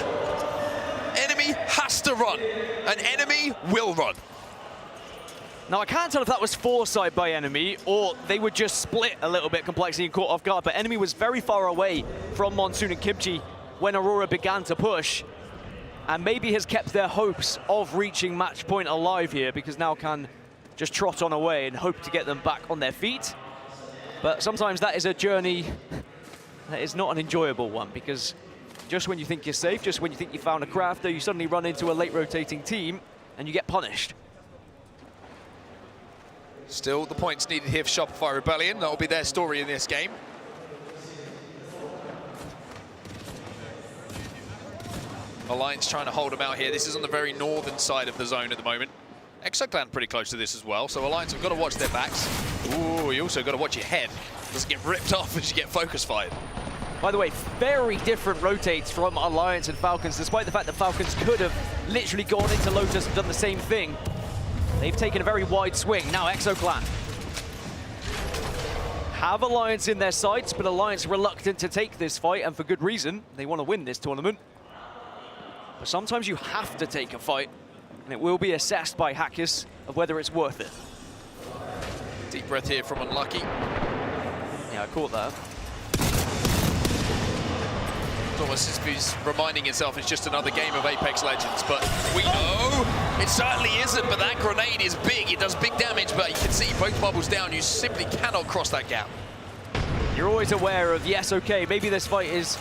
Enemy has to run. An enemy will run. Now, I can't tell if that was foresight by Enemy or they would just split a little bit, Complexity and caught off guard, but Enemy was very far away from Monsoon and Kimchi when Aurora began to push, and maybe has kept their hopes of reaching match point alive here, because now can just trot on away and hope to get them back on their feet. But sometimes that is a journey that is not an enjoyable one, because just when you think you're safe, just when you think you found a crafter, you suddenly run into a late rotating team and you get punished. Still, the points needed here for Shopify Rebellion. That will be their story in this game. Alliance trying to hold them out here. This is on the very northern side of the zone at the moment. Exoclan pretty close to this as well, so Alliance have got to watch their backs. Ooh, you also got to watch your head. Doesn't get ripped off as you get focus fired. By the way, very different rotates from Alliance and Falcons, despite the fact that Falcons could have literally gone into Lotus and done the same thing. They've taken a very wide swing. Now Exoclan have Alliance in their sights, but Alliance reluctant to take this fight, and for good reason. They want to win this tournament. But sometimes you have to take a fight, and it will be assessed by Hackers of whether it's worth it. Deep breath here from Unlucky. Yeah, I caught that. Thomas is reminding himself it's just another game of Apex Legends, but we know it certainly isn't. But that grenade is big, it does big damage, but you can see both bubbles down. You simply cannot cross that gap. You're always aware of, yes, okay, maybe this fight is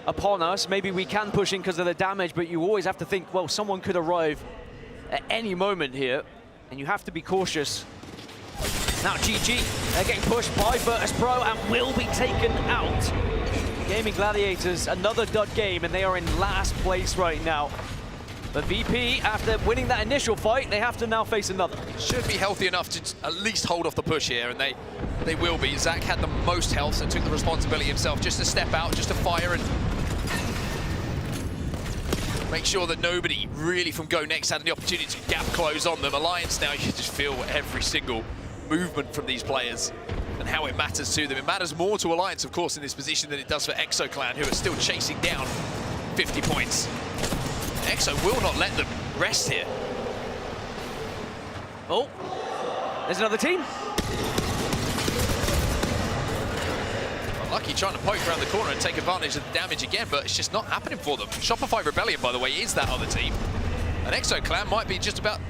upon us, maybe we can push in because of the damage, but you always have to think, well, someone could arrive at any moment here, and you have to be cautious. Now GG, they're getting pushed by Virtus Pro and will be taken out. Gaming Gladiators, another dud game, and they are in last place right now. But VP, after winning that initial fight, they have to now face another. Should be healthy enough to at least hold off the push here, and they will be. Zach had the most health and took the responsibility himself just to step out, just to fire and make sure that nobody really from Go Next had the opportunity to gap close on them. Alliance now, you just feel every single movement from these players and how it matters to them. It matters more to Alliance, of course, in this position than it does for Exoclan, who are still chasing down 50 points. Exo will not let them rest here. Oh, there's another team. Lucky trying to poke around the corner and take advantage of the damage again, but it's just not happening for them. Shopify Rebellion, by the way, is that other team. And Exoclan might be just about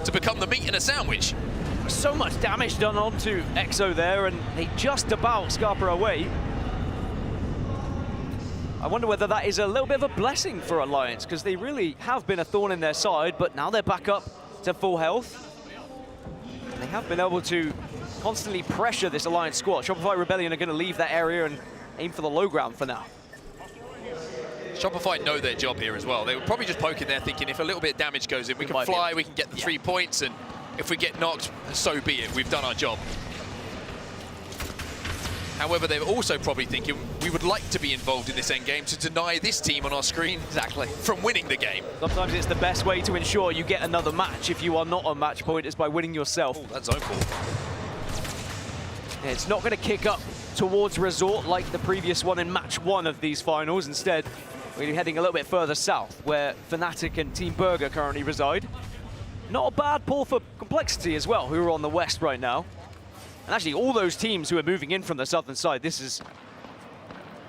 to become the meat in a sandwich. So much damage done onto Exo there, and they just about scarper away. I wonder whether that is a little bit of a blessing for Alliance, because they really have been a thorn in their side, but now they're back up to full health. They have been able to constantly pressure this Alliance squad. Shopify Rebellion are going to leave that area and aim for the low ground for now. Shopify know their job here as well. They were probably just poking there thinking if a little bit of damage goes in, we can fly, we can get the 3 points, and if we get knocked, so be it. We've done our job. However, they're also probably thinking we would like to be involved in this endgame to deny this team on our screen from winning the game. Sometimes it's the best way to ensure you get another match if you are not on match point is by winning yourself. Oh, that's awful. Yeah, it's not going to kick up towards Resort like the previous one in match 1 of these finals. Instead, we're heading a little bit further south, where Fnatic and Team Burger currently reside. Not a bad pull for Complexity as well, who are on the west right now. And actually, all those teams who are moving in from the southern side, this is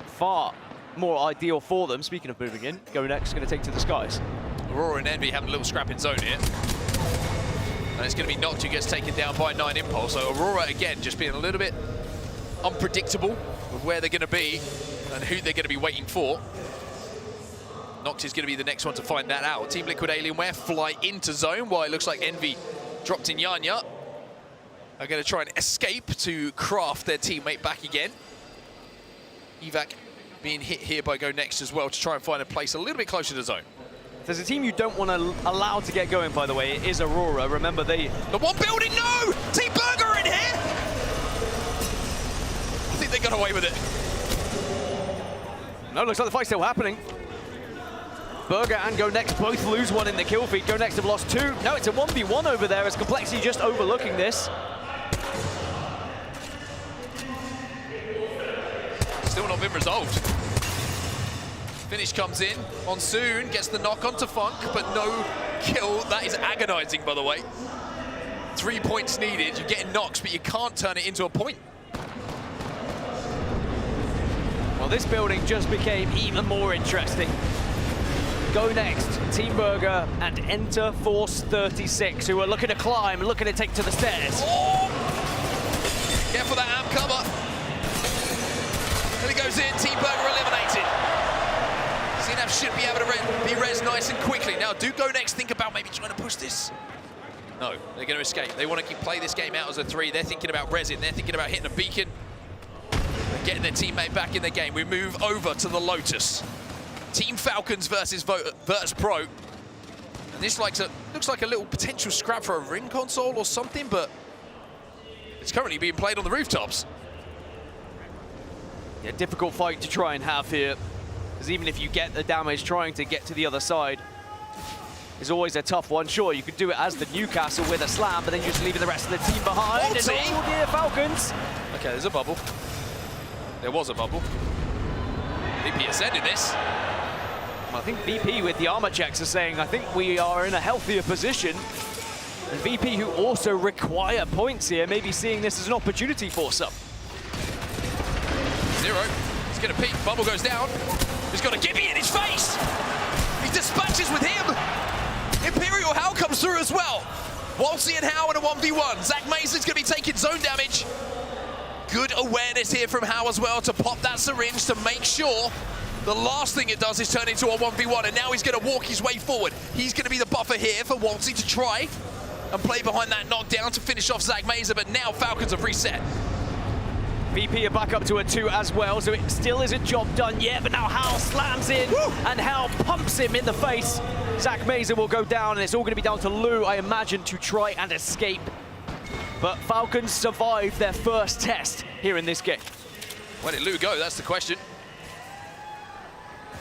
far more ideal for them. Speaking of moving in, Go Next going to take to the skies. Aurora and Envy having a little scrap in zone here. And it's going to be Noct who gets taken down by 9 Impulse. So Aurora, again, just being a little bit unpredictable with where they're going to be and who they're going to be waiting for. Noct is going to be the next one to find that out. Team Liquid Alienware fly into zone, while it looks like Envy dropped in Yanya. Are going to try and escape to craft their teammate back again. Evac being hit here by Go Next as well to try and find a place a little bit closer to zone. If there's a team you don't want to allow to get going, by the way, it is Aurora. Remember, the one building, no! Team Burger in here! I think they got away with it. No, looks like the fight's still happening. Burger and Go Next both lose one in the kill feed. Go Next have lost 2. No, it's a 1v1 over there as Complexity just overlooking this. Still not been resolved. Finish comes in. Monsoon gets the knock onto Funk, but no kill. That is agonizing, by the way. 3 points needed. You're getting knocks, but you can't turn it into a point. Well, this building just became even more interesting. Go Next, Team Burger, and Enter Force 36, who are looking to climb, looking to take to the stairs. Oh! Careful that amp cover. And it goes in, Team Burger eliminated. CNAP should be able to be res nice and quickly. Now, do Go Next think about maybe trying to push this? No, they're going to escape. They want to play this game out as a 3. They're thinking about resing. They're thinking about hitting a beacon. They're getting their teammate back in the game. We move over to the Lotus. Team Falcons versus Virtus Pro. And this looks like a little potential scrap for a ring console or something, but it's currently being played on the rooftops. Yeah, difficult fight to try and have here. Because even if you get the damage, trying to get to the other side is always a tough one. Sure, you could do it as the Newcastle with a slam, but then you're just leaving the rest of the team behind. And oh dear, Falcons. Okay, there's a bubble. There was a bubble. VP ascended this. Well, I think VP with the armor checks are saying, I think we are in a healthier position. And VP, who also require points here, maybe seeing this as an opportunity for some. 0. He's going to peek. Bubble goes down. He's got a Gibby in his face. He dispatches with him. Imperial Hal comes through as well. Walsey and Howe in a 1v1. Zach Mason's going to be taking zone damage. Good awareness here from Howe as well to pop that syringe to make sure the last thing it does is turn into a 1v1, and now he's going to walk his way forward. He's going to be the buffer here for Walsey to try and play behind that knockdown to finish off Zach Mazer, but now Falcons have reset. VP are back up to a 2 as well, so it still isn't job done yet, but now Hal slams in, and Hal pumps him in the face. Zach Mazer will go down, and it's all going to be down to Lou, I imagine, to try and escape. But Falcons survived their first test here in this game. Where did Lou go? That's the question.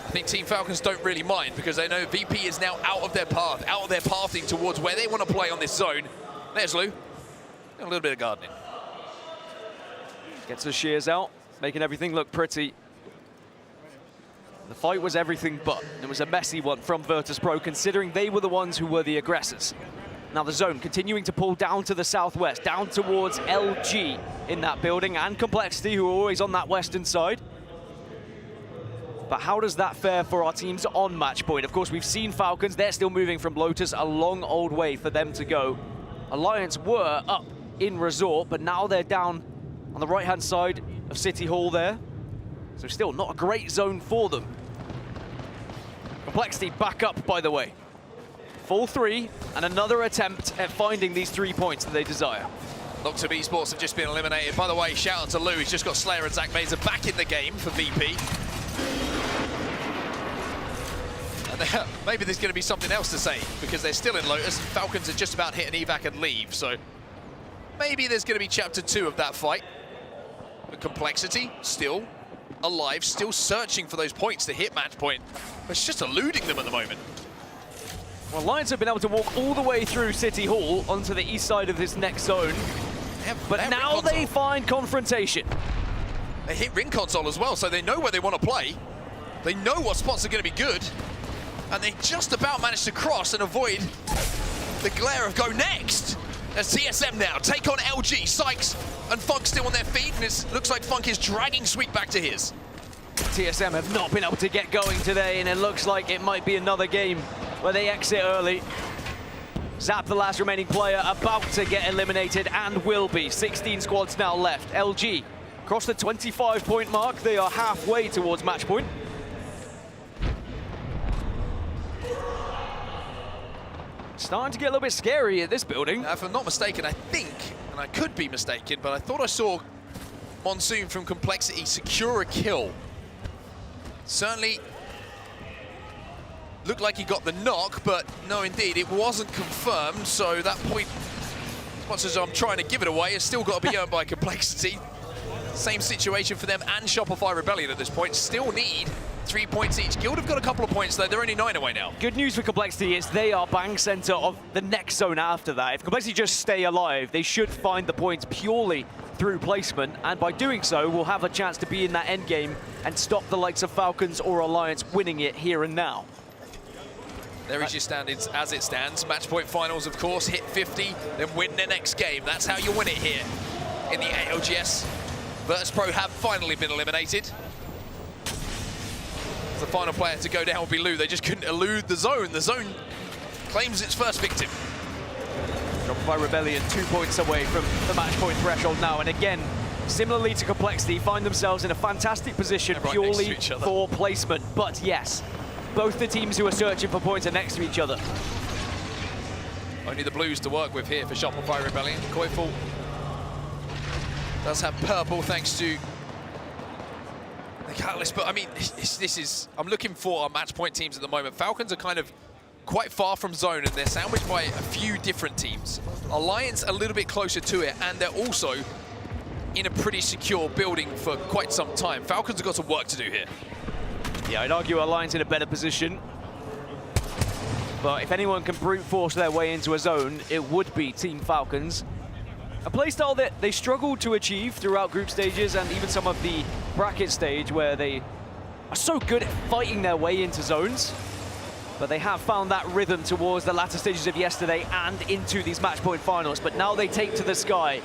I think Team Falcons don't really mind because they know VP is now out of their pathing towards where they want to play on this zone. There's Lou. A little bit of gardening. Gets the shears out, making everything look pretty. The fight was everything but. It was a messy one from Virtus Pro, considering they were the ones who were the aggressors. Now the zone continuing to pull down to the southwest, down towards LG in that building, and Complexity, who are always on that western side. But how does that fare for our teams on match point? Of course, we've seen Falcons. They're still moving from Lotus, a long old way for them to go. Alliance were up in Resort, but now they're down on the right-hand side of City Hall there. So still not a great zone for them. Complexity back up, by the way. Full 3, and another attempt at finding these 3 points that they desire. Lots of esports have just been eliminated. By the way, shout out to Lou. He's just got Slayer and Zach Mazer back in the game for VP. And maybe there's going to be something else to say because they're still in Lotus. Falcons are just about hit an evac and leave. So maybe there's going to be chapter 2 of that fight. But Complexity still alive, still searching for those points to hit match point. But it's just eluding them at the moment. Well, Lions have been able to walk all the way through City Hall onto the east side of this next zone. But now they find confrontation. They hit ring console as well, so they know where they want to play. They know what spots are going to be good. And they just about managed to cross and avoid the glare of Go Next. As TSM now take on LG. Sykes and Funk still on their feet, and it looks like Funk is dragging Sweet back to his. TSM have not been able to get going today, and it looks like it might be another game where they exit early. Zap, the last remaining player, about to get eliminated, and will be. 16 squads now left. LG across the 25-point mark. They are halfway towards match point. Starting to get a little bit scary at this building. If I'm not mistaken, I think, and I could be mistaken, but I thought I saw Monsoon from Complexity secure a kill. Certainly looked like he got the knock, but no, indeed, it wasn't confirmed. So that point, as much as I'm trying to give it away, it's still got to be earned by Complexity. Same situation for them and Shopify Rebellion at this point. Still need 3 points each. Guild have got a couple of points though. They're only 9 away now. Good news for Complexity is they are bang center of the next zone after that. If Complexity just stay alive, they should find the points purely through placement, and by doing so, we'll have a chance to be in that end game and stop the likes of Falcons or Alliance winning it here and now. There is your standings as it stands. Match point finals, of course, hit 50, then win their next game. That's how you win it here in the ALGS. Virtus.pro have finally been eliminated. The final player to go down will be Lou. They just couldn't elude the zone. The zone claims its first victim. Shopify Rebellion 2 points away from the match point threshold now, and again, similarly to Complexity, find themselves in a fantastic position purely for placement. But yes, both the teams who are searching for points are next to each other. Only the blues to work with here for Shopify Rebellion. Koiful does have purple thanks to the Catalyst, but I mean, this is, I'm looking for our match point teams at the moment. Falcons are kind of quite far from zone, and they're sandwiched by a few different teams. Alliance a little bit closer to it, and they're also in a pretty secure building for quite some time. Falcons have got some work to do here. Yeah, I'd argue Alliance in a better position. But if anyone can brute force their way into a zone, it would be Team Falcons. A playstyle that they struggled to achieve throughout group stages and even some of the bracket stage, where they are so good at fighting their way into zones. But they have found that rhythm towards the latter stages of yesterday and into these match point finals. But now they take to the sky.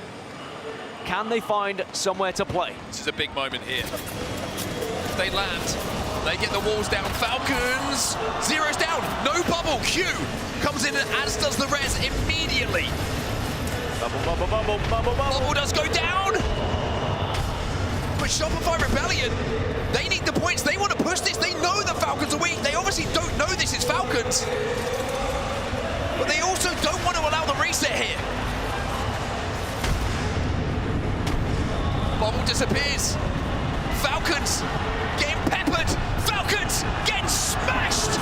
Can they find somewhere to play? This is a big moment here. If they land, they get the walls down. Falcons, zero's down, no bubble. Q comes in, as does the res immediately. Bubble, bubble, bubble, bubble, bubble. Bubble does go down. But Shopify Rebellion, they need the points. They want to push this. They know the Falcons are weak. They obviously don't know this is Falcons. But they also don't want to allow the reset here. Bubble disappears. Falcons getting peppered. Falcons getting smashed.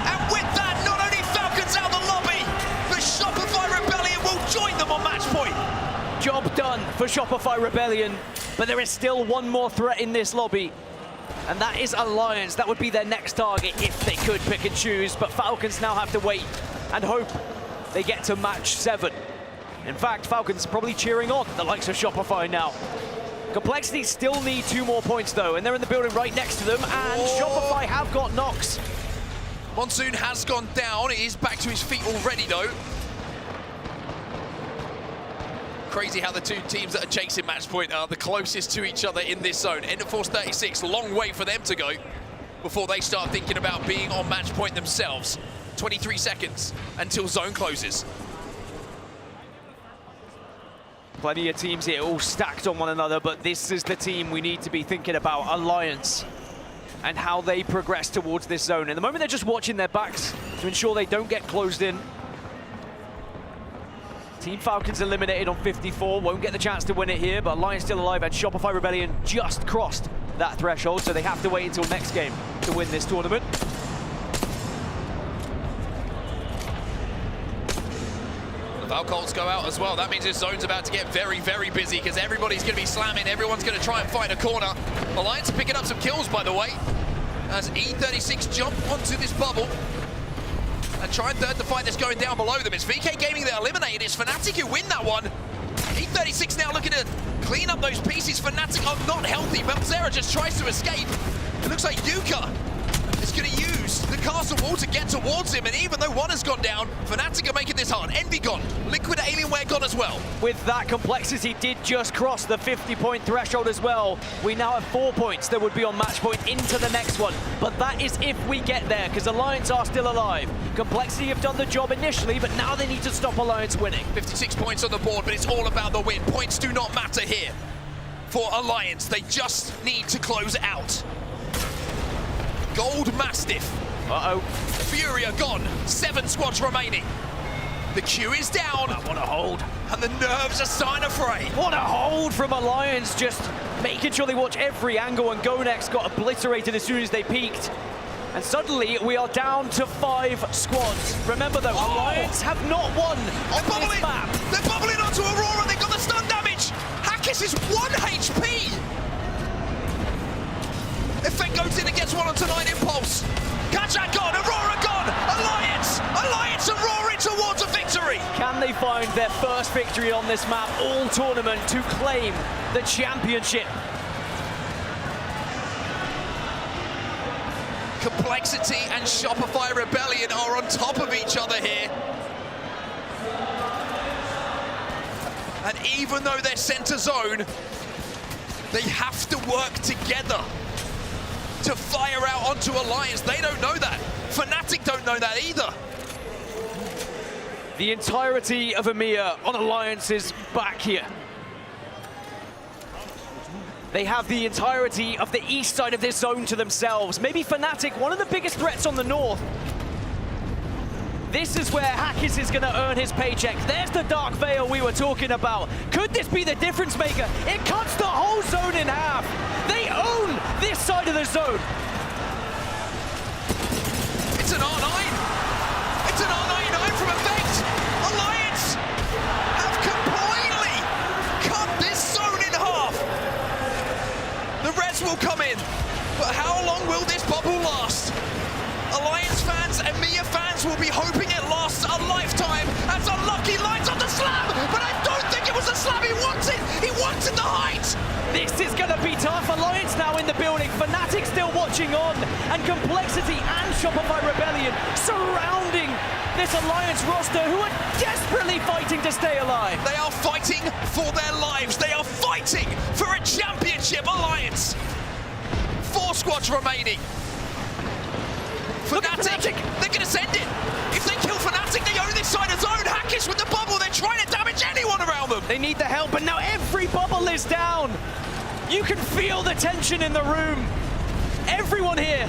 And with that, not only Falcons out the lobby, but Shopify Rebellion will join them on match point. Job done for Shopify Rebellion, but there is still one more threat in this lobby, and that is Alliance. That would be their next target if they could pick and choose, but Falcons now have to wait and hope they get to match 7. In fact, Falcons probably cheering on the likes of Shopify now. Complexity still need 2 more points though, and they're in the building right next to them, and Shopify have got knocks. Monsoon has gone down. He is back to his feet already though. Crazy how the two teams that are chasing match point are the closest to each other in this zone. End of Force 36, long way for them to go before they start thinking about being on match point themselves. 23 seconds until zone closes. Plenty of teams here all stacked on one another, but this is the team we need to be thinking about, Alliance, and how they progress towards this zone. In the moment, they're just watching their backs to ensure they don't get closed in. Team Falcons eliminated on 54, won't get the chance to win it here, but Alliance still alive, and Shopify Rebellion just crossed that threshold, so they have to wait until next game to win this tournament. The Walkouts go out as well. That means this zone's about to get very, very busy because everybody's going to be slamming. Everyone's going to try and find a corner. Alliance picking up some kills, by the way, as E36 jump onto this bubble and try and third the fight that's going down below them. It's VK Gaming that eliminated. It's Fnatic who win that one. E36 now looking to clean up those pieces. Fnatic are not healthy. Belzera just tries to escape. It looks like Yuka is is going to use the castle wall to get towards him, and even though one has gone down, Fnatic are making this hard. Envy gone, Liquid Alienware gone as well. With that, Complexity did just cross the 50-point threshold as well. We now have 4 points that would be on match point into the next one, but that is if we get there, because Alliance are still alive. Complexity have done the job initially, but now they need to stop Alliance winning. 56 points on the board, but it's all about the win. Points do not matter here for Alliance. They just need to close out. Gold Mastiff. Uh-oh. Furia gone. 7 squads remaining. The Q is down. What a hold. And the nerves are starting to fray. What a hold from Alliance, just making sure they watch every angle, and Gonex got obliterated as soon as they peaked. And suddenly we are down to 5 squads. Remember though, Alliance have not won on this map. They're bubbling onto Aurora. They've got the stun damage. Hackis is 1 HP. Effect goes in and gets 1 onto 9 Impulse. Kajak gone, Aurora gone. Alliance are roaring towards a victory. Can they find their first victory on this map all tournament to claim the championship? Complexity and Shopify Rebellion are on top of each other here. And even though they're center zone, they have to work together to fire out onto Alliance. They don't know that. Fnatic don't know that either. The entirety of EMEA on Alliance is back here. They have the entirety of the east side of this zone to themselves. Maybe Fnatic, one of the biggest threats on the north. This is where Hackis is going to earn his paycheck. There's the Dark Veil we were talking about. Could this be the difference maker? It cuts the whole zone in half. They own this side of the zone. It's an R9. It's an R99 from Effect. Alliance have completely cut this zone in half. The res will come in, but how long will this bubble last? Alliance fans and EMEA fans will be hoping it lasts a lifetime as Unlucky lights on the slam, but I don't think it was a slam he wanted the height! This is going to be tough. Alliance now in the building, Fnatic still watching on, and Complexity and Shopify Rebellion surrounding this Alliance roster who are desperately fighting to stay alive. They are fighting for their lives. They are fighting for a championship, Alliance. 4 squads remaining. Fnatic, they're going to send it. If they kill Fnatic, they own this side of zone. Hackis with the bubble, they're trying to damage anyone around them. They need the help, and now every bubble is down. You can feel the tension in the room. Everyone here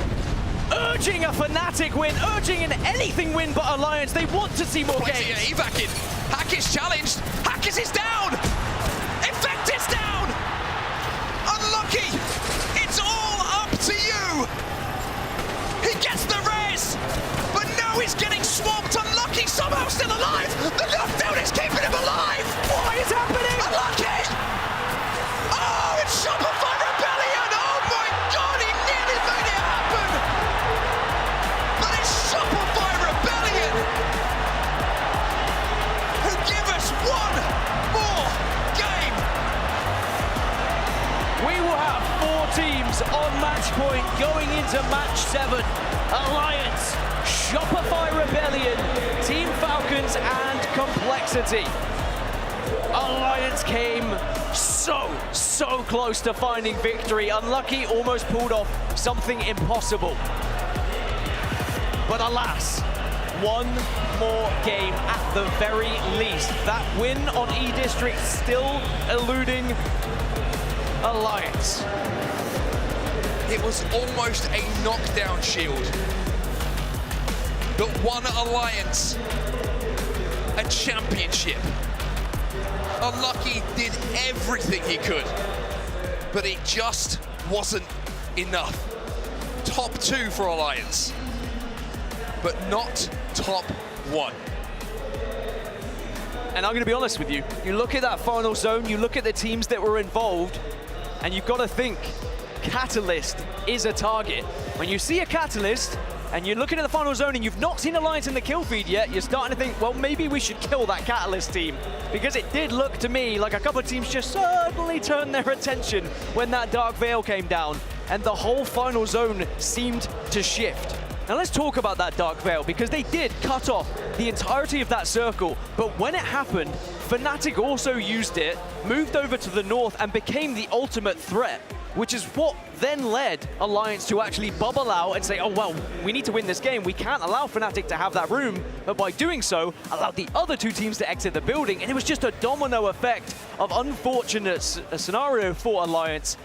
urging a Fnatic win, urging an anything win but Alliance. They want to see more games. Evac in. Hackis challenged. Hackis is down. Effect is down. Unlucky. It's all up to you. He gets the res, but now he's getting swamped. Unlucky somehow still alive. The knockdown is keeping him alive. What is happening? Unlucky. Oh, it's Shopify Rebellion. Oh my God, he nearly made it happen. But it's Shopify Rebellion who give us one more game. We will have 4 teams on match point going into match 7. Alliance, Shopify Rebellion, Team Falcons, and Complexity. Alliance came so close to finding victory. Unlucky almost pulled off something impossible. But alas, one more game at the very least. That win on E-District still eluding Alliance. It was almost a knockdown shield. But won Alliance a championship. Unlucky did everything he could, but it just wasn't enough. Top 2 for Alliance, but not top 1. And I'm going to be honest with you, you look at that final zone, you look at the teams that were involved, and you've got to think, Catalyst is a target. When you see a Catalyst, and you're looking at the final zone and you've not seen Alliance in the kill feed yet, you're starting to think, well, maybe we should kill that Catalyst team. Because it did look to me like a couple of teams just suddenly turned their attention when that Dark Veil came down. and the whole final zone seemed to shift. Now let's talk about that Dark Veil, because they did cut off the entirety of that circle, but when it happened, Fnatic also used it, moved over to the north, and became the ultimate threat, which is what then led Alliance to actually bubble out and say, oh, well, we need to win this game. We can't allow Fnatic to have that room, but by doing so, allowed the other two teams to exit the building, and it was just a domino effect of unfortunate scenario for Alliance.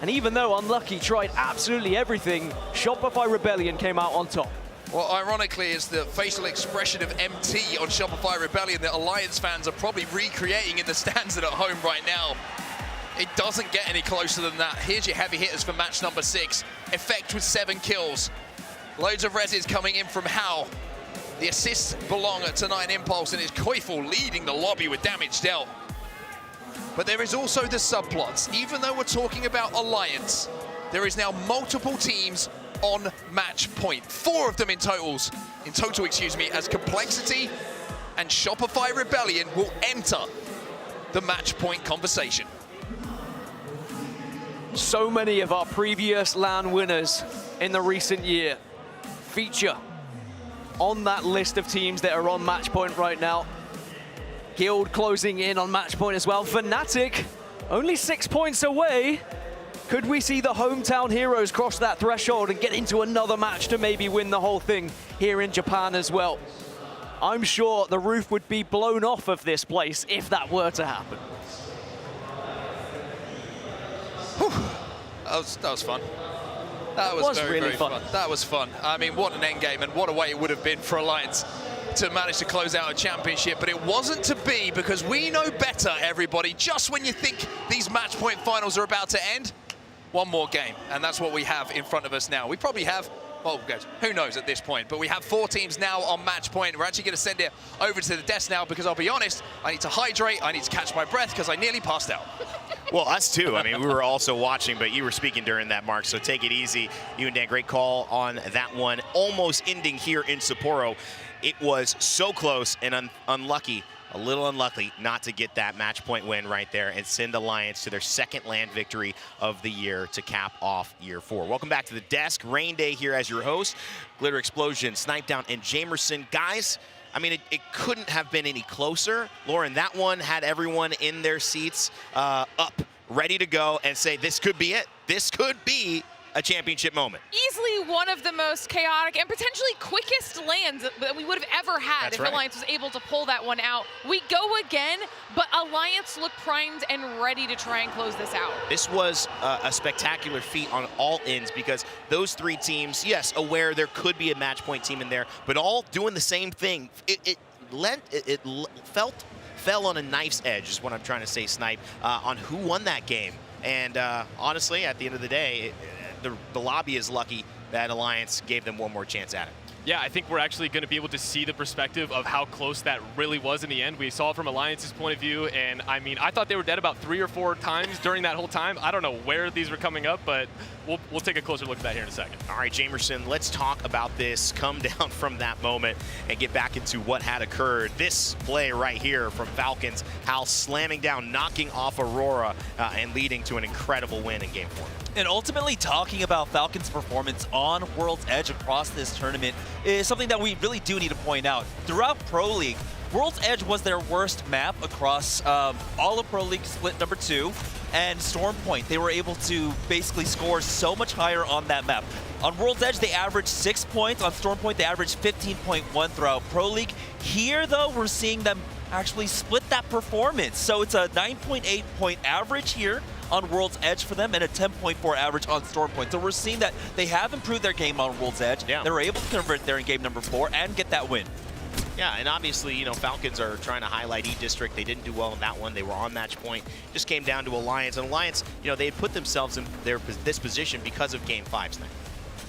And even though Unlucky tried absolutely everything, Shopify Rebellion came out on top. Well, ironically, it's the facial expression of MT on Shopify Rebellion that Alliance fans are probably recreating in the stands and at home right now. It doesn't get any closer than that. Here's your heavy hitters for match number 6. Effect with 7 kills. Loads of reses coming in from Hal. The assists belong to 9 Impulse, and it's Koifel leading the lobby with damage dealt. But there is also the subplots. Even though we're talking about Alliance, there is now multiple teams on match point. 4 of them in total, as Complexity and Shopify Rebellion will enter the match point conversation. So many of our previous LAN winners in the recent year feature on that list of teams that are on match point right now. Guild closing in on match point as well. Fnatic only 6 points away. Could we see the hometown heroes cross that threshold and get into another match to maybe win the whole thing here in Japan as well? I'm sure the roof would be blown off of this place if that were to happen. That was fun. That was very, really very fun. That was fun. I mean, what an endgame, and what a way it would have been for Alliance to manage to close out a championship, but it wasn't to be, because we know better, everybody. Just when you think these match point finals are about to end, one more game, and that's what we have in front of us now. We probably have, well, who knows at this point, but we have 4 teams now on match point. We're actually going to send it over to the desk now, because I'll be honest, I need to hydrate, I need to catch my breath, because I nearly passed out. Well, us too. I mean, we were also watching, but you were speaking during that, Mark, so take it easy. You and Dan, great call on that one. Almost ending here in Sapporo. It was so close and unlucky, a little unlucky, not to get that match point win right there and send Alliance to their 2nd LAN victory of the year to cap off year 4. Welcome back to the desk. Rain Day here as your host. Glitter Explosion, Snipe Down, and Jamerson. Guys, I mean, it couldn't have been any closer. Lauren, that one had everyone in their seats up, ready to go and say, this could be it. This could be a championship moment. Easily one of the most chaotic and potentially quickest lands that we would have ever had. That's if right. Alliance was able to pull that one out. We go again, but Alliance looked primed and ready to try and close this out. This was a spectacular feat on all ends, because those 3 teams, yes, aware there could be a match point team in there, but all doing the same thing. It fell on a knife's edge, is what I'm trying to say, Snipe, on who won that game. And honestly, at the end of the day, the lobby is lucky that Alliance gave them one more chance at it. Yeah, I think we're actually going to be able to see the perspective of how close that really was in the end. We saw it from Alliance's point of view, and I mean, I thought they were dead about 3 or 4 times during that whole time. I don't know where these were coming up, but we'll take a closer look at that here in a second. All right, Jamerson, let's talk about this, come down from that moment, and get back into what had occurred. This play right here from Falcons, Hal slamming down, knocking off Aurora, and leading to an incredible win in Game 4. And ultimately, talking about Falcons' performance on World's Edge across this tournament is something that we really do need to point out. Throughout Pro League, World's Edge was their worst map across all of Pro League split number 2, and Storm Point. They were able to basically score so much higher on that map. On World's Edge, they averaged 6 points. On Storm Point, they averaged 15.1 throughout Pro League. Here, though, we're seeing them actually split that performance. So it's a 9.8 point average here on World's Edge for them, and a 10.4 average on Storm Point. So we're seeing that they have improved their game on World's Edge. Yeah. They were able to convert there in game number 4 and get that win. Yeah, and obviously, you know, Falcons are trying to highlight E-District. They didn't do well in that one. They were on match point. Just came down to Alliance. And Alliance, you know, they had put themselves in this position because of Game 5's thing.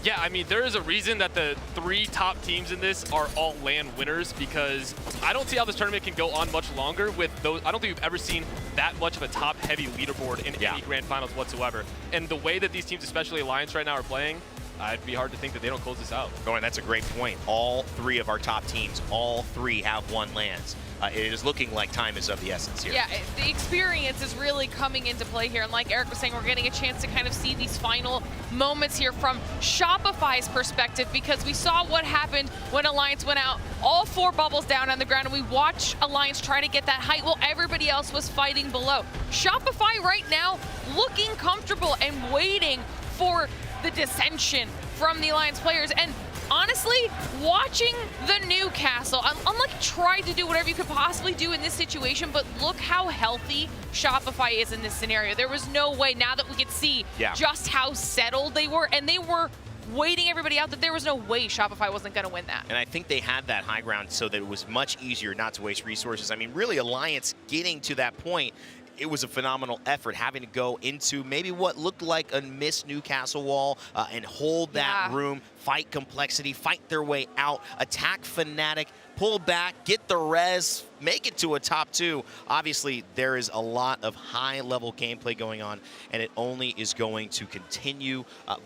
Yeah, I mean, there is a reason that the 3 top teams in this are all LAN winners, because I don't see how this tournament can go on much longer with those. I don't think we've ever seen that much of a top-heavy leaderboard in any Grand Finals whatsoever. And the way that these teams, especially Alliance right now, are playing, I'd be hard to think that they don't close this out. Oh, and that's a great point. All 3 of our top teams, all 3 have 1 lands. It is looking like time is of the essence here. Yeah, the experience is really coming into play here. And like Eric was saying, we're getting a chance to kind of see these final moments here from Shopify's perspective, because we saw what happened when Alliance went out, all 4 bubbles down on the ground, and we watched Alliance try to get that height while everybody else was fighting below. Shopify right now looking comfortable and waiting for the dissension from the Alliance players. And honestly, watching the Newcastle, unlike try to do whatever you could possibly do in this situation, but look how healthy Shopify is in this scenario. There was no way, now that we could see just how settled they were, and they were waiting everybody out, that there was no way Shopify wasn't going to win that. And I think they had that high ground so that it was much easier not to waste resources. I mean, really, Alliance getting to that point, it was a phenomenal effort, having to go into maybe what looked like a missed Newcastle wall and hold that room, fight complexity, fight their way out, attack Fnatic, pull back, get the res, make it to a top 2. Obviously, there is a lot of high-level gameplay going on, and it only is going to continue.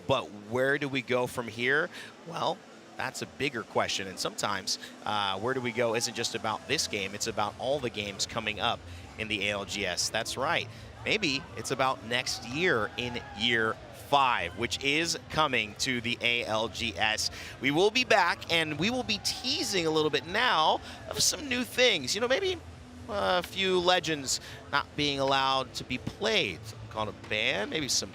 But where do we go from here? Well, that's a bigger question, and sometimes where do we go isn't just about this game, it's about all the games coming up in the ALGS. That's right. Maybe it's about next year in year 5, which is coming to the ALGS. We will be back, and we will be teasing a little bit now of some new things. You know, maybe a few legends not being allowed to be played, called a ban, maybe some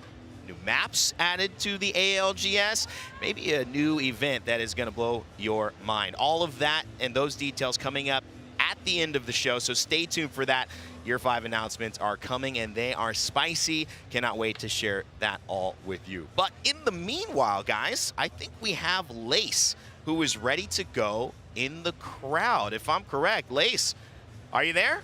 new maps added to the ALGS, maybe a new event that is going to blow your mind. All of that and those details coming up at the end of the show, so stay tuned for that. Year 5 announcements are coming, and they are spicy. Cannot wait to share that all with you. But in the meanwhile, guys, I think we have Lace, who is ready to go in the crowd. If I'm correct, Lace, are you there?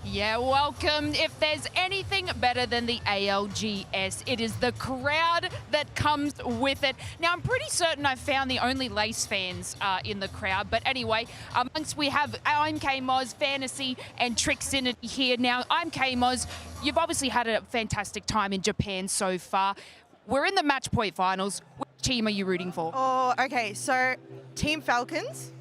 Yeah, welcome. If there's anything better than the ALGS, it is the crowd that comes with it. Now, I'm pretty certain I found the only Lace fans in the crowd. But anyway, amongst we have I'm K-Moz, Fantasy, and Trixinity here. Now, I'm K-Moz. You've obviously had a fantastic time in Japan so far. We're in the match point finals. Which team are you rooting for? Oh, okay. So, Team Falcons.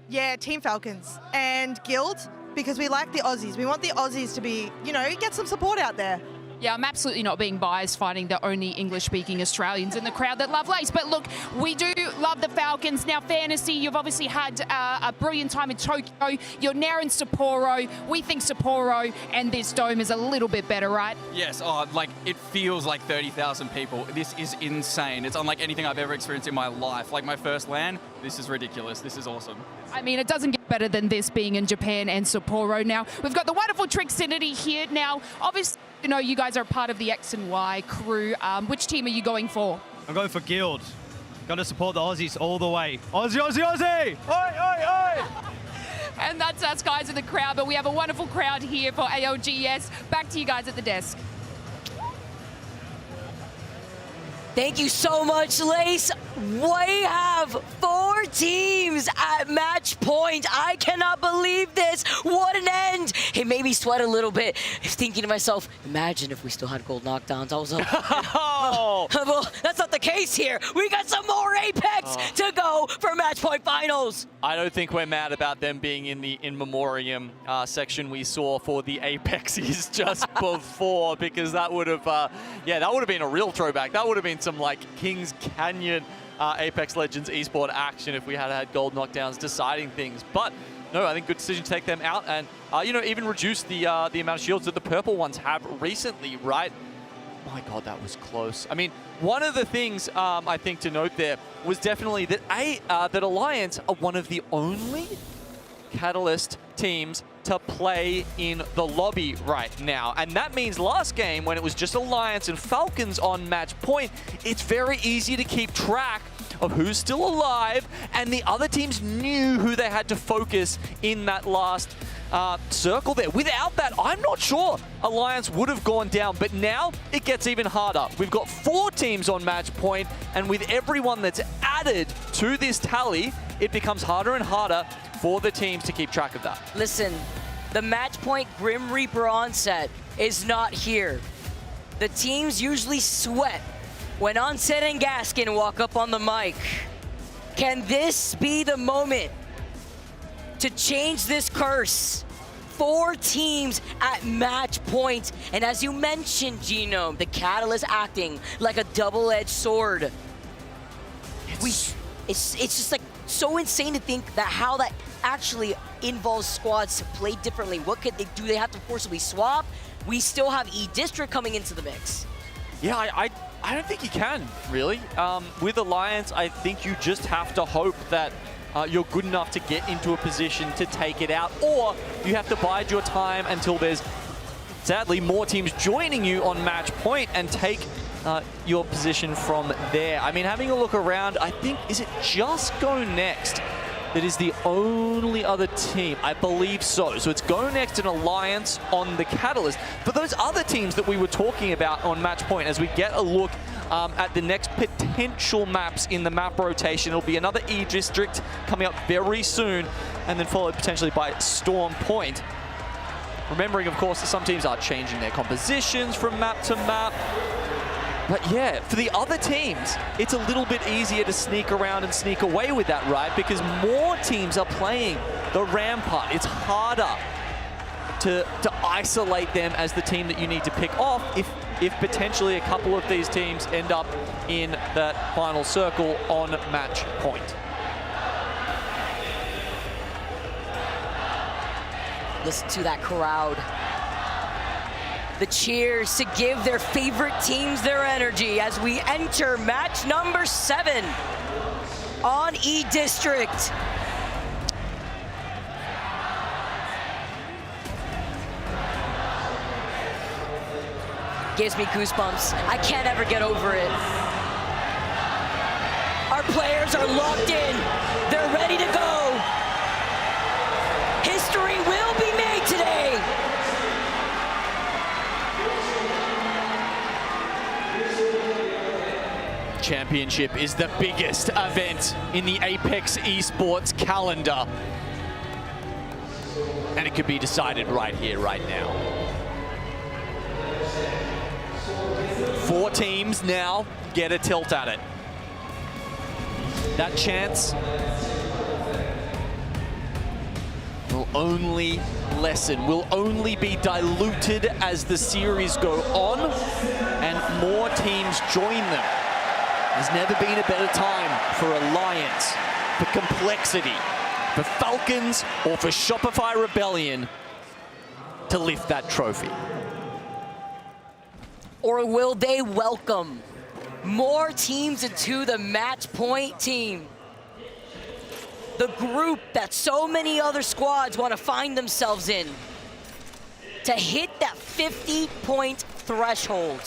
Yeah, Team Falcons. And Guild, because we like the Aussies. We want the Aussies to be, you know, get some support out there. Yeah, I'm absolutely not being biased, finding the only English-speaking Australians in the crowd that love Lace. But look, we do love the Falcons. Now, Fantasy, you've obviously had a brilliant time in Tokyo. You're now in Sapporo. We think Sapporo and this dome is a little bit better, right? Yes, like it feels like 30,000 people. This is insane. It's unlike anything I've ever experienced in my life. Like my first LAN, this is ridiculous. This is awesome. I mean, it doesn't get better than this being in Japan and Sapporo. Now, we've got the wonderful Trixinity here. Now, obviously, you know, you guys are part of the X and Y crew. Which team are you going for? I'm going for Guild. Got to support the Aussies all the way. Aussie, Aussie, Aussie! Oi, oi, oi! And that's us guys in the crowd, but we have a wonderful crowd here for ALGS. Back to you guys at the desk. Thank you so much, Lace. We have 4 teams at match point. I cannot believe this. What an end. It made me sweat a little bit, thinking to myself, imagine if we still had gold knockdowns. I was like, oh. Well, that's not the case here. We got some more Apex to go for match point finals. I don't think we're mad about them being in the in memoriam section we saw for the Apexes just before, because that would have, that would have been a real throwback. That would have been some like Kings Canyon Apex Legends esport action if we had had gold knockdowns deciding things. But no, I think good decision to take them out and you know, even reduce the amount of shields that the purple ones have recently, right? My God, that was close. I mean, one of the things I think to note there was definitely that that Alliance are one of the only Catalyst teams to play in the lobby right now. And that means last game, when it was just Alliance and Falcons on match point, it's very easy to keep track of who's still alive, and the other teams knew who they had to focus in that last circle there. Without that, I'm not sure Alliance would have gone down, but now it gets even harder. We've got 4 teams on match point, and with everyone that's added to this tally, it becomes harder and harder for the teams to keep track of that. Listen, the match point Grim Reaper onset is not here. The teams usually sweat when Onset and Gaskin walk up on the mic, can this be the moment to change this curse? 4 teams at match point, and as you mentioned, Genome, the Catalyst acting like a double-edged sword. It's just like so insane to think that how that actually involves squads to play differently. What could they do? They have to forcibly swap. We still have E-District coming into the mix. Yeah, I don't think you can, really. With Alliance, I think you just have to hope that you're good enough to get into a position to take it out, or you have to bide your time until there's, sadly, more teams joining you on match point and take your position from there. I mean, having a look around, I think, is it just Go Next that is the only other team? I believe so. So it's Go Next and Alliance on the Catalyst. But those other teams that we were talking about on match point, as we get a look at the next potential maps in the map rotation, it'll be another E-District coming up very soon, and then followed potentially by Storm Point. Remembering, of course, that some teams are changing their compositions from map to map. But yeah, for the other teams, it's a little bit easier to sneak around and sneak away with that, right? Because more teams are playing the Rampart. It's harder to isolate them as the team that you need to pick off if potentially a couple of these teams end up in that final circle on match point. Listen to that crowd. The cheers to give their favorite teams their energy as we enter match number 7 on E-District. Gives me goosebumps. I can't ever get over it. Our players are locked in. They're ready to go. History will be made today. Championship is the biggest event in the Apex Esports calendar. And it could be decided right here, right now. 4 teams now get a tilt at it. That chance will only lessen, will only be diluted as the series go on and more teams join them. There's never been a better time for Alliance, for Complexity, for Falcons, or for Shopify Rebellion to lift that trophy. Or will they welcome more teams into the match point team? The group that so many other squads want to find themselves in to hit that 50-point threshold.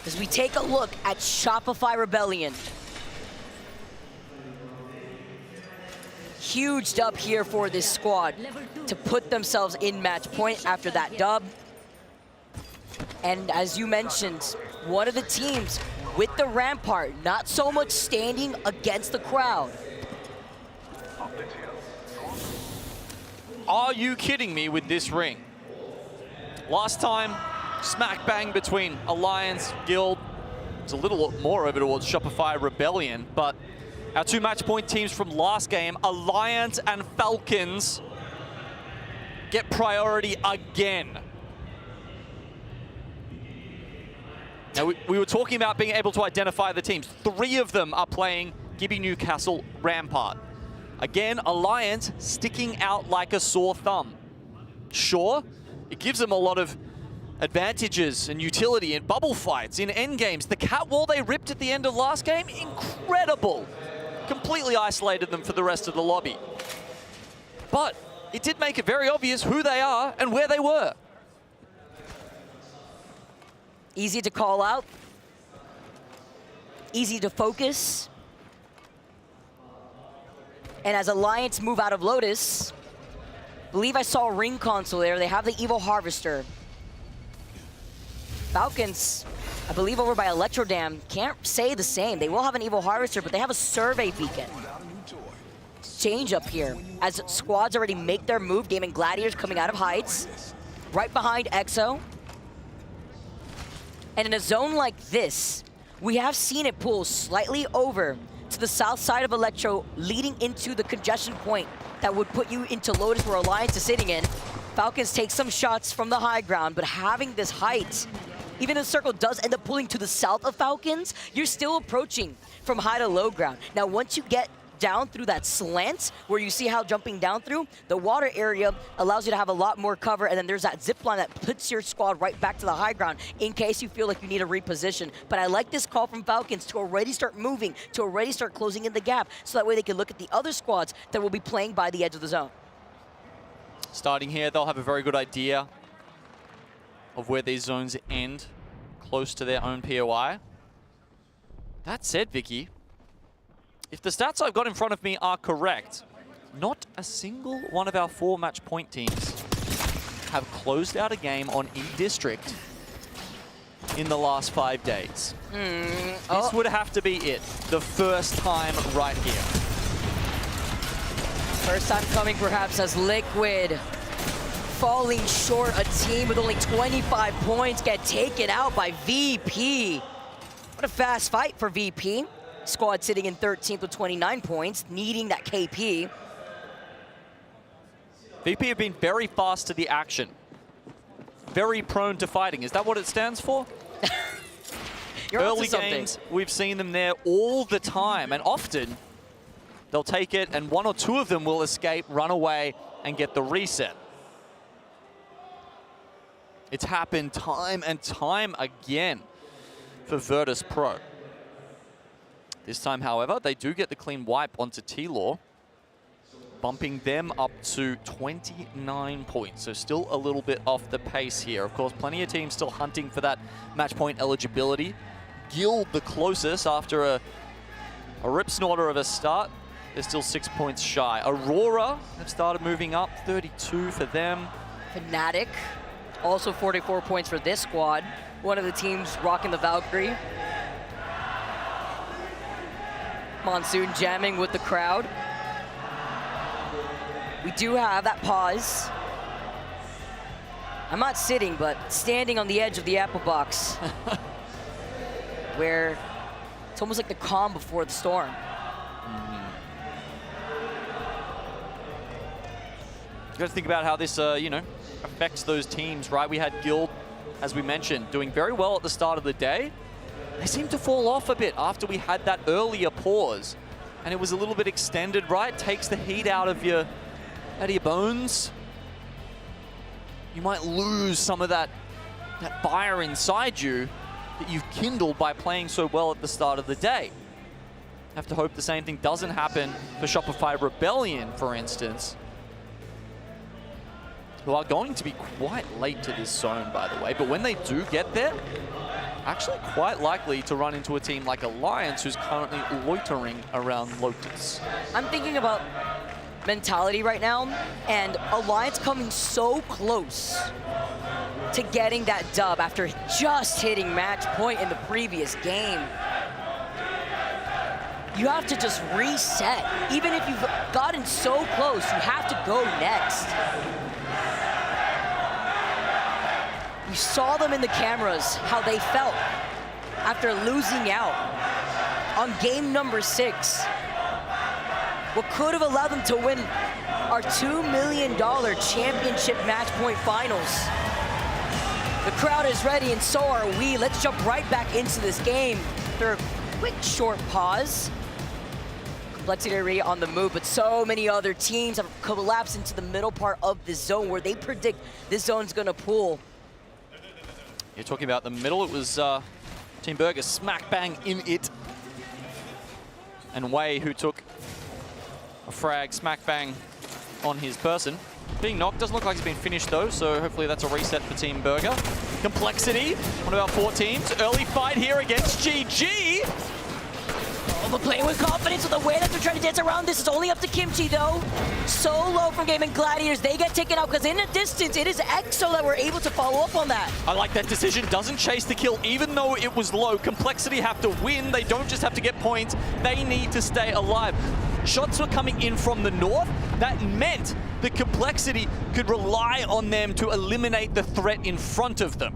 As we take a look at Shopify Rebellion. Huge dub here for this squad to put themselves in match point after that dub. And as you mentioned, one of the teams with the Rampart, not so much standing against the crowd. Are you kidding me with this ring? Last time, smack bang between Alliance, Guild. It's a little more over towards Shopify Rebellion, but our 2 match point teams from last game, Alliance and Falcons, get priority again. Now, we were talking about being able to identify the teams. 3 of them are playing Gibby Newcastle Rampart. Again, Alliance sticking out like a sore thumb. Sure, it gives them a lot of advantages and utility in bubble fights, in endgames. The cat wall they ripped at the end of last game, incredible. Completely isolated them for the rest of the lobby. But it did make it very obvious who they are and where they were. Easy to call out. Easy to focus. And as Alliance move out of Lotus, I believe I saw a ring console there. They have the Evil Harvester. Falcons, I believe over by Electrodam, can't say the same. They will have an Evil Harvester, but they have a Survey Beacon. Change up here. As squads already make their move, Gaming Gladiators coming out of Heights. Right behind EXO. And in a zone like this, we have seen it pull slightly over to the south side of Electro, leading into the congestion point that would put you into Lotus where Alliance is sitting in. Falcons take some shots from the high ground, but having this height, even if the circle does end up pulling to the south of Falcons, you're still approaching from high to low ground. Now, once you get down through that slant where you see how jumping down through, the water area allows you to have a lot more cover, and then there's that zip line that puts your squad right back to the high ground in case you feel like you need a reposition. But I like this call from Falcons to already start moving, to already start closing in the gap, so that way they can look at the other squads that will be playing by the edge of the zone. Starting here, they'll have a very good idea of where these zones end, close to their own POI. That said, Vicky, if the stats I've got in front of me are correct, not a single one of our 4 match point teams have closed out a game on E-District in the last 5 days. This would have to be it, the first time right here. First time coming perhaps as Liquid falling short. A team with only 25 points get taken out by VP. What a fast fight for VP. Squad sitting in 13th with 29 points, needing that KP. VP have been very fast to the action. Very prone to fighting. Is that what it stands for? Early games, we've seen them there all the time, and often they'll take it and 1 or 2 of them will escape, run away, and get the reset. It's happened time and time again for Virtus Pro. This time, however, they do get the clean wipe onto T-Law, bumping them up to 29 points. So still a little bit off the pace here. Of course, plenty of teams still hunting for that match point eligibility. Guild the closest after a rip snorter of a start. They're still 6 points shy. Aurora have started moving up, 32 for them. Fnatic, also 44 points for this squad. One of the teams rocking the Valkyrie. Monsoon jamming with the crowd. We do have that pause. I'm not sitting, but standing on the edge of the apple box. Where it's almost like the calm before the storm. You got to think about how this, you know, affects those teams, right? We had Guild, as we mentioned, doing very well at the start of the day. They seem to fall off a bit after we had that earlier pause. And it was a little bit extended, right? Takes the heat out of your bones. You might lose some of that fire inside you that you've kindled by playing so well at the start of the day. Have to hope the same thing doesn't happen for Shopify Rebellion, for instance, who are going to be quite late to this zone, by the way. But when they do get there, actually quite likely to run into a team like Alliance, who's currently loitering around Lotus. I'm thinking about mentality right now, and Alliance coming so close to getting that dub after just hitting match point in the previous game. You have to just reset. Even if you've gotten so close, you have to go next. You saw them in the cameras, how they felt after losing out on game number 6. What could have allowed them to win our $2 million championship match point finals. The crowd is ready and so are we. Let's jump right back into this game. After a quick short pause. Complexity Array on the move, but so many other teams have collapsed into the middle part of this zone where they predict this zone's gonna pull. You're talking about the middle. It was Team Burger smack bang in it. And Wei, who took a frag smack bang on his person. Being knocked, doesn't look like he's been finished though, so hopefully that's a reset for Team Burger. Complexity, one of our 4 teams. Early fight here against GG. But playing with confidence with the way that they're trying to dance around this. Is only up to Kimchi though. So low from Game and Gladiators. They get taken out because in the distance, it is EXO that were able to follow up on that. I like that decision. Doesn't chase the kill even though it was low. Complexity have to win. They don't just have to get points. They need to stay alive. Shots were coming in from the north. That meant the Complexity could rely on them to eliminate the threat in front of them.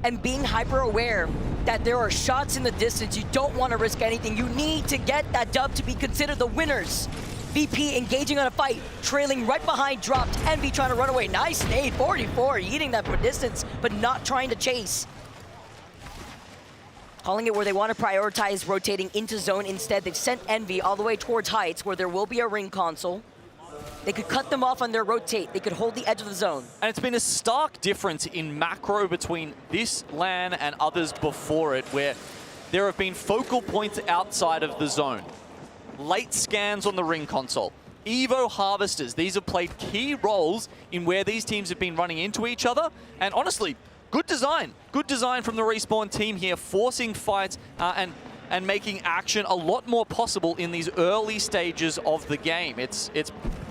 and being hyper aware that there are shots in the distance. You don't want to risk anything. You need to get that dub to be considered the winners. VP engaging on a fight, trailing right behind, dropped. Envy trying to run away. Nice nade, 44, eating that from a distance, but not trying to chase. Calling it where they want to prioritize rotating into zone instead. They've sent Envy all the way towards Heights, where there will be a ring console. They could cut them off on their rotate. They could hold the edge of the zone. And it's been a stark difference in macro between this LAN and others before it, where there have been focal points outside of the zone. Late scans on the ring console. Evo harvesters. These have played key roles in where these teams have been running into each other. And honestly, good design. Good design from the Respawn team here, forcing fights and making action a lot more possible in these early stages of the game. It's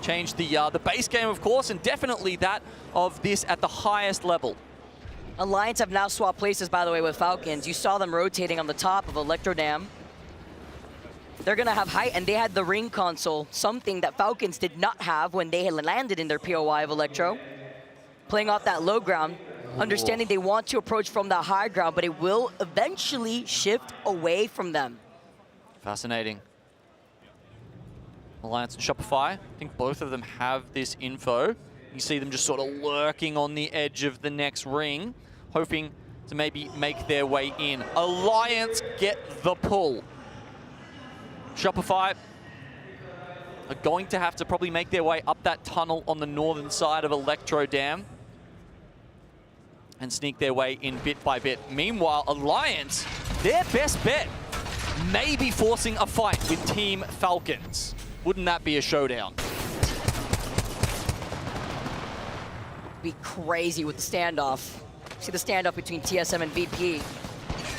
changed the base game, of course, and definitely that of this at the highest level. Alliance have now swapped places, by the way, with Falcons. You saw them rotating on the top of Electro Dam. They're going to have height, and they had the ring console, something that Falcons did not have when they had landed in their POI of Electro. Playing off that low ground, understanding they want to approach from the high ground, but it will eventually shift away from them. Fascinating. Alliance and Shopify, I think both of them have this info. You see them just sort of lurking on the edge of the next ring, hoping to maybe make their way in. Alliance get the pull. Shopify are going to have to probably make their way up that tunnel on the northern side of Electro Dam and sneak their way in bit by bit. Meanwhile, Alliance, their best bet may be forcing a fight with Team Falcons. Wouldn't that be a showdown? Be crazy with the standoff. See the standoff between TSM and VP.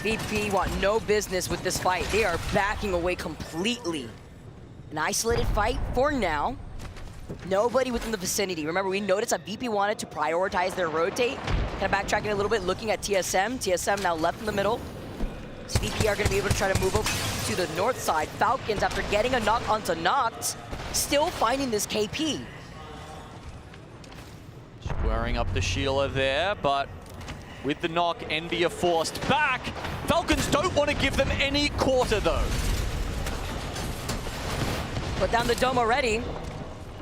VP want no business with this fight. They are backing away completely. An isolated fight for now. Nobody within the vicinity. Remember, we noticed that VP wanted to prioritize their rotate. Kind of backtracking a little bit, looking at TSM. TSM now left in the middle. So VP are going to be able to try to move up to the north side. Falcons, after getting a knock onto Noct, still finding this KP. Squaring up the Sheila there, but with the knock, Envy are forced back. Falcons don't want to give them any quarter, though. Put down the dome already.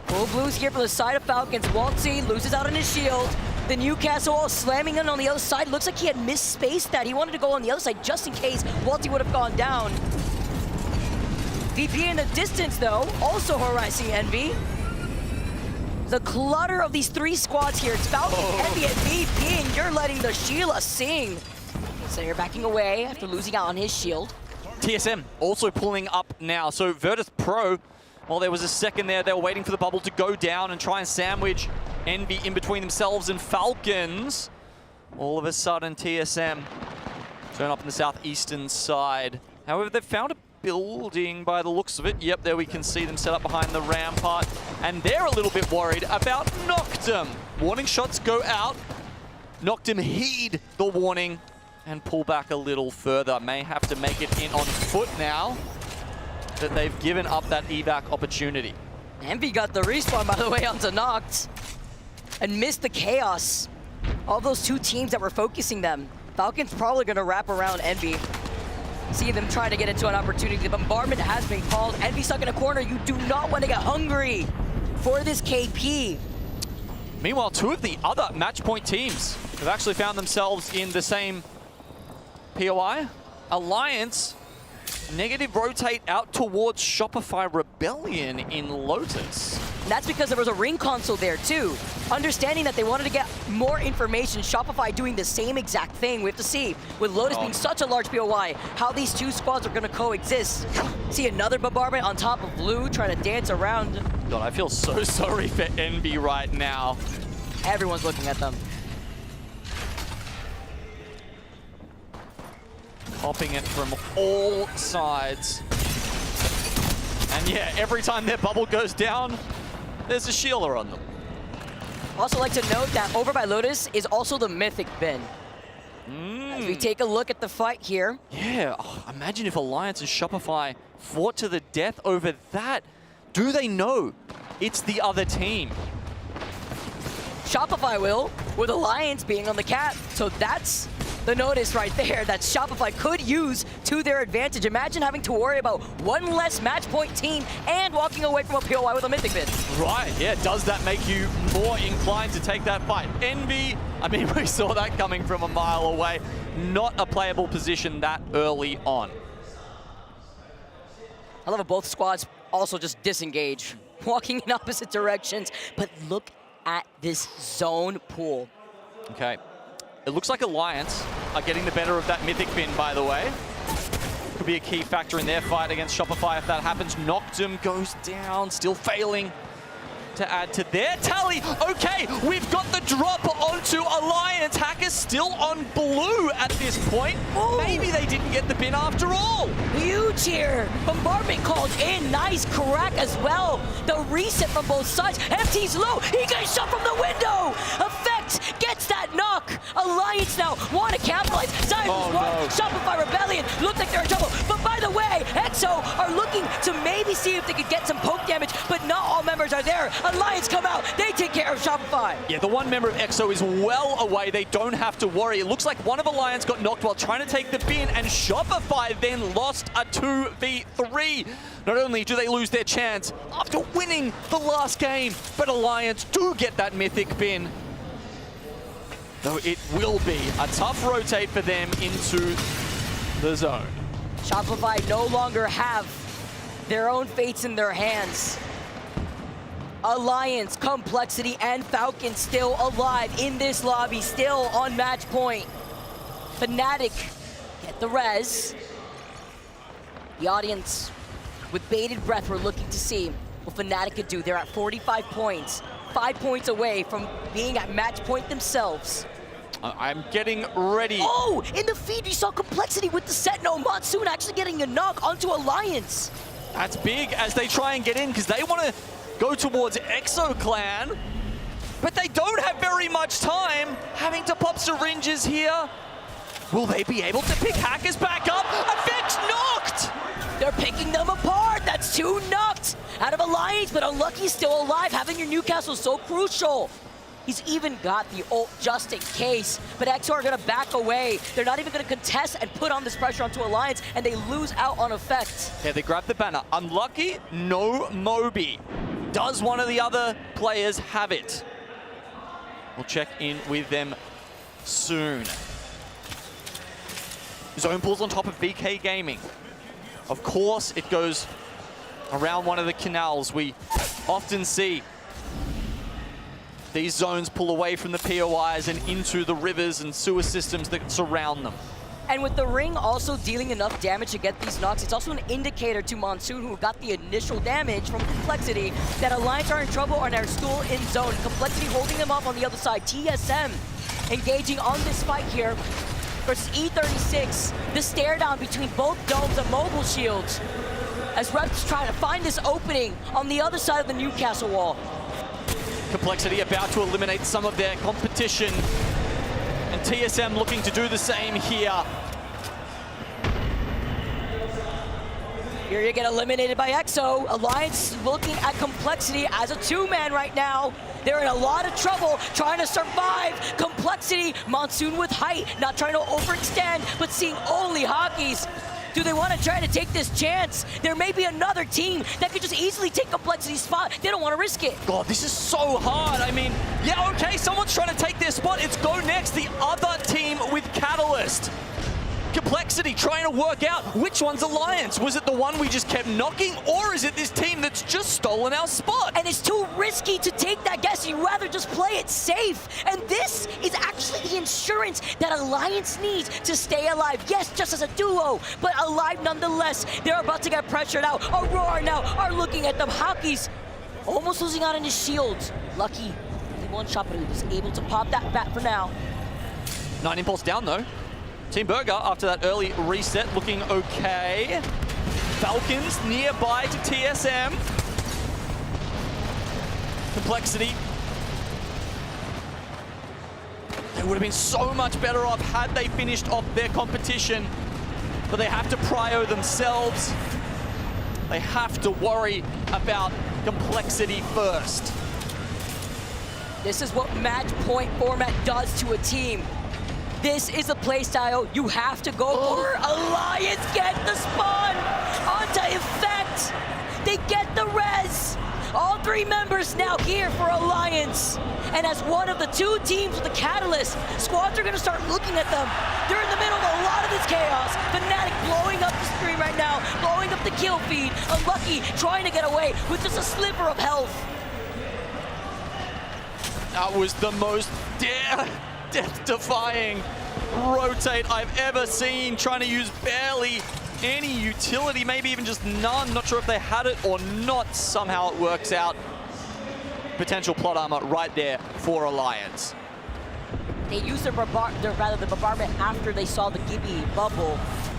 Full blues here for the side of Falcons. Waltzy loses out on his shield. The Newcastle slamming in on the other side. Looks like he had misspaced that. He wanted to go on the other side just in case Waltzy would have gone down. VP in the distance, though, also harassing Envy. The clutter of these three squads here. It's Falcon, Envy, and VP, and you're letting the Sheila sing. So you're backing away after losing out on his shield. TSM also pulling up now. So Virtus Pro, well, there was a second there. They were waiting for the bubble to go down and try and sandwich Envy in between themselves and Falcons. All of a sudden, TSM turn up in the southeastern side. However, they've found a building by the looks of it. Yep, there we can see them set up behind the rampart. And they're a little bit worried about Noctum. Warning shots go out. Noctum heed the warning and pull back a little further. May have to make it in on foot now that they've given up that evac opportunity. Envy got the respawn, by the way, onto Noct and missed the chaos. All those two teams that were focusing them. Falcons probably going to wrap around Envy. See them trying to get into an opportunity. The bombardment has been called. Envy stuck in a corner. You do not want to get hungry for this KP. Meanwhile, two of the other match point teams have actually found themselves in the same POI. Alliance, negative rotate out towards Shopify Rebellion in Lotus. And that's because there was a ring console there too. Understanding that they wanted to get more information, Shopify doing the same exact thing. We have to see, with Lotus being such a large POI, how these two squads are going to coexist. See another bombardment on top of Blue trying to dance around. God, I feel so sorry for Envy right now. Everyone's looking at them. Popping it from all sides. And yeah, every time their bubble goes down, there's a Sheila on them. Also like to note that over by Lotus is also the Mythic bin. As we take a look at the fight here. Yeah, imagine if Alliance and Shopify fought to the death over that. Do they know it's the other team? Shopify will, with Alliance being on the cap. So that's the notice right there that Shopify could use to their advantage. Imagine having to worry about one less match point team and walking away from a POI with a mythic bin. Right, yeah, does that make you more inclined to take that fight? Envy, I mean, we saw that coming from a mile away. Not a playable position that early on. I love how both squads also just disengage, walking in opposite directions. But look at this zone pool. Okay. It looks like Alliance are getting the better of that mythic bin, by the way. Could be a key factor in their fight against Shopify if that happens. Noctum goes down, still failing to add to their tally. Okay, we've got the drop onto Alliance. Hackers still on blue at this point. Ooh. Maybe they didn't get the bin after all. Huge here. Bombardment called in. Nice crack as well. The reset from both sides. FT's low. He gets shot from the window. Effect gets that knock. Alliance now want to capitalize. Cyrus one. Shopify Rebellion look like they're in trouble. But by the way, EXO are looking to maybe see if they could get some poke damage, but not all members are there. Alliance come out. They take care of Shopify. Yeah, the one member of EXO is well away. They don't have to worry. It looks like one of Alliance got knocked while trying to take the bin, and Shopify then lost a 2v3. Not only do they lose their chance after winning the last game, but Alliance do get that mythic bin. Though it will be a tough rotate for them into the zone. Shopify no longer have their own fates in their hands. Alliance, Complexity, and Falcon still alive in this lobby, still on match point. Fnatic get the res. The audience, with bated breath, we're looking to see what Fnatic could do. They're at 45 points, 5 points away from being at match point themselves. I'm getting ready. Oh, in the feed, you saw Complexity with the set. No, Monsoon actually getting a knock onto Alliance. That's big as they try and get in because they want to go towards EXO Clan, but they don't have very much time, having to pop syringes here. Will they be able to pick Hackers back up? Effect's knocked! They're picking them apart. That's 2 knocked out of Alliance, but Unlucky's still alive. Having your Newcastle is so crucial. He's even got the ult just in case, but EXO are gonna back away. They're not even gonna contest and put on this pressure onto Alliance, and they lose out on effect. Yeah, they grab the banner. Unlucky, no Moby. Does one of the other players have it? We'll check in with them soon. Zone Pool's on top of VK Gaming. Of course, it goes around one of the canals. We often see these zones pull away from the POIs and into the rivers and sewer systems that surround them. And with the ring also dealing enough damage to get these knocks, it's also an indicator to Monsoon, who got the initial damage from Complexity, that Alliance are in trouble and are still in zone. Complexity holding them up on the other side. TSM engaging on this fight here versus E36. The stare down between both domes and mobile shields as Reps try to find this opening on the other side of the Newcastle wall. Complexity about to eliminate some of their competition, and TSM looking to do the same here. Here you get eliminated by EXO. Alliance looking at Complexity as a 2-man right now. They're in a lot of trouble trying to survive. Complexity, Monsoon with height, not trying to overextend, but seeing only hockeys. Do they want to try to take this chance? There may be another team that could just easily take Complexity's spot. They don't want to risk it. God, this is so hard. I mean, yeah, okay, someone's trying to take their spot. It's Go Next, the other team with Catalyst. Complexity trying to work out which one's Alliance. Was it the one we just kept knocking, or is it this team that's just stolen our spot? And it's too risky to take that guess. You'd rather just play it safe. And this is actually the insurance that Alliance needs to stay alive. Yes, just as a duo, but alive nonetheless. They're about to get pressured out. Aurora now are looking at them. Hockey's almost losing out on his shields. Lucky, only one shot, but he was able to pop that bat for now. 9 impulse down though. Team Burger, after that early reset, looking okay. Falcons nearby to TSM. Complexity. They would have been so much better off had they finished off their competition, but they have to prio themselves. They have to worry about Complexity first. This is what match point format does to a team. This is a playstyle you have to go for. Alliance get the spawn onto Effect. They get the res. All 3 members now here for Alliance. And as one of the 2 teams with the Catalyst, squads are gonna start looking at them. They're in the middle of a lot of this chaos. Fnatic blowing up the screen right now, blowing up the kill feed. Unlucky trying to get away with just a sliver of health. That was the most death-defying rotate I've ever seen, trying to use barely any utility, maybe even just none. Not sure if they had it or not. Somehow it works out. Potential plot armor right there for Alliance. They used the bombardment after they saw the Gibby bubble.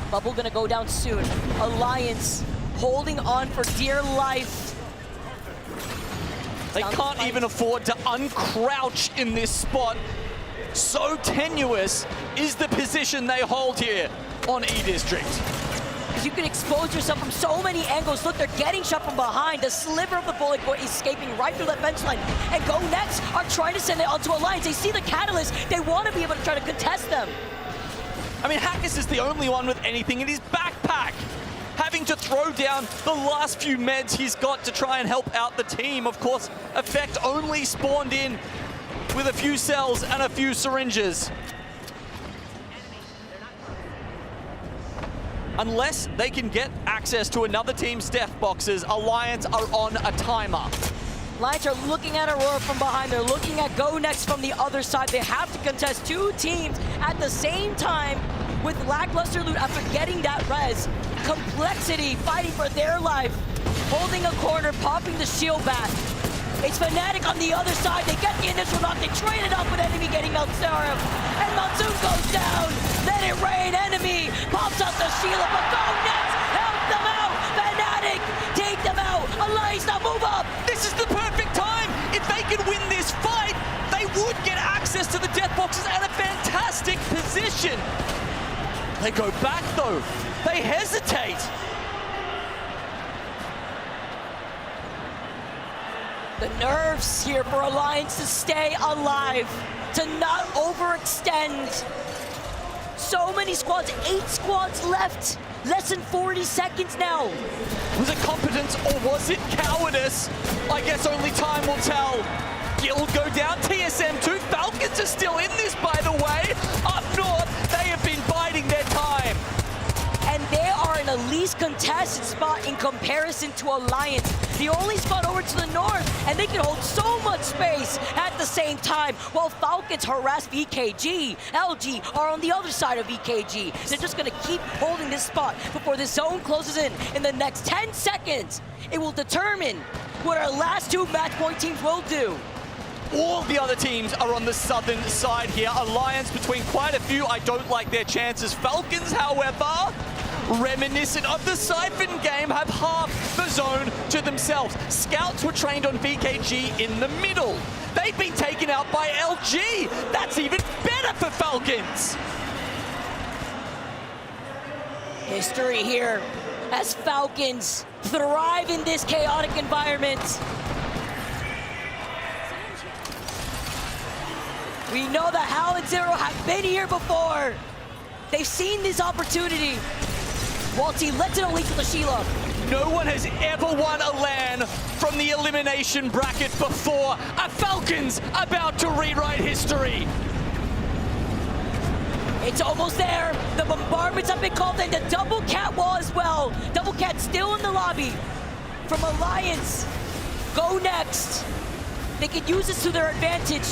Bubble gonna go down soon. Alliance holding on for dear life. They can't even afford to uncrouch in this spot. So tenuous is the position they hold here on E-District. Because you can expose yourself from so many angles. Look, they're getting shot from behind. The sliver of the bullet is escaping right through that bench line. And Go Next are trying to send it onto Alliance. They see the Catalyst. They want to be able to try to contest them. I mean, Hackus is the only one with anything in his backpack, having to throw down the last few meds he's got to try and help out the team. Of course, Effect only spawned in with a few cells and a few syringes. Unless they can get access to another team's death boxes, Alliance are on a timer. Alliance are looking at Aurora from behind. They're looking at Go Next from the other side. They have to contest 2 teams at the same time with lackluster loot after getting that res. Complexity fighting for their life. Holding a corner, popping the shield back. It's Fnatic on the other side. They get the initial knock. They trade it up with enemy getting Meltsarum. And Monsoon goes down. Let it rain. Enemy pops out the shield. But Go Next help them out. Fnatic take them out. Alliance now move up. This is the perfect time. If they can win this fight, they would get access to the death boxes and a fantastic position. They go back though. They hesitate. The nerves here for Alliance to stay alive, to not overextend. So many squads, 8 squads left. Less than 40 seconds now. Was it competence or was it cowardice? I guess only time will tell. Guild go down, TSM2. Falcons are still in this, by the way. Up north, they have been biding their time. And they are in the least contested spot in comparison to Alliance. The only spot over to the north, and they can hold so much space at the same time, while Falcons harass VKG. LG are on the other side of VKG. They're just gonna keep holding this spot before the zone closes in the next 10 seconds. It will determine what our last 2 match point teams will do. All the other teams are on the southern side here. Alliance between quite a few. I don't like their chances. Falcons, however, reminiscent of the Siphon game, have half the zone to themselves. Scouts were trained on VKG in the middle. They've been taken out by LG. That's even better for Falcons. History here as Falcons thrive in this chaotic environment. We know that Hal and Zero have been here before. They've seen this opportunity. Walty lets it leak to the Sheila. No one has ever won a LAN from the elimination bracket before. A Falcons about to rewrite history. It's almost there. The bombardments have been called in. The double cat wall as well. Double cat still in the lobby. From Alliance, Go Next. They can use this to their advantage.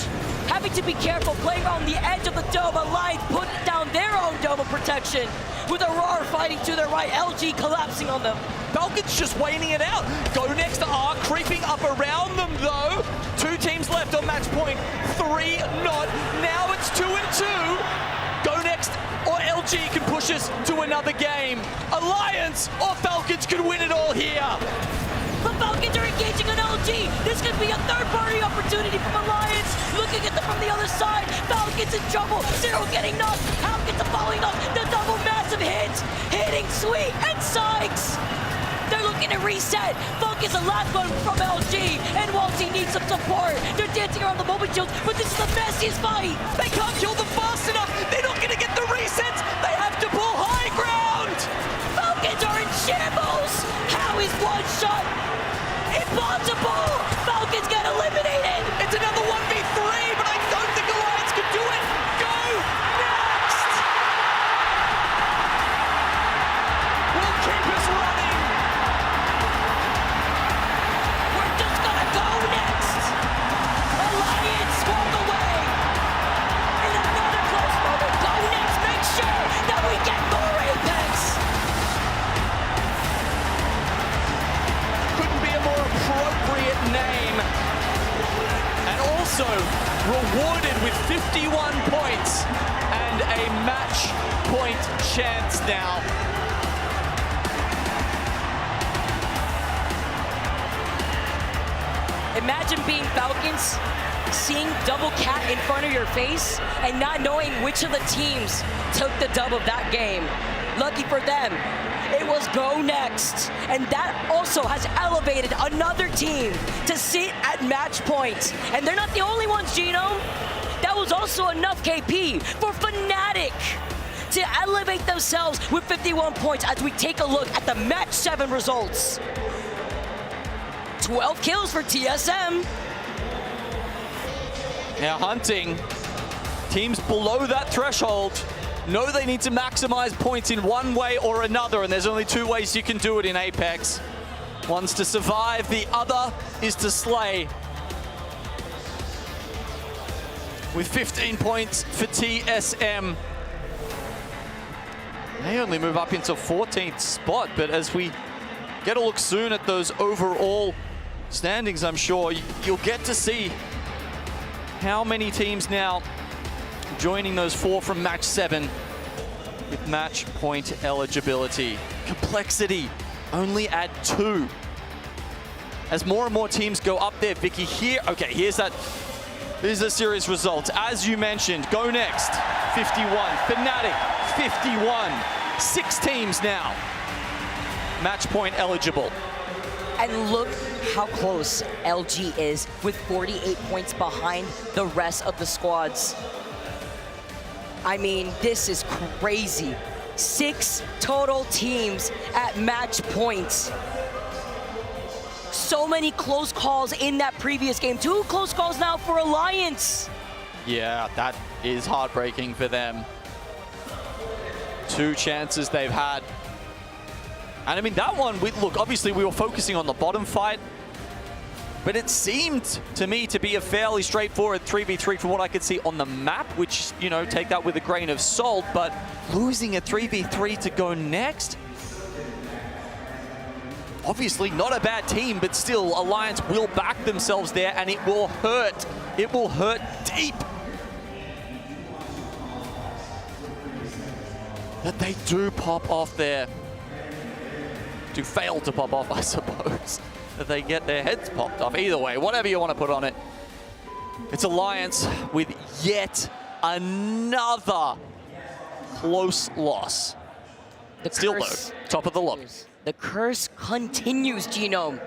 Having to be careful, playing on the edge of the dome. Alliance put down their own dome of protection. With Aurora fighting to their right, LG collapsing on them. Falcons just waiting it out. Go Next are creeping up around them though. 2 teams left on match point, 3 not. Now it's 2 and 2. Go Next or LG can push us to another game. Alliance or Falcons could win it all here. The Falcons are engaging on LG. This could be a third-party opportunity from Alliance. Looking at them from the other side. Falcons in trouble. Zero getting knocked. Hal gets a following up. The double massive hits. Hitting Sweet and Sykes. They're looking to reset. Focus the last one from LG. And Walty needs some support. They're dancing around the moment shield, but this is the messiest fight. They can't kill them fast enough. They're not 51 points and a match point chance now. Imagine being Falcons, seeing double cat in front of your face, and not knowing which of the teams took the dub of that game. Lucky for them, it was go next. And that also has elevated another team to sit at match point. And they're not the only ones, Gino. That was also enough, KP, for Fnatic to elevate themselves with 51 points as we take a look at the match 7 results. 12 kills for TSM. Now Hunting, teams below that threshold know they need to maximize points in one way or another, and there's only 2 ways you can do it in Apex. One's to survive, the other is to slay. With 15 points for TSM. They only move up into 14th spot, but as we get a look soon at those overall standings, I'm sure you'll get to see how many teams now joining those 4 from match 7 with match point eligibility. Complexity only at 2. As more and more teams go up there, Vicky, here, okay, here's a series result. As you mentioned, Go Next, 51, Fnatic, 51. 6 teams now, match point eligible. And look how close LG is with 48 points behind the rest of the squads. I mean, this is crazy. 6 total teams at match points. So many close calls in that previous game. 2 close calls now for Alliance. Yeah, that is heartbreaking for them. 2 chances they've had. And I mean, that one, look, obviously we were focusing on the bottom fight, but it seemed to me to be a fairly straightforward 3v3 from what I could see on the map, which, you know, take that with a grain of salt, but losing a 3v3 to Go Next, obviously not a bad team, but still Alliance will back themselves there, and it will hurt. It will hurt deep that they do pop off there. To fail to pop off, I suppose. That they get their heads popped off. Either way, whatever you want to put on it. It's Alliance with yet another close loss. Still though, top of the lobby. The curse continues, Genome.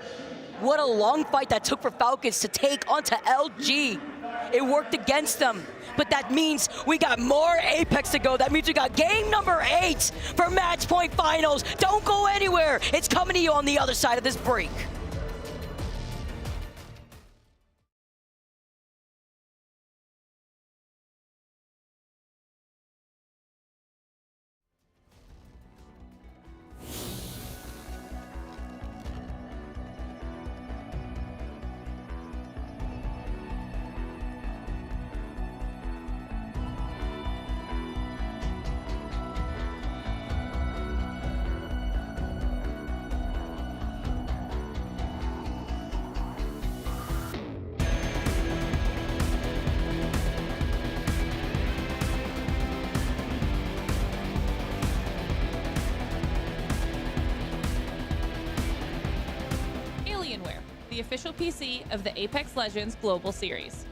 What a long fight that took for Falcons to take onto LG. It worked against them, but that means we got more Apex to go. That means we got game number 8 for match point finals. Don't go anywhere. It's coming to you on the other side of this break. The official PC of the Apex Legends Global Series.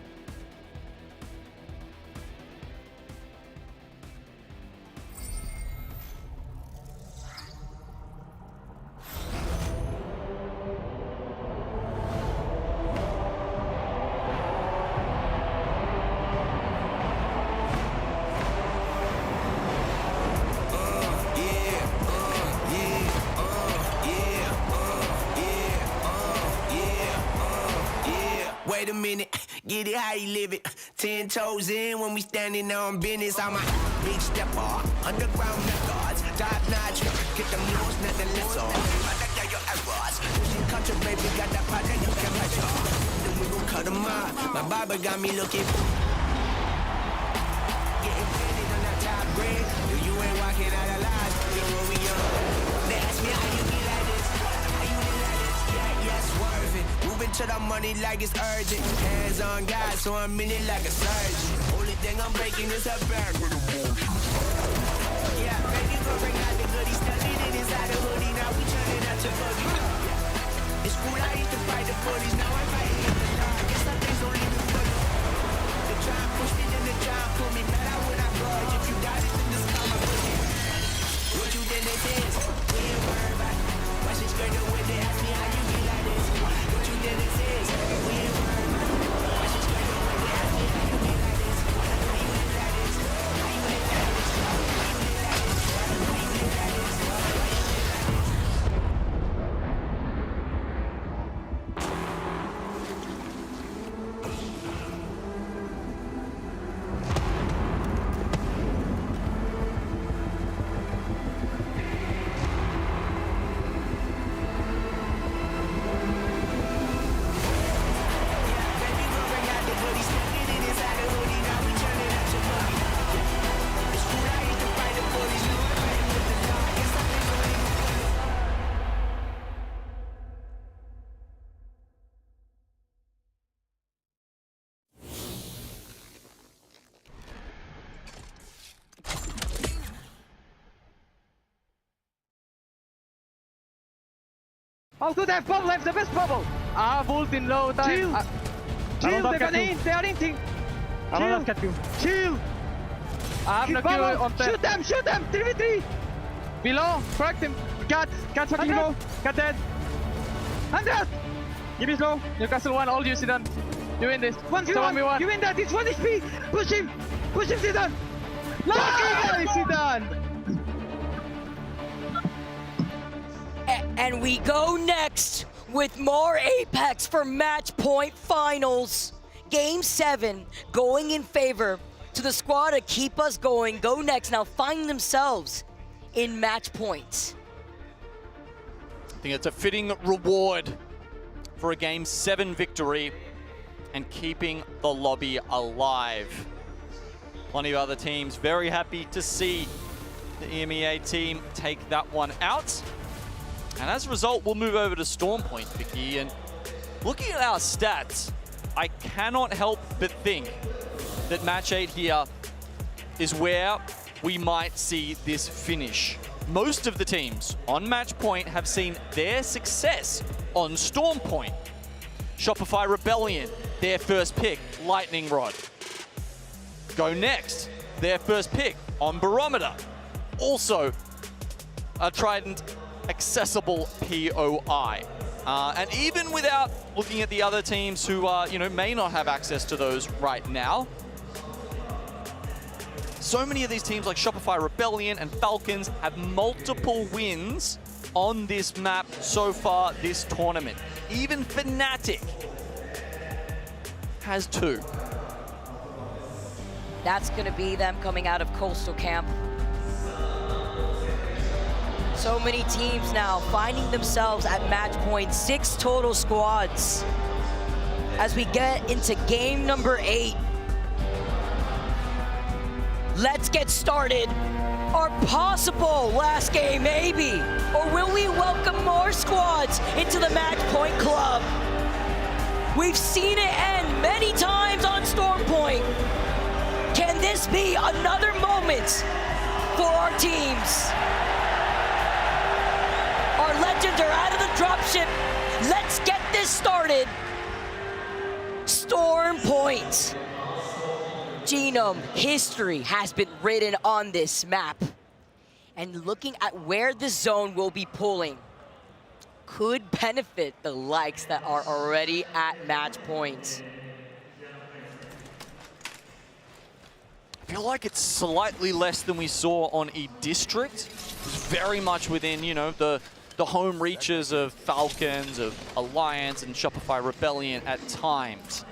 Wait a minute, get it how you live it. 10 toes in when we standing on business. I'm a big stepper, underground methods, top notch. Get them news, nothing less on. Your errors. Pushing culture, baby, got that powder you can measure. Then we gon' cut them out. My barber got me looking. Getting painted on that top grade. You ain't walking out alive. You're where we are. They ask me how you be like this. How you be like this? Yeah, yeah, swerving. Moving to the money like it's urgent. Hands on God, so I'm in it like a surgeon. Hold it everything I'm breaking is a bad with emotion. Yeah, baby, go bring out the goodies. Studied it inside a hoodie. Now we turning out to boogie. Yeah. It's cool, I used to fight the bullies. Now I'm fighting in the dark. Guess some things don't leave me fully. The try push me, then the try pull me. Better when I budge. If you got it, then just come my boogie. What you think this is? We ain't worried about it. Watch it straight away. They ask me how you be like this. What you think this is? We ain't worried about it. Watch it straight away. They ask me how you be like this. How you live like this? How you live like this? How you live like this? How you live like this? Oh, good, that bubble left, the best bubble. Volt in low time. Chill. Chill, they're gonna in, they are inting. I will not catch you. Chill. I have no Q on them. Shoot them, 3v3. Below, correct him. Cat fucking low. Cat dead. 100. Give me slow. Newcastle 1, all you, Zidane. You win this. 1v1. You win that, it's 1 HP. Push him, Zidane. Nice, Zidane. And we go next with more Apex for Match Point Finals. Game 7 going in favor to the squad to keep us going. Go next now find themselves in Match Point. I think it's a fitting reward for a Game 7 victory and keeping the lobby alive. Plenty of other teams very happy to see the EMEA team take that one out. And as a result, we'll move over to Storm Point, Vicky. And looking at our stats, I cannot help but think that Match 8 here is where we might see this finish. Most of the teams on Match Point have seen their success on Storm Point. Shopify Rebellion, their first pick, Lightning Rod. Go Next, their first pick on Barometer. Also, a Trident accessible POI. And even without looking at the other teams who may not have access to those right now, so many of these teams like Shopify Rebellion and Falcons have multiple wins on this map so far this tournament. Even Fnatic has 2. That's gonna be them coming out of Coastal Camp. So many teams now finding themselves at Match Point, 6 total squads. As we get into game number 8. Let's get started. Our possible last game, maybe. Or will we welcome more squads into the Match Point Club? We've seen it end many times on Storm Point. Can this be another moment for our teams? Our legends are out of the dropship. Let's get this started. Storm Point. Genome history has been written on this map. And looking at where the zone will be pulling could benefit the likes that are already at Match Point. I feel like it's slightly less than we saw on E-District. It's very much within, the home reaches of Falcons, of Alliance, and Shopify Rebellion at times.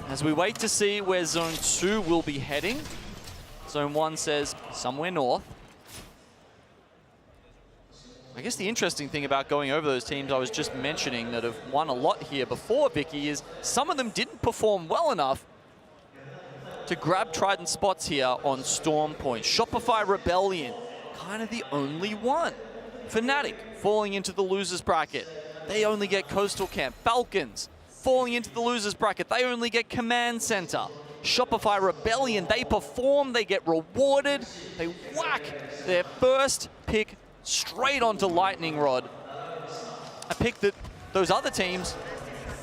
As we wait to see where Zone 2 will be heading, Zone 1 says somewhere north. I guess the interesting thing about going over those teams I was just mentioning that have won a lot here before, Vicky, is some of them didn't perform well enough to grab Trident spots here on Storm Point. Shopify Rebellion, kind of the only one. Fnatic falling into the losers bracket. They only get Coastal Camp. Falcons falling into the losers bracket. They only get Command Center. Shopify Rebellion, they perform, they get rewarded, they whack their first pick straight onto Lightning Rod. A pick that those other teams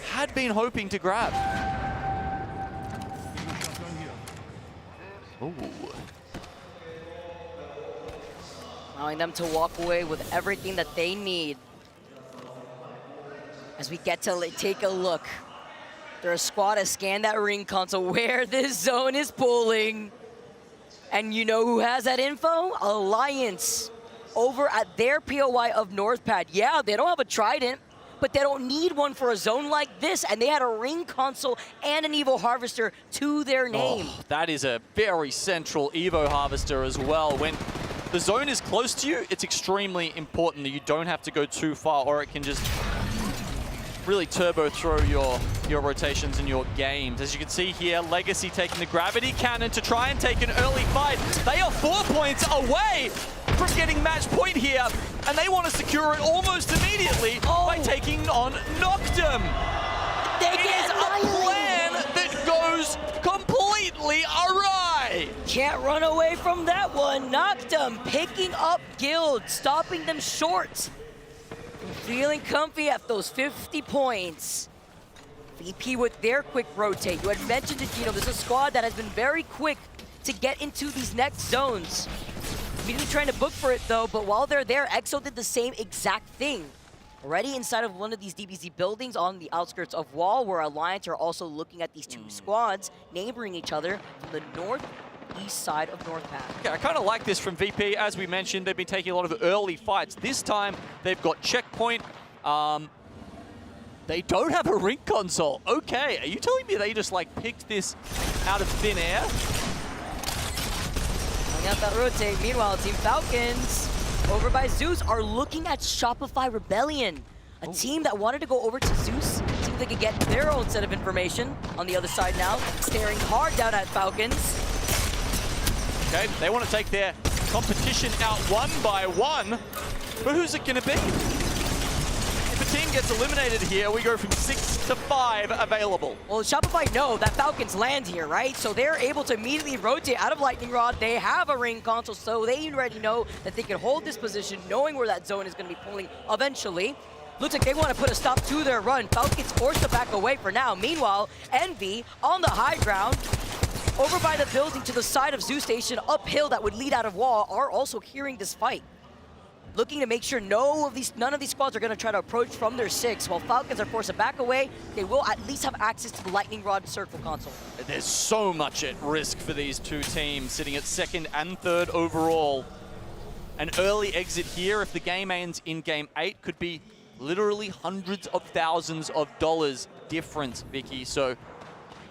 had been hoping to grab. Ooh. Allowing them to walk away with everything that they need. As we get to take a look. Their squad has scanned that ring console where this zone is pulling. And you know who has that info? Alliance over at their POI of Northpad. Yeah, they don't have a Trident, but they don't need one for a zone like this. And they had a ring console and an Evo Harvester to their name. Oh, that is a very central Evo Harvester as well. When the zone is close to you, it's extremely important that you don't have to go too far, or it can just really turbo throw your rotations and your games. As you can see here, Legacy taking the gravity cannon to try and take an early fight. They are 4 points away from getting match point here, and they want to secure it almost immediately by taking on Noctum. It is a plan that goes completely awry. Can't run away from that one. Noctum picking up Guild, stopping them short. Feeling comfy at those 50 points. VP with their quick rotate. You had mentioned it, Gino. This is a squad that has been very quick to get into these next zones. Immediately trying to book for it though, but while they're there, EXO did the same exact thing. Already inside of one of these DBZ buildings on the outskirts of Wall, where Alliance are also looking at these two squads neighboring each other from the northeast side of Northpad. Okay, I kind of like this from VP. As we mentioned, they've been taking a lot of early fights. This time, they've got checkpoint. They don't have a ring console. Okay, are you telling me they just like picked this out of thin air? Coming out that rotate. Meanwhile, Team Falcons over by Zeus are looking at Shopify Rebellion. A team that wanted to go over to Zeus, see if they could get their own set of information on the other side now, staring hard down at Falcons. Okay, they want to take their competition out one by one, but who's it going to be? If a team gets eliminated here, we go from 6 to 5 available. Well, Shopify know that Falcons land here, right? So they're able to immediately rotate out of Lightning Rod. They have a ring console, so they already know that they can hold this position, knowing where that zone is going to be pulling eventually. Looks like they want to put a stop to their run. Falcons forced to back away for now. Meanwhile, Envy on the high ground, over by the building to the side of Zoo Station, uphill that would lead out of Wall, are also hearing this fight. Looking to make sure none of these squads are going to try to approach from their 6. While Falcons are forced to back away, they will at least have access to the Lightning Rod circle console. There's so much at risk for these two teams, sitting at 2nd and 3rd overall. An early exit here, if the game ends in Game 8, could be literally hundreds of thousands of dollars difference, Vicky. So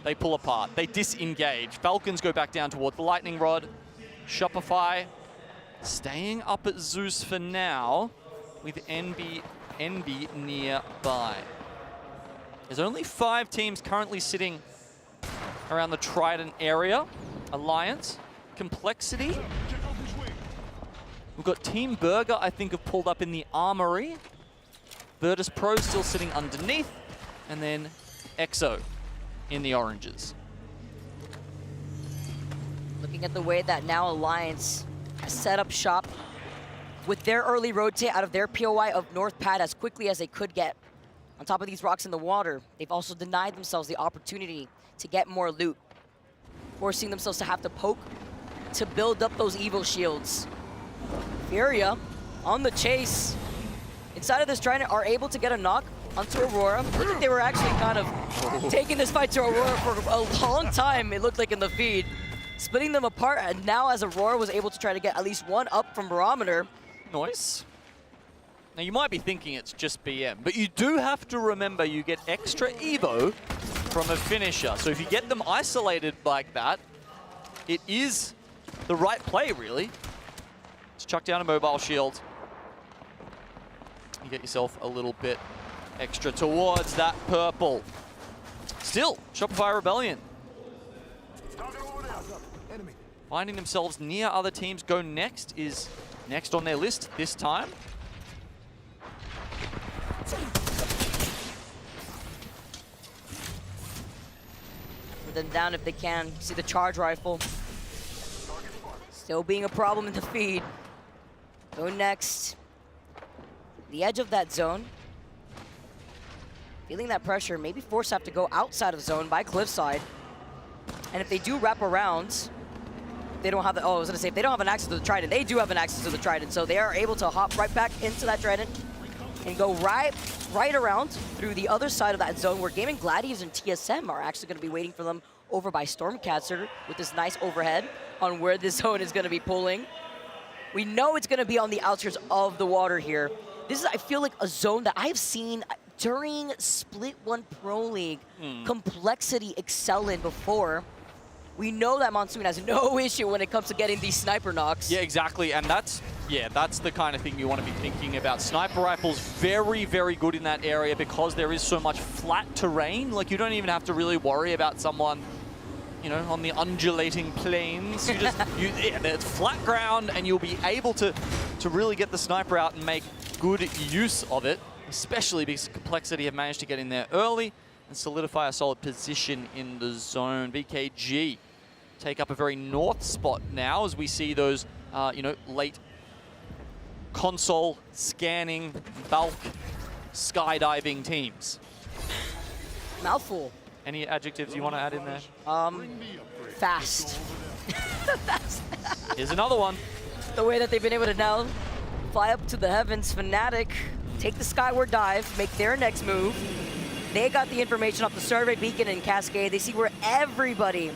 they pull apart, they disengage. Falcons go back down toward the Lightning Rod. Shopify staying up at Zeus for now, with Envy nearby. There's only 5 teams currently sitting around the Trident area. Alliance, Complexity. We've got Team Burger, I think, have pulled up in the Armory. Virtus Pro still sitting underneath. And then EXO in the oranges. Looking at the way that now Alliance has set up shop with their early rotate out of their POI of Northpad as quickly as they could get. On top of these rocks in the water, they've also denied themselves the opportunity to get more loot, forcing themselves to have to poke to build up those Evo shields. Furia on the chase. Inside of this Trident are able to get a knock onto Aurora. I think they were actually kind of taking this fight to Aurora for a long time, it looked like in the feed. Splitting them apart, and now as Aurora was able to try to get at least one up from Barometer. Nice. Now you might be thinking it's just BM, but you do have to remember you get extra Evo from a finisher. So if you get them isolated like that, it is the right play, really. Just chuck down a mobile shield. You get yourself a little bit extra towards that purple. Still, Shopify Rebellion finding themselves near other teams. Go Next is next on their list this time. them down if they can. See the charge rifle. Still being a problem in the feed. Go next. The edge of that zone. Feeling that pressure, maybe force have to go outside of zone by cliffside. And if they do wrap around, they don't have the, I was gonna say, if they don't have an access to the Trident, they do have an access to the Trident. So they are able to hop right back into that Trident and go right around through the other side of that zone where Gaming Gladiators and TSM are actually gonna be waiting for them over by Stormcatcher with this nice overhead on where this zone is gonna be pulling. We know it's gonna be on the outskirts of the water here. This is, I feel like, a zone that I've seen during Split 1 Pro League Complexity excel in before. We know that Monsoon has no issue when it comes to getting these sniper knocks. Yeah, exactly, and that's the kind of thing you want to be thinking about. Sniper rifles, very, very good in that area because there is so much flat terrain. Like, you don't even have to really worry about someone, you know, on the undulating plains. You just, it's flat ground, and you'll be able to really get the sniper out and make good use of it, especially because Complexity have managed to get in there early and solidify a solid position in the zone. VKG take up a very north spot now as we see those, you know, late console scanning, bulk skydiving teams. Mouthful. Any adjectives you want to add in there? Fast. Fast. Here's another one. The way that they've been able to now fly up to the heavens, Fnatic take the skyward dive, make their next move. They got the information off the survey beacon and Cascade. They see where everybody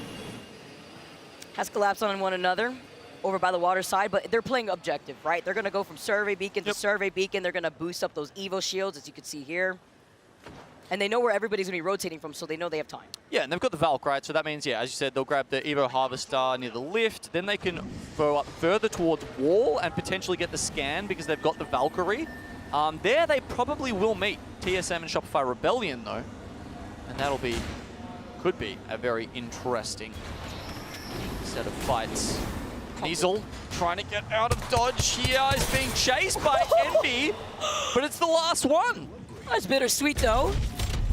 has collapsed on one another over by the water side, but they're playing objective, right? They're gonna go from survey beacon to survey beacon. They're gonna boost up those Evo shields, as you can see here. And they know where everybody's gonna be rotating from, so they know they have time. Yeah, and they've got the Valk, right? So that means, yeah, as you said, they'll grab the Evo Harvester near the lift. Then they can go up further towards wall and potentially get the scan because they've got the Valkyrie. There they probably will meet TSM and Shopify Rebellion, though. And that'll be, could be, a very interesting set of fights. Nizel trying to get out of dodge here. He's being chased by Envy, but it's the last one. That's bittersweet, though.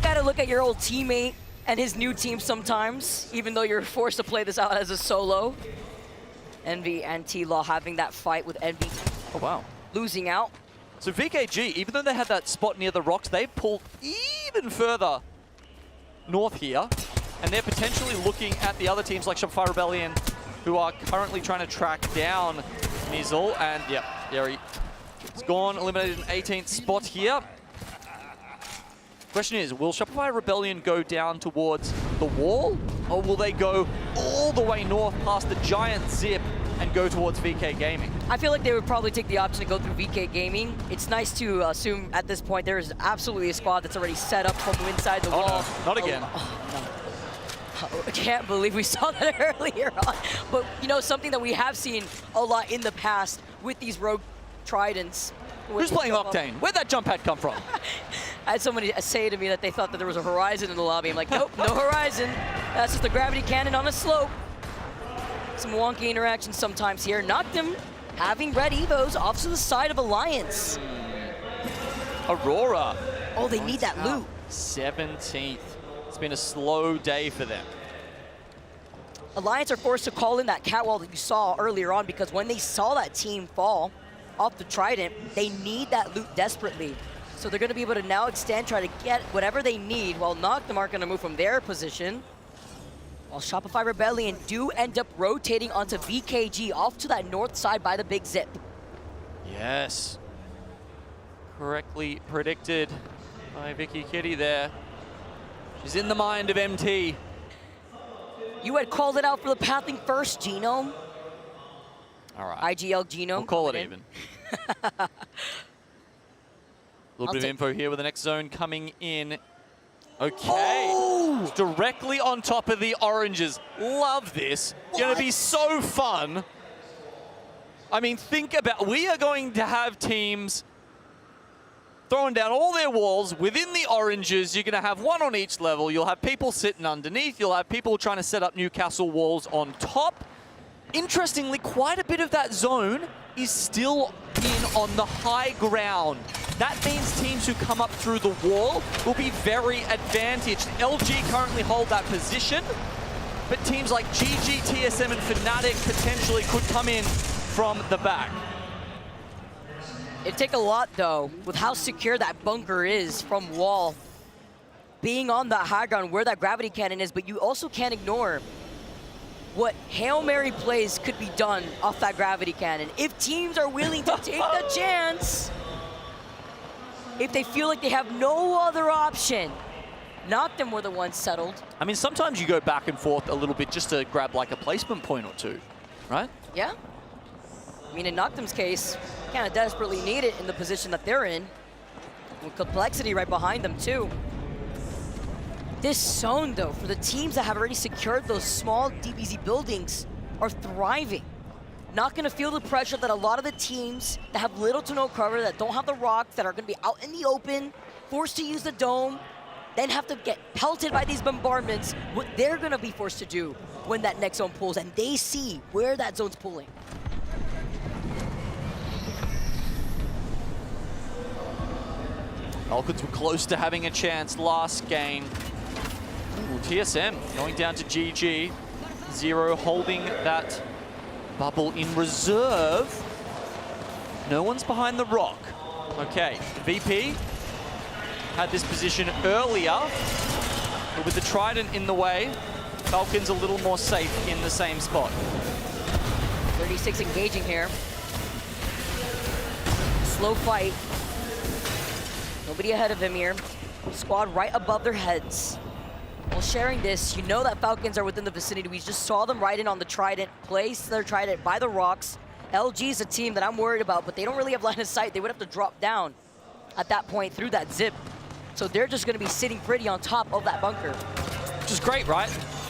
Gotta look at your old teammate and his new team sometimes, even though you're forced to play this out as a solo. Envy and T-Law having that fight with Envy. Oh, wow. Losing out. So VKG, even though they had that spot near the rocks, they've pulled even further north here. And they're potentially looking at the other teams like Shopify Rebellion, who are currently trying to track down Nizel. And, yeah, there he's gone, eliminated an 18th spot here. Question is, will Shopify Rebellion go down towards the wall, or will they go all the way north past the giant zip and go towards VK Gaming? I feel like they would probably take the option to go through VK Gaming. It's nice to assume at this point there is absolutely a squad that's already set up from inside the wall. No, not again. I can't believe we saw that earlier on. But, you know, something that we have seen a lot in the past with these rogue Tridents. Who's playing Octane? Where'd that jump pad come from? I had somebody say to me that they thought that there was a horizon in the lobby. I'm like, nope, no horizon. That's just a gravity cannon on a slope. Some wonky interactions sometimes here. Knocked him, having red Evos off to the side of Alliance. Aurora. Oh, they need that loot. 17th. It's been a slow day for them. Alliance are forced to call in that catwall that you saw earlier on because when they saw that team fall off the Trident, they need that loot desperately. So they're going to be able to now extend, try to get whatever they need, while Noctem aren't going to move from their position. While Shopify Rebellion do end up rotating onto VKG off to that north side by the big zip. Yes. Correctly predicted by Vicky Kitty there. She's in the mind of MT. You had called it out for the pathing first, Genome. All right. IGL Genome. We'll call it even. A little bit of info here with the next zone coming in. Okay. Oh! Directly on top of the oranges. Love this. Going to be so fun. I mean, think about, we are going to have teams throwing down all their walls within the oranges. You're going to have one on each level. You'll have people sitting underneath. You'll have people trying to set up Newcastle walls on top. Interestingly, quite a bit of that zone is still in on the high ground. That means teams who come up through the wall will be very advantaged. LG currently hold that position. but teams like GG, TSM, and Fnatic potentially could come in from the back. It'd take a lot, though, with how secure that bunker is from wall. Being on that high ground where that gravity cannon is, but you also can't ignore what Hail Mary plays could be done off that gravity cannon. If teams are willing to take the chance, if they feel like they have no other option, Knock them were the ones settled. I mean, sometimes you go back and forth a little bit just to grab like a placement point or two, right? Yeah. I mean, in Noctem's case, kind of desperately need it in the position that they're in. With complexity right behind them, too. This zone, though, for the teams that have already secured those small DBZ buildings are thriving. Not going to feel the pressure that a lot of the teams that have little to no cover, that don't have the rocks, that are going to be out in the open, forced to use the dome, then have to get pelted by these bombardments, what they're going to be forced to do when that next zone pulls, and they see where that zone's pulling. Falcons were close to having a chance last game. Ooh, TSM going down to GG. Zero holding that bubble in reserve. No one's behind the rock. Okay, VP had this position earlier, but with the Trident in the way, Falcons a little more safe in the same spot. 36 engaging here. Slow fight. Nobody ahead of him here. Squad right above their heads. While sharing this, you know that Falcons are within the vicinity. We just saw them right in on the Trident, place their Trident by the rocks. LG is a team that I'm worried about, but they don't really have line of sight. They would have to drop down at that point through that zip. So they're just gonna be sitting pretty on top of that bunker. Which is great, right?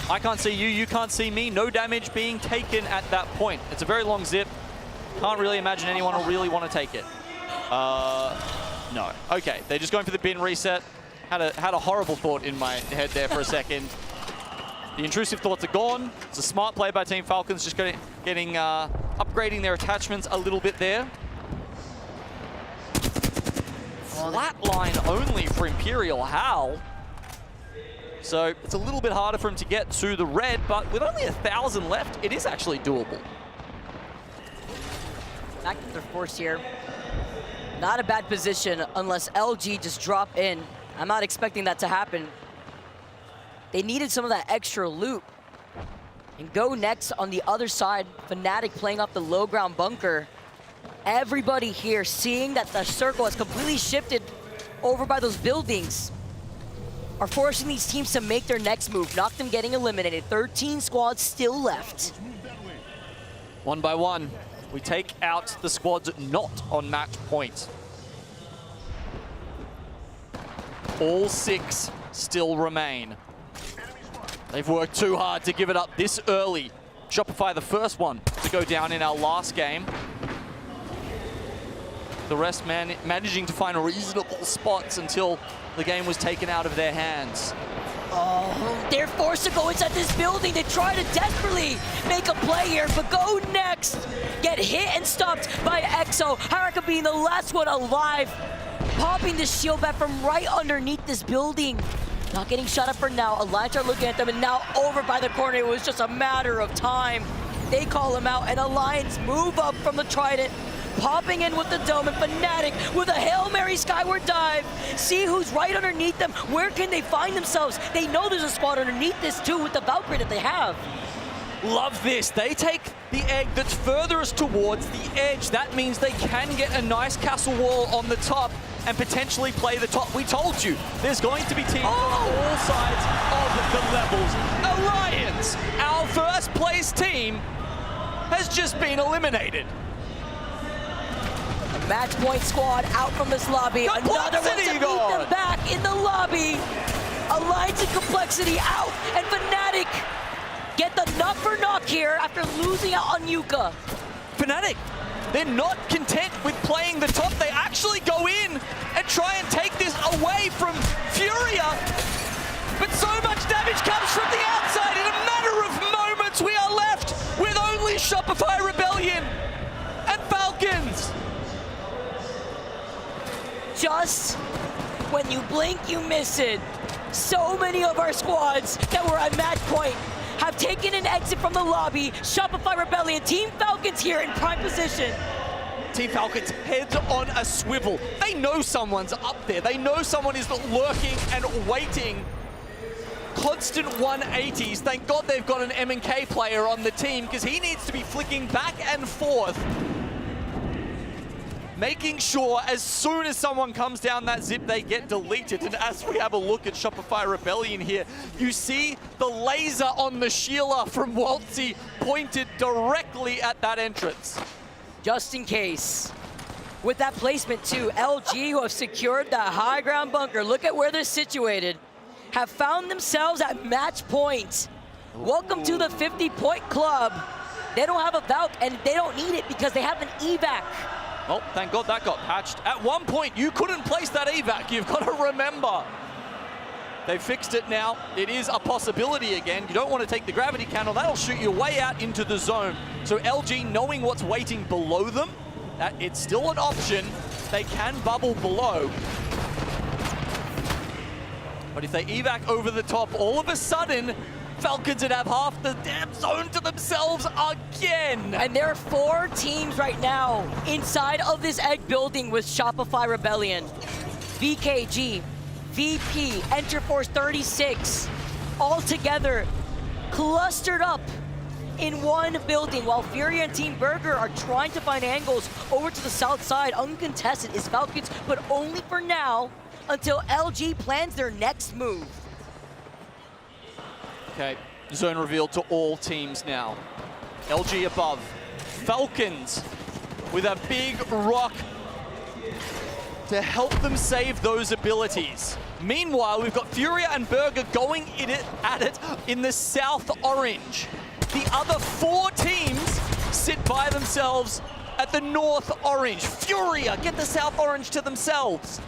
I can't see you, you can't see me. No damage being taken at that point. It's a very long zip. Can't really imagine anyone will really want to take it. No. Okay, they're just going for the bin reset. Had a horrible thought in my head there for a second. The intrusive thoughts are gone. It's a smart play by Team Falcons, just upgrading their attachments a little bit there. Flatline only for Imperial Hal. So it's a little bit harder for him to get to the red, but with only 1,000 left, it is actually doable. Back to their force here. Not a bad position unless LG just drop in. I'm not expecting that to happen. They needed some of that extra loot. And go next on the other side, Fnatic playing off the low ground bunker. Everybody here seeing that the circle has completely shifted over by those buildings are forcing these teams to make their next move. Noctem getting eliminated. 13 squads still left. One by one, we take out the squads not on match point. All 6 still remain. They've worked too hard to give it up this early. Shopify the first one to go down in our last game. The rest managing to find reasonable spots until the game was taken out of their hands. Oh, they're forced to go inside this building. They try to desperately make a play here, but go next. Get hit and stopped by EXO. Haraka being the last one alive. Popping the shield back from right underneath this building. Not getting shot up for now. Alliance are looking at them, and now over by the corner. It was just a matter of time. They call him out, and Alliance move up from the Trident. Popping in with the dome, and Fnatic with a Hail Mary skyward dive. See who's right underneath them. Where can they find themselves? They know there's a squad underneath this too with the Valkyrie that they have. Love this. They take the egg that's furthest towards the edge. That means they can get a nice castle wall on the top and potentially play the top. We told you, there's going to be teams on all sides of the levels. Alliance, our first place team, has just been eliminated. Match point squad out from this lobby. Another one to meet them back in the lobby. Alliance and Complexity out, and Fnatic get the knock for knock here after losing out on Yuka. Fnatic, they're not content with playing the top. They actually go in and try and take this away from Furia. But so much damage comes from the outside. In a matter of moments, we are left with only Shopify Rebellion and Falcons. Just when you blink, you miss it. So many of our squads that were at match point have taking an exit from the lobby. Shopify Rebellion, Team Falcons here in prime position. Team Falcons heads on a swivel. They know someone's up there. They know someone is lurking and waiting. Constant 180s. Thank God they've got an M&K player on the team because he needs to be flicking back and forth, making sure as soon as someone comes down that zip, they get deleted. And as we have a look at Shopify Rebellion here, you see the laser on the Sheila from Waltzy pointed directly at that entrance. Just in case. With that placement too, LG, who have secured the high ground bunker, look at where they're situated, have found themselves at match point. Welcome to the 50-point club. They don't have a Valk, and they don't need it because they have an evac. Well, thank God that got patched. At one point, you couldn't place that evac. You've got to remember. They've fixed it now. It is a possibility again. You don't want to take the gravity candle. That'll shoot you way out into the zone. So LG, knowing what's waiting below them, that it's still an option. They can bubble below. But if they evac over the top, all of a sudden, Falcons would have half the damn zone to themselves again. And there are 4 teams right now inside of this egg building with Shopify Rebellion. VKG, VP, Enterforce 36, all together, clustered up in one building, while Fury and Team Burger are trying to find angles over to the south side. Uncontested is Falcons, but only for now, until LG plans their next move. Okay, zone revealed to all teams now. LG above. Falcons with a big rock to help them save those abilities. Meanwhile, we've got Furia and Burger going at it in the South Orange. The other 4 teams sit by themselves at the North Orange. Furia get the South Orange to themselves.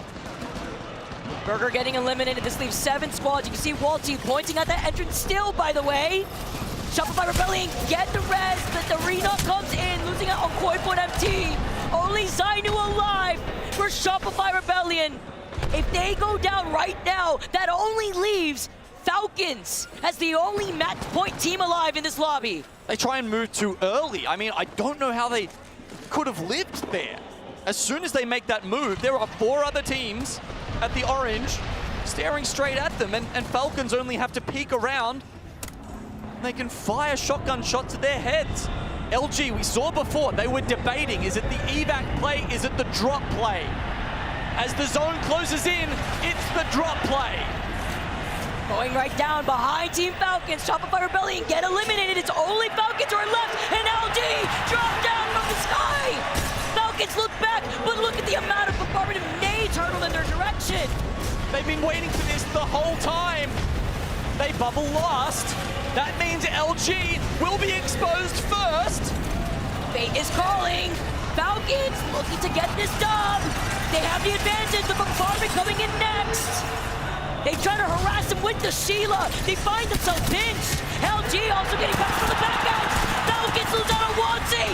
Burger getting eliminated. This leaves 7 squads. You can see Walty pointing at that entrance still, by the way. Shopify Rebellion get the res, but the Reno comes in, losing out on Koi.MT. Only Zainu alive for Shopify Rebellion. If they go down right now, that only leaves Falcons as the only match point team alive in this lobby. They try and move too early. I mean, I don't know how they could have lived there. As soon as they make that move, there are 4 other teams at the orange staring straight at them, and Falcons only have to peek around. They can fire shotgun shots at their heads. LG, we saw before, they were debating, is it the evac play, is it the drop play? As the zone closes in, it's the drop play. Going right down behind Team Falcons. Shopify Rebellion get eliminated. It's only Falcons who are left, and LG drop down from the sky. Falcons look back, but look at the amount of bombardment of nades hurtled in their direction. They've been waiting for this the whole time. They bubble last. That means LG will be exposed first. Fate is calling. Falcons looking to get this dub. They have the advantage. The bombardment coming in next. They try to harass him with the Sheila. They find themselves pinched. LG also getting back from the back out. Falcons lose out on Waltzy.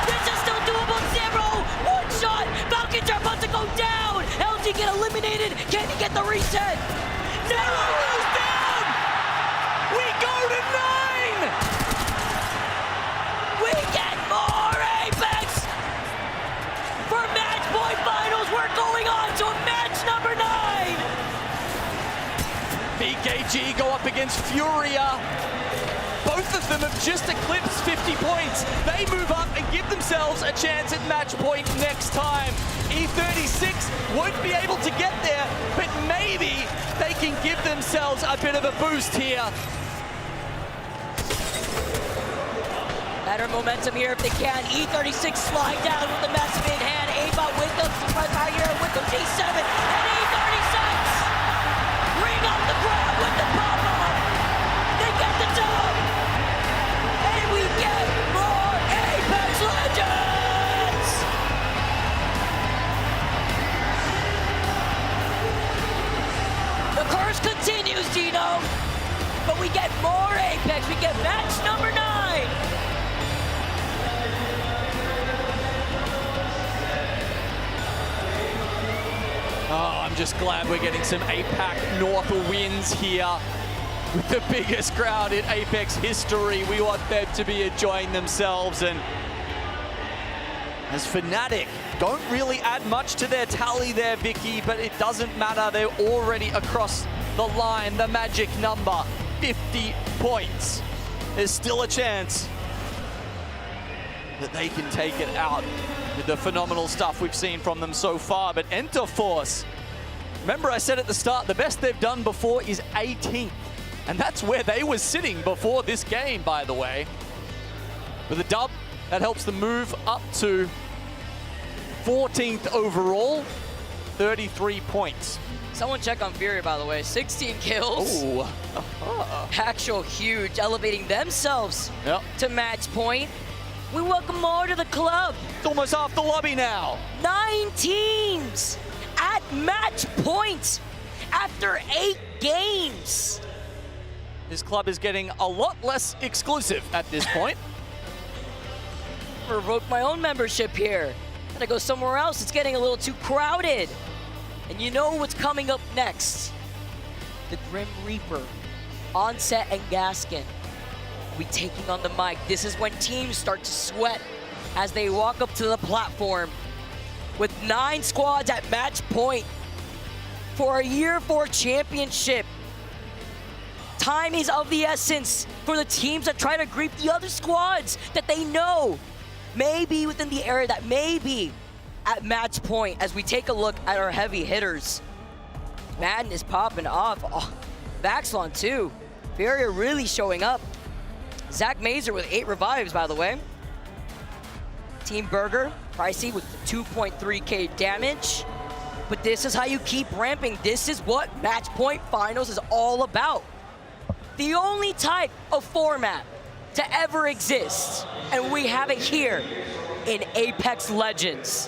This is still doable. 0. 1 shot. Falcons are about to go down. LG get eliminated. Can he get the reset? No! Goes down! We go to 9! We get more Apex! For match point finals, we're going on to match number 9! BKG go up against Furia. Both of them have just eclipsed 50 points. They move up and give themselves a chance at match point next time. E36 won't be able to get there, but maybe they can give themselves a bit of a boost here. Better momentum here if they can. E36 slide down with the massive in hand. Aimbot with them, surprise right here with the G7. And E36 ring up the crowd with the pop-up. They get the dub. And we get more Apex Legends. The curse continues, Gino. But we get more Apex. We get match number 9. Oh, I'm just glad we're getting some APAC North wins here. with the biggest crowd in Apex history. We want them to be enjoying themselves. And as Fnatic don't really add much to their tally there, Vicky, but it doesn't matter. They're already across the line. The magic number, 50 points. There's still a chance that they can take it out with the phenomenal stuff we've seen from them so far. But Enter Force, remember I said at the start, the best they've done before is 18th. And that's where they were sitting before this game, by the way. With a dub, that helps them move up to 14th overall, 33 points. Someone check on Fury, by the way. 16 kills. Ooh. Actual huge, elevating themselves to match point. We welcome more to the club. It's almost half the lobby now. 9 teams at match point after 8 games. This club is getting a lot less exclusive at this point. Revoke my own membership here. Gotta go somewhere else. It's getting a little too crowded. And you know what's coming up next? The Grim Reaper, Onset and Gaskin. We taking on the mic. This is when teams start to sweat as they walk up to the platform with 9 squads at match point for a Year 4 championship. Time is of the essence for the teams that try to greet the other squads that they know may be within the area, that may be at match point, as we take a look at our heavy hitters. Madden is popping off. Oh, Vaxlon too. Fury really showing up. Zach Mazer with 8 revives, by the way. Team Burger, Pricey with 2.3k damage. But this is how you keep ramping. This is what match point finals is all about. The only type of format to ever exist. And we have it here in Apex Legends.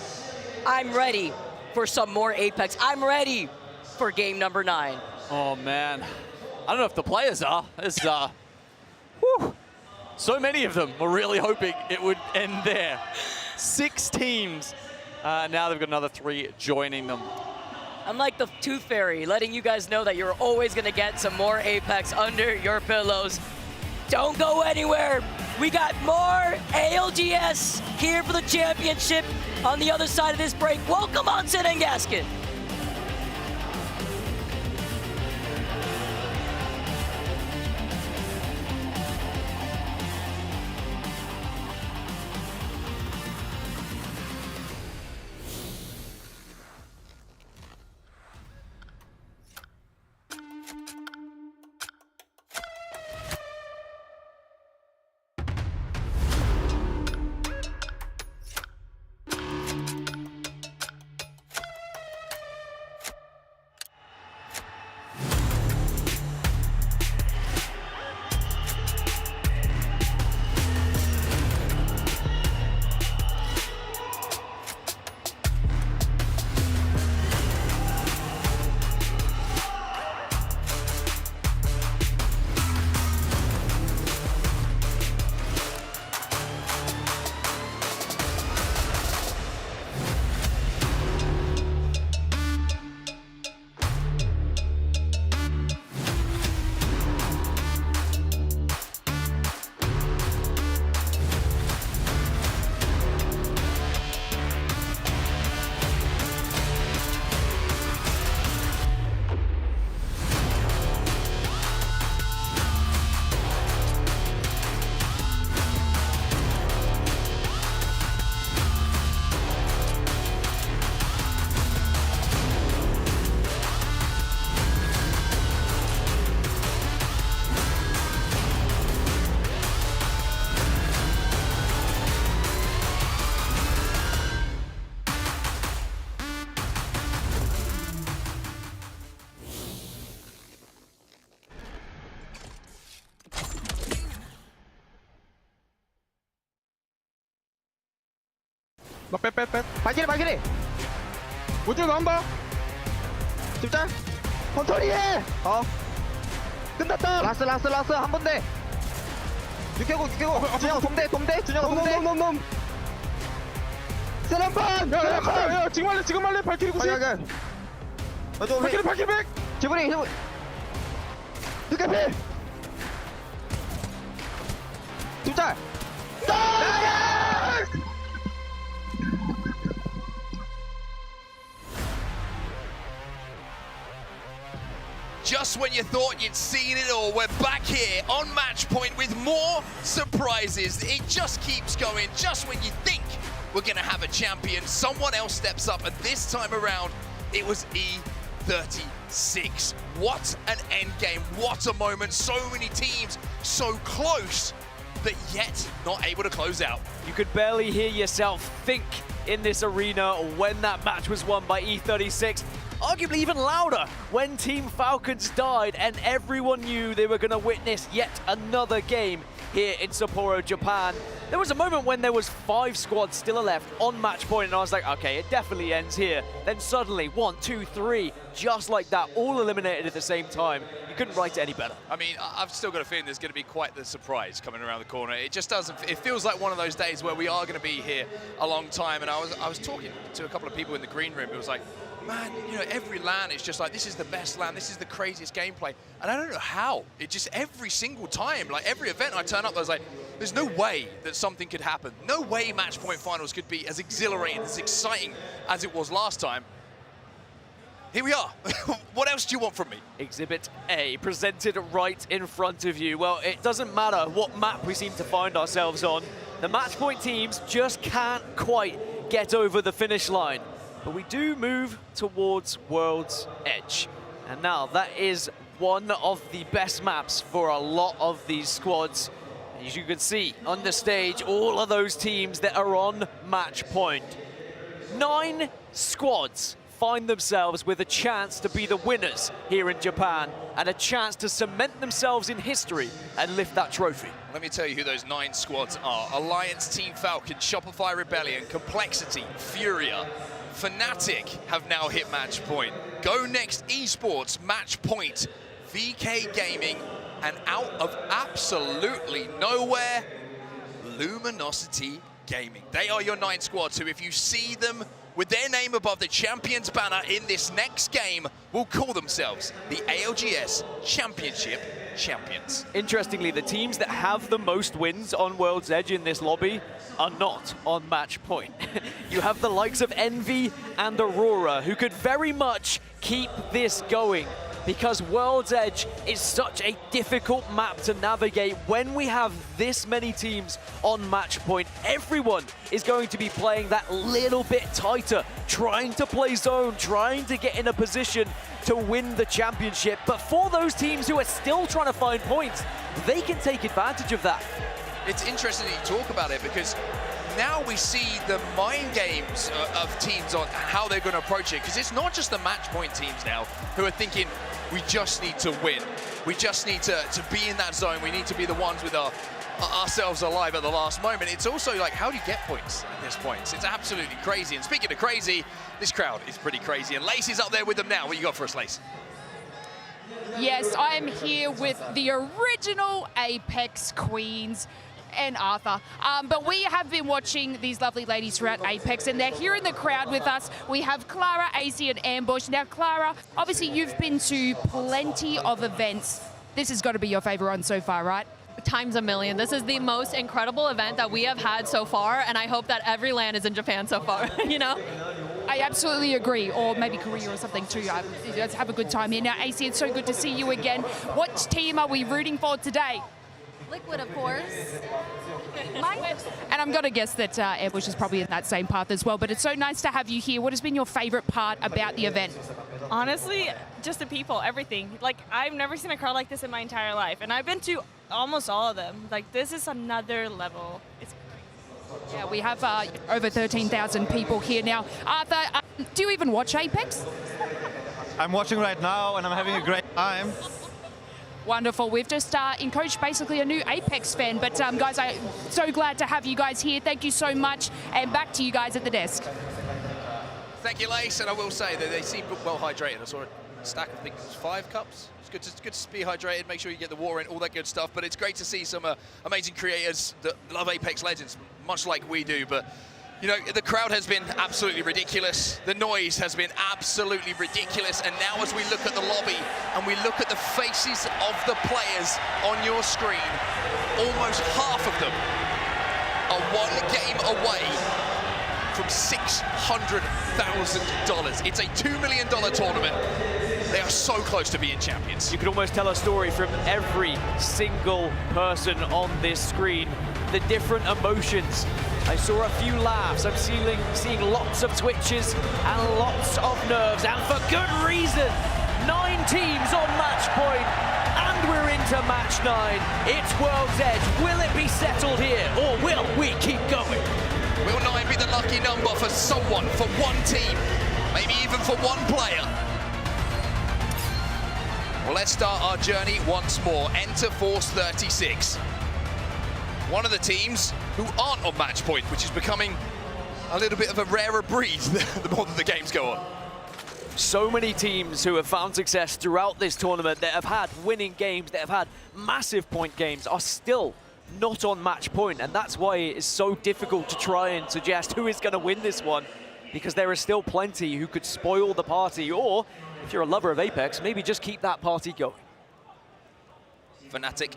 I'm ready for some more Apex. I'm ready for game number 9. Oh man, I don't know if the players are. There's whew, so many of them were really hoping it would end there. 6 teams. Now they've got another 3 joining them. I'm like the Tooth Fairy, letting you guys know that you're always gonna get some more Apex under your pillows. Don't go anywhere. We got more ALGS here for the championship on the other side of this break. Welcome Onset and Gaskin. 너 빼. 발길이. 우주 나온다. 집자. 컨트롤이 해. 끝났다. 라스 한 번 돼. 육개고. 준영 동대. 놈. 세란판. 야, 지금 말래. 발길이 90. 발길이 100. 지브리. 두개 필. chúng ta. Just when you thought you'd seen it all, we're back here on match point with more surprises. It just keeps going. Just when you think we're going to have a champion, someone else steps up, and this time around, it was E36. What an end game. What a moment. So many teams so close, but yet not able to close out. You could barely hear yourself think in this arena when that match was won by E36. Arguably even louder when Team Falcons died and everyone knew they were going to witness yet another game here in Sapporo, Japan. There was a moment when there was 5 squads still left on match point, and I was like, okay, it definitely ends here. Then suddenly 1, 2, 3, just like that, all eliminated at the same time. You couldn't write it any better. I mean, I've still got a feeling there's going to be quite the surprise coming around the corner. It just doesn't, it feels like one of those days where we are going to be here a long time. And I was talking to a couple of people in the green room. It was like, man, you know, every LAN is just like, this is the best LAN, this is the craziest gameplay. And I don't know how. It just, every single time, like every event I turn up, I was like, there's no way that something could happen. No way match point finals could be as exhilarating, as exciting as it was last time. Here we are. What else do you want from me? Exhibit A, presented right in front of you. Well, it doesn't matter what map we seem to find ourselves on. The match point teams just can't quite get over the finish line. But we do move towards World's Edge. And now that is one of the best maps for a lot of these squads. As you can see on the stage, all of those teams that are on match point. 9 squads find themselves with a chance to be the winners here in Japan and a chance to cement themselves in history and lift that trophy. Let me tell you who those 9 squads are. Alliance, Team Falcon, Shopify Rebellion, Complexity, Furia, Fnatic have now hit match point. Go Next Esports, match point. VK Gaming, and out of absolutely nowhere, Luminosity Gaming. They are your 9 squads, who if you see them with their name above the Champions banner in this next game, will call themselves the ALGS Championship Champions. Interestingly, the teams that have the most wins on World's Edge in this lobby are not on match point. You have the likes of Envy and Aurora, who could very much keep this going, because World's Edge is such a difficult map to navigate. When we have this many teams on match point, everyone is going to be playing that little bit tighter, trying to play zone, trying to get in a position to win the championship. But for those teams who are still trying to find points, they can take advantage of that. It's interesting that you talk about it, because now we see the mind games of teams on how they're going to approach it, because it's not just the match point teams now who are thinking, we just need to win. We just need to be in that zone. We need to be the ones with ourselves alive at the last moment. It's also like, how do you get points at this point? It's absolutely crazy. And speaking of crazy, this crowd is pretty crazy. And Lace is up there with them now. What you got for us, Lace? Yes, I am here with the original Apex Queens and Arthur. But we have been watching these lovely ladies throughout Apex, and they're here in the crowd with us. We have Clara, AC, and Ambush. Now, Clara, obviously you've been to plenty of events. This has got to be your favorite one so far, right? Times a million. This is the most incredible event that we have had so far, and I hope that every LAN is in Japan so far, you know? I absolutely agree, or maybe Korea or something too. Let's have a good time here. Now, AC, it's so good to see you again. What team are we rooting for today? Liquid, of course. And I'm going to guess that Ambush is probably in that same path as well, but it's so nice to have you here. What has been your favorite part about the event? Honestly, just the people, everything. Like, I've never seen a crowd like this in my entire life, and I've been to almost all of them. Like, this is another level. It's crazy. Yeah, we have over 13,000 people here now. Arthur, do you even watch Apex? I'm watching right now, and I'm having a great time. Wonderful. We've just encouraged basically a new Apex fan, but guys, I'm so glad to have you guys here. Thank you so much, and back to you guys at the desk. Thank you, Lace, and I will say that they seem well hydrated. I saw a stack of, I think it was 5 cups. It's good to be hydrated, make sure you get the water in, all that good stuff, but it's great to see some amazing creators that love Apex Legends, much like we do, but you know, the crowd has been absolutely ridiculous. The noise has been absolutely ridiculous. And now as we look at the lobby and we look at the faces of the players on your screen, almost half of them are one game away from $600,000. It's a $2 million tournament. They are so close to being champions. You could almost tell a story from every single person on this screen. The different emotions. I saw a few laughs. I'm seeing lots of twitches and lots of nerves, and for good reason. 9 teams on match point, and we're into match 9. It's World's Edge. Will it be settled here, or will we keep going? Will 9 be the lucky number for someone, for one team, maybe even for one player? Well, let's start our journey once more. Enter Force 36. One of the teams who aren't on match point, which is becoming a little bit of a rarer breed the more that the games go on. So many teams who have found success throughout this tournament, that have had winning games, that have had massive point games, are still not on match point, and that's why it is so difficult to try and suggest who is going to win this one, because there are still plenty who could spoil the party, or if you're a lover of Apex, maybe just keep that party going. Fnatic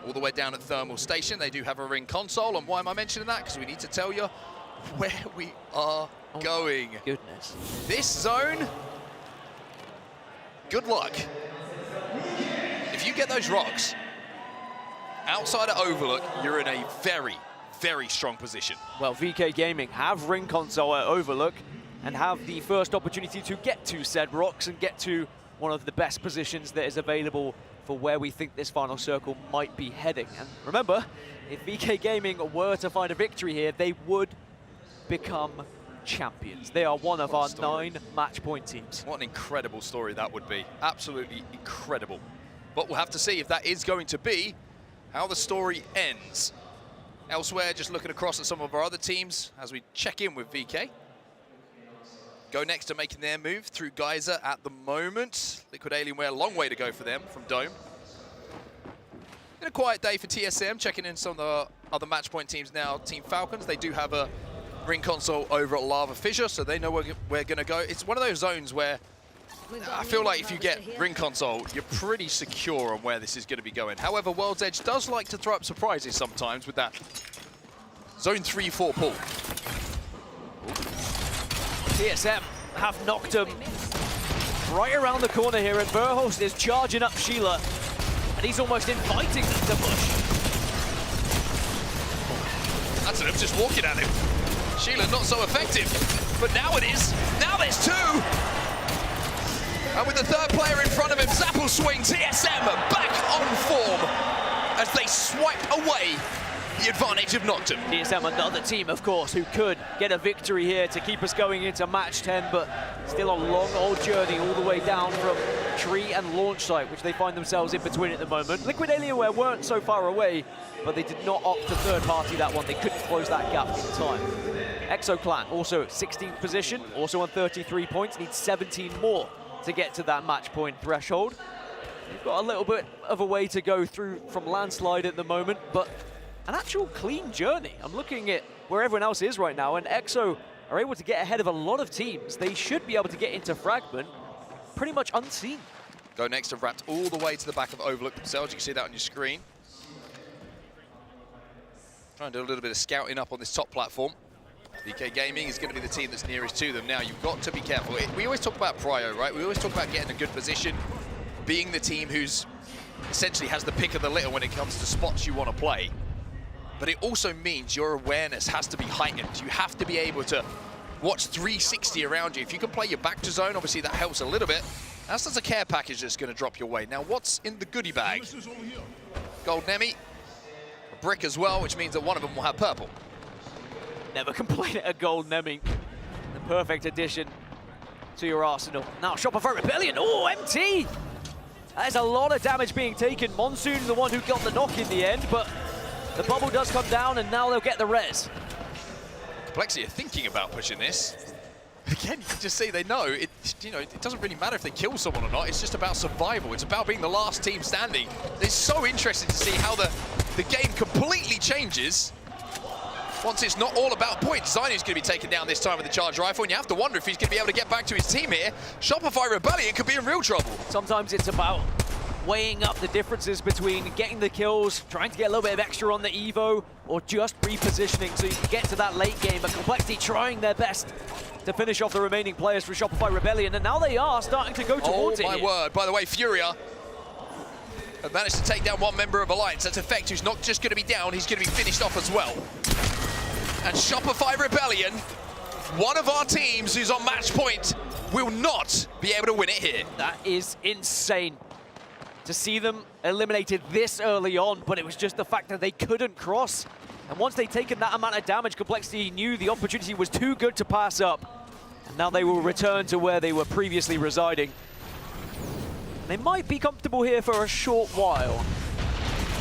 all the way down at Thermal Station. They do have a ring console, and why am I mentioning that? Because we need to tell you where we are going. Goodness. This zone, good luck. If you get those rocks outside of Overlook, you're in a very, very strong position. Well, VK Gaming have ring console at Overlook and have the first opportunity to get to said rocks and get to one of the best positions that is available for where we think this final circle might be heading. And remember, if VK Gaming were to find a victory here, they would become champions. They are one of our 9 match point teams. What an incredible story that would be. Absolutely incredible. But we'll have to see if that is going to be how the story ends. Elsewhere, just looking across at some of our other teams as we check in with VK. Go next to making their move through Geyser at the moment. Liquid Alienware, a long way to go for them from Dome. Been a quiet day for TSM, checking in some of the other match point teams now. Team Falcons, they do have a ring console over at Lava Fissure, so they know where we're going to go. It's one of those zones where I feel like if you get ring console, you're pretty secure on where this is going to be going. However, World's Edge does like to throw up surprises sometimes with that Zone 3-4 pull. TSM have knocked him right around the corner here, and Verhost is charging up Sheila, and he's almost inviting them to push. That's enough, just walking at him. Sheila not so effective, but now it is. Now there's 2. And with the 3rd player in front of him, Zappel swing, TSM back on form as they swipe away the advantage of Noctum. TSM, another team, of course, who could get a victory here to keep us going into match 10, but still a long old journey all the way down from tree and launch site, which they find themselves in between at the moment. Liquid Alienware weren't so far away, but they did not opt to third party that one. They couldn't close that gap in time. Exo Clan also 16th position, also on 33 points, needs 17 more to get to that match point threshold. They've got a little bit of a way to go through from landslide at the moment, but an actual clean journey. I'm looking at where everyone else is right now, and Exo are able to get ahead of a lot of teams. They should be able to get into Fragment pretty much unseen. Go next have wrapped all the way to the back of Overlook themselves. You can see that on your screen. Trying to do a little bit of scouting up on this top platform. VK Gaming is going to be the team that's nearest to them. Now, you've got to be careful. We always talk about prio, right? We always talk about getting a good position, being the team who's essentially has the pick of the litter when it comes to spots you want to play. But it also means your awareness has to be heightened. You have to be able to watch 360 around you. If you can play your back to zone, obviously that helps a little bit. That's a care package that's going to drop your way. Now, what's in the goodie bag? Gold Nemi, a brick as well, which means that one of them will have purple. Never complain at a gold Nemi. The perfect addition to your arsenal. Now, Shopify Rebellion. Oh, MT! That is a lot of damage being taken. Monsoon, the one who got the knock in the end, but the bubble does come down, and now they'll get the res. Complexity are thinking about pushing this. Again, you can just see they know it. You know, it doesn't really matter if they kill someone or not. It's just about survival. It's about being the last team standing. It's so interesting to see how the game completely changes once it's not all about points. Zainu's going to be taken down this time with the charge rifle, and you have to wonder if he's going to be able to get back to his team here. Shopify Rebellion could be in real trouble. Sometimes it's about weighing up the differences between getting the kills, trying to get a little bit of extra on the Evo, or just repositioning so you can get to that late game. But Complexity trying their best to finish off the remaining players for Shopify Rebellion, and now they are starting to go towards it. Oh my word. By the way, Furia have managed to take down one member of Alliance. That's Effect, who's not just going to be down, he's going to be finished off as well. And Shopify Rebellion, one of our teams who's on match point, will not be able to win it here. That is insane to see them eliminated this early on, but it was just the fact that they couldn't cross. And once they'd taken that amount of damage, Complexity knew the opportunity was too good to pass up. And now they will return to where they were previously residing. They might be comfortable here for a short while.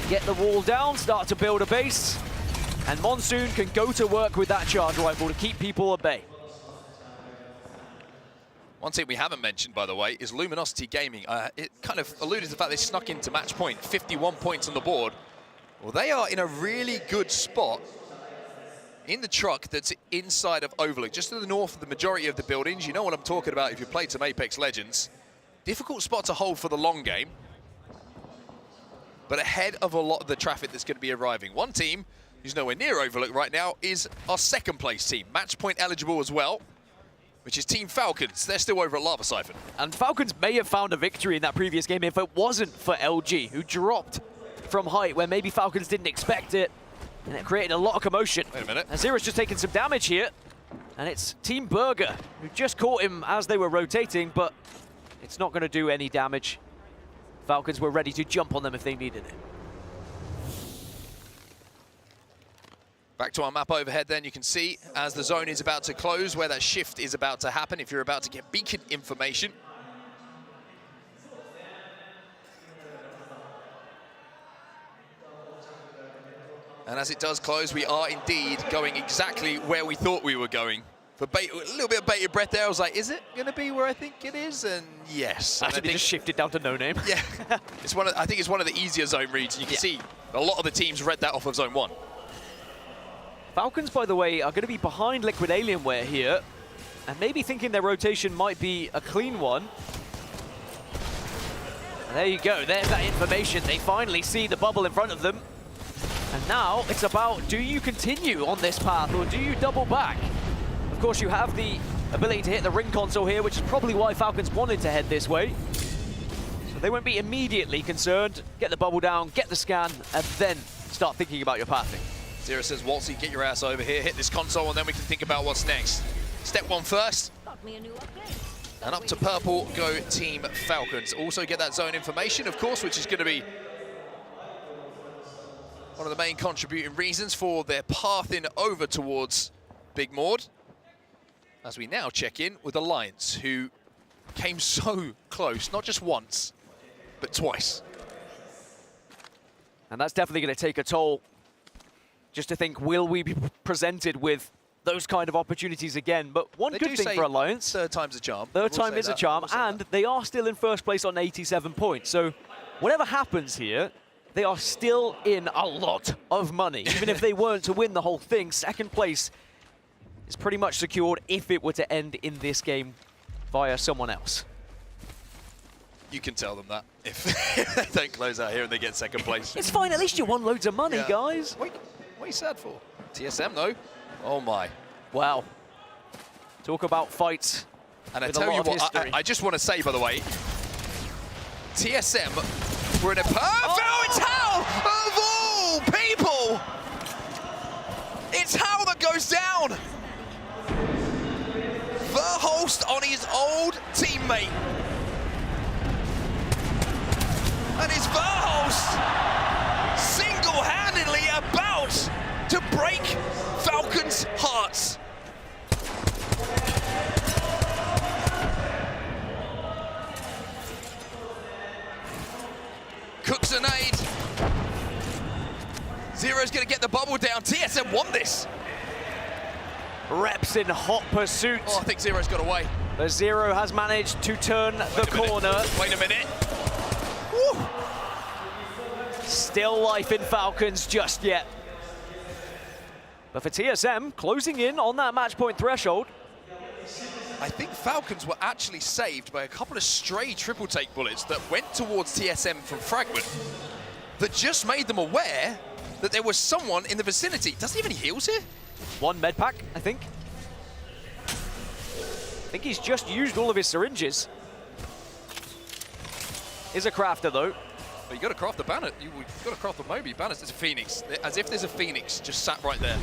Get the wall down, start to build a base, and Monsoon can go to work with that charge rifle to keep people at bay. One team we haven't mentioned, by the way, is Luminosity Gaming. It kind of alluded to the fact they snuck into match point, 51 points on the board. Well, they are in a really good spot in the truck that's inside of Overlook, just to the north of the majority of the buildings. You know what I'm talking about if you've played some Apex Legends. Difficult spot to hold for the long game, but ahead of a lot of the traffic that's going to be arriving. One team who's nowhere near Overlook right now is our second place team, match point eligible as well, which is Team Falcons. They're still over at Lava Siphon. And Falcons may have found a victory in that previous game if it wasn't for LG, who dropped from height where maybe Falcons didn't expect it, and it created a lot of commotion. Wait a minute. Azira's just taking some damage here, and it's Team Burger who just caught him as they were rotating, but it's not going to do any damage. Falcons were ready to jump on them if they needed it. Back to our map overhead then, you can see as the zone is about to close where that shift is about to happen if you're about to get beacon information. And as it does close, we are indeed going exactly where we thought we were going. For a little bit of bated breath there, I was like, is it going to be where I think it is? And yes. Actually, they just shifted down to no name. Yeah, I think it's one of the easier zone reads. You can see a lot of the teams read that off of zone 1. Falcons, by the way, are going to be behind Liquid Alienware here, and maybe thinking their rotation might be a clean one. And there you go, there's that information. They finally see the bubble in front of them. And now it's about, do you continue on this path or do you double back? Of course, you have the ability to hit the ring console here, which is probably why Falcons wanted to head this way. So they won't be immediately concerned. Get the bubble down, get the scan, and then start thinking about your pathing. Zero says, Waltzy, get your ass over here, hit this console, and then we can think about what's next. Step 1 first. And up to purple go Team Falcons. Also get that zone information, of course, which is going to be one of the main contributing reasons for their pathing over towards Big Maud. As we now check in with Alliance, who came so close, not just once, but twice. And that's definitely going to take a toll. Just to think, will we be presented with those kind of opportunities again? But one good thing for Alliance, third time's a charm. Third time is a charm, and they are still in first place on 87 points. So whatever happens here, they are still in a lot of money. Even if they weren't to win the whole thing, second place is pretty much secured if it were to end in this game via someone else. You can tell them that if they don't close out here and they get second place. It's fine, at least you won loads of money, guys. Wait, what are you sad for? TSM though? Oh my. Wow. Talk about fights. And I tell you what, I just want to say, by the way, TSM were in a perfect... Oh, it's Hal! Of all people! It's Hal that goes down! Verholst on his old teammate. And it's Verholst single-handedly about to break Falcons' hearts. Cooks a nade. Zero's going to get the bubble down. TSM won this. Reps in hot pursuit. Oh, I think Zero's got away. The Zero has managed to turn the corner. Wait a minute. Woo. Still life in Falcons just yet. But for TSM, closing in on that match point threshold. I think Falcons were actually saved by a couple of stray triple take bullets that went towards TSM from Fragment that just made them aware that there was someone in the vicinity. Does he have any heals here? One med pack, I think. I think he's just used all of his syringes. Is a crafter though. But you got to craft the banner. You got to craft the Moby banner. There's a Phoenix. As if there's a Phoenix just sat right there.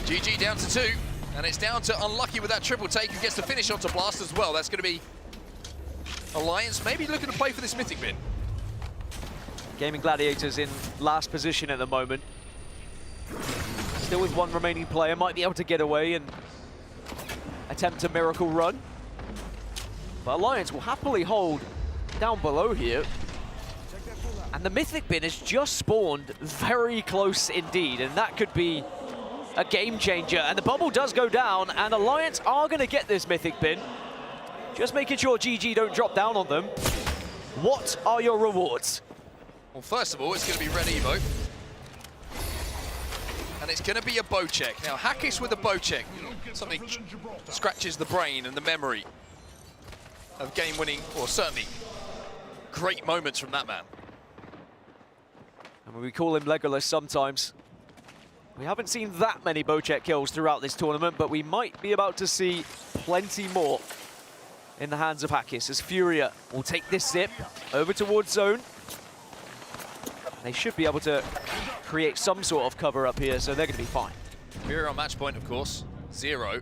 GG down to 2, and it's down to Unlucky with that triple take, who gets the finish onto Blast as well. That's going to be Alliance maybe looking to play for this Mythic bin. Gaming Gladiators in last position at the moment. Still with one remaining player, might be able to get away and attempt a miracle run. But Alliance will happily hold down below here. And the Mythic bin has just spawned very close indeed, and that could be a game changer. And the bubble does go down, and Alliance are going to get this Mythic bin. Just making sure GG don't drop down on them. What are your rewards? Well, first of all, it's going to be Red Evo. And it's going to be a bow check. Now, Hackis with a bow check. Something scratches the brain and the memory of game-winning, or certainly great moments from that man. And we call him Legolas sometimes. We haven't seen that many Bocek kills throughout this tournament, but we might be about to see plenty more in the hands of Hackis as Furia will take this zip over towards zone. They should be able to create some sort of cover up here, so they're going to be fine. Furia on match point, of course. 0.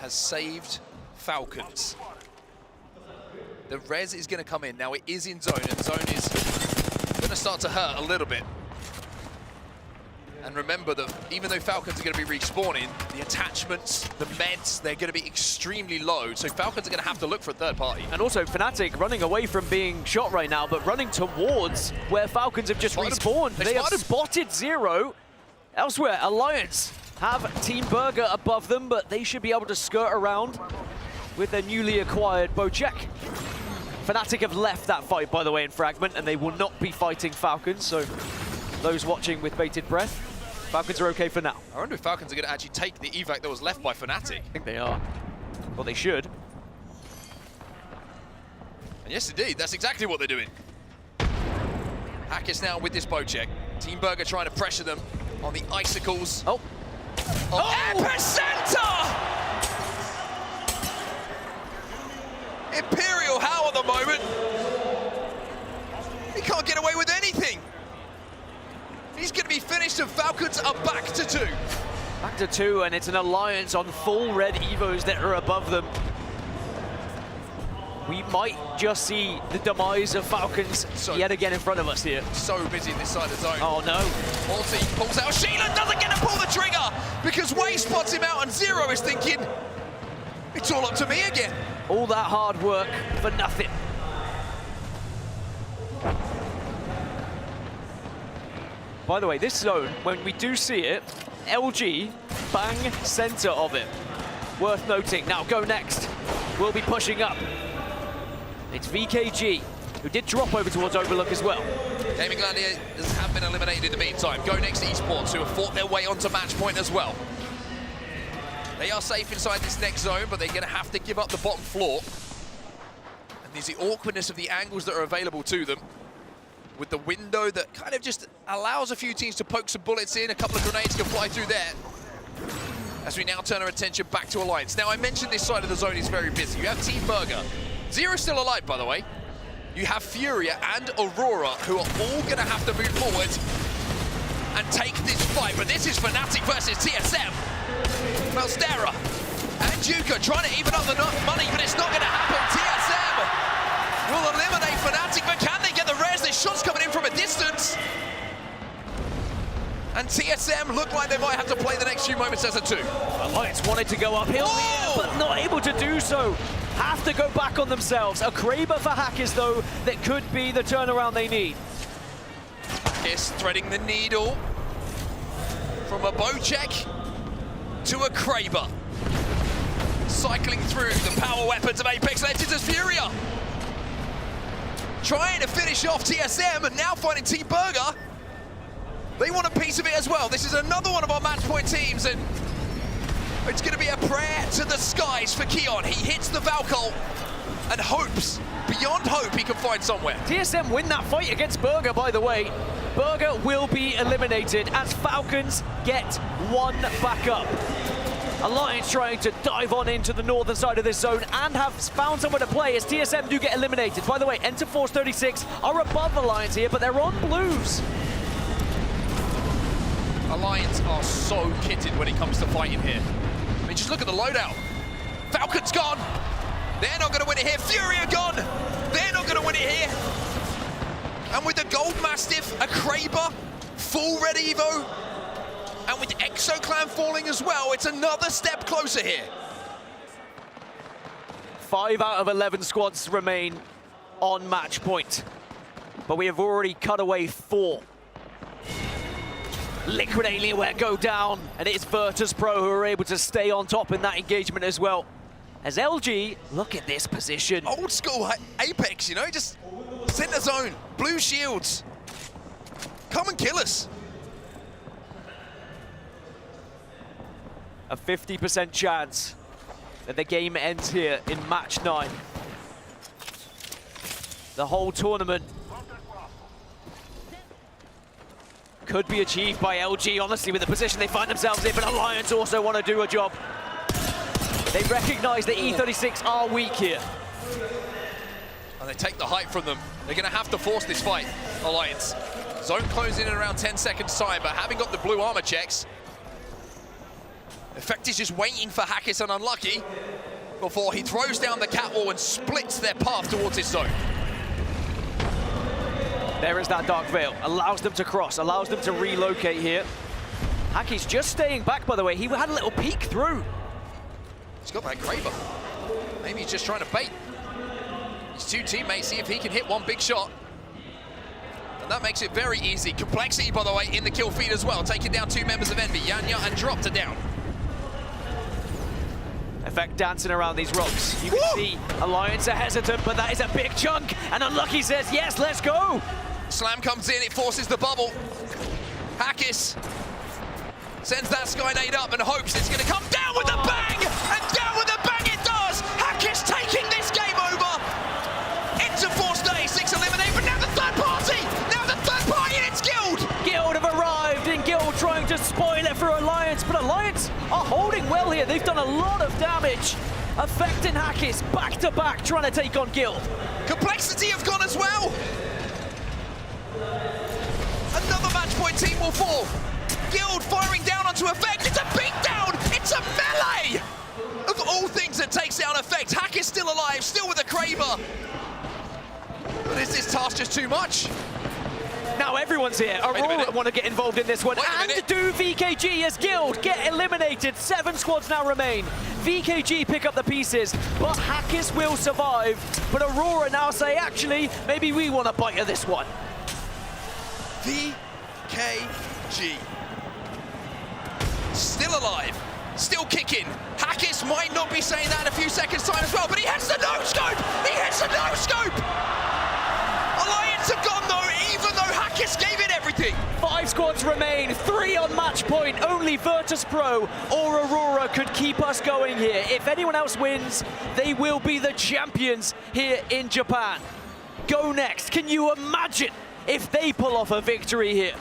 Has saved Falcons. The res is going to come in. Now it is in zone, and zone is going to start to hurt a little bit. And remember that even though Falcons are going to be respawning, the attachments, the meds, they're going to be extremely low. So Falcons are going to have to look for a third party. And also Fnatic running away from being shot right now, but running towards where Falcons have just respawned. They have spotted Zero. Elsewhere, Alliance have Team Burger above them, but they should be able to skirt around with their newly acquired Bocek. Fnatic have left that fight, by the way, in Fragment, and they will not be fighting Falcons, so those watching with bated breath, Falcons are okay for now. I wonder if Falcons are going to actually take the evac that was left by Fnatic. I think they are. Well, they should. And yes, indeed, that's exactly what they're doing. Hackis now with this Bocek. Team Burger trying to pressure them on the icicles. Oh! Epicenter! Imperial How at the moment. He can't get away with anything. He's going to be finished, and Falcons are back to 2. Back to 2, and it's an Alliance on full red Evos that are above them. We might just see the demise of Falcons yet again in front of us here. So busy this side of the zone. Oh no. Morty pulls out. Sheila doesn't get to pull the trigger because Way spots him out, and Zero is thinking, it's all up to me again. All that hard work for nothing. By the way, this zone, when we do see it, LG bang center of it. Worth noting. Now Go Next will be pushing up. It's VKG, who did drop over towards Overlook as well. Gaming Gladiators have been eliminated in the meantime. Go Next Esports, who have fought their way onto match point as well. They are safe inside this next zone, but they're going to have to give up the bottom floor. And there's the awkwardness of the angles that are available to them, with the window that kind of just allows a few teams to poke some bullets in. A couple of grenades can fly through there. As we now turn our attention back to Alliance. Now, I mentioned this side of the zone is very busy. You have Team Burger. Zero's still alive, by the way. You have Furia and Aurora, who are all going to have to move forward and take this fight. But this is Fnatic versus TSM. Malstera and Juka trying to even up the money, but it's not going to happen. TSM will eliminate Fnatic, but can they get the res? There's shots coming in from a distance. And TSM look like they might have to play the next few moments as a 2. Alliance wanted to go uphill here, but not able to do so. Have to go back on themselves. A Kraber for Hackis, though, that could be the turnaround they need. Hackis threading the needle from a Bocek to a Kraber. Cycling through the power weapons of Apex Legends as Furia. Trying to finish off TSM, and now finding Team Burger. They want a piece of it as well. This is another one of our match point teams, and it's going to be a prayer to the skies for Keon. He hits the Valkyrie and hopes, beyond hope, he can find somewhere. TSM win that fight against Burger, by the way. Burger will be eliminated as Falcons get one back up. Alliance trying to dive on into the northern side of this zone and have found somewhere to play as TSM do get eliminated. By the way, Enter Force 36 are above Alliance here, but they're on blues. Alliance are so kitted when it comes to fighting here. I mean, just look at the loadout. Falcon's gone. They're not going to win it here. Fury are gone. They're not going to win it here. And with the Gold Mastiff, a Kraber, full red Evo, and with ExoClan falling as well, it's another step closer here. 5 out of 11 squads remain on match point, but we have already cut away 4. Liquid Alienware go down, and it's Virtus Pro who are able to stay on top in that engagement as well. As LG, look at this position. Old school Apex, you know, just center zone, blue shields. Come and kill us. A 50% chance that the game ends here in match 9. The whole tournament could be achieved by LG, honestly, with the position they find themselves in, but Alliance also want to do a job. They recognize that E36 are weak here. And they take the hype from them. They're going to have to force this fight, Alliance. Zone closing in around 10 seconds time, but having got the blue armor checks, Effect is just waiting for Hackis and Unlucky before he throws down the catwall and splits their path towards his zone. There is that Dark Veil, allows them to cross, allows them to relocate here. Hackis just staying back, by the way. He had a little peek through. He's got that Kraber. Maybe he's just trying to bait his 2 teammates, see if he can hit one big shot. And that makes it very easy. Complexity, by the way, in the kill feed as well, taking down 2 members of Envy. Yanya and Dropped are down. Effect dancing around these rocks. You can see Alliance are hesitant, but that is a big chunk. And Unlucky says, yes, let's go. Slam comes in, it forces the bubble. Hackis sends that Skynade up and hopes it's going to come down with a bang! And down with a bang it does! Hackis taking this game over! Into Force 36 eliminated, but now the third party! Now the third party and it's Guild! Guild have arrived, and Guild trying to spoil it for Alliance, but Alliance are holding well here. They've done a lot of damage. Effect and Hackis back to back trying to take on Guild. Complexity have gone as well! Another match point team will fall. Guild firing down onto Effect. It's a beatdown! It's a melee! Of all things that takes down Effect, Hackis still alive, still with a Kraber. But is this task just too much? Now everyone's here. Aurora want to get involved in this one. And do VKG as Guild get eliminated. 7 squads now remain. VKG pick up the pieces, but Hackis will survive. But Aurora now say, actually, maybe we want a bite of this one. VKG. Still alive, still kicking. Hackis might not be saying that in a few seconds' time as well, but he hits the no-scope! He hits the no-scope! Alliance have gone though, even though Hackis gave it everything. 5 squads remain, 3 on match point. Only Virtus Pro or Aurora could keep us going here. If anyone else wins, they will be the champions here in Japan. Go Next, can you imagine if they pull off a victory here?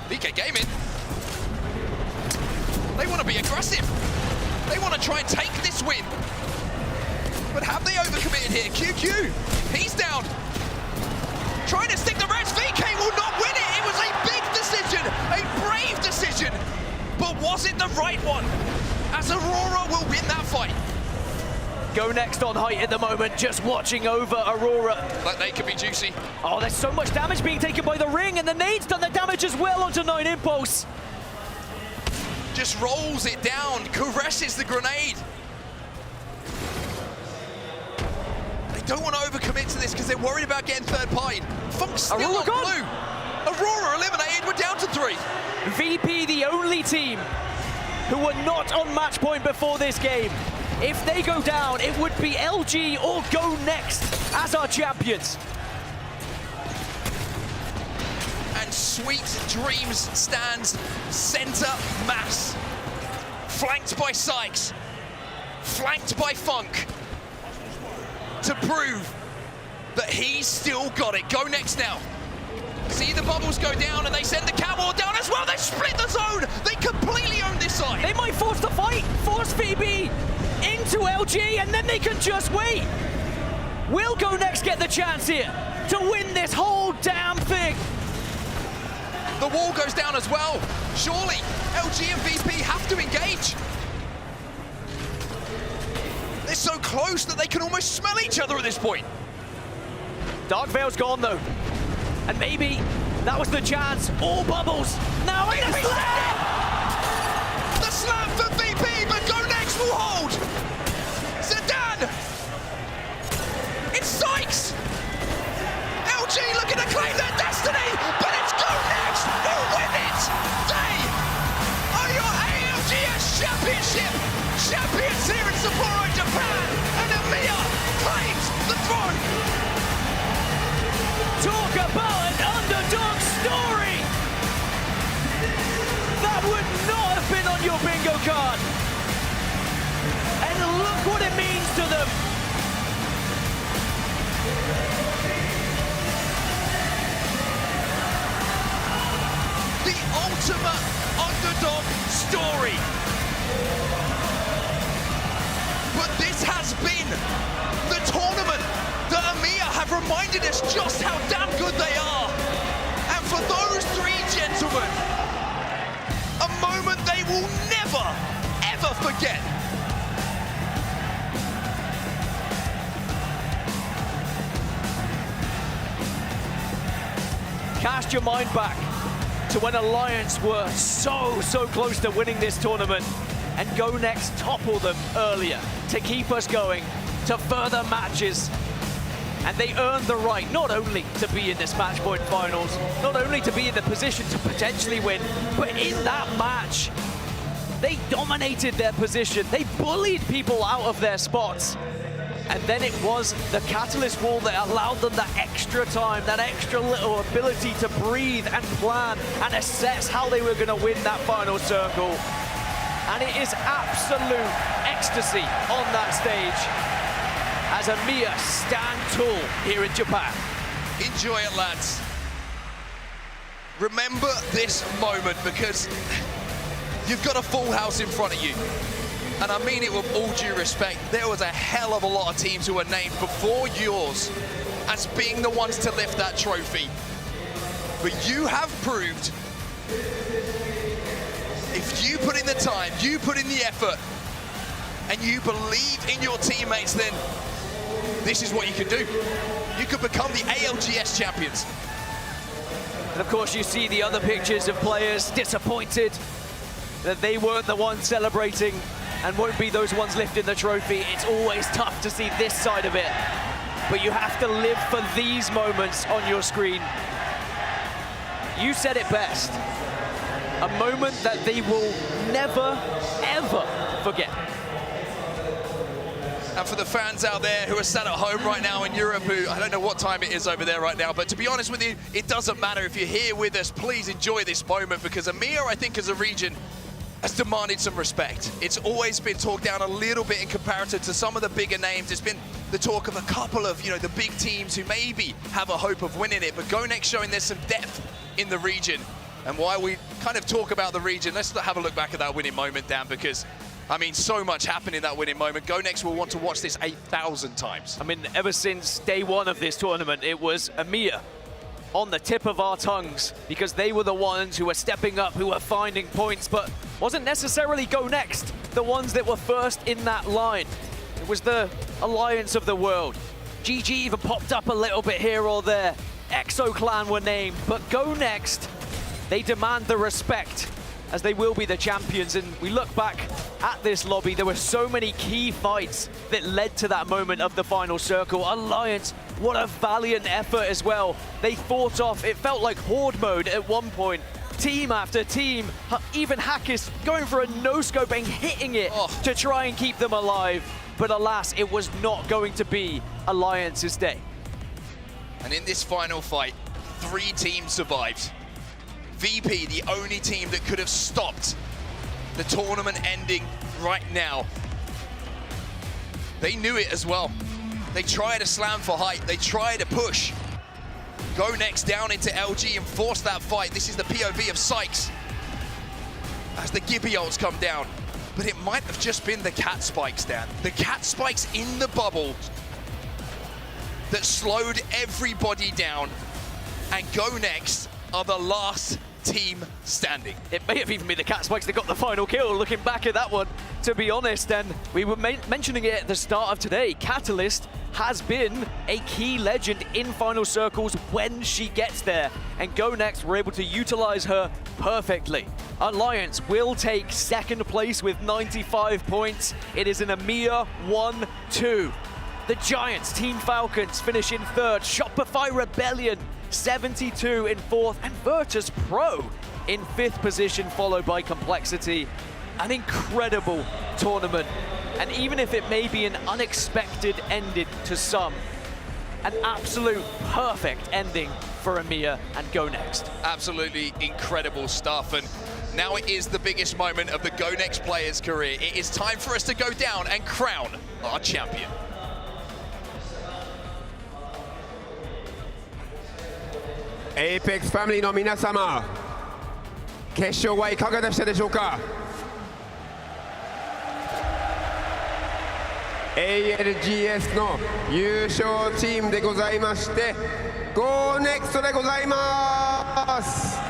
VK Gaming, they want to be aggressive. They want to try and take this win. But have they overcommitted here? QQ, he's down. Trying to stick the rest. VK will not win it. It was a big decision, a brave decision. But was it the right one? As Aurora will win that fight. Go Next on height at the moment, just watching over Aurora. That nade could be juicy. Oh, there's so much damage being taken by the ring, and the nade's done the damage as well onto 9 Impulse. Just rolls it down, caresses the grenade. They don't want to overcommit to this because they're worried about getting third pied. Funk's still on blue. Aurora eliminated, we're down to 3. VP the only team who were not on match point before this game. If they go down, it would be LG or Go Next as our champions. And Sweet Dreams stands center mass. Flanked by Sykes. Flanked by Funk. To prove that he's still got it. Go next now. See the bubbles go down and they send the Catwall down as well. They split the zone. They completely own this side. They might force the fight, force VB into LG, and then they can just wait. Will Go Next get the chance here to win this whole damn thing? The wall goes down as well. Surely LG and VP have to engage. They're so close that they can almost smell each other at this point. Dark Veil's gone though. And maybe that was the chance. All bubbles. Now it's the slam! The slam for VP, but Go Next will hold. Zidane. It's Sykes. LG looking to claim their destiny, but it's Go Next who win it. They are your ALGS Championship champions here in Sapporo, Japan, and Amiya claims the throne. Talk about an underdog story! That would not have been on your bingo card. And look what it means to them. The ultimate underdog story. But this has been the tournament that Amiya have reminded us just how damn good they are. And for those three gentlemen, a moment they will never, ever forget. Cast your mind back to when Alliance were so close to winning this tournament, and Go Next topple them earlier to keep us going to further matches. And they earned the right not only to be in this match point finals, not only to be in the position to potentially win, but in that match, they dominated their position. They bullied people out of their spots. And then it was the Catalyst wall that allowed them that extra time, that extra little ability to breathe and plan and assess how they were going to win that final circle. And it is absolute ecstasy on that stage as Amiya stand tall here in Japan. Enjoy it, lads. Remember this moment, because you've got a full house in front of you. And I mean it with all due respect, there was a hell of a lot of teams who were named before yours as being the ones to lift that trophy. But you have proved, if you put in the time, you put in the effort, and you believe in your teammates, then this is what you can do. You could become the ALGS champions. And of course you see the other pictures of players disappointed that they weren't the ones celebrating and won't be those ones lifting the trophy. It's always tough to see this side of it, but you have to live for these moments on your screen. You said it best. A moment that they will never, ever forget. And for the fans out there who are sat at home right now in Europe, who I don't know what time it is over there right now, but to be honest with you, it doesn't matter. If you're here with us, please enjoy this moment, because Amiya, I think, as a region, has demanded some respect. It's always been talked down a little bit in comparison to some of the bigger names. It's been the talk of a couple of, the big teams who maybe have a hope of winning it, but Go Next showing there's some depth in the region. And while we kind of talk about the region, let's have a look back at that winning moment, Dan, because I mean, so much happened in that winning moment. Go Next will want to watch this 8,000 times. I mean, ever since day one of this tournament, it was Amiya on the tip of our tongues, because they were the ones who were stepping up, who were finding points, but wasn't necessarily Go Next the ones that were first in that line. It was the Alliance of the world. GG even popped up a little bit here or there. Exo Clan were named, but Go Next, they demand the respect, as they will be the champions. And we look back at this lobby, there were so many key fights that led to that moment of the final circle. Alliance, what a valiant effort as well. They fought off, it felt like horde mode at one point. Team after team, even Hackis going for a no-scope and hitting it to try and keep them alive. But alas, it was not going to be Alliance's day. And in this final fight, 3 teams survived. VP, the only team that could have stopped the tournament ending right now. They knew it as well. They tried to slam for height. They tried to push. Go next down into LG and force that fight. This is the POV of Sykes as the Gibby ults come down. But it might have just been the cat spikes, Dan. The cat spikes in the bubble that slowed everybody down, and Go Next are the last team standing. It may have even been the cat spikes that got the final kill, looking back at that one, to be honest. And we were mentioning it at the start of today. Catalyst has been a key legend in final circles when she gets there, and Go Next were able to utilize her perfectly. Alliance will take second place with 95 points. It is an EMEA 1-2. The Giants, Team Falcons, finish in third. Shopify Rebellion, 72 in fourth, and Virtus Pro in fifth position, followed by Complexity. An incredible tournament, and even if it may be an unexpected ending to some, an absolute perfect ending for EMEA and Go Next. Absolutely incredible stuff, and now it is the biggest moment of the Go Next player's career. It is time for us to go down and crown our champion. APEX ファミリーの皆様、決勝はいかがでしたでしょうか。ALGS の優勝チームでございまして、Go Next でございます。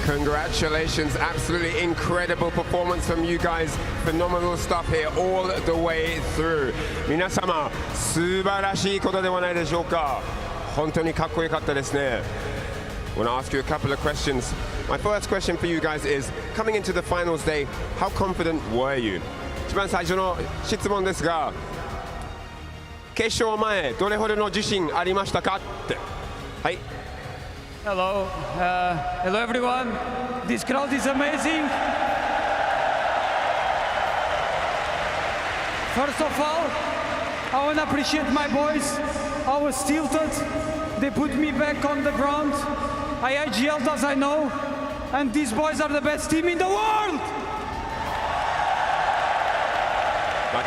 Congratulations, absolutely incredible performance from you guys. Phenomenal stuff here all the way through. 皆様、素晴らしいことではないでしょうか。本当にかっこよかったですね。I want to ask you a couple of questions. My first question for you guys is, coming into the finals day, how confident were you? 一番最初の質問ですが、決勝前、どれほどの自信ありましたかって。はい。Hello, hello everyone. This crowd is amazing. First of all, I want to appreciate my boys. I was tilted. They put me back on the ground. I IGL'd as I know, and these boys are the best team in the world.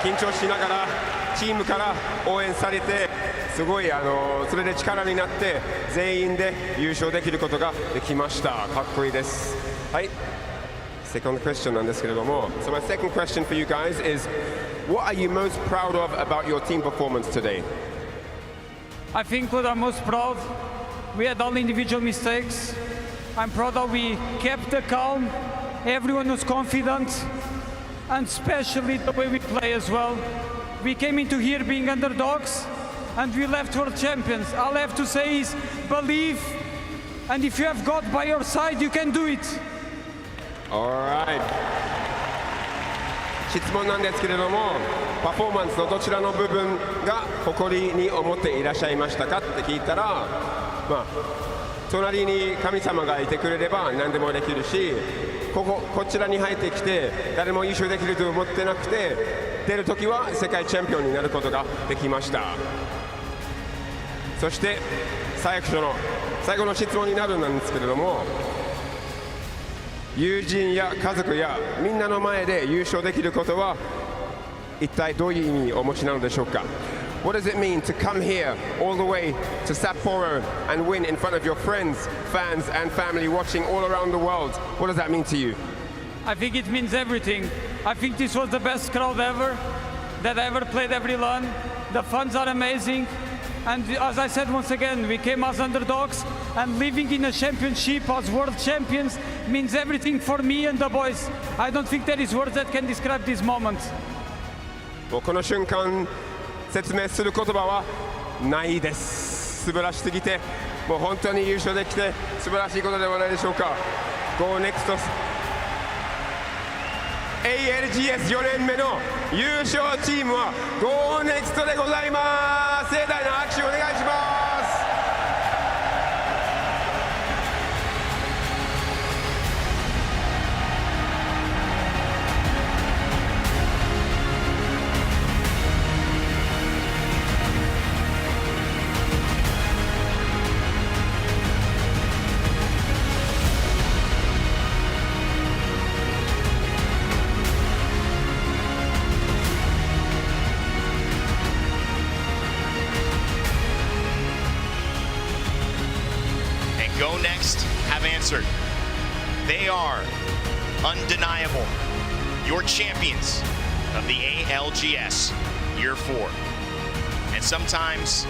緊張しながらチームから応援されて、すごいそれで力になって全員で優勝できることができました。かっこいいです。はい。Second question なんですけれども、So my second question for you guys is, what are you most proud of about your team performance today? I think what I'm most proud, we had all individual mistakes. I'm proud that we kept the calm. Everyone was confident, and especially the way we play as well. We came into here being underdogs, and we left world champions. All I have to say is believe, and if you have God by your side, you can do it. Alright. 質問なんですけれども、パフォーマンスのどちらの部分が誇りに思っていらっしゃいましたかって聞いたら、隣に神様がいてくれれば何でもできるし、こちらに入ってきて誰も優勝できると思ってなくて出るときは世界チャンピオンになることができました。そして最後の質問になるんですけれども、友人や家族やみんなの前で優勝できることは一体どういう意味をお持ちなのでしょうか。 What does it mean to come here all the way to Sapporo and win in front of your friends, fans and family watching all around the world? What does that mean to you? I think it means everything. I think this was the best crowd ever that I ever played every LAN. The fans are amazing. And as I said once again, we came as underdogs, and living in a championship as world champions means everything for me and the boys. I don't think there is words that can describe these moments. この瞬間説明する言葉はないです。素晴らしすぎて、もう本当に優勝できて素晴らしいことではないでしょうか。Go Next ALGS4 年目の優勝チームは Go Next でございます。盛大な拍手をお願いします。Go Next have answered. They are undeniable. Your champions of the ALGS Year 4. And sometimes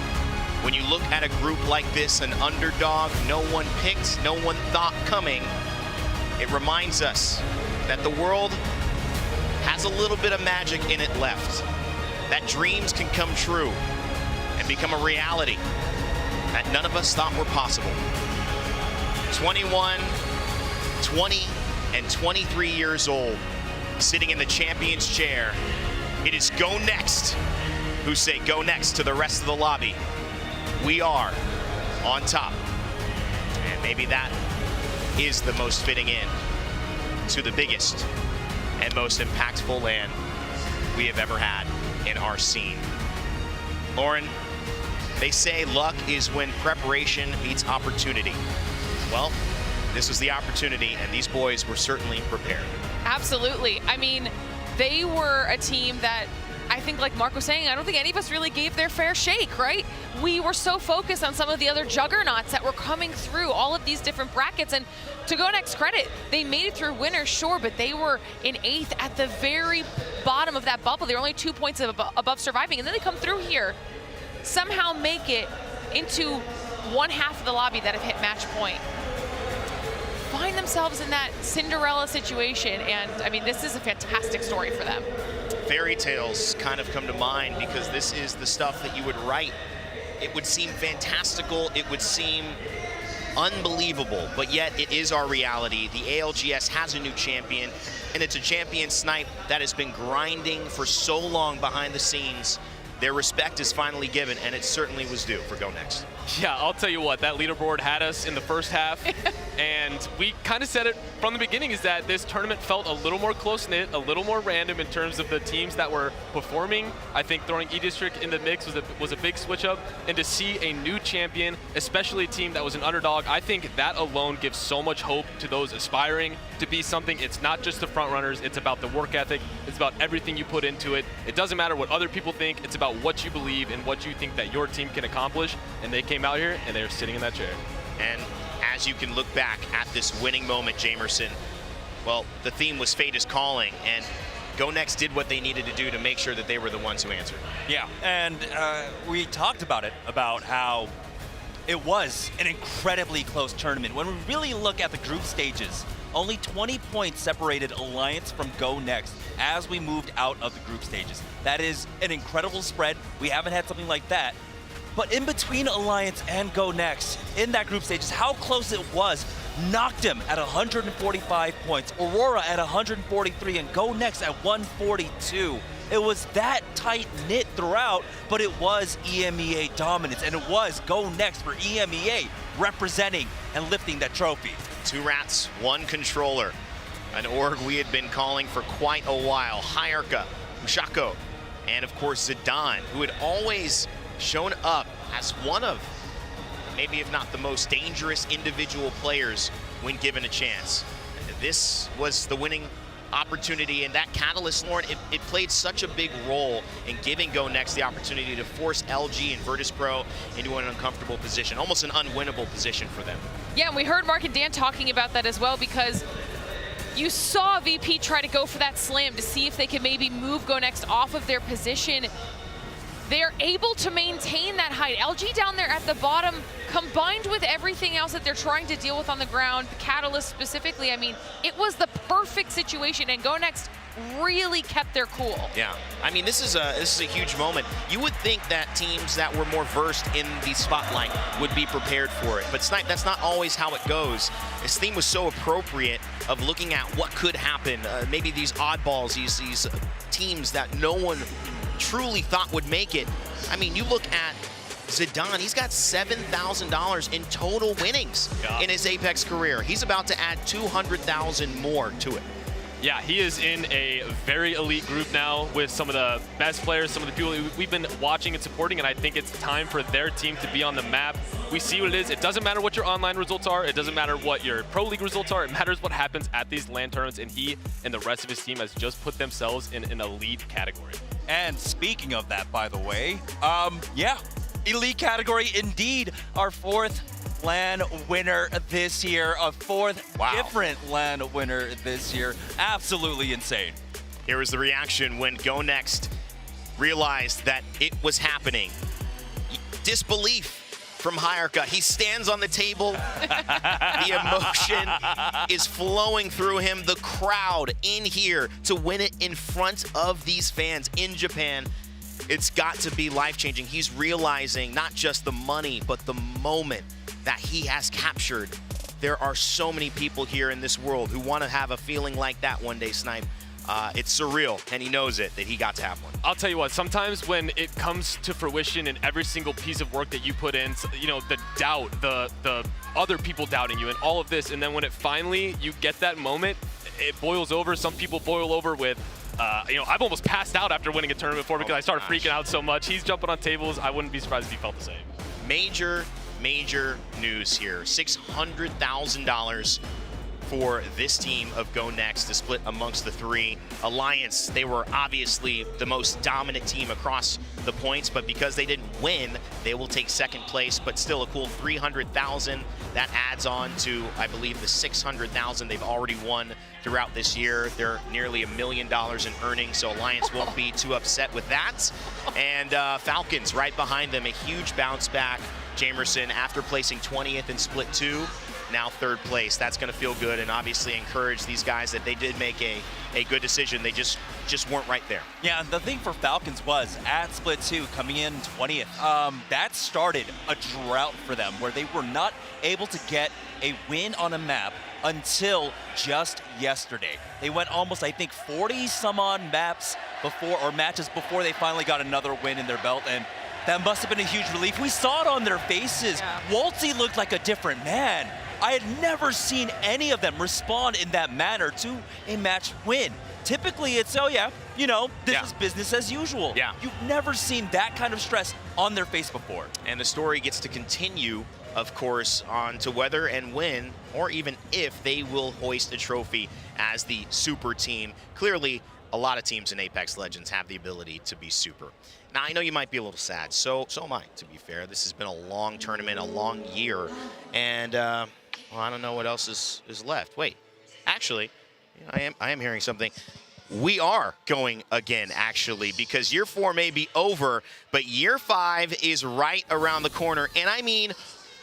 when you look at a group like this, an underdog, no one picked, no one thought coming, it reminds us that the world has a little bit of magic in it left. That dreams can come true and become a reality that none of us thought were possible. 21, 20, and 23 years old, sitting in the champion's chair. It is Go Next who say go next to the rest of the lobby. We are on top. And maybe that is the most fitting end to the biggest and most impactful LAN we have ever had in our scene. Lauren, they say luck is when preparation meets opportunity. Well, this was the opportunity, and these boys were certainly prepared. Absolutely. I mean, they were a team that I think, like Mark was saying, I don't think any of us really gave their fair shake, right? We were so focused on some of the other juggernauts that were coming through all of these different brackets, and to Go Next credit, they made it through winners, sure, but they were in 8th at the very bottom of that bubble. They were only 2 points above surviving, and then they come through here, somehow make it into one half of the lobby that have hit match point. Find themselves in that Cinderella situation, and I mean, this is a fantastic story for them. Fairy tales kind of come to mind because this is the stuff that you would write. It would seem fantastical, it would seem unbelievable, but yet it is our reality. The ALGS has a new champion, and it's a champion snipe that has been grinding for so long behind the scenes. Their respect is finally given, and it certainly was due for Go Next. Yeah, I'll tell you what, that leaderboard had us in the first half, and we kind of said it from the beginning, is that this tournament felt a little more close-knit, a little more random in terms of the teams that were performing. I think throwing E-District in the mix was a big switch-up, and to see a new champion, especially a team that was an underdog, I think that alone gives so much hope to those aspiring to be something. It's not just the front runners, it's about the work ethic, it's about everything you put into it. It doesn't matter what other people think, it's about what you believe and what you think that your team can accomplish, and they came out here and they're sitting in that chair. And as you can look back at this winning moment, Jamerson, well, the theme was fate is calling, and Go Next did what they needed to do to make sure that they were the ones who answered. Yeah, and we talked about it, about how it was an incredibly close tournament. When we really look at the group stages, only 20 points separated Alliance from Go Next as we moved out of the group stages. That is an incredible spread. We haven't had something like that. But in between Alliance and Go Next, in that group stages, how close it was. Noctem at 145 points, Aurora at 143, and Go Next at 142. It was that tight-knit throughout, but it was EMEA dominance, and it was Go Next for EMEA representing and lifting that trophy. 2 rats, 1 controller. An org we had been calling for quite a while. Hayarka, Ushako, and of course Zidane, who had always shown up as one of, maybe if not the most dangerous individual players when given a chance. This was the winning opportunity, and that catalyst, Lauren, it played such a big role in giving Go Next the opportunity to force LG and Virtus Pro into an uncomfortable position, almost an unwinnable position for them. Yeah, and we heard Mark and Dan talking about that as well, because you saw VP try to go for that slam to see if they could maybe move Go Next off of their position. They're able to maintain that height. LG down there at the bottom, combined with everything else that they're trying to deal with on the ground, the Catalyst specifically, I mean, it was the perfect situation, and Go Next really kept their cool. Yeah, I mean, this is a huge moment. You would think that teams that were more versed in the spotlight would be prepared for it, but Snipe, that's not always how it goes. This theme was so appropriate of looking at what could happen. Maybe these oddballs, these teams that no one truly thought would make it. I mean, you look at Zidane, he's got $7,000 in total winnings in his Apex career. He's about to add 200,000 more to it. Yeah, he is in a very elite group now with some of the best players, some of the people we've been watching and supporting, and I think it's time for their team to be on the map. We see what it is. It doesn't matter what your online results are. It doesn't matter what your Pro League results are. It matters what happens at these LAN tournaments, and he and the rest of his team has just put themselves in an elite category. And speaking of that, by the way, yeah, elite category indeed. Our fourth LAN winner this year, a fourth different LAN winner this year. Absolutely insane. Here was the reaction when Go Next realized that it was happening. Disbelief from Hayarka. He stands on the table. The emotion is flowing through him. The crowd in here to win it in front of these fans in Japan. It's got to be life-changing. He's realizing not just the money, but the moment that he has captured. There are so many people here in this world who want to have a feeling like that one day, Snipe. It's surreal, and he knows it, that he got to have one. I'll tell you what, sometimes when it comes to fruition in every single piece of work that you put in, you know, the doubt, the other people doubting you and all of this, and then when it finally, you get that moment, it boils over. Some people boil over with, you know, I've almost passed out after winning a tournament before because I started freaking out so much. He's jumping on tables. I wouldn't be surprised if he felt the same. Major news here. $600,000 for this team of Go Next to split amongst the three. Alliance, they were obviously the most dominant team across the points, but because they didn't win, they will take second place, but still a cool $300,000. That adds on to, I believe, the $600,000 they've already won throughout this year. They're nearly $1 million in earnings, so Alliance won't be too upset with that. And Falcons right behind them, a huge bounce back. Jamerson, after placing 20th in Split 2, now third place. That's going to feel good and obviously encourage these guys that they did make a good decision. They just weren't right there. Yeah, the thing for Falcons was at Split 2 coming in 20th, that started a drought for them where they were not able to get a win on a map until just yesterday. They went almost, I think, 40 some odd maps before, or matches before they finally got another win in their belt, and that must have been a huge relief. We saw it on their faces. Yeah. Waltzy looked like a different man. I had never seen any of them respond in that manner to a match win. Typically, it's, oh yeah, you know, this is business as usual. Yeah. You've never seen that kind of stress on their face before. And the story gets to continue, of course, on to whether and when, or even if they will hoist a trophy as the super team. Clearly, a lot of teams in Apex Legends have the ability to be super. Now, I know you might be a little sad, so am I, to be fair. This has been a long tournament, a long year, and well, I don't know what else is left. Wait, actually, I am hearing something. We are going again, actually, because year 4 may be over, but year 5 is right around the corner, and I mean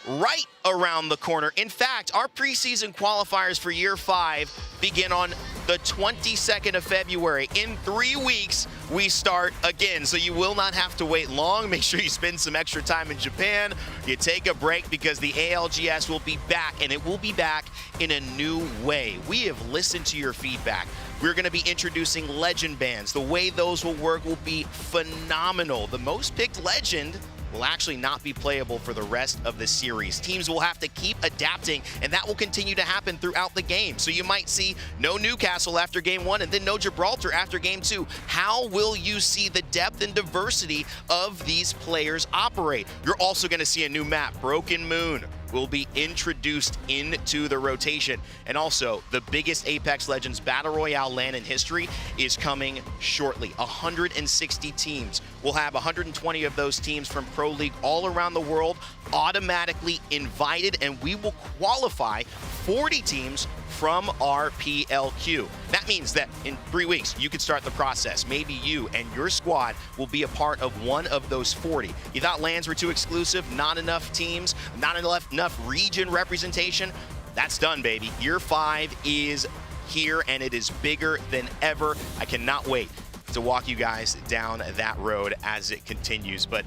right around the corner. In fact, our preseason qualifiers for year 5 begin on the 22nd of February. In 3 weeks, we start again, so you will not have to wait long. Make sure you spend some extra time in Japan. You take a break because the ALGS will be back, and it will be back in a new way. We have listened to your feedback. We're going to be introducing legend bands. The way those will work will be phenomenal. The most picked legend will actually not be playable for the rest of the series. Teams will have to keep adapting, and that will continue to happen throughout the game. So you might see no Newcastle after game 1 and then no Gibraltar after game 2. How will you see the depth and diversity of these players operate? You're also going to see a new map, Broken Moon, will be introduced into the rotation. And also, the biggest Apex Legends Battle Royale LAN in history is coming shortly. 160 teams. We'll have 120 of those teams from Pro League all around the world automatically invited, and we will qualify 40 teams from our PLQ. That means that in 3 weeks, you could start the process. Maybe you and your squad will be a part of one of those 40. You thought LANs were too exclusive, not enough teams, not enough region representation? That's done, baby. Year 5 is here, and it is bigger than ever. I cannot wait to walk you guys down that road as it continues. But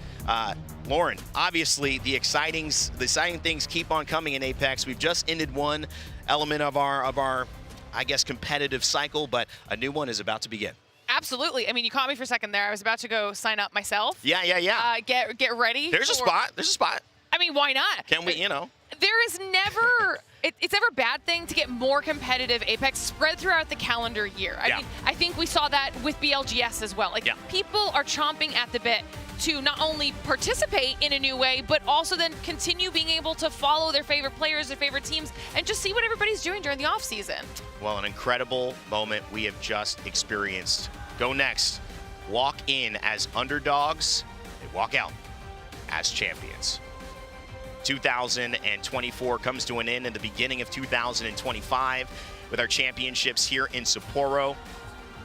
Lauren, obviously the exciting things keep on coming in Apex. We've just ended one element of our I guess competitive cycle, but a new one is about to begin. Absolutely. I mean, you caught me for a second there. I was about to go sign up myself. Yeah. Get ready. There's a spot. I mean, why not? Can we, There is never, it's never a bad thing to get more competitive Apex spread throughout the calendar year. I mean, I think we saw that with BLGS as well. People are chomping at the bit to not only participate in a new way, but also then continue being able to follow their favorite players, their favorite teams, and just see what everybody's doing during the off season. Well, an incredible moment we have just experienced. Go Next walk in as underdogs, they walk out as champions. 2024 comes to an end in the beginning of 2025 with our championships here in Sapporo.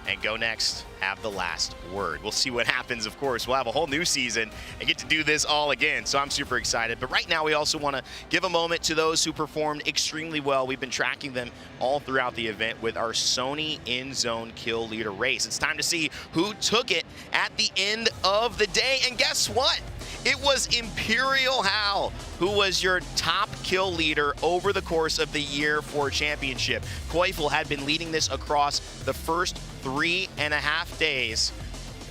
And Go Next have the last word. We'll see what happens, of course. We'll have a whole new season and get to do this all again, so I'm super excited. But right now, we also want to give a moment to those who performed extremely well. We've been tracking them all throughout the event with our Sony in-zone kill leader race. It's time to see who took it at the end of the day. And guess what? It was Imperial Hal who was your top kill leader over the course of the year for championship. Koifel had been leading this across the first 3.5 days.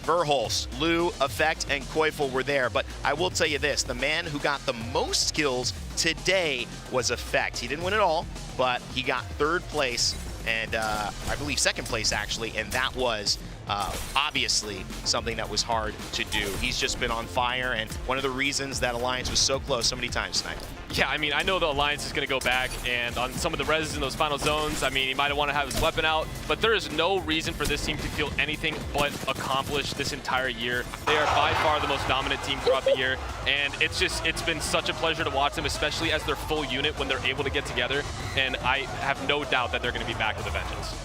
Verholst, Lou, Effect, and Koifel were there. But I will tell you this, the man who got the most kills today was Effect. He didn't win it all, but he got 3rd place and I believe 2nd place actually, and that was obviously something that was hard to do. He's just been on fire, and one of the reasons that Alliance was so close so many times tonight. Yeah, I mean, I know the Alliance is going to go back, and on some of the reses in those final zones, I mean, he might have want to have his weapon out, but there is no reason for this team to feel anything but accomplished this entire year. They are by far the most dominant team throughout the year, and it's been such a pleasure to watch them, especially as their full unit when they're able to get together, and I have no doubt that they're going to be back with a vengeance.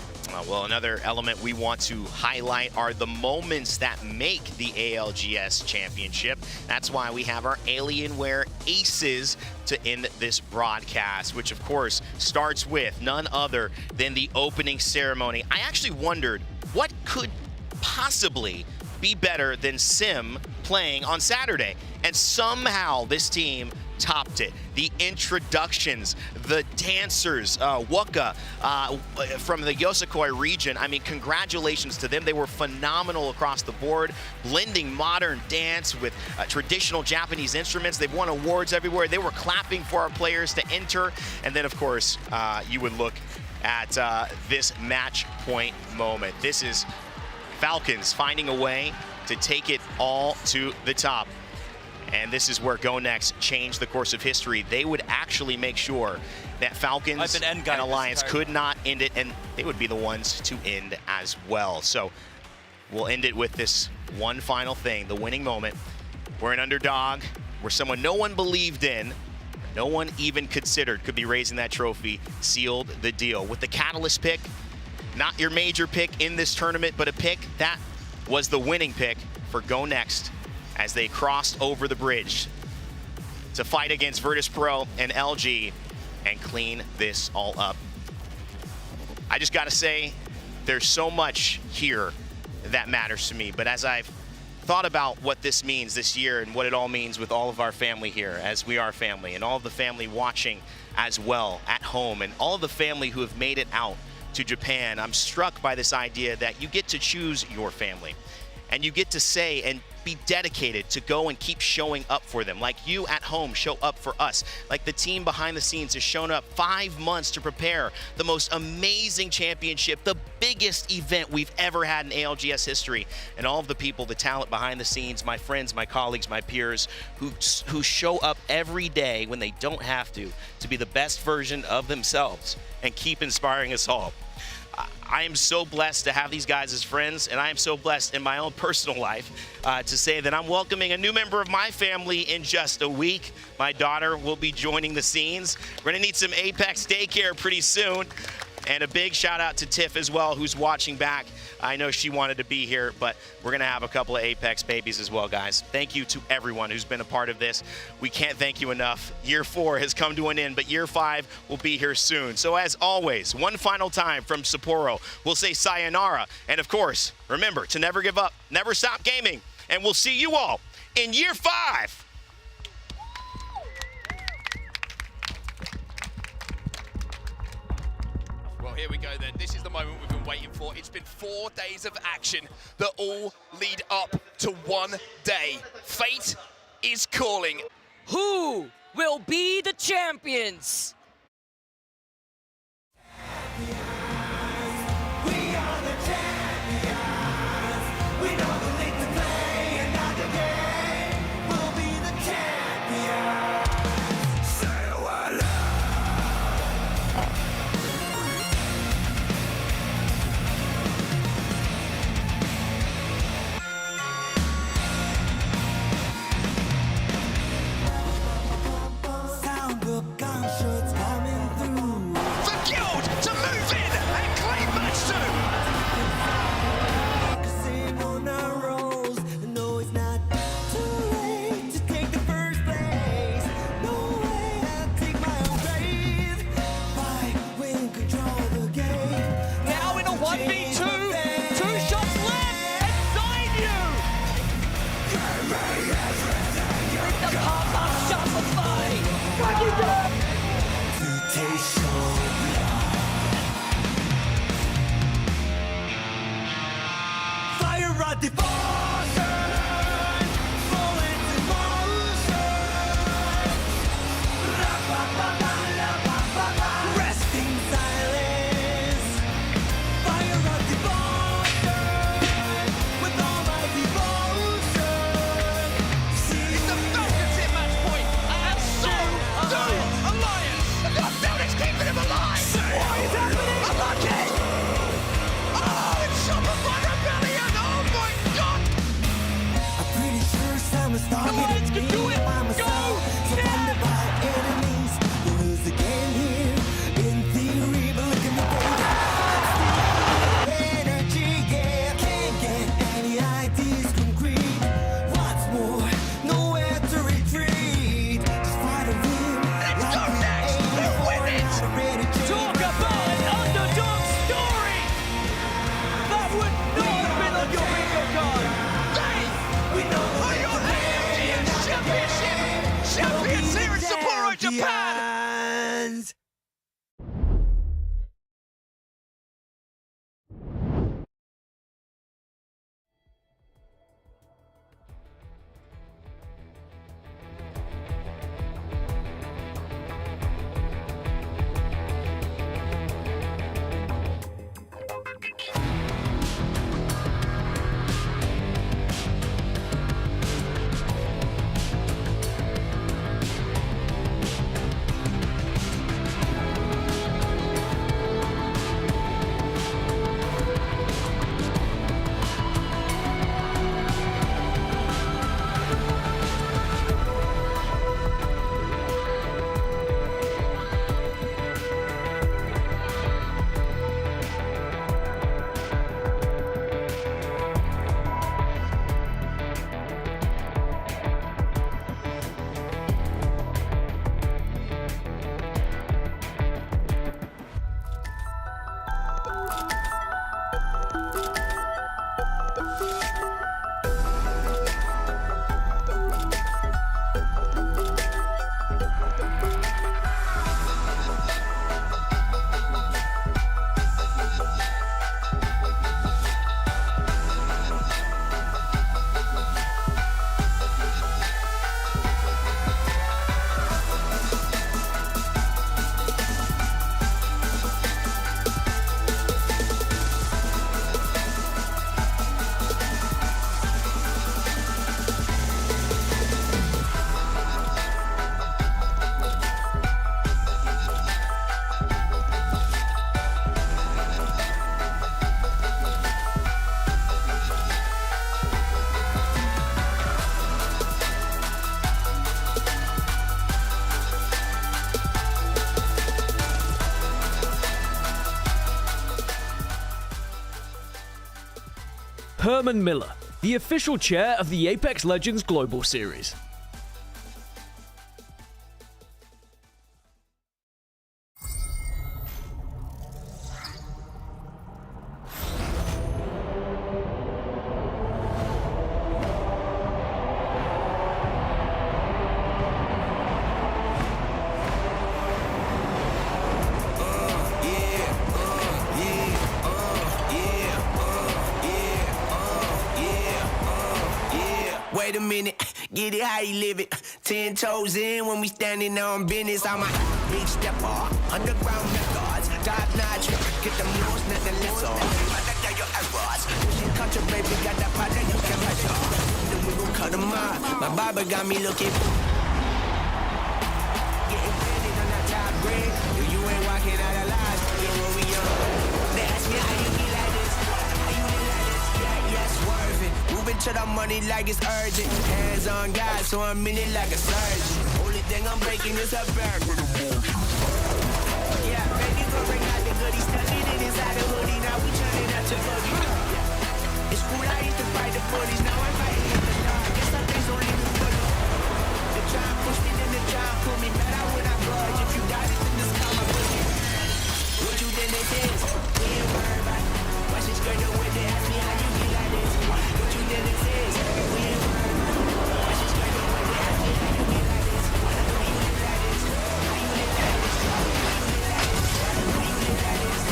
Well, another element we want to highlight are the moments that make the ALGS Championship. That's why we have our Alienware Aces to end this broadcast, which of course starts with none other than the opening ceremony. I actually wondered what could possibly be better than Sim playing on Saturday, and somehow this team topped it. The introductions, the dancers, Waka from the Yosakoi region, I mean, congratulations to them. They were phenomenal across the board, blending modern dance with traditional Japanese instruments. They've won awards everywhere. They were clapping for our players to enter. And then, of course, you would look at this match point moment. This is Falcons finding a way to take it all to the top. And this is where Go Next changed the course of history. They would actually make sure that Falcons and Alliance could not end it, and they would be the ones to end as well. So we'll end it with this one final thing, the winning moment. We're an underdog. We're someone no one believed in, no one even considered could be raising that trophy, sealed the deal. With the Catalyst pick, not your major pick in this tournament, but a pick that was the winning pick for Go Next, as they crossed over the bridge to fight against Virtus Pro and LG and clean this all up. I just gotta say, there's so much here that matters to me, but as I've thought about what this means this year and what it all means with all of our family here, as we are family, and all of the family watching as well at home, and all of the family who have made it out to Japan, I'm struck by this idea that you get to choose your family. and you get to say and be dedicated to go and keep showing up for them. Like you at home show up for us. Like the team behind the scenes has shown up 5 months to prepare the most amazing championship, the biggest event we've ever had in ALGS history. And all of the people, the talent behind the scenes, my friends, my colleagues, my peers, who show up every day when they don't have to be the best version of themselves and keep inspiring us all. I am so blessed to have these guys as friends, and I am so blessed in my own personal life to say that I'm welcoming a new member of my family in just a week. My daughter will be joining the scenes. We're gonna need some Apex daycare pretty soon. And a big shout out to Tiff as well, who's watching back. I know she wanted to be here, but we're gonna have a couple of Apex babies as well, guys. Thank you to everyone who's been a part of this. We can't thank you enough. Year 4 has come to an end, but year 5 will be here soon. So as always, one final time from Sapporo, we'll say sayonara. And of course, remember to never give up, never stop gaming. And we'll see you all in year 5. Well, here we go then. This is the moment we've been waiting for. It's been 4 days of action that all lead up to one day. Fate is calling. Who will be the champions? We know are your champions. Herman Miller, the official chair of the Apex Legends Global Series. Wait a minute, get it how you live it. 10 toes in when we standing on business. I'm a big stepper, underground methods, top notch. Get the most, not the lesser. I got tell your errors. Pushing country, baby, got that powder you can measure. Then we gon' cut them out. My barber got me looking. Getting ready on that top grade. You ain't walking out of lies. You're what we on. They ask me how you be like this. How you be like this? Yeah, swerving. Moving to the money like it's urgent. Hands on God, so I'm in it like a surgeon. Only thing I'm breaking is a bag with a boom. Yeah, baby, go bring out the goodies. Stuffing it inside the hoodie. Now we turning out to boogie. It's cool, I used to fight the bullies. Now I'm fighting in the dark. Guess some things only move for the. They try and push me, then they try and pull me. Better when I budge. If you got it, then this time I push it. What you think this is? We ain't worried about it. Watch this girl know what they ask me how you be like this. What you think this is? We ain't worried about it. Watch this girl know what they ask me how you be like this. How you live like this? How you live like this? How you live like this? How you live like this? How you live like this?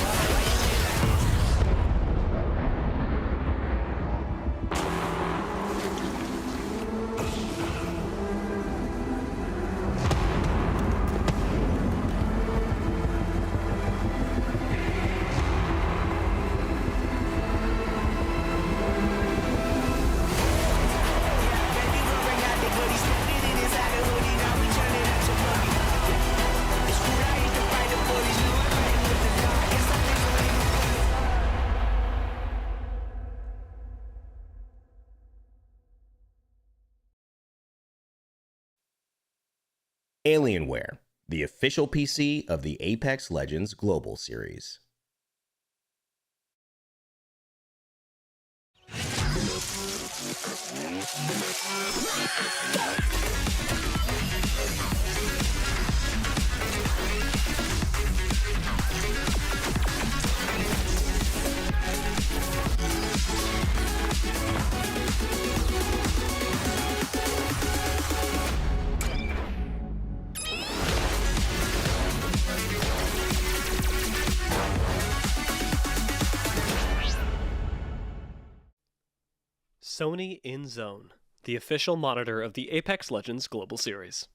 Alienware, the official PC of the Apex Legends Global Series. Sony In Zone, the official monitor of the Apex Legends Global Series.